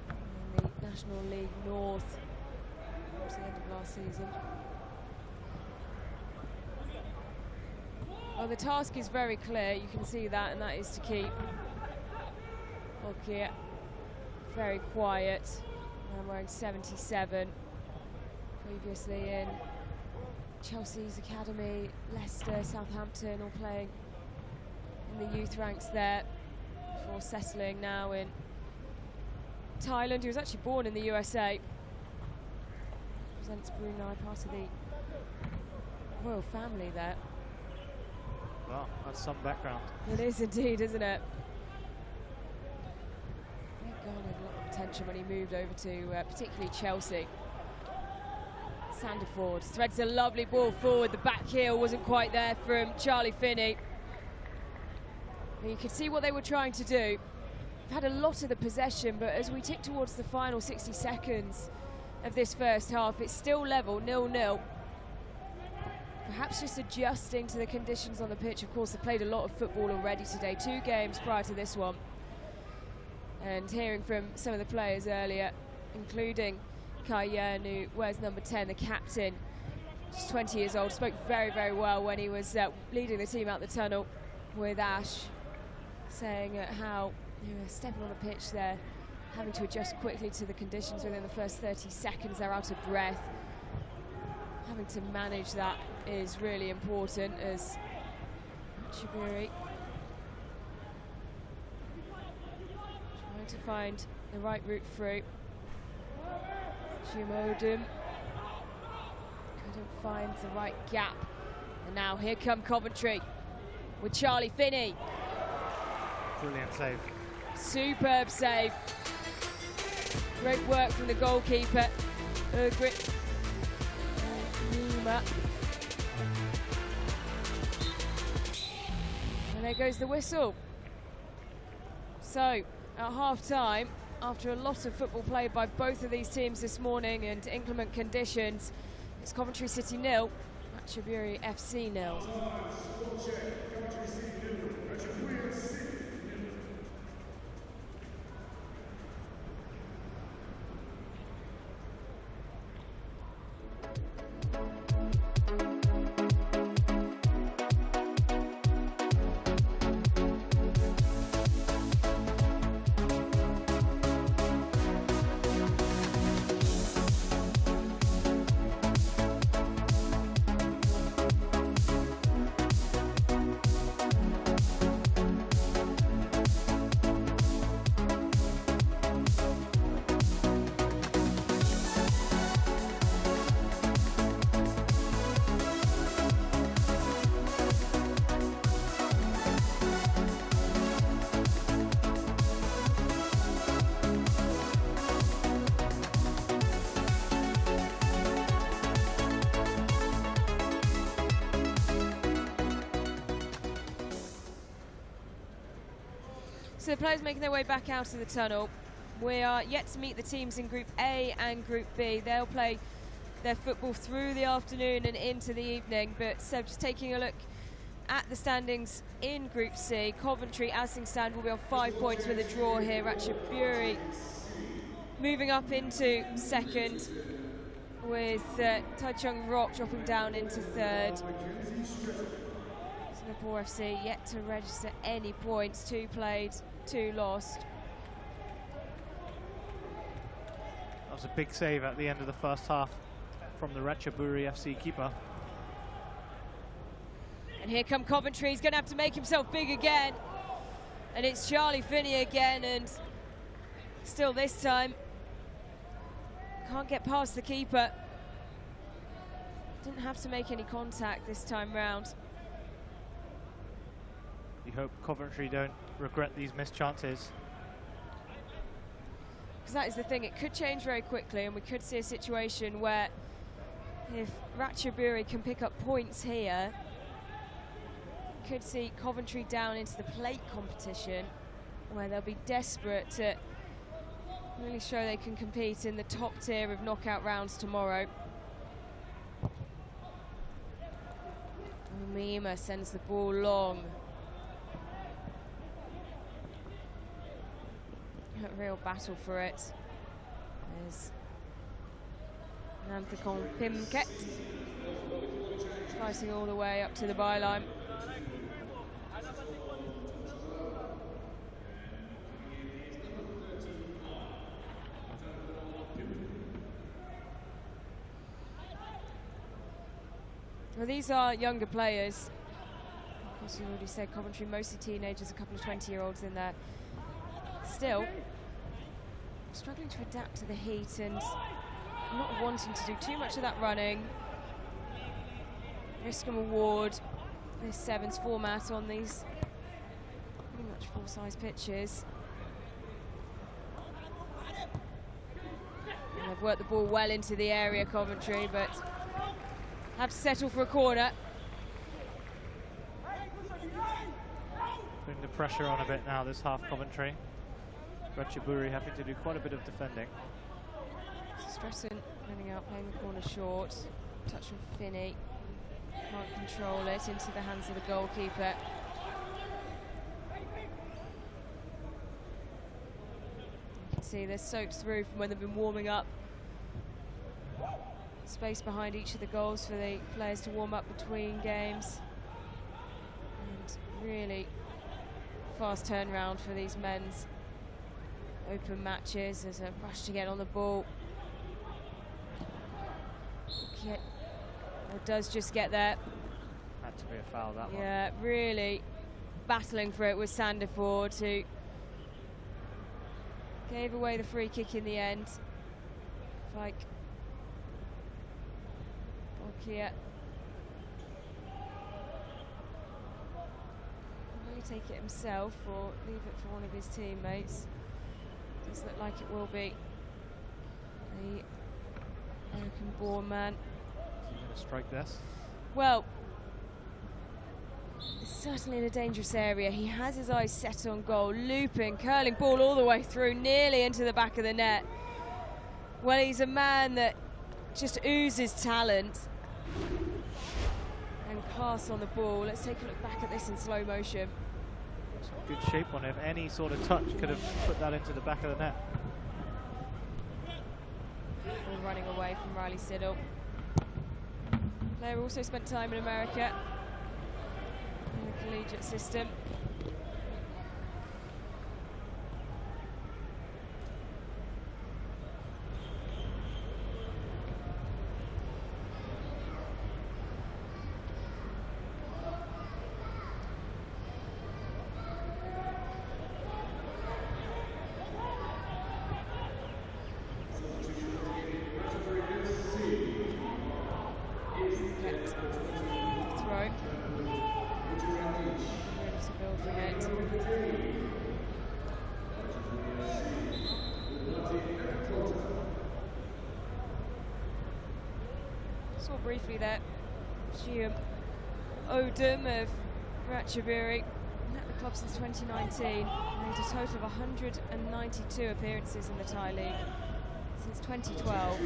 in the National League North towards the end of last season. Well, the task is very clear, you can see that, and that is to keep Bolkiah very quiet. I'm wearing 77. Previously in Chelsea's academy, Leicester, Southampton, all playing in the youth ranks there before settling now in Thailand. He was actually born in the USA. Represents Brunei, part of the royal family there. Wow, that's some background. It is indeed, isn't it? Great garnered a lot of attention when he moved over to particularly Chelsea. Sanderford threads a lovely ball forward. The back heel wasn't quite there from Charlie Finney. You could see what they were trying to do. They've had a lot of the possession, but as we tick towards the final 60 seconds of this first half, it's still level, 0-0. Perhaps just adjusting to the conditions on the pitch. Of course, they played a lot of football already today, 2 games prior to this one. And hearing from some of the players earlier, including Kai Yen, who wears number 10, the captain, just 20 years old, spoke very, very well when he was leading the team out the tunnel with Ash, saying how they were stepping on the pitch there, having to adjust quickly to the conditions within the first 30 seconds. They're out of breath. Having to manage that is really important as Chiburi trying to find the right route through. Jumodum couldn't find the right gap. And now here come Coventry with Charlie Finney. Brilliant save. Superb save. Great work from the goalkeeper, Ugrit. And there goes the whistle. So, at half-time, after a lot of football played by both of these teams this morning and inclement conditions, it's Coventry City 0, Ratchaburi FC 0. So the players making their way back out of the tunnel. We are yet to meet the teams in Group A and Group B. They'll play their football through the afternoon and into the evening. But so just taking a look at the standings in Group C, Coventry, as things stand, will be on 5 points with a draw here. Ratchaburi moving up into second, with Taichung Rock dropping down into third. Singapore FC yet to register any points, 2 played, 2 lost. That was a big save at the end of the first half from the Ratchaburi FC keeper. And here come Coventry. He's going to have to make himself big again. And it's Charlie Finney again, and still this time can't get past the keeper. Didn't have to make any contact this time round. You hope Coventry don't regret these missed chances. Because that is the thing, it could change very quickly, and we could see a situation where if Ratchaburi can pick up points here, could see Coventry down into the plate competition, where they'll be desperate to really show they can compete in the top tier of knockout rounds tomorrow. Mima sends the ball long. A real battle for it. There's Nanthakon Pimket fighting all the way up to the byline. Well, these are younger players. Of course, you already said Coventry, mostly teenagers, a couple of 20-year-olds in there. Still, struggling to adapt to the heat and not wanting to do too much of that running. Riskham Award, this sevens format on these pretty much full-size pitches. have worked the ball well into the area, Coventry, but have to settle for a corner. Putting the pressure on a bit now, this half, Coventry. Ratchaburi having to do quite a bit of defending. Stresson running out, playing the corner short. Touch from Finney. Can't control it, into the hands of the goalkeeper. You can see they're soaked through from when they've been warming up. Space behind each of the goals for the players to warm up between games. And really fast turnaround for these men's open matches. There's a rush to get on the ball. Or does just get there. Had to be a foul, that one. Yeah, really battling for it was Sandefjord, who gave away the free kick in the end. Like Bolkier. Will he take it himself or leave it for one of his teammates? Does look like it will be the American-born man. Is he going to strike this? Well, it's certainly in a dangerous area. He has his eyes set on goal, looping, curling ball all the way through, nearly into the back of the net. Well, he's a man that just oozes talent and class on the ball. Let's take a look back at this in slow motion. Good shape on it. Any sort of touch could have put that into the back of the net. Ball running away from Riley Siddle. Player also spent time in America in the collegiate system. Briefly there, Odom of Ratchaburi, at the club since 2019, made a total of 192 appearances in the Thai League since 2012.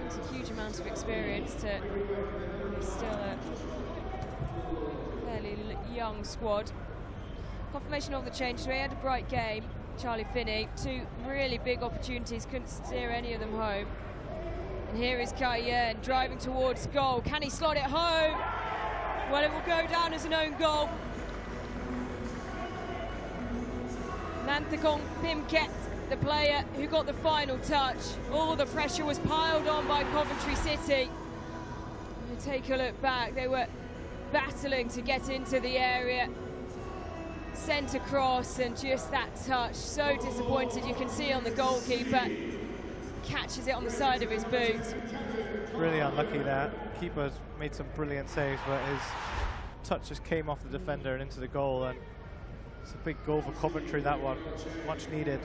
It's a huge amount of experience to still a fairly young squad. Confirmation of the change, so he had a bright game, Charlie Finney, 2 really big opportunities, couldn't steer any of them home. And here is Kayen driving towards goal. Can he slot it home? Well, it will go down as an own goal. Nanthakong Pimket, the player who got the final touch. All the pressure was piled on by Coventry City. You take a look back, they were battling to get into the area. Sent across, and just that touch. So disappointed, you can see on the goalkeeper. Catches it on the side of his boot. Really unlucky there. Keeper's made some brilliant saves, but his touch just came off the defender and into the goal, and it's a big goal for Coventry, that one. Much needed.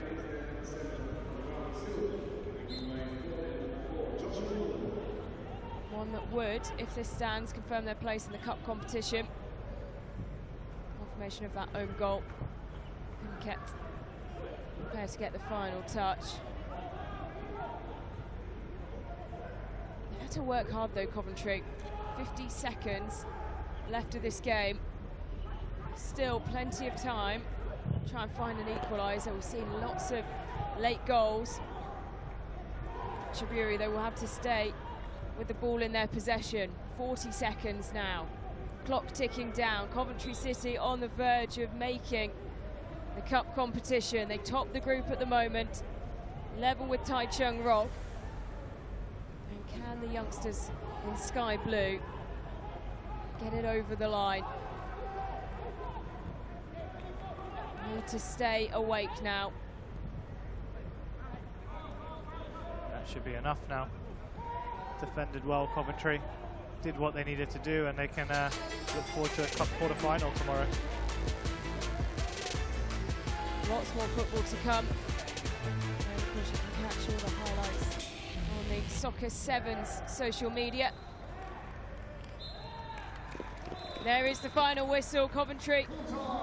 One that would, if this stands, confirm their place in the cup competition. Confirmation of that own goal. Kept prepared to get the final touch. Had to work hard though, Coventry. 50 seconds left of this game. Still plenty of time. Try and find an equaliser. We've seen lots of late goals. Chaburi, they will have to stay with the ball in their possession. 40 seconds now. Clock ticking down. Coventry City on the verge of making the cup competition. They top the group at the moment. Level with Taichung Rock. Can the youngsters in sky blue get it over the line? Need to stay awake now. That should be enough now. Defended well, Coventry. Did what they needed to do, and they can look forward to a cup quarter-final tomorrow. Lots more football to come. And of course you can catch all the Soccer 7's social media. There is the final whistle. Coventry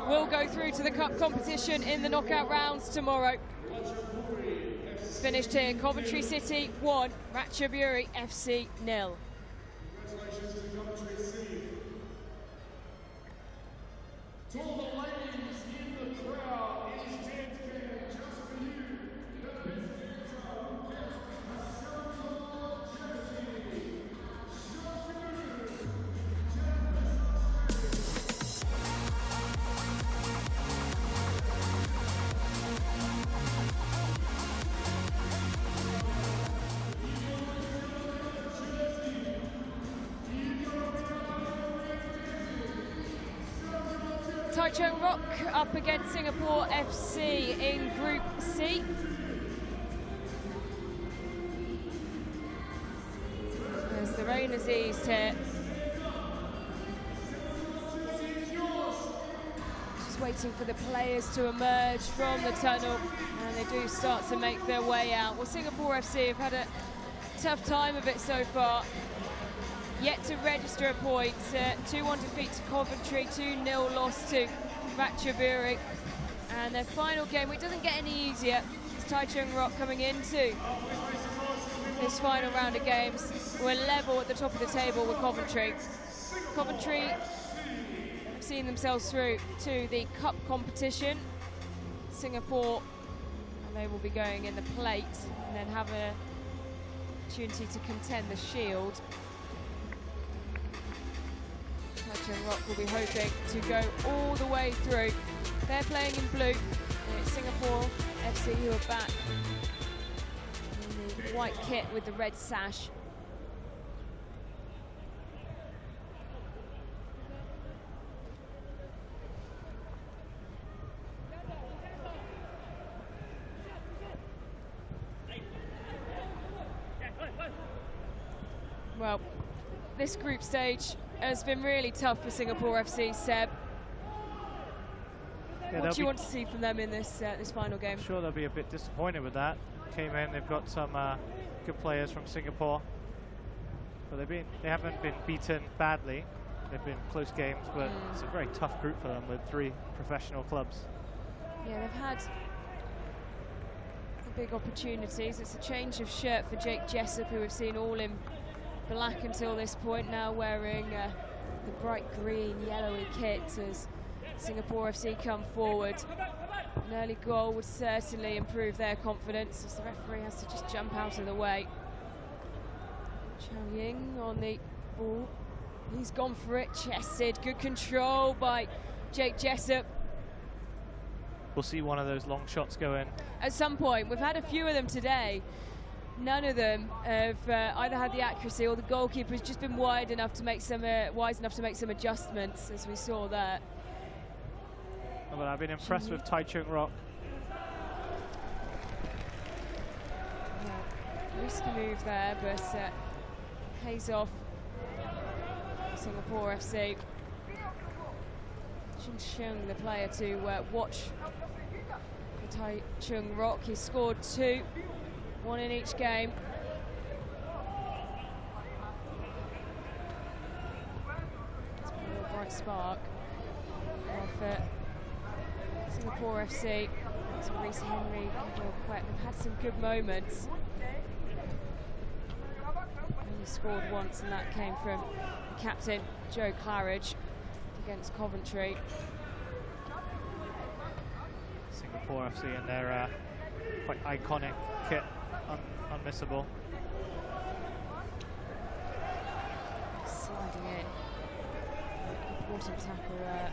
will go through to the cup competition in the knockout rounds tomorrow. It's finished here. Coventry City 1, Ratchaburi FC 0. To all the ladies in the crowd, it is dance game just for you. The best dancer gets a circle jersey. Taichung Rock up against Singapore FC in Group C. As the rain has eased here. Just waiting for the players to emerge from the tunnel, and they do start to make their way out. Well, Singapore FC have had a tough time of it so far. Yet to register a point. 2-1 defeat to Coventry, 2-0 loss to Ratchaburi. And their final game, which doesn't get any easier, is Taichung Rock coming into this final round of games. We're level at the top of the table with Coventry. Coventry have seen themselves through to the cup competition. Singapore, and they will be going in the plate and then have an opportunity to contend the shield. Jajang Rock will be hoping to go all the way through. They're playing in blue. And it's Singapore FC who are back in the white kit with the red sash. Well, this group stage has been really tough for Singapore FC, Seb. Yeah, what do you want to see from them in this this final game? I'm sure they'll be a bit disappointed with that. Came in, they've got some good players from Singapore, but they haven't been beaten badly. They've been close games, but it's a very tough group for them with 3 professional clubs. Yeah, they've had big opportunities. It's a change of shirt for Jake Jessup, who we've seen all in black until this point, now wearing the bright green, yellowy kit as Singapore FC come forward. An early goal would certainly improve their confidence as the referee has to just jump out of the way. Chow Ying on the ball. He's gone for it, chested. Good control by Jake Jessup. We'll see one of those long shots go in. At some point, we've had a few of them today. None of them have either had the accuracy or the goalkeeper's just been wise enough to make some adjustments, as we saw there. Oh, but I've been impressed with Taichung Rock. Yeah, risky move there, but pays off. Singapore FC. Shin Shung, the player to watch for Taichung Rock. He scored 2. 1 in each game. It's been a real bright spark of Singapore FC. So Reece Henry, Gabriel Quet, they've had some good moments. Only scored once, and that came from the captain, Joe Claridge, against Coventry. Singapore FC in their quite iconic kit. Unmissable. Sliding in. Important tackle there.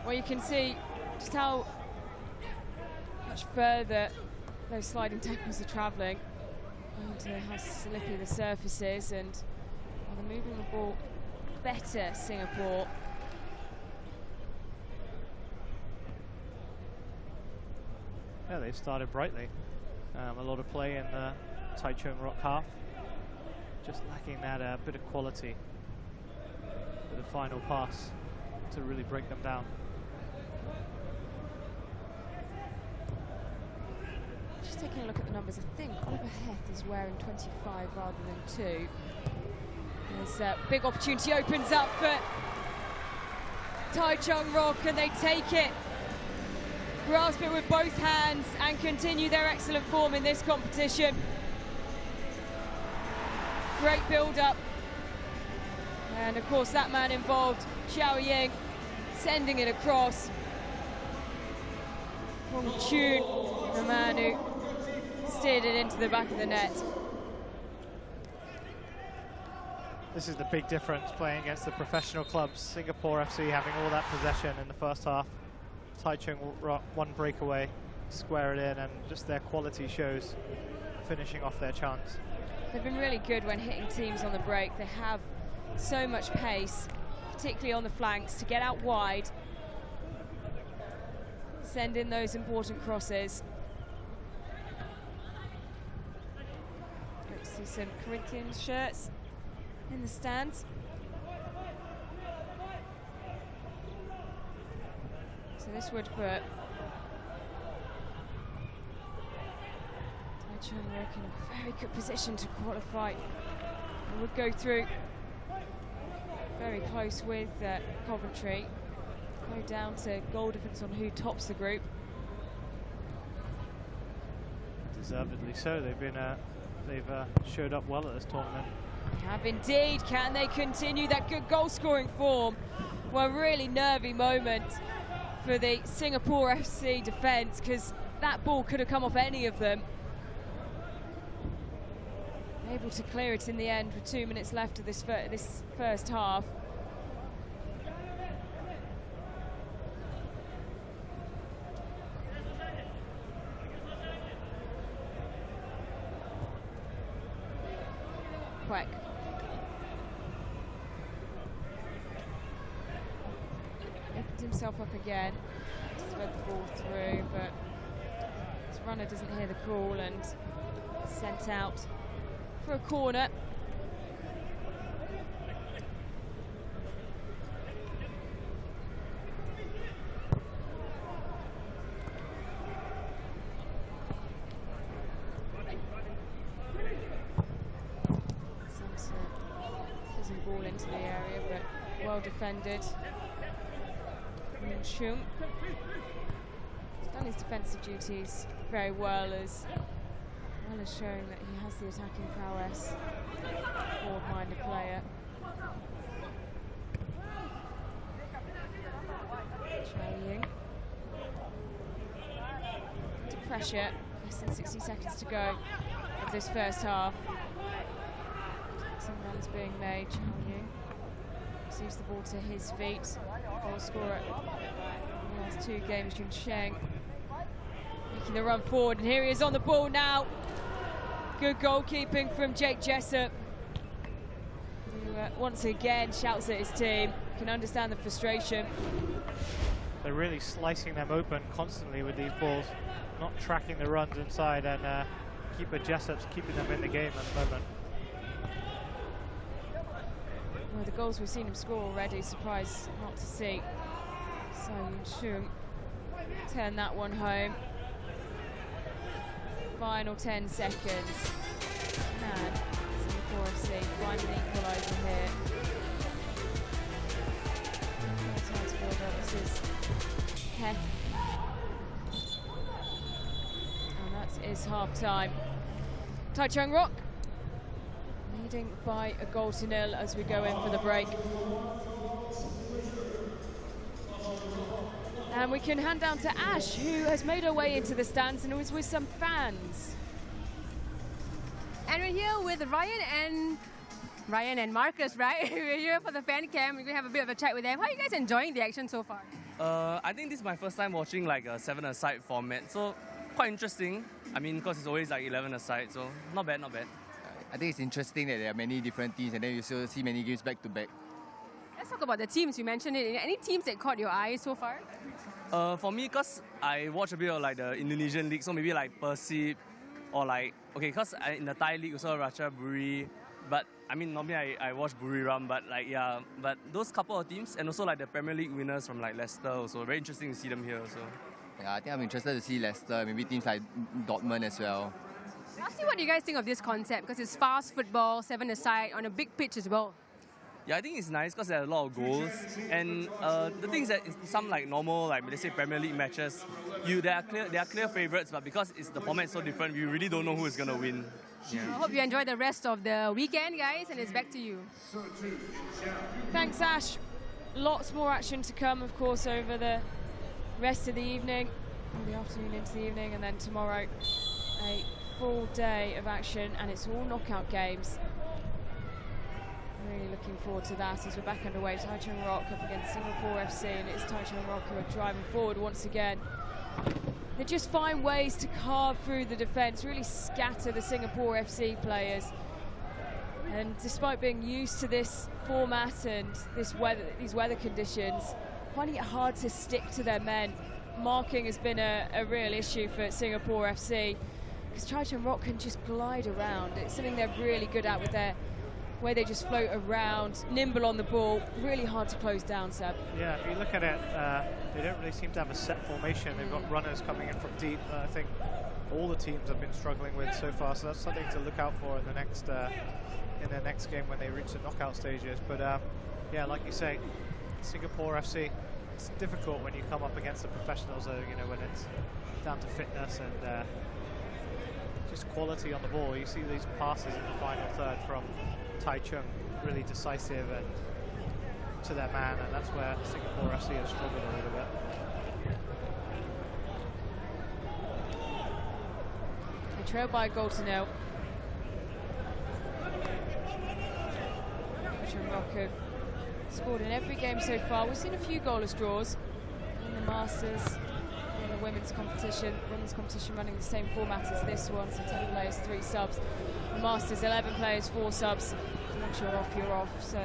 Well, you can see just how much further those sliding tackles are travelling, and how slippy the surface is, and they're moving the ball better, Singapore. Yeah, they've started brightly. A lot of play in the Taichung Rock half. Just lacking that bit of quality with the final pass to really break them down. Just taking a look at the numbers, I think Oliver Heth is wearing 25 rather than 2. There's a big opportunity opens up for Djadjang Rock, and they take it, grasp it with both hands, and continue their excellent form in this competition. Great build-up. And of course that man involved, Xiao Ying, sending it across. Hong Chun, the man who steered it into the back of the net. This is the big difference playing against the professional clubs. Singapore FC having all that possession in the first half. Djadjang Rock one breakaway, square it in, and just their quality shows, finishing off their chance. They've been really good when hitting teams on the break. They have so much pace, particularly on the flanks, to get out wide, send in those important crosses. Let's see some Corinthians shirts in the stands. So this would put Djadjang Rock in a very good position to qualify. And would go through very close with Coventry. Go down to goal difference on who tops the group. Deservedly so. They've showed up well at this tournament. They have indeed. Can they continue that good goal-scoring form? Well, a really nervy moment for the Singapore FC defence, because that ball could have come off any of them. Able to clear it in the end with 2 minutes left of this first half. Quick. Opened himself up again, thread the ball through, but his runner doesn't hear the call and sent out for a corner. Samson fizzing the ball into the area, but well defended. Chung has done his defensive duties very well, as showing that he has the attacking prowess. Forward-minded player. Xiao Ying. Under pressure, less than 60 seconds to go of this first half. Some runs being made. Xiao Ying receives the ball to his feet. Goal scorer in the last 2 games, Jun Sheng, making the run forward, and here he is on the ball now. Good goalkeeping from Jake Jessup, who once again shouts at his team. Can understand the frustration. They're really slicing them open constantly with these balls, not tracking the runs inside, and keeper Jessup's keeping them in the game at the moment. Well, the goals we've seen him score already, surprised not to see. So Yun turn that one home. Final 10 seconds. Can Singapore FC find an equaliser here? This is Heth. And that is half-time. Djadjang Rock leading by a 1-0 as we go in for the break. And we can hand down to Ash, who has made her way into the stands and was with some fans. And we're here with Ryan and Marcus, right? We're here for the fan cam. We're going to have a bit of a chat with them. How are you guys enjoying the action so far? I think this is my first time watching like a 7-a-side format, so quite interesting. I mean, because it's always like 11-a-side, so not bad, not bad. I think it's interesting that there are many different teams, and then you still see many games back to back. Let's talk about the teams. You mentioned it. Any teams that caught your eye so far? For me, because I watch a bit of like the Indonesian league, so maybe like PERSIB, or like, okay, because in the Thai league also Racha Buri, but I mean normally I watch Buriram, but like yeah, but those couple of teams, and also like the Premier League winners from like Leicester also, very interesting to see them here also. Yeah, I think I'm interested to see Leicester, maybe teams like Dortmund as well. I'll see what you guys think of this concept, because it's fast football, 7-a-side, on a big pitch as well. Yeah, I think it's nice because there are a lot of goals, and the thing is that in some like normal, like let's say Premier League matches, there are clear favourites, but because the format is so different, we really don't know who is going to win. Yeah. I hope you enjoy the rest of the weekend, guys, and it's back to you. Thanks, Ash. Lots more action to come, of course, over the rest of the evening, the afternoon into the evening, and then tomorrow a full day of action, and it's all knockout games. Really looking forward to that as we're back underway. Taichung Rock up against Singapore FC, and it's Taichung Rock who are driving forward once again. They just find ways to carve through the defence, really scatter the Singapore FC players. And despite being used to this format and these weather conditions, finding it hard to stick to their men. Marking has been a real issue for Singapore FC, because Taichung Rock can just glide around. It's something they're really good at with their way they just float around, nimble on the ball, really hard to close down, Seb. Yeah, if you look at it, they don't really seem to have a set formation. They've got runners coming in from deep. I think all the teams have been struggling with so far, so that's something to look out for in their next game when they reach the knockout stages. But yeah, like you say, Singapore FC, it's difficult when you come up against the professionals, you know, when it's down to fitness and just quality on the ball. You see these passes in the final third from Taichung, really decisive and to their man, and that's where Singapore FC has struggled a little bit. They trail by a goal to nil. Rock have scored in every game so far. We've seen a few goalless draws in the Masters, in the women's competition running the same format as this one, so 10 players, 3 subs. The Masters, 11 players, 4 subs. Once you're off, you're off. So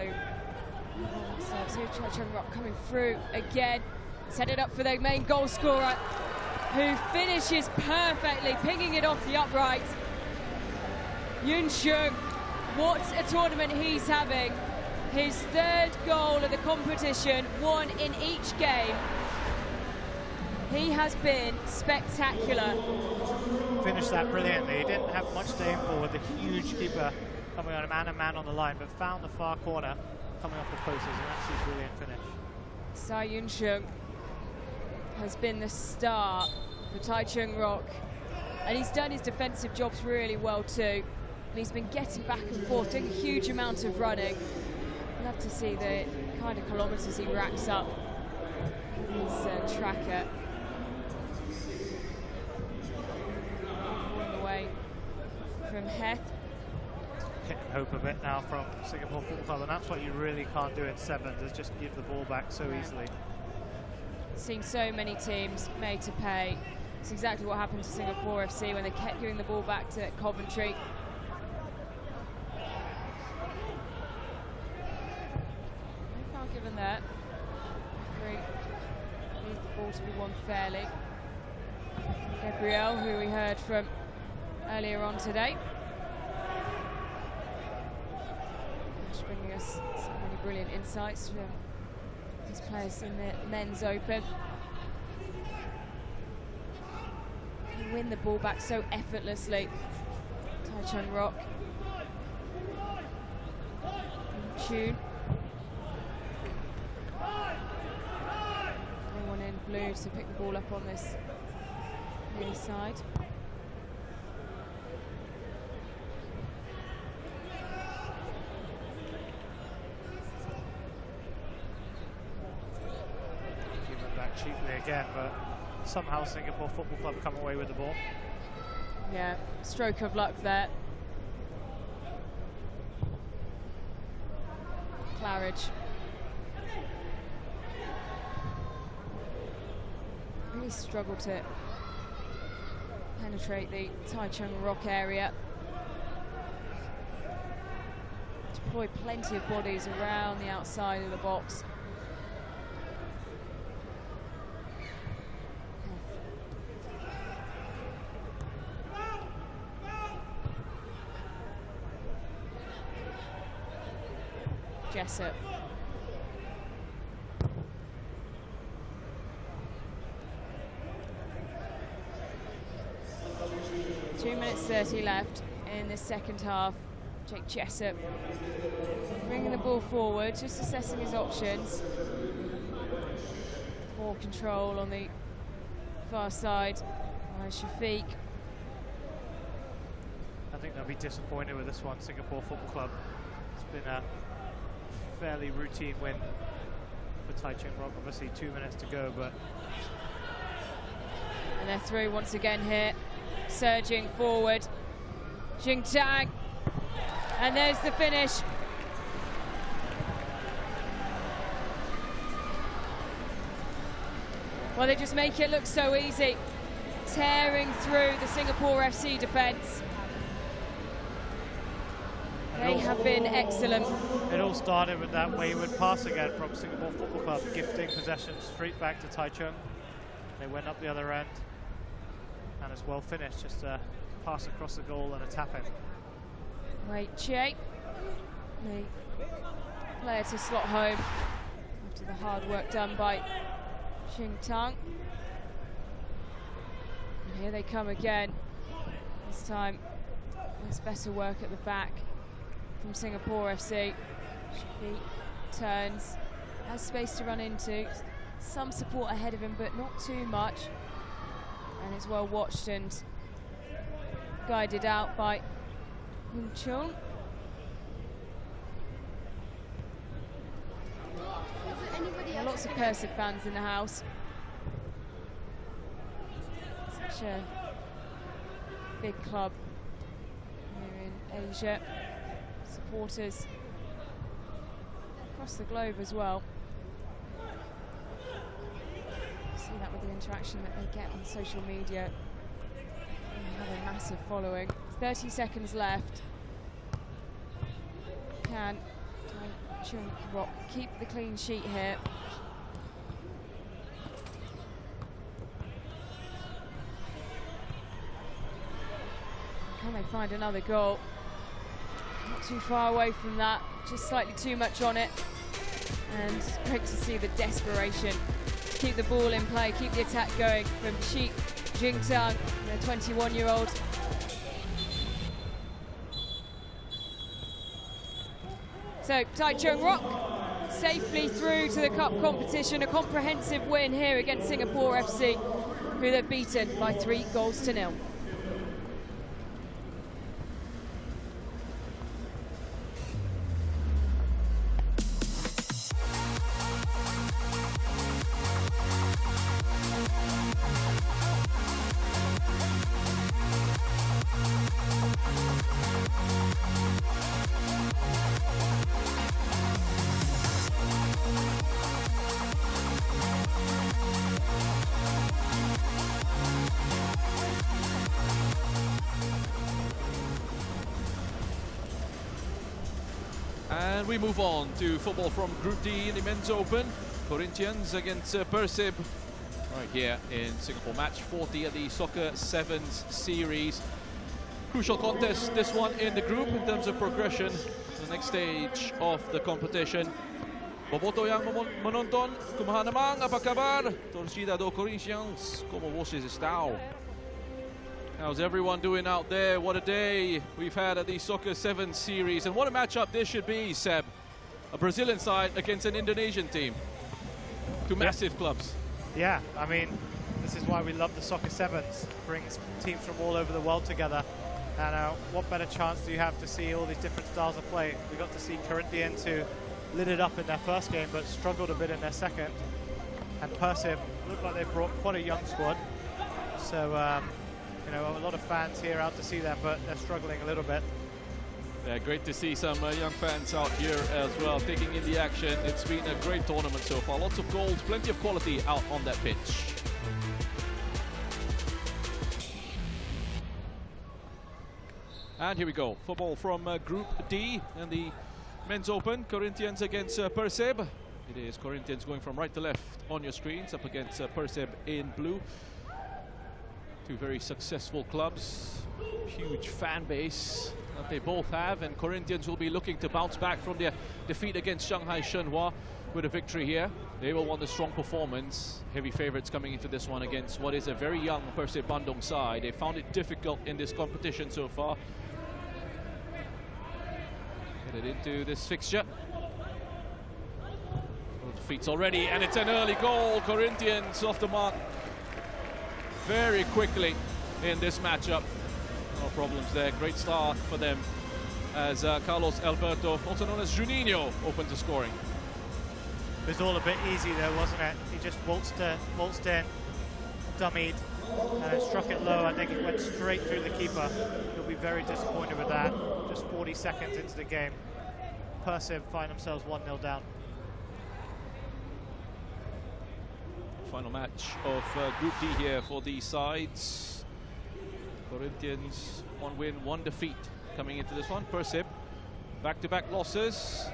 Jajang Rock coming through again. Set it up for their main goal scorer, who finishes perfectly, pinging it off the upright. Yun Shung, what a tournament he's having. His 3rd goal of the competition, 1 in each game. He has been spectacular. Finished that brilliantly. He didn't have much to aim for with the huge keeper coming on a man on the line, but found the far corner coming off the post. It was an absolutely brilliant finish. Sai Yun Shung has been the star for Taichung Rock, and he's done his defensive jobs really well too. And he's been getting back and forth, doing a huge amount of running. Love to see the kind of kilometres he racks up his tracker. Falling away from Heth. Hit and hope a bit now from Singapore Football Club, and that's what you really can't do in 7s, is just give the ball back so easily. Seen so many teams made to pay. It's exactly what happened to Singapore FC when they kept giving the ball back to Coventry. Given that, needs the ball to be won fairly. Gabriel, who we heard from earlier on today, just bringing us so many brilliant insights from these players in the men's open. They win the ball back so effortlessly. Taichung Rock. Tune. Blue to pick the ball up on this near side. Give it back cheaply again, but somehow Singapore Football Club come away with the ball. Yeah, stroke of luck there. Claridge. Really struggled to penetrate the Taichung Rock area. Deployed plenty of bodies around the outside of the box. Jessup. 2 minutes 30 left in the second half. Jake Jessup bringing the ball forward, just assessing his options. More control on the far side by Shafiq. I think they'll be disappointed with this one, Singapore Football Club. It's been a fairly routine win for Taichung Rock. Obviously 2 minutes to go, but... And they're through once again here. Surging forward. Jajjang. And there's the finish. Well, they just make it look so easy. Tearing through the Singapore FC defence. They have been excellent. It all started with that wayward pass again from Singapore Football Club, gifting possession straight back to Taichung. They went up the other end, and it's well finished. Just a pass across the goal and a tap in. Wait, Che. The player to slot home after the hard work done by Xing Tang. And here they come again. This time, there's better work at the back from Singapore FC. Shafiq turns, has space to run into. Some support ahead of him, but not too much. And it's well watched and guided out by Hun Chung. Lots of PERSIB fans in the house. Such a big club here in Asia. Supporters across the globe as well. See that with the interaction that they get on social media. They have a massive following. 30 seconds left. Can Taichung Rock keep the clean sheet here? Can they find another goal? Not too far away from that, just slightly too much on it. And great to see the desperation. Keep the ball in play, keep the attack going from Shi Jingtang, the 21-year-old. So Taichung Rock safely through to the cup competition. A comprehensive win here against Singapore FC, who they've beaten by 3-0. And we move on to football from Group D in the Men's Open. Corinthians against PERSIB right here in Singapore. Match 40 at the Soccer Sevens Series. Crucial contest, this one in the group in terms of progression to the next stage of the competition. Boboto yang menonton, kumaha namang, apa kabar? Torcida do Corinthians, como vocês estão? How's everyone doing out there? What a day we've had at the Soccer 7 Series. And what a matchup this should be, Seb. A Brazilian side against an Indonesian team. Two massive clubs. Yeah, I mean, this is why we love the Soccer Sevens. Brings teams from all over the world together. And what better chance do you have to see all these different styles of play? We got to see Corinthians, who lit it up in their first game but struggled a bit in their second. And PERSIB looked like they brought quite a young squad. So, you know, a lot of fans here out to see them, but they're struggling a little bit. Yeah, great to see some young fans out here as well, taking in the action. It's been a great tournament so far. Lots of goals, plenty of quality out on that pitch. And here we go. Football from Group D and the Men's Open. Corinthians against PERSIB. It is Corinthians going from right to left on your screens, up against PERSIB in blue. Two very successful clubs, huge fan base that they both have, and Corinthians will be looking to bounce back from their defeat against Shanghai Shenhua with a victory here. They will want a strong performance. Heavy favourites coming into this one against what is a very young PERSIB Bandung side. They found it difficult in this competition so far. Get it into this fixture. Defeats already, and it's an early goal. Corinthians off the mark very quickly in this matchup. No problems there. Great start for them as Carlos Alberto, also known as Juninho, opens the scoring. It was all a bit easy though, wasn't it? He just waltzed in, dummied, and it struck it low. I think it went straight through the keeper. He'll be very disappointed with that. Just 40 seconds into the game. PERSIB find themselves 1-0 down. Final match of Group D here for these sides. Corinthians, 1 win, 1 defeat coming into this one. PERSIB, back-to-back losses.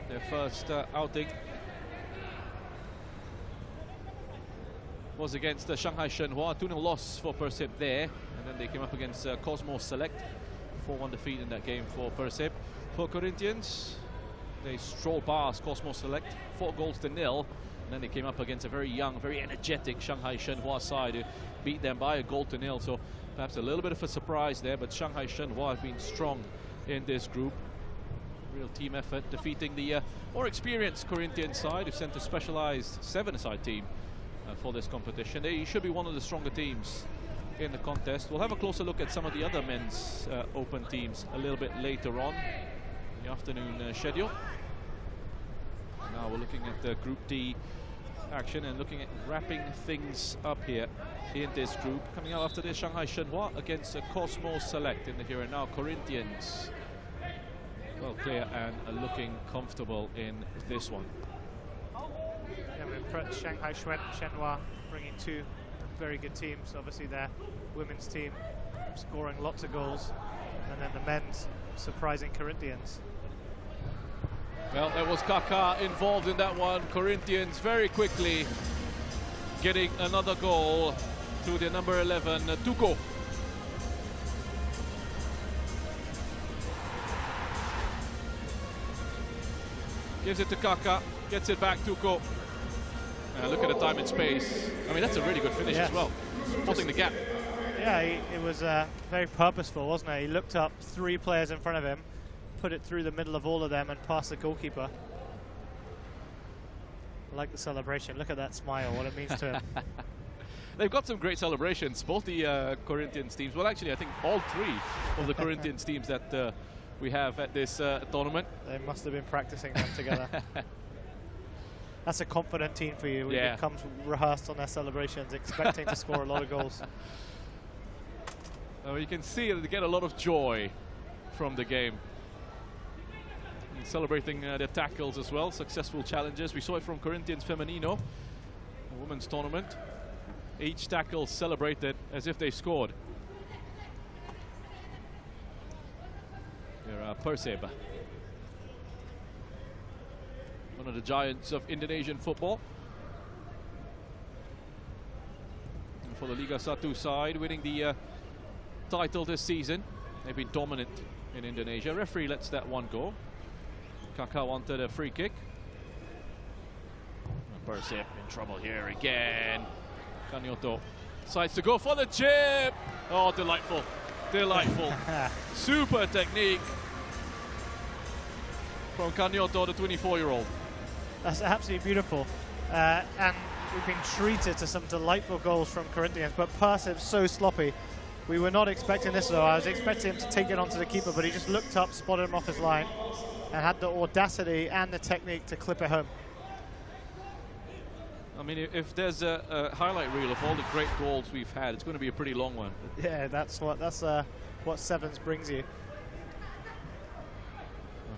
Their first outing was against the Shanghai Shenhua, 2-0 loss for PERSIB there. And then they came up against Cosmos Select, 4-1 defeat in that game for PERSIB. For Corinthians, they strolled past Cosmos Select, 4-0. And then they came up against a very young, very energetic Shanghai Shenhua side who beat them by 1-0. So perhaps a little bit of a surprise there, but Shanghai Shenhua have been strong in this group. Real team effort, defeating the more experienced Corinthian side who sent a specialized 7-a-side team for this competition. They should be one of the stronger teams in the contest. We'll have a closer look at some of the other men's open teams a little bit later on in the afternoon schedule. Now we're looking at the Group D action and looking at wrapping things up here in this group. Coming out after this, Shanghai Shenhua against Cosmos Select in the here and now. Corinthians well clear and looking comfortable in this one. Yeah, we've Shanghai Shenhua bringing 2 very good teams. Obviously their women's team scoring lots of goals, and then the men's surprising Corinthians. Well, there was Kaka involved in that one. Corinthians very quickly getting another goal to the number 11, Tuko. Gives it to Kaka, gets it back, Tuko. Look at the time and space. I mean, that's a really good finish as well. Spotting the gap. Yeah, it was very purposeful, wasn't it? He looked up 3 players in front of him, put it through the middle of all of them and past the goalkeeper. I like the celebration. Look at that smile, what it means to him. They've got some great celebrations, both the Corinthians teams. Well, actually, I think all 3 of the Corinthians teams that we have at this tournament. They must have been practicing them together. That's a confident team for you. Yeah. It comes rehearsed on their celebrations, expecting to score a lot of goals. You can see that they get a lot of joy from the game. And celebrating their tackles as well, successful challenges. We saw it from Corinthians Femenino, a women's tournament. Each tackle celebrated as if they scored. Here are PERSIB, one of the giants of Indonesian football. And for the Liga 1 side, winning the title this season. They've been dominant in Indonesia. Referee lets that one go. Kaka wanted a free kick. PERSIB in trouble here again. Kanyoto decides to go for the chip. Oh, delightful. Delightful. Super technique from Kanyoto, the 24-year-old. That's absolutely beautiful. And we've been treated to some delightful goals from Corinthians, but PERSIB's so sloppy. We were not expecting this though. I was expecting him to take it onto the keeper, but he just looked up, spotted him off his line, and had the audacity and the technique to clip it home. I mean, if there's a highlight reel of all the great goals we've had, it's going to be a pretty long one. Yeah, that's what Sevens brings you.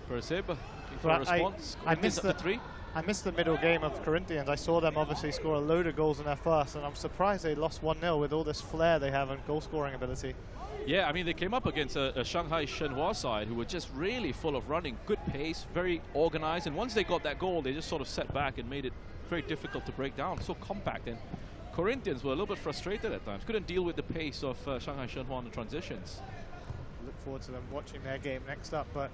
PERSIB looking for a response. I missed the middle game of Corinthians. I saw them obviously score a load of goals in their first, and I'm surprised they lost 1-0 with all this flair they have and goal-scoring ability. Yeah, I mean, they came up against a Shanghai Shenhua side who were just really full of running, good pace, very organized, and once they got that goal, they just sort of sat back and made it very difficult to break down, so compact. And Corinthians were a little bit frustrated at times, couldn't deal with the pace of Shanghai Shenhua in the transitions. Look forward to them watching their game next up, but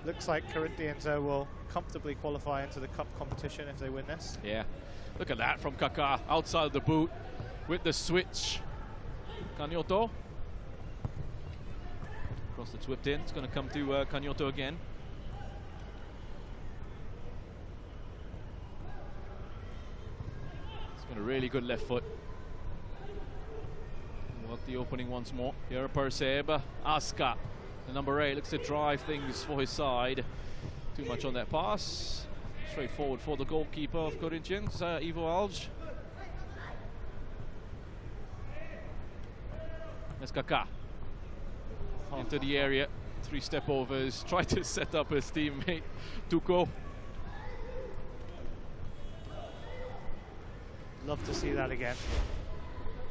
Looks like Corinthians will comfortably qualify into the cup competition if they win this. Yeah, look at that from Kaká outside of the boot with the switch. Canhoto. Cross that's whipped in. It's going to come to Canhoto again. It's got a really good left foot. Got the opening once more. Here PERSIB. Aska, the number 8, looks to drive things for his side. Too much on that pass. Straightforward for the goalkeeper of Corinthians, Ivo Alj. There's Kaká. Into the area. 3 step overs. Tried to set up his teammate, Tuko. Love to see that again.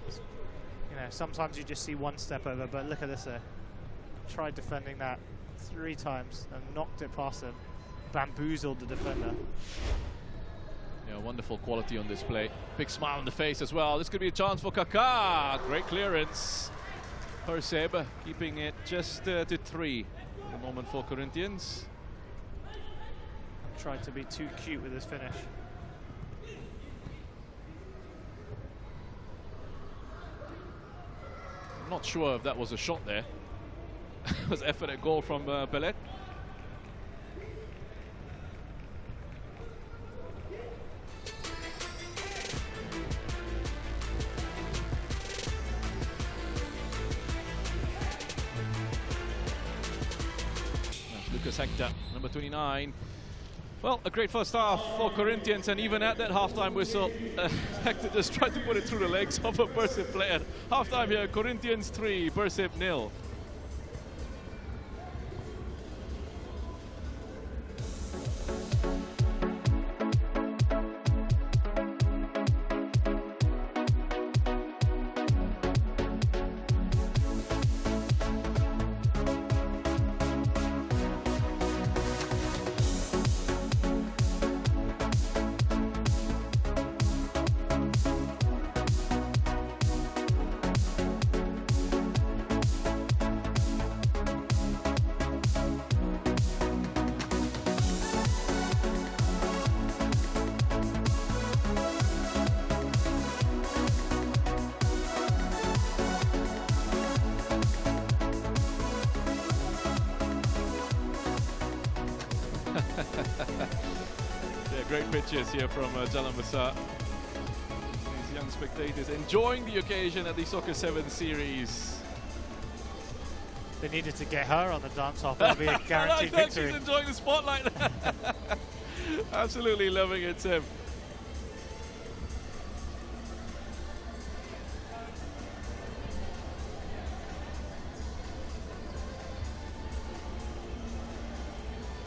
You know, sometimes you just see 1 step over, but look at this there. Tried defending that 3 times and knocked it past him. Bamboozled the defender. Yeah, wonderful quality on display. Big smile on the face as well. This could be a chance for Kaká. Great clearance. PERSIB keeping it just to 3 at the moment for Corinthians. Tried to be too cute with his finish. I'm not sure if that was a shot there. It was effort at goal from Bellet. Lucas Hector, number 29. Well, a great first half for Corinthians, and even at that halftime whistle, Hector just tried to put it through the legs of a PERSIB player. Halftime here, Corinthians 3, PERSIB 0. Yeah, great pictures here from Jalan Besar. These young spectators enjoying the occasion at the Soccer 7 series. They needed to get her on the dance off. That'll be a guaranteed victory. She's enjoying the spotlight. Absolutely loving it, Tim.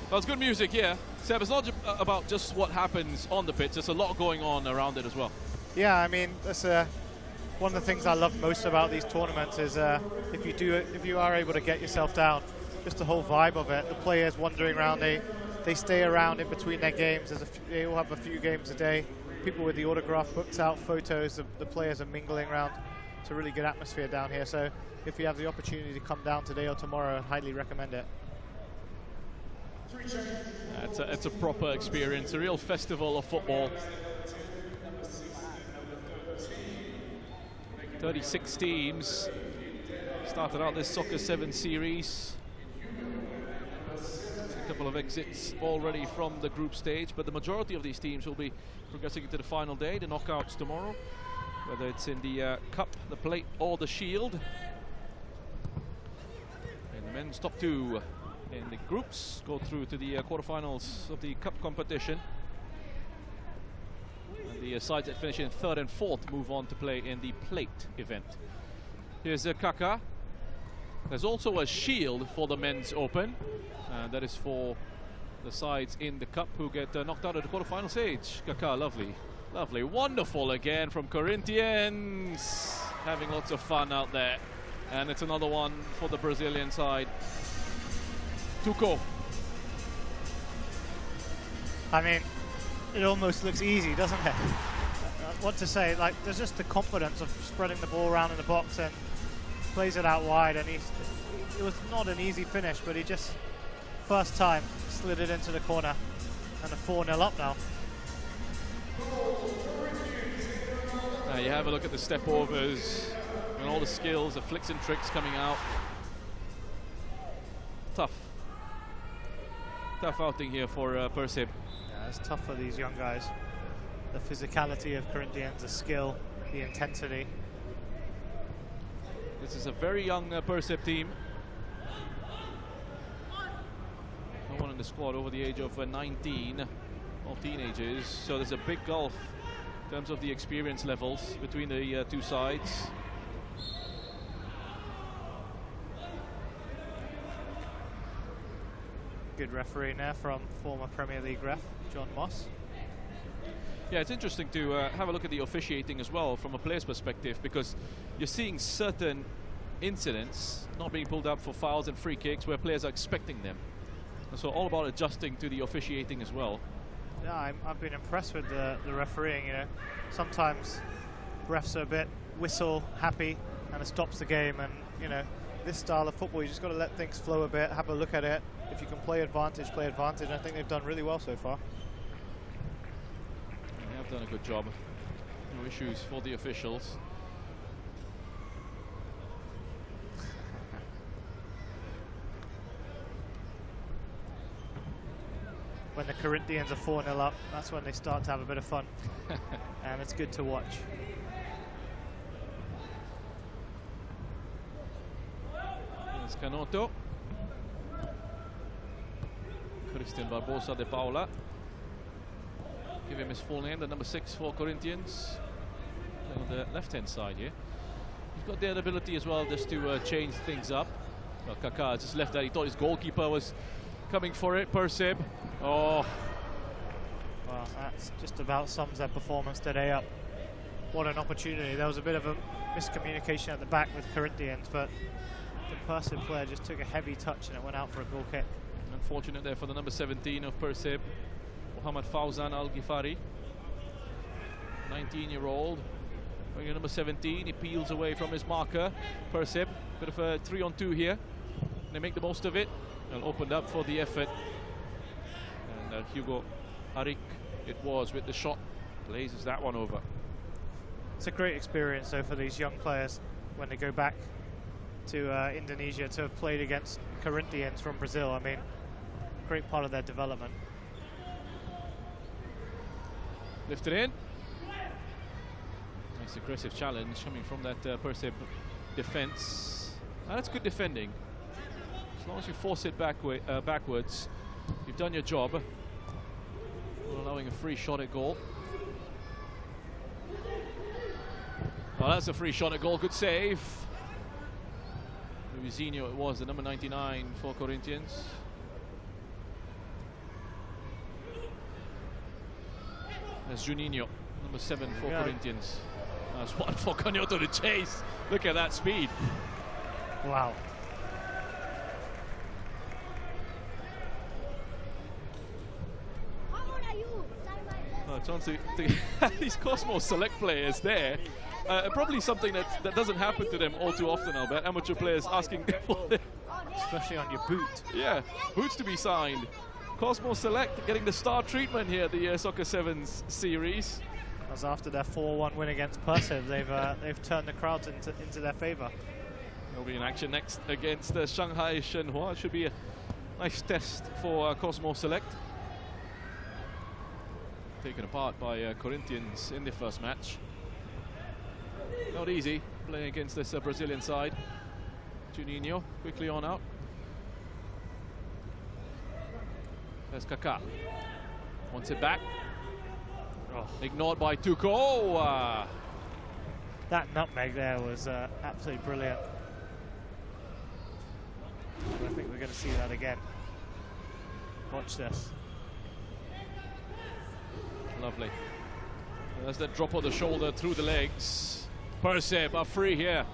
Well, it's good music here. Seb, it's not about just what happens on the pitch. There's a lot going on around it as well. Yeah, I mean, that's one of the things I love most about these tournaments is if you are able to get yourself down, just the whole vibe of it. The players wandering around, they stay around in between their games. They all have a few games a day. People with the autograph books out, photos. The players are mingling around. It's a really good atmosphere down here. So if you have the opportunity to come down today or tomorrow, I highly recommend it. It's a proper experience, a real festival of football. 36 teams started out this Soccer 7 series. A couple of exits already from the group stage, but the majority of these teams will be progressing into the final day, the knockouts tomorrow, whether it's in the cup, the plate, or the shield. And the men's top 2 in the groups go through to the quarterfinals of the cup competition. And the sides that finish in 3rd and 4th move on to play in the plate event. Here's Kaká. There's also a shield for the men's open. That is for the sides in the cup who get knocked out at the quarterfinal stage. Kaká, lovely, lovely, wonderful again from Corinthians. Having lots of fun out there. And it's another one for the Brazilian side. Tuko. I mean, it almost looks easy, doesn't it? What to say, like, there's just the confidence of spreading the ball around in the box and plays it out wide, and it was not an easy finish, but he just first time, slid it into the corner, and a 4-0 up now. Now you have a look at the step overs and all the skills, the flicks and tricks coming out. Tough outing here for PERSIB. Yeah, it's tough for these young guys. The physicality of Corinthians, the skill, the intensity. This is a very young PERSIB team. No one in the squad over the age of 19, all teenagers. So there's a big gulf in terms of the experience levels between the two sides. Good referee there from former Premier League ref, John Moss. Yeah, it's interesting to have a look at the officiating as well from a player's perspective, because you're seeing certain incidents not being pulled up for fouls and free kicks where players are expecting them. And so all about adjusting to the officiating as well. Yeah, I've been impressed with the refereeing. You know, sometimes refs are a bit whistle happy and it stops the game. And you know, this style of football, you just got to let things flow a bit, have a look at it. If you can play advantage, play advantage. I think they've done really well so far. They have done a good job. No issues for the officials. When the Corinthians are 4-0 up, that's when they start to have a bit of fun. And it's good to watch. Here's Canotto. Christian Barbosa de Paula. Give him his full name, the number 6 for Corinthians. On the left-hand side here. He's got the ability as well just to change things up. Well, Kaká just left that. He thought his goalkeeper was coming for it, PERSIB. Oh. Well, that's just about sums their performance today up. What an opportunity. There was a bit of a miscommunication at the back with Corinthians, but the PERSIB player just took a heavy touch and it went out for a goal kick. Unfortunate there for the number 17 of PERSIB, Mohamed Fauzan Al-Ghifari. 19-year-old. Going to number 17, he peels away from his marker. PERSIB, bit of a 3-on-2 here. They make the most of it and opened up for the effort. And Hugo Arik, it was with the shot, blazes that one over. It's a great experience though for these young players when they go back to Indonesia to have played against Corinthians from Brazil. I mean, great part of their development. Lifted in. Nice aggressive challenge coming from that PERSIB defense. And that's good defending. As long as you force it backwards, you've done your job. Not allowing a free shot at goal. Well, that's a free shot at goal. Good save. Luizinho, it was the number 99 for Corinthians. There's Juninho, number 7 for Corinthians. That's one for Canotto to chase. Look at that speed. Wow. It's on to these Cosmos Select players there. Probably something that doesn't happen to them all too often, I'll bet. Amateur players asking for them. Especially on your boot. Yeah, boots to be signed. Cosmos Select getting the star treatment here at the Soccer 7s series. As after their 4-1 win against PERSIB, they've turned the crowds into their favour. They'll be in action next against Shanghai Shenhua. It should be a nice test for Cosmos Select. Taken apart by Corinthians in the first match. Not easy playing against this Brazilian side. Juninho quickly on out. There's Kaká. Wants it back. Oh. Ignored by Tuko. That nutmeg there was absolutely brilliant. I think we're going to see that again. Watch this. Lovely. There's that drop of the shoulder through the legs. PERSIB are free here.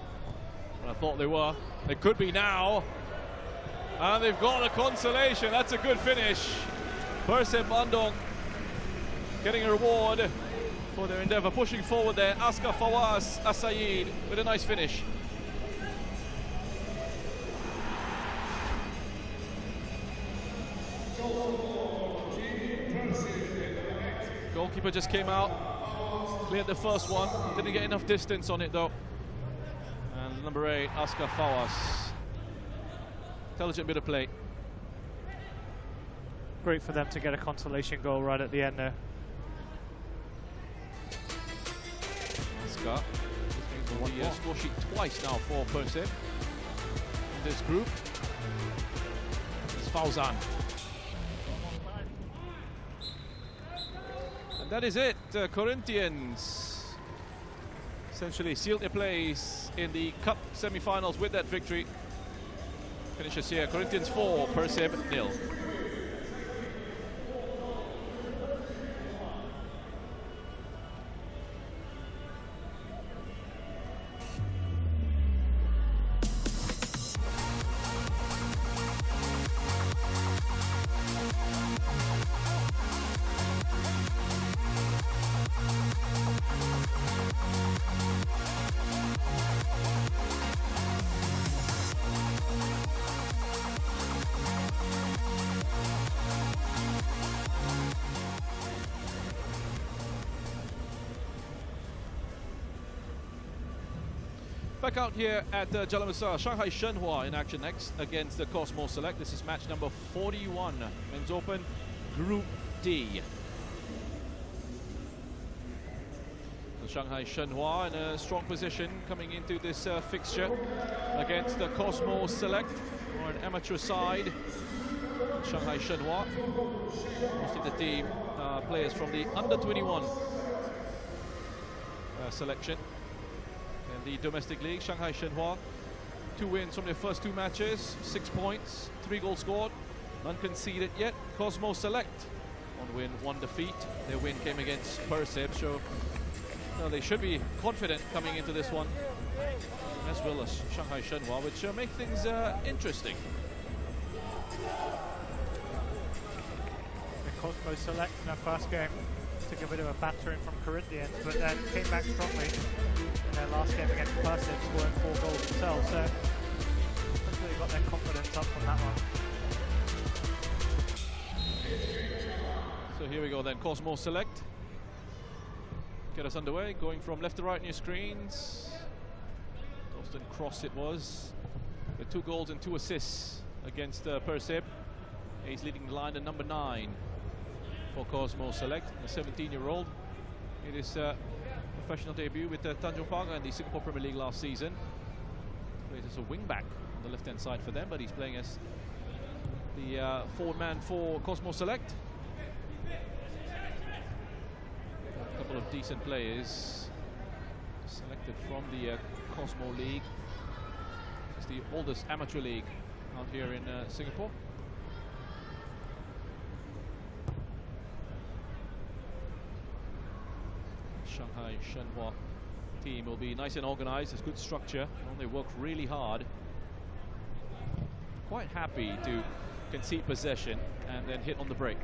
I thought they were. They could be now. And they've got a consolation. That's a good finish. PERSIB Bandung getting a reward for their endeavour. Pushing forward there. Askar Fawaz Asayid with a nice finish. Goalkeeper just came out, cleared the first one, didn't get enough distance on it though. And number 8, Askar Fawaz. Intelligent bit of play. Great for them to get a consolation goal right at the end there. Askar on the score sheet twice now for PERSIB in this group. It's Fauzan. And that is it. Corinthians essentially sealed their place in the Cup semi-finals with that victory. Finishes here, Corinthians 4, PERSIB 0. Back out here at Jalan Besar, Shanghai Shenhua in action next against the Cosmo Select. This is match number 41, Men's Open, Group D. So Shanghai Shenhua in a strong position coming into this fixture against the Cosmo Select, or an amateur side. Shanghai Shenhua, most of the team players from the under-21 selection. The domestic league, Shanghai Shenhua, 2 wins from their first 2 matches, 6 points, 3 goals scored, none conceded yet. Cosmo Select, 1 win, 1 defeat. Their win came against PERSIB, so they should be confident coming into this one, as well as Shanghai Shenhua, which make things interesting. The Cosmo Select in their first game took a bit of a battering from Corinthians, but then came back strongly in their last game against PERSIB, scoring 4 goals themselves. So hopefully got their confidence up from that one. So here we go then, Cosmo Select. Get us underway, going from left to right on your screens. Dalston Cross it was, with 2 goals and 2 assists against PERSIB. He's leading the line at number 9 for Cosmo Select, a 17-year-old. It is professional debut with Tanjung Pagar in the Singapore Premier League last season. Plays as a wing-back on the left-hand side for them, but he's playing as the forward man for Cosmo Select. A couple of decent players selected from the Cosmo League. It's the oldest amateur league out here in Singapore. Shanghai Shenhua team will be nice and organized. There's good structure. They work really hard. Quite happy to concede possession and then hit on the break.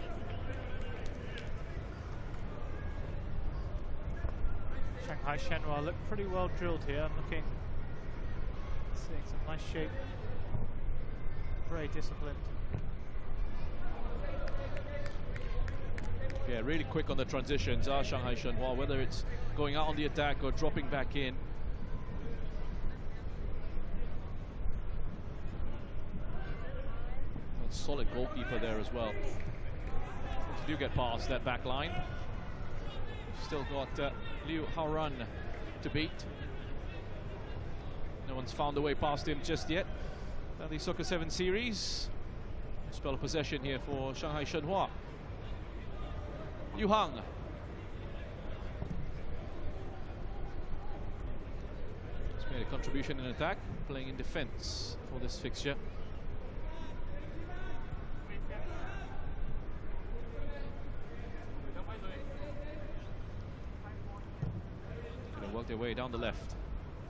Shanghai Shenhua look pretty well drilled here. I'm looking, seeing some nice shape. Very disciplined. Yeah, really quick on the transitions are Shanghai Shenhua, whether it's going out on the attack or dropping back in. A solid goalkeeper there as well. Once you do get past that back line, still got Liu Haoran to beat. No one's found a way past him just yet. And the Soccer 7 series. Spell of possession here for Shanghai Shenhua. Yu Hang. He's made a contribution in attack, playing in defense for this fixture. Gonna work their way down the left.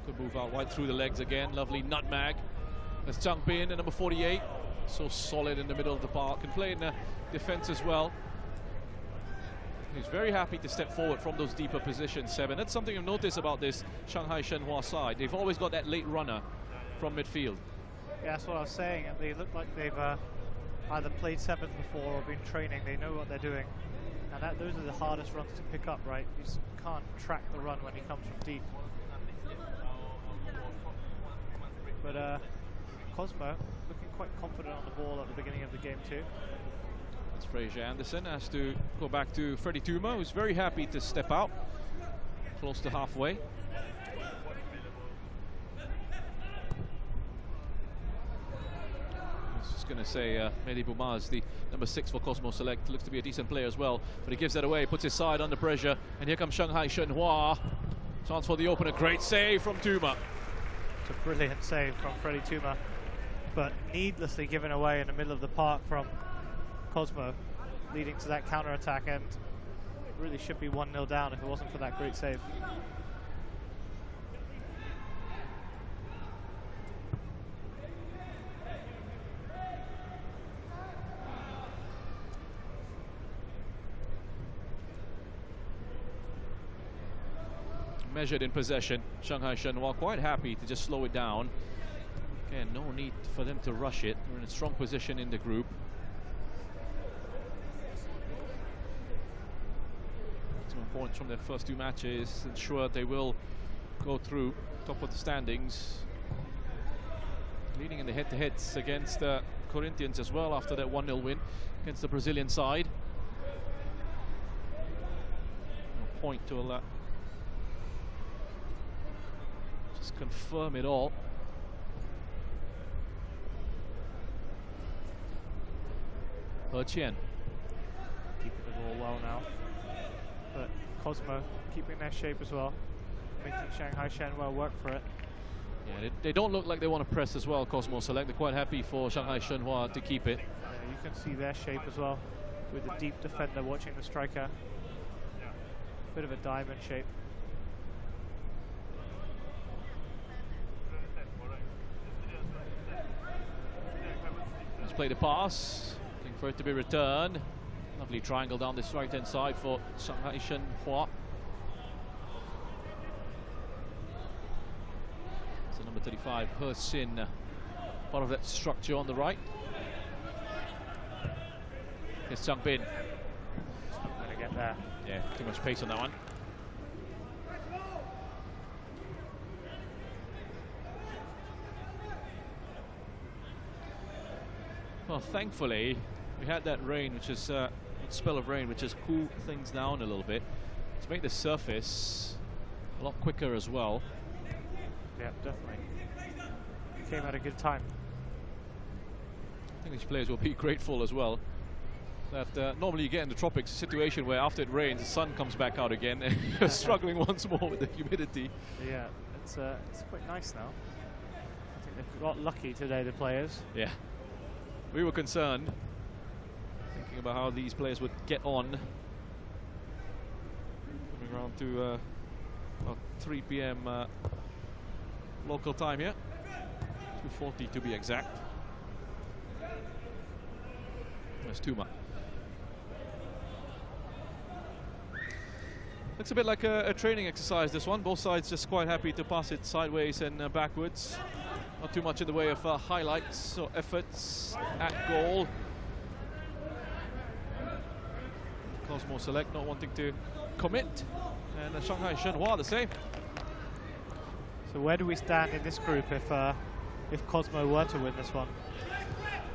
Could move out wide through the legs again. Lovely nutmeg. That's Dipimpin, and number 48. So solid in the middle of the park. Can play in defense as well. He's very happy to step forward from those deeper positions, Seb. That's something you've noticed about this Shanghai Shenhua side. They've always got that late runner from midfield. Yeah, that's what I was saying. They look like they've either played sevens before or been training. They know what they're doing. And those are the hardest runs to pick up, right? You just can't track the run when he comes from deep. But Cosmo looking quite confident on the ball at the beginning of the game too. As Fraser Anderson has to go back to Freddie Tuma, who's very happy to step out, close to halfway. I was just going to say, Mehdi Boumaz, the number 6 for Cosmo Select, looks to be a decent player as well, but he gives that away, puts his side under pressure, and here comes Shanghai Shenhua. Chance for the opener, great save from Tuma. It's a brilliant save from Freddie Tuma, but needlessly given away in the middle of the park from Cosmo, leading to that counter-attack, and really should be 1-0 down if it wasn't for that great save. Measured in possession, Shanghai Shenhua quite happy to just slow it down. Again, no need for them to rush it. We're in a strong position in the group. 2 points from their first 2 matches, ensure they will go through top of the standings. Leading in the head-to-heads against Corinthians as well after that 1-0 win against the Brazilian side. A point to just confirm it all. He Qian keeping the ball well now, but Cosmo keeping their shape as well, making Shanghai Shenhua work for it. Yeah, they don't look like they want to press as well, Cosmo Select. They're quite happy for Shanghai Shenhua to keep it. You can see their shape as well, with the deep defender watching the striker. Bit of a diamond shape. Let's play the pass, looking for it to be returned. Lovely triangle down this right-hand side for Shanghai Shenhua. So number 35, He Xin, part of that structure on the right. Here's Dipimpin. Not going to get there. Yeah, too much pace on that one. Well, thankfully, we had that rain, which is a spell of rain, which has cooled things down a little bit to make the surface a lot quicker as well. Yeah, definitely. Came at a good time. I think these players will be grateful as well. That normally you get in the tropics a situation where after it rains, the sun comes back out again, and you're struggling once more with the humidity. Yeah, it's quite nice now. I think they've got lucky today, the players. Yeah. We were concerned, thinking about how these players would get on. Coming around to about 3 p.m. Local time here, 2:40 to be exact. There's Tuma. Looks a bit like a training exercise, this one. Both sides just quite happy to pass it sideways and backwards. Not too much in the way of highlights or efforts at goal. Cosmo Select not wanting to commit. And Shanghai Shenhua the same. So where do we stand in this group if Cosmo were to win this one?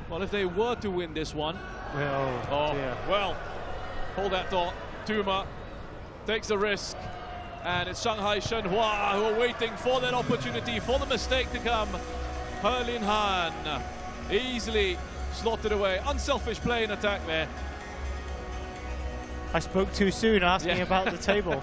Well, if they were to win this one, well, hold that thought. Tuma takes the risk, and it's Shanghai Shenhua who are waiting for that opportunity, for the mistake to come. Herlin Han easily slotted away. Unselfish play in attack there. I spoke too soon asking about the table.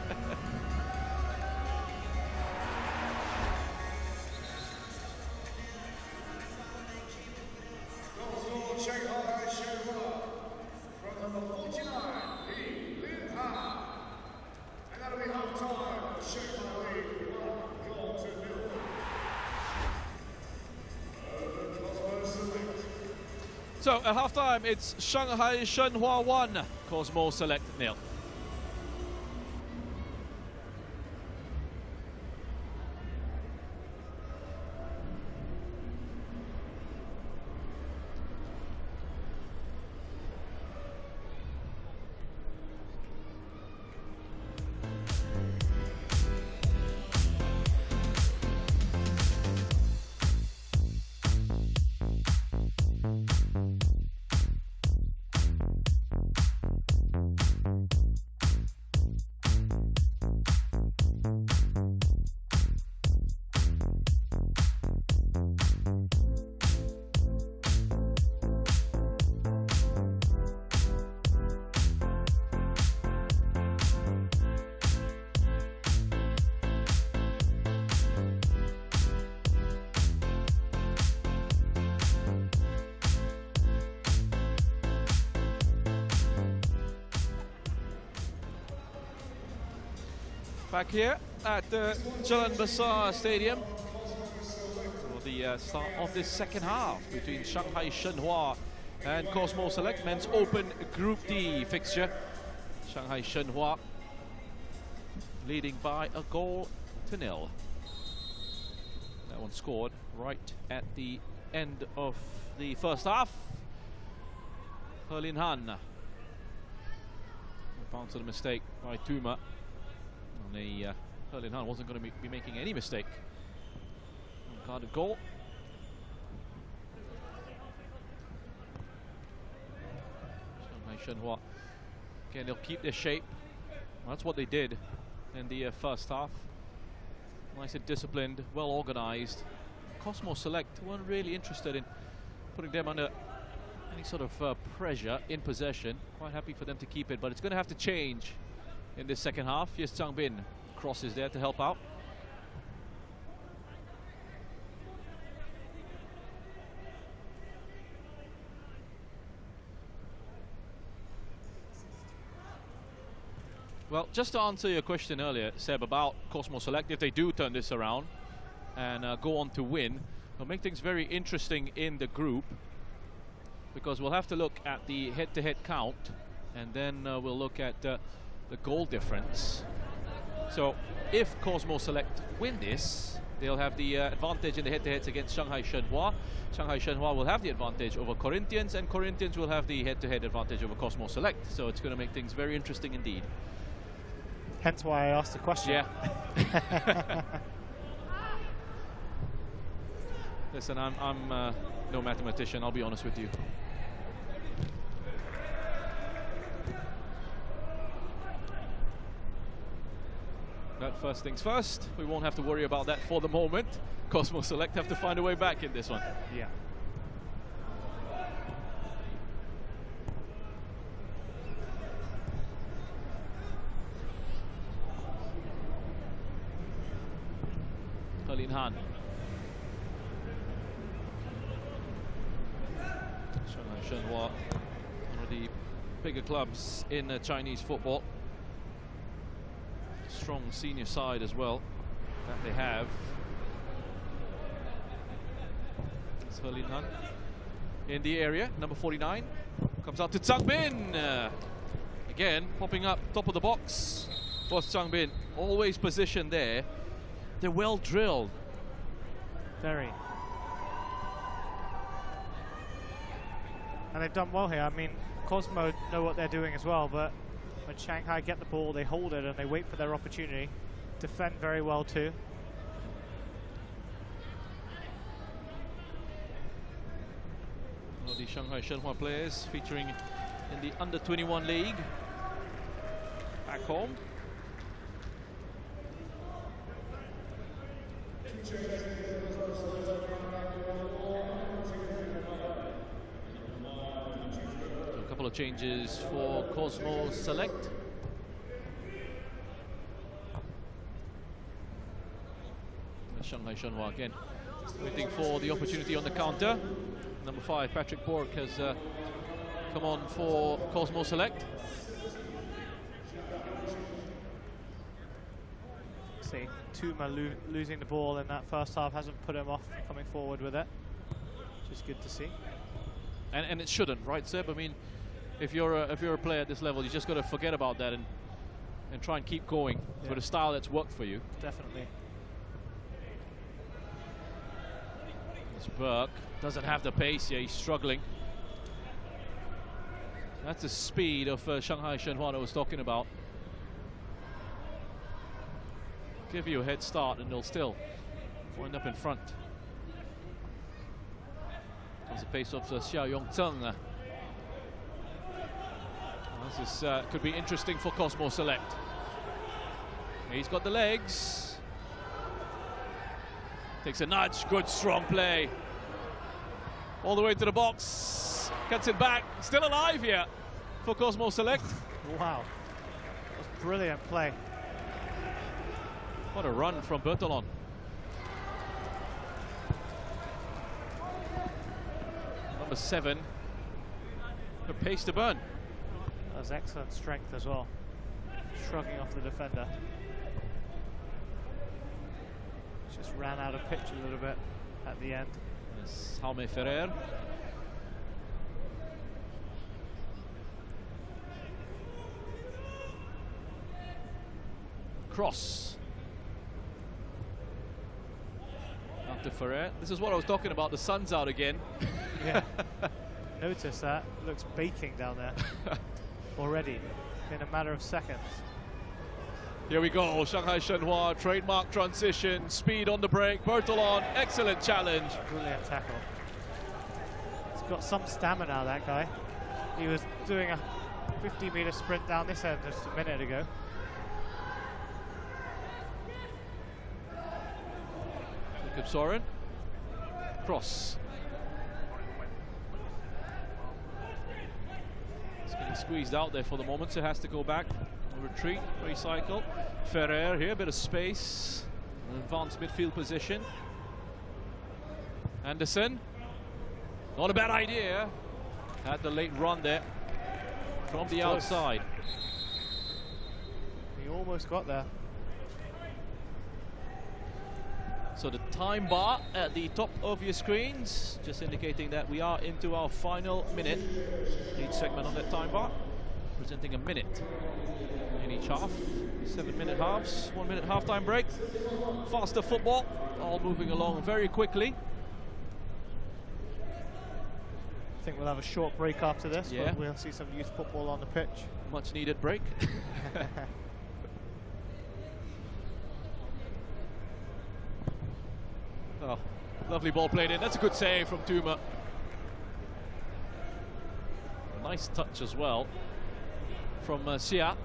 So at halftime, it's Shanghai Shenhua 1, Cosmo Select 0. Back here at the Jalan Besar Stadium for the start of this second half between Shanghai Shenhua and Cosmo Select, Men's Open Group D fixture. Shanghai Shenhua leading by a goal to nil. That one scored right at the end of the first half. Herlin Han. Bounce of a mistake by Tuma. Herlin Han wasn't going to be making any mistake. Uncarded goal. Shanghai Shenhua. Again, they'll keep their shape. Well, that's what they did in the first half. Nice and disciplined, well organized. Cosmo Select weren't really interested in putting them under any sort of pressure in possession. Quite happy for them to keep it, but it's going to have to change in this second half. Here's Zhang Bin, crosses there to help out. Well, just to answer your question earlier, Seb, about Cosmo Select, if they do turn this around and go on to win, it'll make things very interesting in the group, because we'll have to look at the head-to-head count, and then we'll look at the goal difference. So if Cosmo Select win this, they'll have the advantage in the head-to-heads against Shanghai Shenhua. Shanghai Shenhua will have the advantage over Corinthians, and Corinthians will have the head-to-head advantage over Cosmo Select. So it's going to make things very interesting indeed. Hence why I asked the question. Yeah. Listen, I'm no mathematician, I'll be honest with you. But first things first, we won't have to worry about that for the moment. Cosmo Select have to find a way back in this one. Yeah. Herlin Han. Shanghai Shenhua, one of the bigger clubs in Chinese football. Strong senior side as well that they have. It's Herlin Han in the area, number 49. Comes out to Zhang Bin. Again, popping up top of the box was Zhang Bin. Always positioned there. They're well drilled. Very. And they've done well here. I mean, Cosmo know what they're doing as well, but when Shanghai get the ball, they hold it and they wait for their opportunity. Defend very well too. One of the Shanghai Shenhua players featuring in the under-21 league back home. A couple of changes for Cosmo Select. Shanghai Shenhua again waiting for the opportunity on the counter. Number 5, Patrick Bork, has come on for Cosmo Select. See, Tuma losing the ball in that first half hasn't put him off coming forward with it, which is good to see. And it shouldn't, right, Seb? I mean, if you're a player at this level, you just got to forget about that and try and keep going with a style that's worked for you. Definitely. Burke doesn't have the pace here, he's struggling. That's the speed of Shanghai Shenhua I was talking about. Give you a head start and they'll still wind up in front. Comes the pace of Xia Yongzheng. This is, could be interesting for Cosmo Select. He's got the legs. Takes a nudge, good strong play. All the way to the box. Gets it back, still alive here for Cosmo Select. Wow, that was brilliant play. What a run from Bertolon. Number 7, the pace to burn. That was excellent strength as well. Shrugging off the defender. Just ran out of pitch a little bit at the end. Yes, Jaume Ferrer. Cross. Up to Ferrer. This is what I was talking about, the sun's out again. Yeah. Notice that. Looks baking down there already in a matter of seconds. Here we go, Shanghai Shenhua, trademark transition, speed on the break, Bertolon, excellent challenge. Brilliant tackle. He's got some stamina, that guy. He was doing a 50-meter sprint down this end just a minute ago. Jacob Soren, cross. It's getting squeezed out there for the moment, so it has to go back. Retreat, recycle. Ferrer here, a bit of space. An advanced midfield position. Anderson, not a bad idea. Had the late run there from the outside. He almost got there. So the time bar at the top of your screens, just indicating that we are into our final minute. Each segment on that time bar, presenting a minute in each half. 7-minute halves, 1-minute halftime break. Faster football, all moving along very quickly. I think we'll have a short break after this, Yeah. but we'll see some youth football on the pitch. Much needed break. Oh, lovely ball played in. That's a good save from Tuma. Nice touch as well from Sia.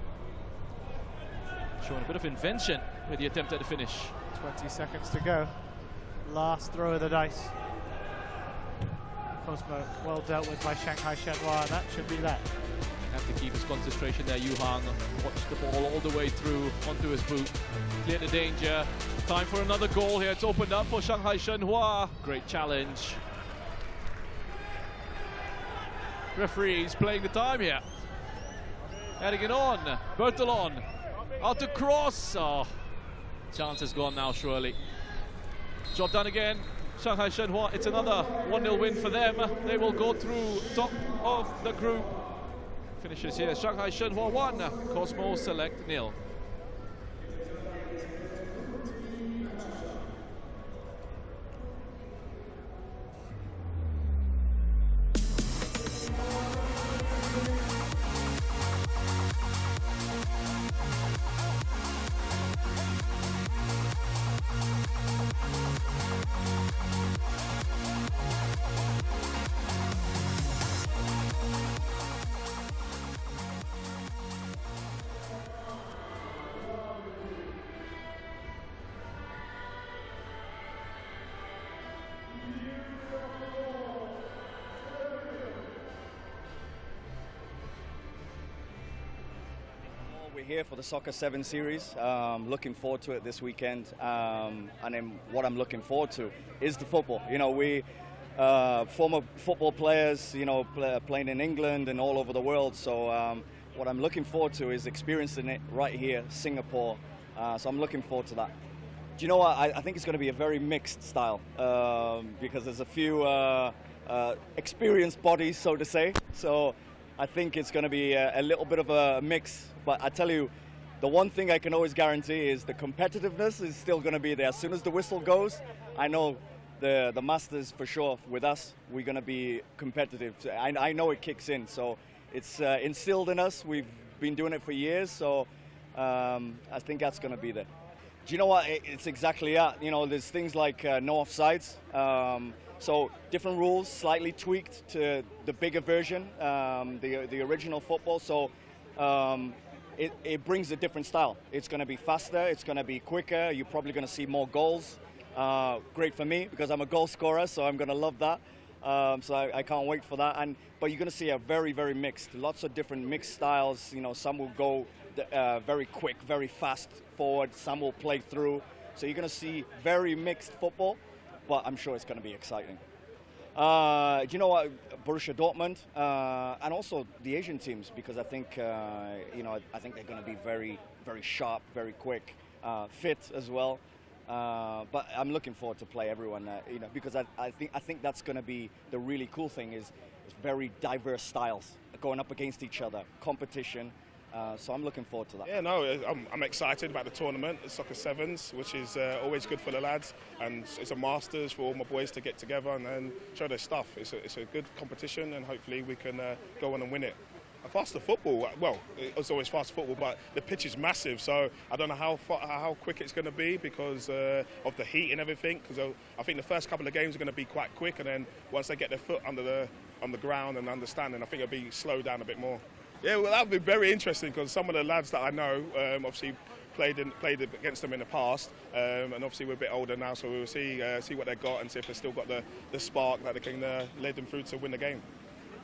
Showing a bit of invention with the attempt at the finish. 20 seconds to go. Last throw of the dice. Cosmo well dealt with by Shanghai Shenhua, and that should be that. Have to keep his concentration there. Yu Han watched the ball all the way through onto his boot. Cleared the danger. Time for another goal here. It's opened up for Shanghai Shenhua. Great challenge. Referees playing the time here. Heading it on. Bertolon. Out to cross. Oh, chance is gone now, surely. Job done again. Shanghai Shenhua, it's another 1-0 win for them. They will go through top of the group. Finishes here. Shanghai Shenhua 1, Cosmo Select 0. We're here for the Soccer 7 series. Looking forward to it this weekend. And then what I'm looking forward to is the football. You know, we former football players, you know, playing in England and all over the world. So what I'm looking forward to is experiencing it right here, Singapore. So I'm looking forward to that. Do you know what? I think it's going to be a very mixed style because there's a few experienced bodies, so to say. So I think it's going to be a little bit of a mix. But I tell you, the one thing I can always guarantee is the competitiveness is still going to be there. As soon as the whistle goes, I know the Masters for sure, with us, we're going to be competitive. I know it kicks in. So it's instilled in us. We've been doing it for years. So I think that's going to be there. Do you know what? It's exactly that. You know, there's things like no offsides. So different rules, slightly tweaked to the bigger version, the original football. So it brings a different style. It's going to be faster. It's going to be quicker. You're probably going to see more goals. Great for me because I'm a goal scorer, so I'm going to love that. So I can't wait for that. But you're going to see a very, very mixed, lots of different mixed styles. You know, some will go very quick, very fast forward. Some will play through. So you're going to see very mixed football, but I'm sure it's going to be exciting. Do you know what? Borussia Dortmund and also the Asian teams, because I think you know, I think they're going to be very, very sharp, very quick, fit as well. But I'm looking forward to play everyone, you know, because I think that's going to be the really cool thing is very diverse styles going up against each other, competition. So I'm looking forward to that. Yeah, no, I'm excited about the tournament, the Soccer Sevens, which is always good for the lads, and it's a Masters for all my boys to get together and then show their stuff. It's a good competition, and hopefully we can go on and win it. Faster football, well, it's always fast football, but the pitch is massive, so I don't know how quick it's going to be because of the heat and everything. Because I think the first couple of games are going to be quite quick, and then once they get their foot on the ground and understanding, I think it'll be slowed down a bit more. Yeah, well, that'll be very interesting because some of the lads that I know obviously played against them in the past, and obviously we're a bit older now, so we'll see what they've got and see if they've still got the spark that they can lead them through to win the game.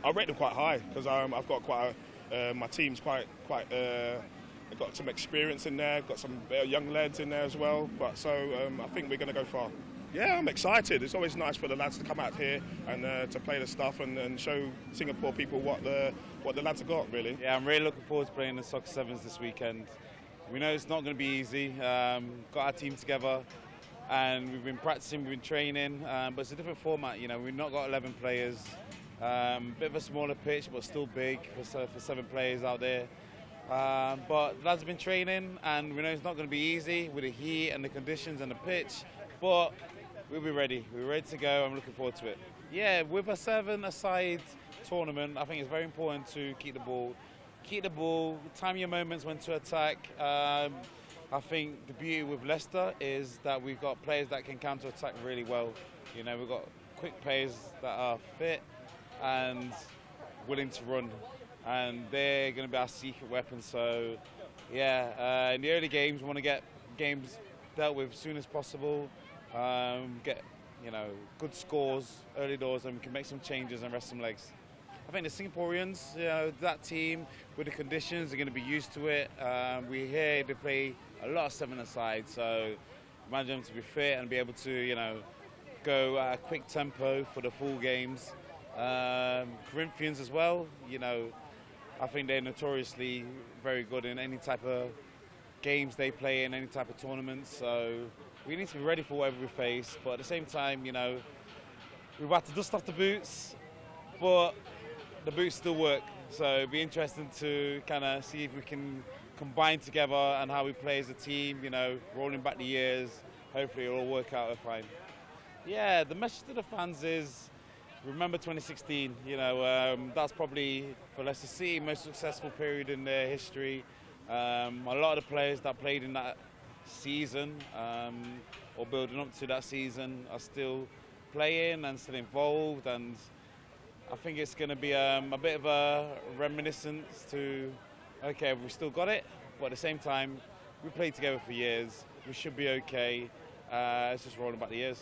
I rate them quite high because I've got my team's quite I've got some experience in there, got some young lads in there as well. But so I think we're going to go far. Yeah, I'm excited. It's always nice for the lads to come out here and to play the stuff and show Singapore people what the lads have got, really. Yeah, I'm really looking forward to playing the Soccer Sevens this weekend. We know it's not going to be easy. Got our team together and we've been practicing, we've been training, but it's a different format. You know, we've not got 11 players. Bit of a smaller pitch, but still big for 7 players out there. But the lads have been training, and we know it's not going to be easy with the heat and the conditions and the pitch, but we'll be ready. We're ready to go. I'm looking forward to it. Yeah, with a 7-a-side tournament, I think it's very important to keep the ball, time your moments when to attack. I think the beauty with Leicester is that we've got players that can counter-attack really well. You know, we've got quick players that are fit and willing to run, and they're going to be our secret weapon. So yeah, in the early games we want to get games dealt with as soon as possible, get good scores early doors, and we can make some changes and rest some legs. I think the Singaporeans, that team with the conditions are going to be used to it. We hear they play a lot of 7-a-side, so imagine them to be fit and be able to go at a quick tempo for the full games. Corinthians as well, I think they're notoriously very good in any type of games they play in, any type of tournaments, so we need to be ready for whatever we face, but at the same time, we've had to dust off the boots, but the boots still work, so it'll be interesting to kind of see if we can combine together and how we play as a team, rolling back the years. Hopefully it'll all work out fine. Yeah, the message to the fans is, remember 2016, that's probably, for Leicester City, most successful period in their history. A lot of the players that played in that season, or building up to that season, are still playing and still involved, and I think it's going to be a bit of a reminiscence to, okay, we still got it, but at the same time, we played together for years, we should be okay, it's just rolling back the years.